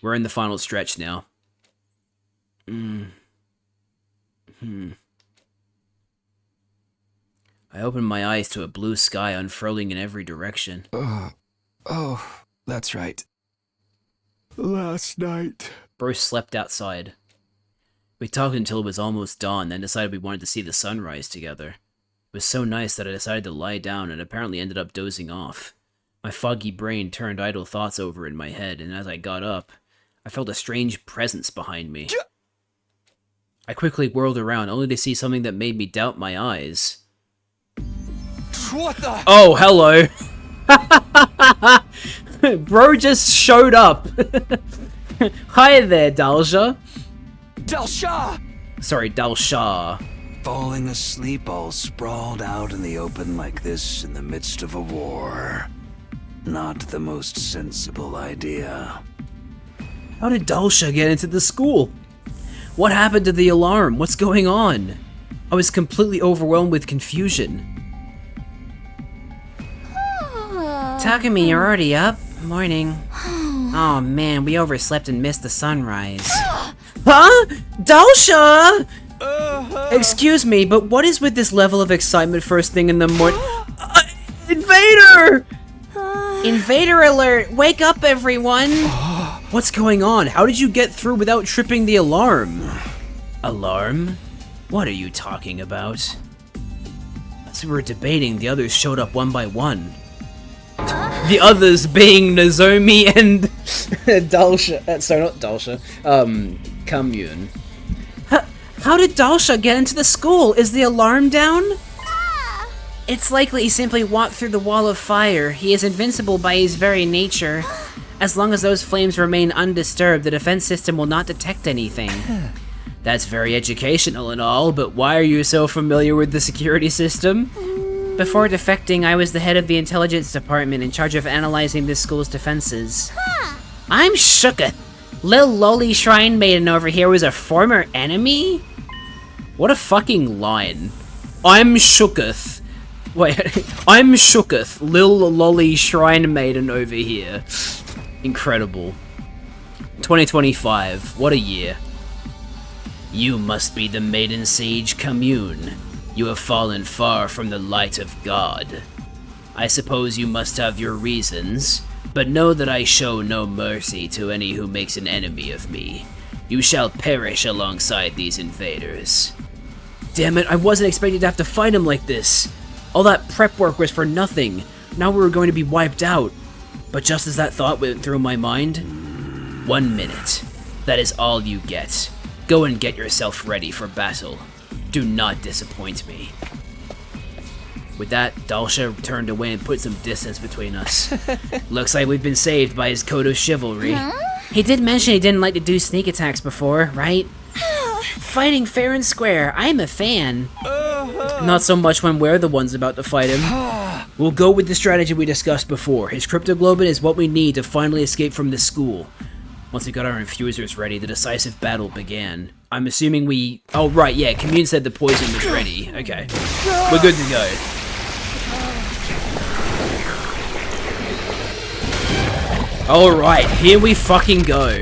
We're in the final stretch now. I opened my eyes to a blue sky unfurling in every direction. Oh, that's right. Last night. Bruce slept outside. We talked until it was almost dawn, then decided we wanted to see the sunrise together. It was so nice that I decided to lie down and apparently ended up dozing off. My foggy brain turned idle thoughts over in my head, and as I got up, I felt a strange presence behind me. I quickly whirled around, only to see something that made me doubt my eyes. What the? Oh, hello! Bro just showed up! Hi there, Dalsha! Dalsha! Sorry, Dalsha. Falling asleep all sprawled out in the open like this in the midst of a war. Not the most sensible idea. How did Dalsha get into the school? What happened to the alarm? What's going on? I was completely overwhelmed with confusion. Takumi, you're already up? Morning. Oh man, we overslept and missed the sunrise. Huh? Dalsha! Excuse me, but what is with this level of excitement first thing in the morning? Invader! Invader alert! Wake up, everyone! What's going on? How did you get through without tripping the alarm? Alarm? What are you talking about? As we were debating, the others showed up one by one. The others being Nozomi and Dalsha. Sorry, not Dalsha. Commune. How did Dalsha get into the school? Is the alarm down? It's likely he simply walked through the wall of fire. He is invincible by his very nature. As long as those flames remain undisturbed, the defense system will not detect anything. That's very educational and all, but why are you so familiar with the security system? Before defecting, I was the head of the intelligence department in charge of analyzing this school's defenses. I'm shooketh. Lil Loli Shrine Maiden over here was a former enemy? What a fucking line. I'm shooketh. Wait, I'm shooketh. Lil Loli Shrine Maiden over here. Incredible. 2025, what a year. You must be the Maiden Sage Commune. You have fallen far from the light of God. I suppose you must have your reasons, but know that I show no mercy to any who makes an enemy of me. You shall perish alongside these invaders. Damn it, I wasn't expecting to have to fight him like this. All that prep work was for nothing. Now we were going to be wiped out. But just as that thought went through my mind, 1 minute. That is all you get. Go and get yourself ready for battle. Do not disappoint me. With that, Dalsha turned away and put some distance between us. Looks like we've been saved by his code of chivalry. He did mention he didn't like to do sneak attacks before, right? Fighting fair and square, I'm a fan. Not so much when we're the ones about to fight him. We'll go with the strategy we discussed before. His cryptoglobin is what we need to finally escape from this school. Once we got our infusers ready, the decisive battle began. I'm assuming we... Oh, right, yeah, Commune said the poison was ready. Okay. We're good to go. Alright, here we fucking go.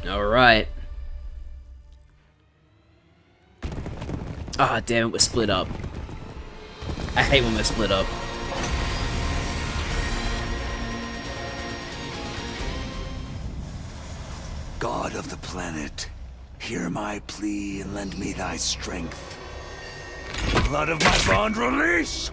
Alright. Ah, damn it, we're split up. I hate when we're split up. God of the planet, hear my plea and lend me thy strength. Blood of my bond release!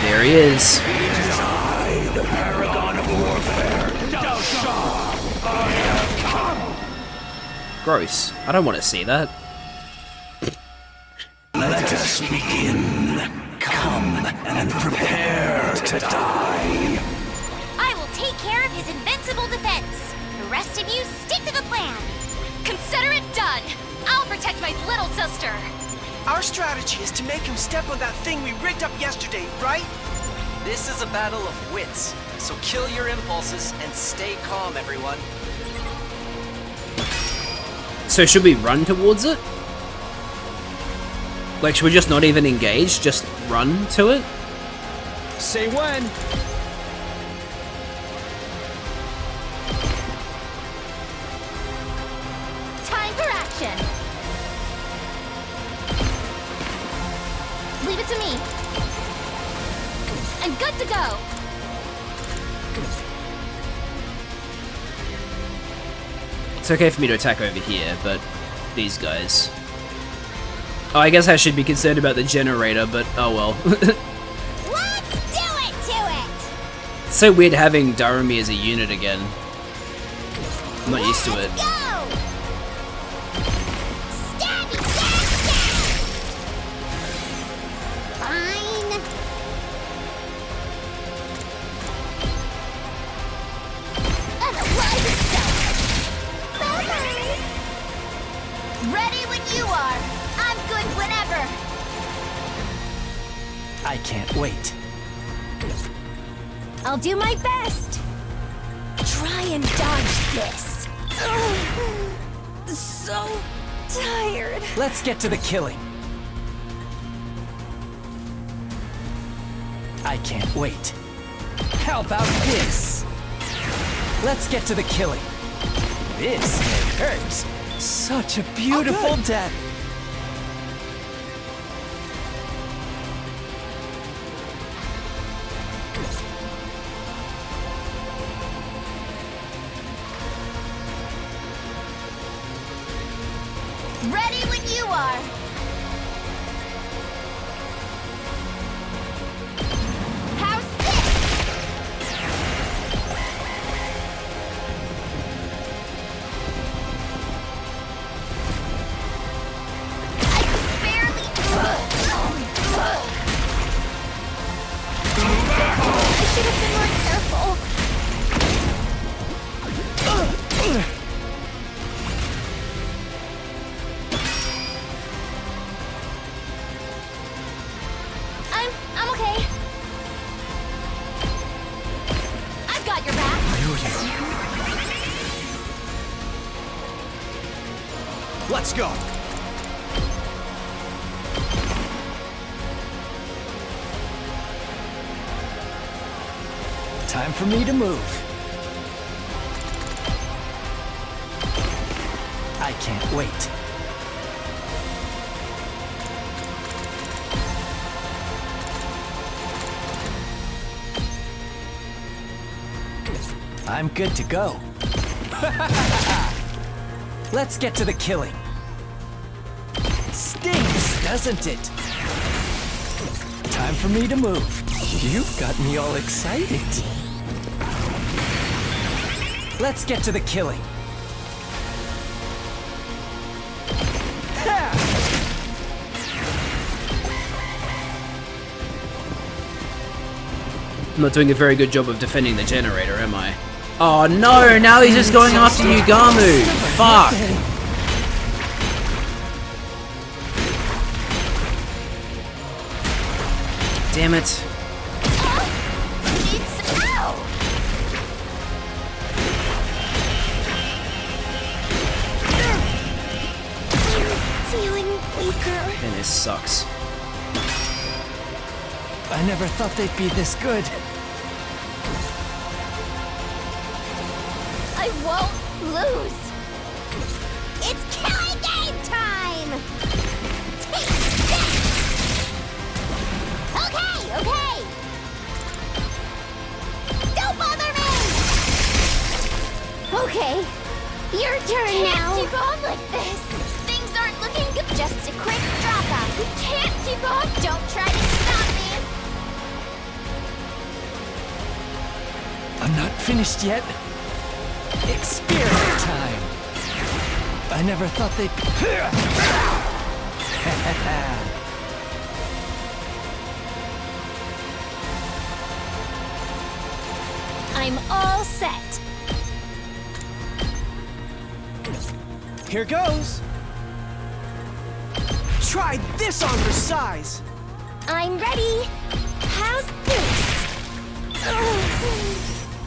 There he is. I, the paragon of warfare, thou shalt, I have come! Gross. I don't want to see that. Let us begin. Come and prepare to die. I will take care of his invincible defense. The rest of you stick to the plan. Consider it done. I'll protect my little sister. Our strategy is to make him step on that thing we rigged up yesterday, right? This is a battle of wits, so kill your impulses and stay calm, everyone. So should we run towards it? Like, should we just not even engage? Just run to it? Say when. Time for action. Leave it to me. I'm good to go. It's okay for me to attack over here, but these guys... Oh, I guess I should be concerned about the generator, but oh well. Let's do it to it. It's so weird having Darumi as a unit again. I'm not used to it. Go. Stabby, stab, stab. Fine. Unalive itself. Bye-bye. Ready when you are. I'm good whenever. I can't wait. I'll do my best. Try and dodge this. So tired. Let's get to the killing. I can't wait. How about this? Let's get to the killing. This hurts. Such a beautiful death. Ready when you are. How's this? I barely. I should have been more careful. I'm okay. I've got your back. Let's go. Time for me to move. I can't wait. I'm good to go. Let's get to the killing. Stings, doesn't it? Time for me to move. You've got me all excited. Let's get to the killing. I'm not doing a very good job of defending the generator, am I? Oh no, now he's just going after Yugamu! Fuck! Damn it. Feeling weaker. And this sucks. I never thought they'd be this good. I won't lose. It's killing game time. Take Just a quick drop-off. You can't keep up! Don't try to stop me! I'm not finished yet. Experiment time. I never thought they'd... I'm all set. Here goes. Try this on for size. I'm ready. How's this?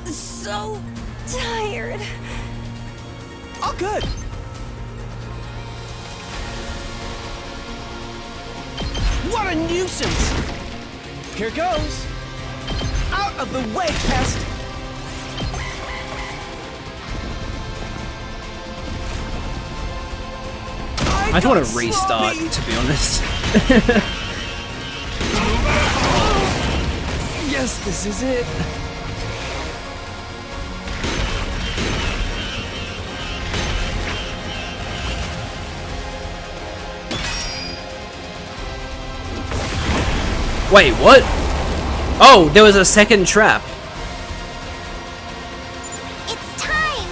So tired. All good. What a nuisance! Here goes. Out of the way, pest! I don't want to restart, to be honest. Yes, this is it. Wait, what? Oh, there was a second trap. It's time.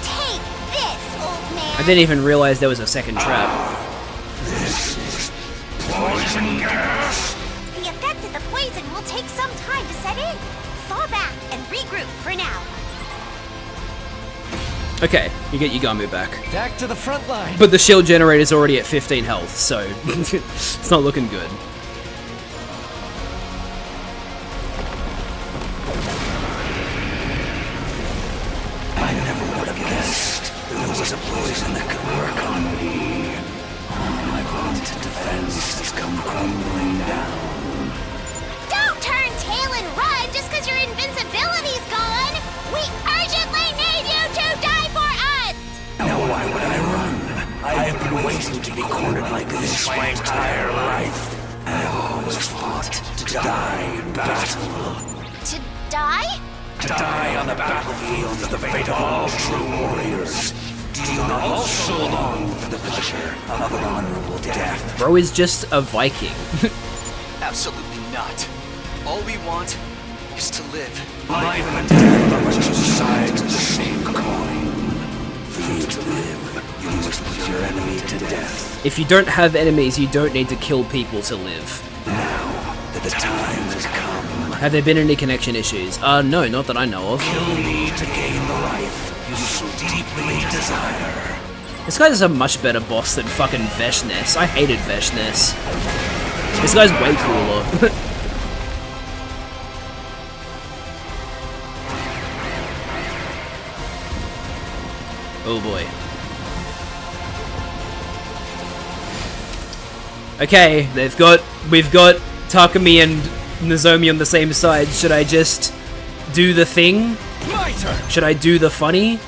Take this, old man. I didn't even realize there was a second trap. This is poison gas. The effect of the poison will take some time to set in. Fall back and regroup for now. Okay, you get Yagami back. Back to the front line. But the shield generator's already at 15 health, so it's not looking good. I never would have guessed there was a poison that could work on me. My vaunted defense has come crumbling down. Don't turn tail and run just because your invincibility's gone. We urgently need you to die for us. Now why would I run? I have been waiting to be cornered like this my entire life. I've always fought to die in battle. To die? To die on the battlefield is the fate of all true warriors. Do you not also long for the pleasure of an honorable death? Bro is just a Viking. Absolutely not. All we want is to live. Life and death are but two sides of the same coin. For you to live, you must put your enemy to death. If you don't have enemies, you don't need to kill people to live. Now that the time has come. Have there been any connection issues? No, not that I know of. Kill me to gain the life you so deeply desire. This guy's a much better boss than fucking Veshness. I hated Veshness. This guy's way cooler. Oh boy. Okay, we've got Takumi and Nozomi on the same side. Should I just do the thing? My turn. Should I do the funny?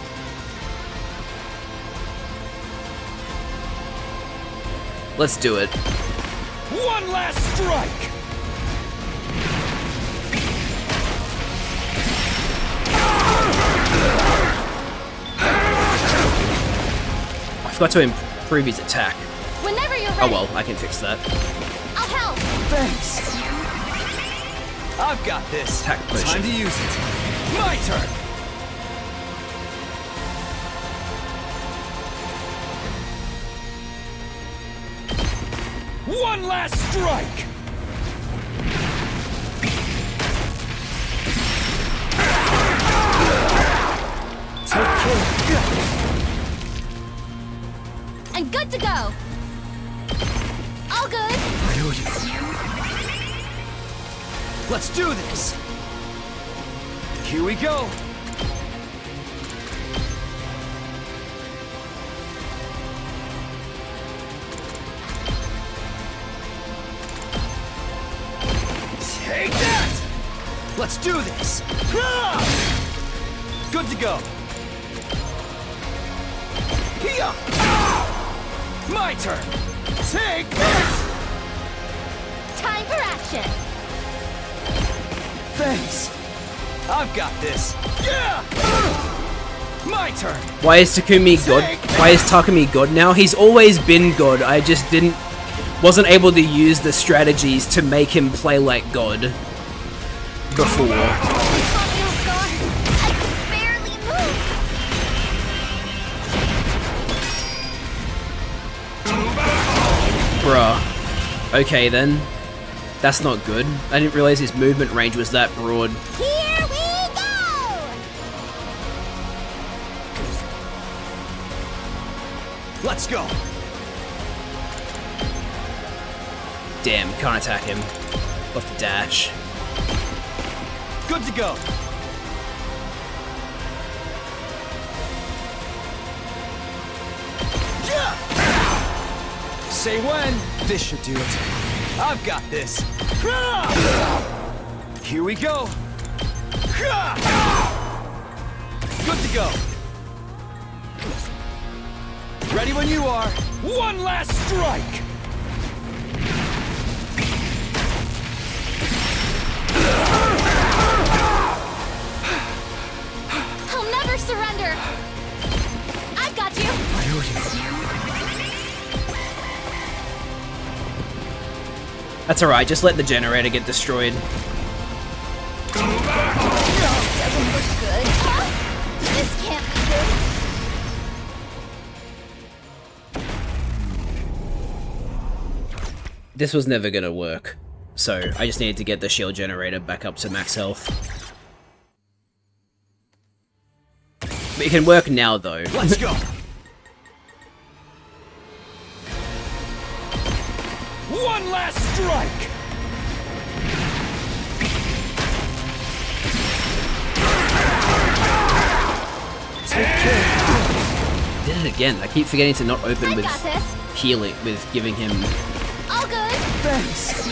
Let's do it. One last strike. I forgot to improve his attack. Whenever you're ready. Oh well, I can fix that. I'll help. Thanks. I've got this. Attack potion. Time to use it. My turn. One last strike. Take care. I'm good to go. All good. Let's do this. Here we go. Take that. Let's do this. Good to go. Here. My turn. Take this. Time for action. Thanks. I've got this. Yeah. My turn. Why is Takumi God? Why is Takumi God now? He's always been God. I just didn't wasn't able to use the strategies to make him play like God before. Bruh. Okay then. That's not good. I didn't realize his movement range was that broad. Here we go! Let's go! Damn, can't attack him. Off the dash. Good to go! Say when! This should do it. I've got this! Here we go! Good to go! Ready when you are! One last strike! I'll never surrender! I've got you! That's alright, just let the generator get destroyed. Doesn't look good. This can't be good. This was never gonna work. So, I just needed to get the shield generator back up to max health. But it can work now, though. Let's go! One last strike! Take care. Did it again. I keep forgetting to not open with got this. healing, with giving him All good. Thanks.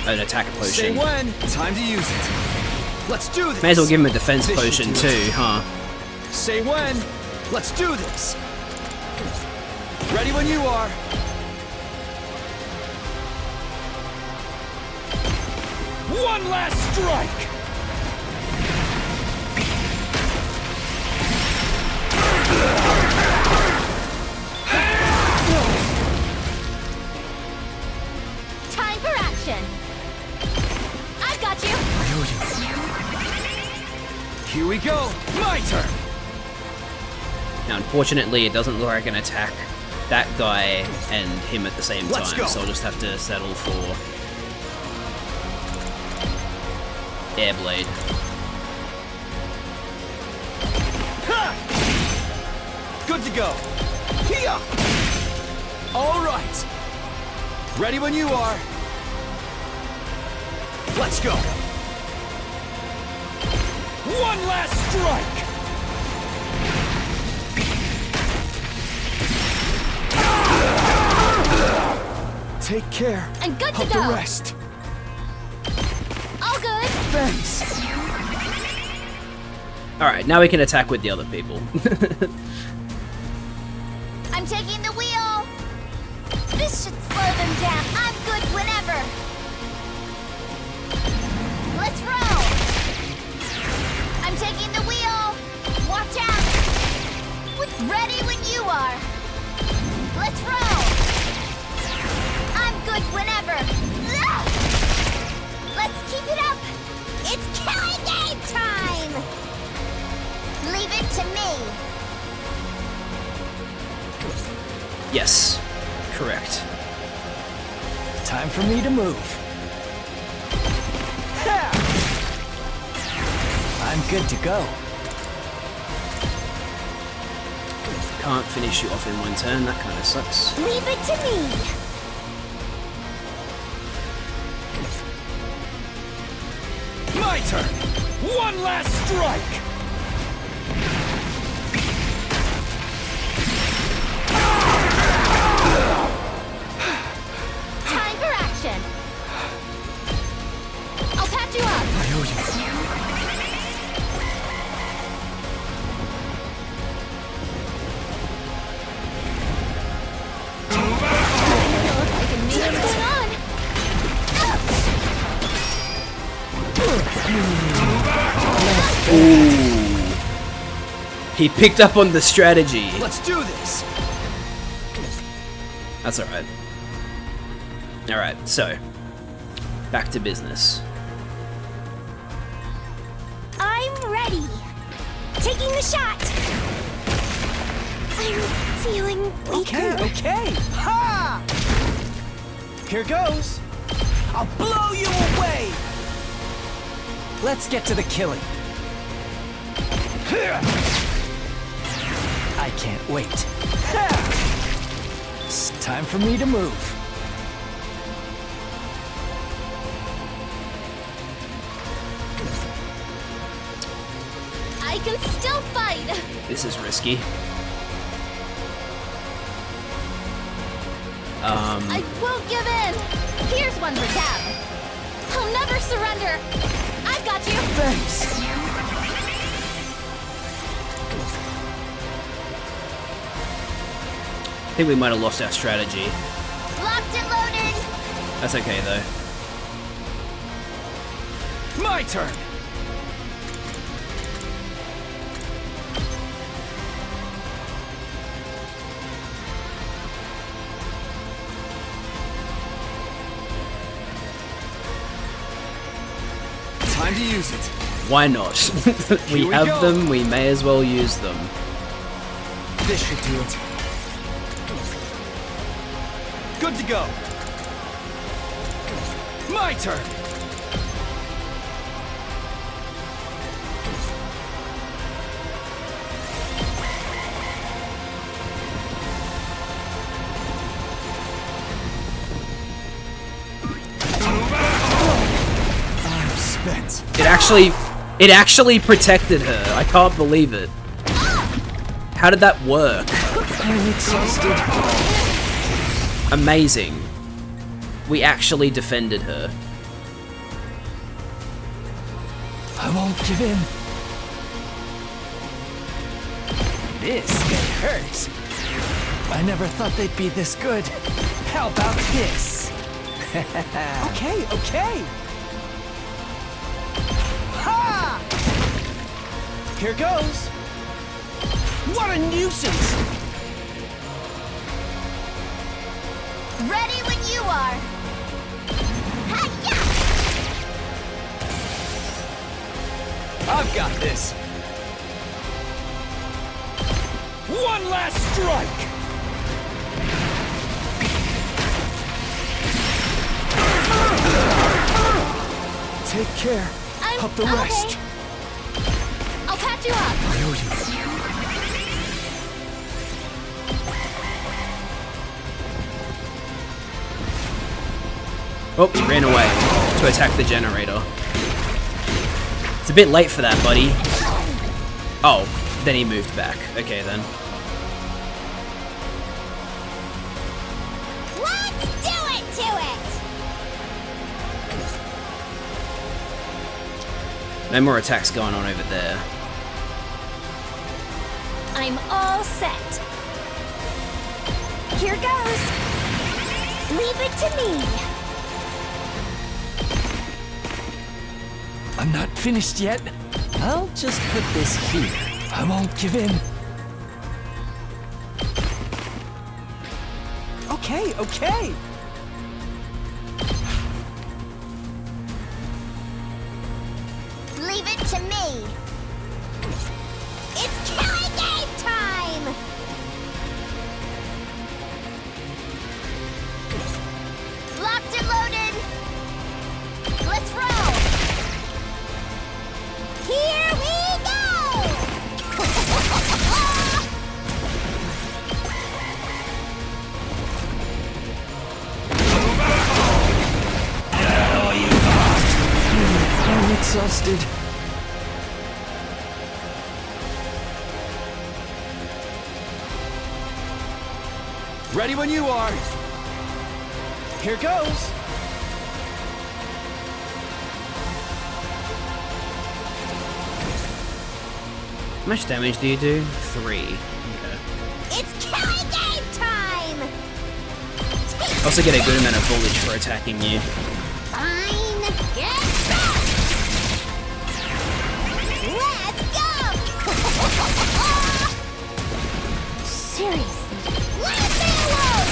an attack Say potion. when. Time to use it. Let's do this. May as well give him a defense This should potion do too, it. huh? Say when. Let's do this. Ready when you are. One last strike. Time for action. I've got you. Here we go. My turn. Now, unfortunately, it doesn't look like I can attack that guy and him at the same Let's time, go. so I'll just have to settle for Airblade. Good to go. Here. All right. Ready when you are. Let's go. One last strike. Take care And good to of go. the rest. All good. Thanks. Alright, now we can attack with the other people. I'm taking the wheel. This should slow them down. I'm good whenever. Let's roll. I'm taking the wheel. Watch out. Ready when you are. Let's roll. I'm good whenever. Ah! Let's keep it up. It's killing game time. Leave it to me. Yes, correct. Time for me to move. Ha! I'm good to go. Can't finish you off in one turn, that kind of sucks. Leave it to me. My turn. One last strike. Time for action. I'll patch you up. What's going on? Ooh. He picked up on the strategy. Let's do this. That's alright. Alright, so. Back to business. I'm ready. Taking the shot. I'm feeling weaker. Okay. Ha! Here goes. I'll blow you away. Let's get to the killing. I can't wait. It's time for me to move. I can still fight. This is risky. I won't give in. Here's one for Tab. I'll never surrender. I've got you. Thanks. I think we might have lost our strategy. Locked and loaded. That's okay though. My turn. Time to use it. Why not? we Here we have go. them, we may as well use them. This should do it. Good to go. My turn. I'm spent. It actually protected her. I can't believe it. How did that work? I'm exhausted. Amazing. We actually defended her. I won't give in. This hurts. I never thought they'd be this good. How about this? Okay. Ha! Here goes. What a nuisance! Ready when you are. Hi-ya! I've got this. One last strike. Take care of the rest. I'll patch you up. I owe you. Oh, he ran away to attack the generator. It's a bit late for that, buddy. Oh, then he moved back. Okay, then. Let's do it to it! No more attacks going on over there. I'm all set. Here goes. Leave it to me. I'm not finished yet. I'll just put this here. I won't give in. Okay. Leave it to me. It's killing game time! Locked and loaded. Let's roll. Here we go! I'm exhausted. Ready when you are. Here goes. How much damage do you do? 3. Okay. It's killing game time! Also get a good amount of voltage for attacking you. Fine. Get back! Let's go! Seriously. Let me alone!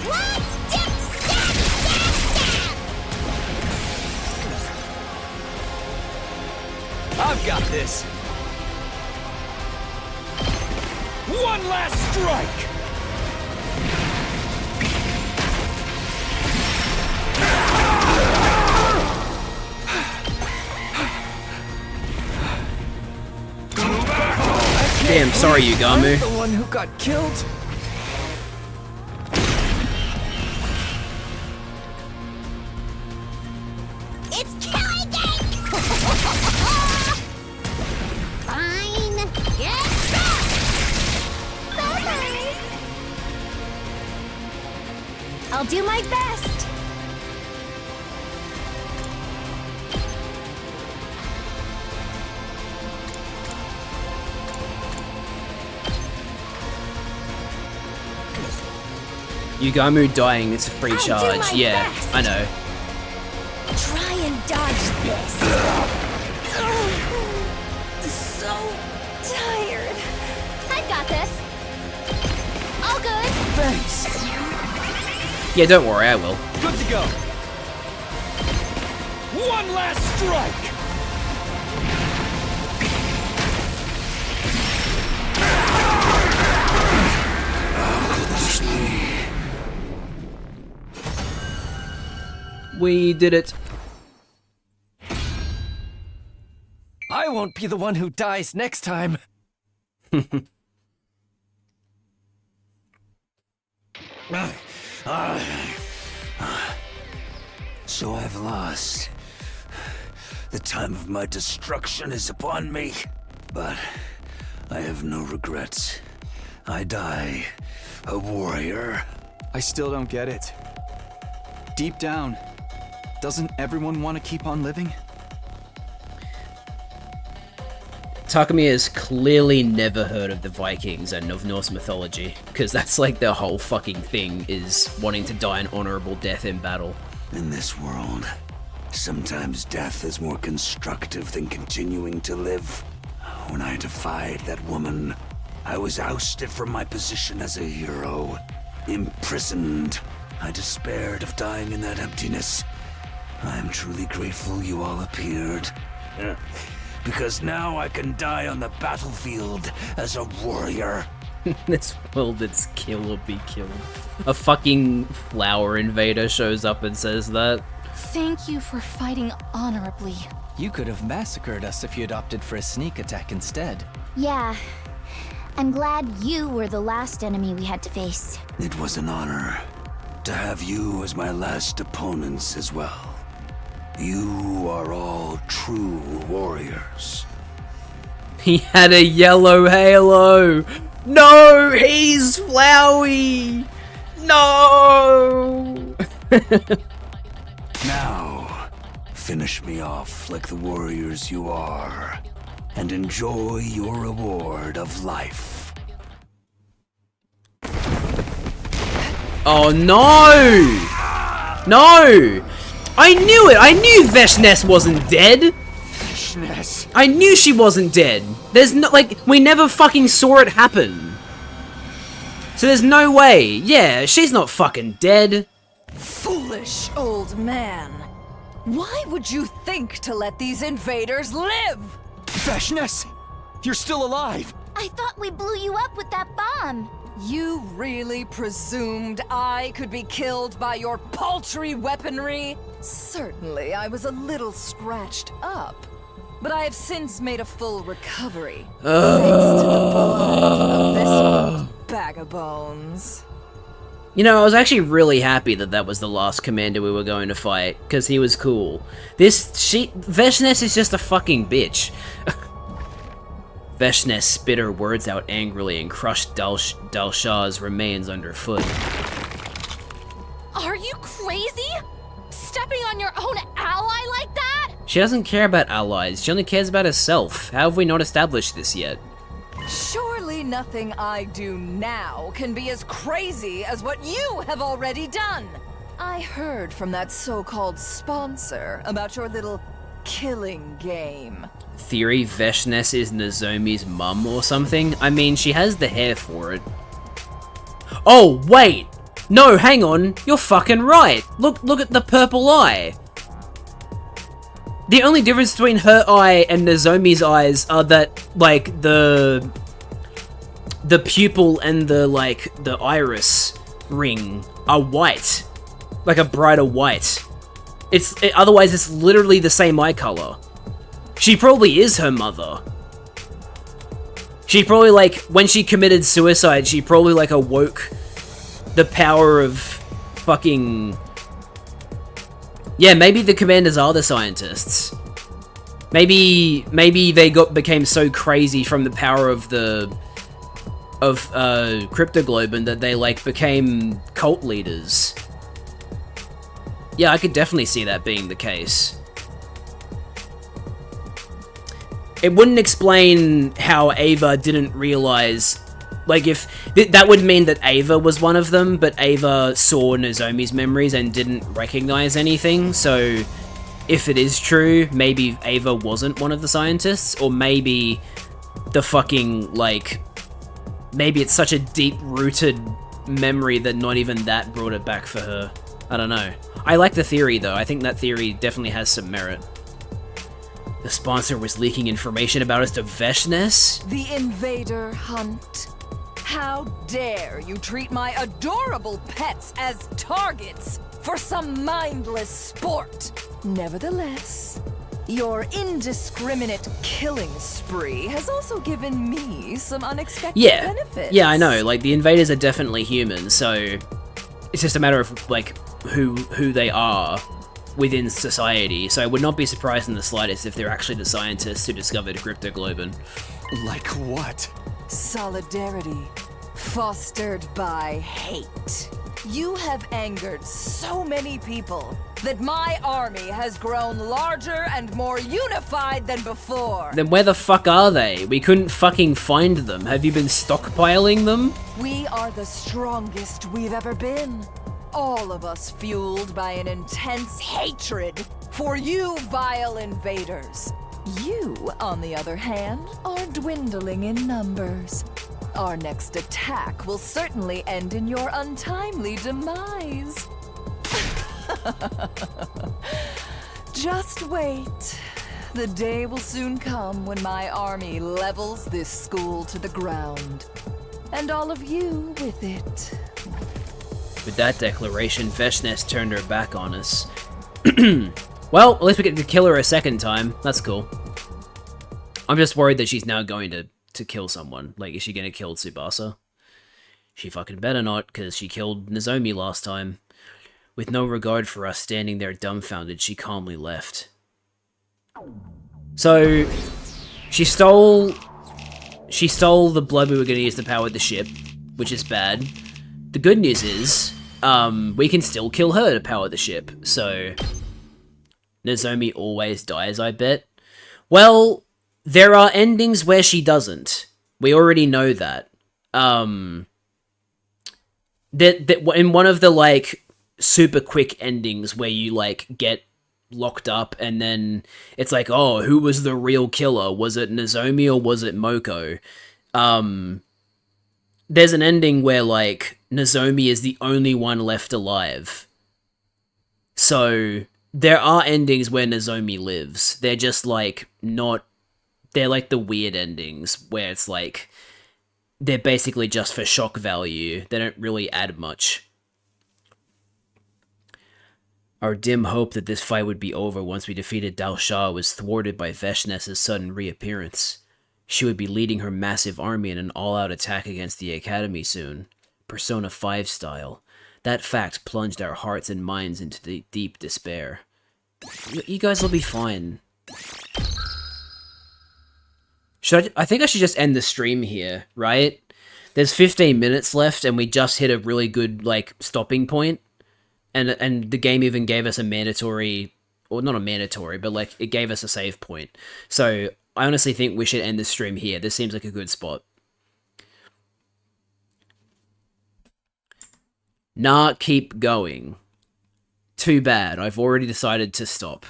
Let's this. One last strike! Damn, sorry, Yugamu. I'm the one who got killed. It's killing game! Fine. Get back! Bye-bye. I'll do my best. Yugamu dying is a free charge. Yeah, best. I know. Try and dodge this. So tired. I've got this. All good. Thanks. Yeah, don't worry, I will. Good to go. One last strike. We did it. I won't be the one who dies next time. So I've lost. The time of my destruction is upon me. But I have no regrets. I die a warrior. I still don't get it. Deep down, doesn't everyone want to keep on living? Takumi has clearly never heard of the Vikings and of Norse mythology, because that's like their whole fucking thing, is wanting to die an honorable death in battle. In this world, sometimes death is more constructive than continuing to live. When I defied that woman, I was ousted from my position as a hero, imprisoned. I despaired of dying in that emptiness. I am truly grateful you all appeared. Because now I can die on the battlefield as a warrior. This world, it's kill or be killed. A fucking flower invader shows up and says that. Thank you for fighting honorably. You could have massacred us if you'd opted for a sneak attack instead. Yeah. I'm glad you were the last enemy we had to face. It was an honor to have you as my last opponents as well. You are all true warriors. He had a yellow halo! No! He's Flowey! No! Now, finish me off like the warriors you are, and enjoy your reward of life. Oh no! No! I knew it! I knew Veshness wasn't dead! Veshness. I knew she wasn't dead! There's no, like, we never fucking saw it happen. So there's no way. Yeah, she's not fucking dead. Foolish old man. Why would you think to let these invaders live? Veshness, you're still alive. I thought we blew you up with that bomb. You really presumed I could be killed by your paltry weaponry? Certainly, I was a little scratched up, but I have since made a full recovery, thanks to the blood of this old bag of bones. You know, I was actually really happy that that was the last commander we were going to fight, because he was cool. Veshness is just a fucking bitch. Veshness spit her words out angrily and crushed Dalshah's remains underfoot. Are you crazy? Stepping on your own ally like that? She doesn't care about allies, she only cares about herself. How have we not established this yet? Surely nothing I do now can be as crazy as what you have already done. I heard from that so-called sponsor about your little killing game. Theory Veshness is Nozomi's mum or something? I mean, she has the hair for it. Oh, wait! No, hang on, you're fucking right! Look at the purple eye! The only difference between her eye and Nozomi's eyes are that, like, the pupil and the iris ring are white. Like a brighter white. Otherwise it's literally the same eye color. She probably is her mother. She probably, like, when she committed suicide, she probably, like, awoke the power of fucking... Yeah, maybe the commanders are the scientists. Maybe they became so crazy from the power of Cryptoglobin that they, like, became cult leaders. Yeah, I could definitely see that being the case. It wouldn't explain how Ava didn't realize... Like, if... that would mean that Ava was one of them, but Ava saw Nozomi's memories and didn't recognize anything, so... If it is true, maybe Ava wasn't one of the scientists, or maybe the fucking, like... Maybe it's such a deep-rooted memory that not even that brought it back for her. I don't know. I like the theory, though. I think that theory definitely has some merit. The sponsor was leaking information about us to Veshness? The invader hunt. How dare you treat my adorable pets as targets for some mindless sport? Nevertheless, your indiscriminate killing spree has also given me some unexpected benefits. Yeah, I know. Like, the invaders are definitely human, so it's just a matter of, like, who they are within society, so I would not be surprised in the slightest if they're actually the scientists who discovered Cryptoglobin. Like what? Solidarity, fostered by hate. You have angered so many people that my army has grown larger and more unified than before. Then where the fuck are they? We couldn't fucking find them. Have you been stockpiling them? We are the strongest we've ever been. All of us fueled by an intense hatred for you vile invaders. You, on the other hand, are dwindling in numbers. Our next attack will certainly end in your untimely demise. Just wait. The day will soon come when my army levels this school to the ground. And all of you with it. With that declaration, Veshness turned her back on us. Well, at least we get to kill her a second time. That's cool. I'm just worried that she's now going to kill someone. Like, is she going to kill Tsubasa? She fucking better not, because she killed Nozomi last time. With no regard for us standing there dumbfounded, she calmly left. So, she stole the blood we were going to use to power the ship, which is bad. The good news is, we can still kill her to power the ship, so... Nozomi always dies, I bet. Well, there are endings where she doesn't. We already know that. In one of the, like, super quick endings where you, like, get locked up and then it's like, oh, who was the real killer? Was it Nozomi or was it Moko? There's an ending where, like, Nozomi is the only one left alive. So, there are endings where Nozomi lives. They're just, like, not... They're, like, the weird endings, where it's, like... They're basically just for shock value. They don't really add much. Our dim hope that this fight would be over once we defeated Dao Sha was thwarted by Veshness's sudden reappearance. She would be leading her massive army in an all-out attack against the Academy soon. Persona 5 style. That fact plunged our hearts and minds into deep despair. You guys will be fine. I think I should just end the stream here, right? There's 15 minutes left and we just hit a really good, like, stopping point. And the game even gave us a mandatory, or not a mandatory, but, like, it gave us a save point. So, I honestly think we should end the stream here. This seems like a good spot. Nah, keep going. Too bad, I've already decided to stop.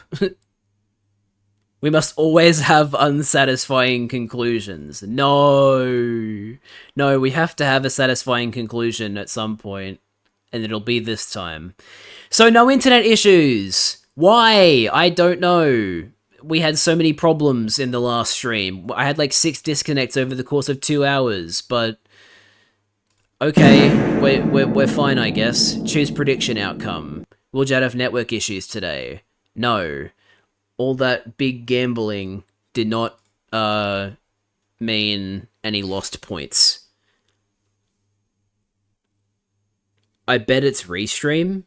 We must always have unsatisfying conclusions. No, we have to have a satisfying conclusion at some point, and it'll be this time. So no internet issues. Why? I don't know. we had so many problems in the last stream. I had like 6 disconnects over the course of 2 hours, but okay, we're fine, I guess. Choose prediction outcome. Will Jad have network issues today? No. All that big gambling did not mean any lost points. I bet it's restream.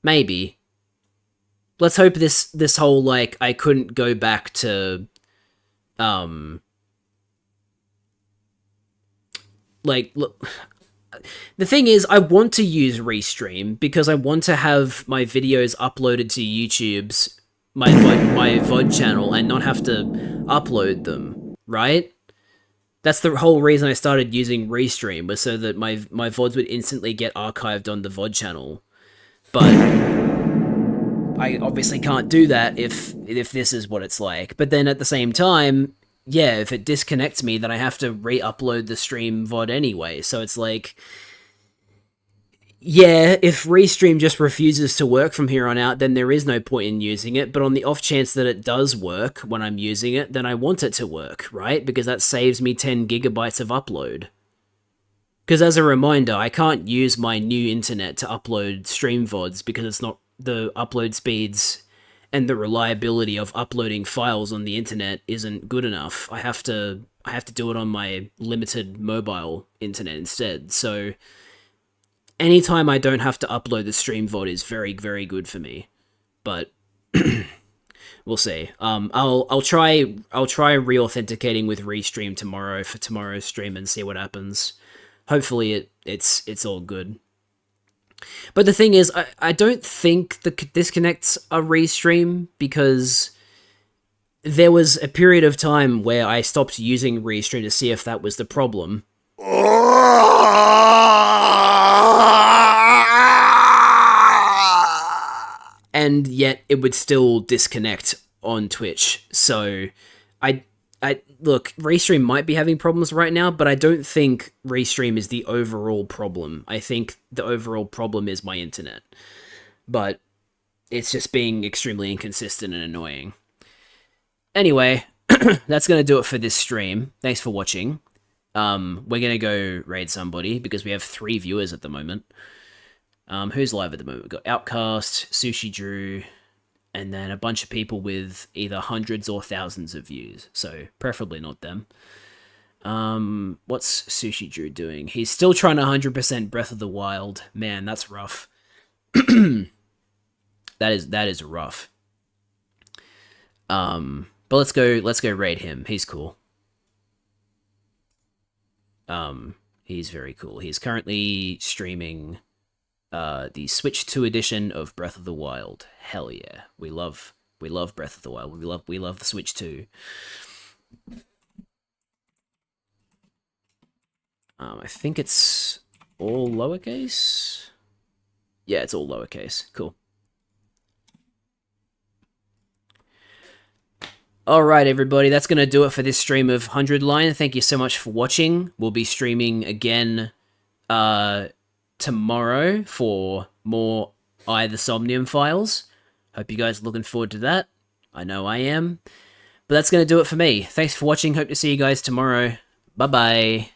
Maybe. Let's hope this whole, like, I couldn't go back to, like, look, the thing is, I want to use restream because I want to have my videos uploaded to YouTube's, my VOD channel and not have to upload them, right? That's the whole reason I started using restream, was so that my VODs would instantly get archived on the VOD channel. But I obviously can't do that if this is what it's like. But then at the same time, yeah, if it disconnects me, then I have to re-upload the stream VOD anyway. So it's like, yeah, if Restream just refuses to work from here on out, then there is no point in using it. But on the off chance that it does work when I'm using it, then I want it to work, right? Because that saves me 10 gigabytes of upload. Because as a reminder, I can't use my new internet to upload stream VODs because it's not the upload speeds and the reliability of uploading files on the internet isn't good enough. I have to do it on my limited mobile internet instead. So anytime I don't have to upload the stream VOD is very, very good for me. But we'll see. I'll try re-authenticating with Restream tomorrow for tomorrow's stream and see what happens. Hopefully it's all good. But the thing is, I don't think the disconnects are Restream, because there was a period of time where I stopped using Restream to see if that was the problem. And yet it would still disconnect on Twitch. So I look, Restream might be having problems right now, but I don't think Restream is the overall problem. I think the overall problem is my internet. But it's just being extremely inconsistent and annoying. Anyway, that's going to do it for this stream. Thanks for watching. We're going to go raid somebody because we have 3 viewers at the moment. Who's live at the moment? We've got Outcast, Sushi Drew, and then a bunch of people with either hundreds or thousands of views. So preferably not them. What's Sushi Drew doing? He's still trying to 100% Breath of the Wild. Man, that's rough. That is rough. But let's go raid him. He's cool. He's very cool. He's currently streaming the Switch 2 edition of Breath of the Wild. Hell yeah. We love Breath of the Wild. We love the Switch 2. I think it's all lowercase. Yeah, it's all lowercase. Cool. Alright, everybody, that's going to do it for this stream of 100 Line. Thank you so much for watching. We'll be streaming again tomorrow for more I, the Somnium Files. Hope you guys are looking forward to that. I know I am. But that's going to do it for me. Thanks for watching. Hope to see you guys tomorrow. Bye-bye.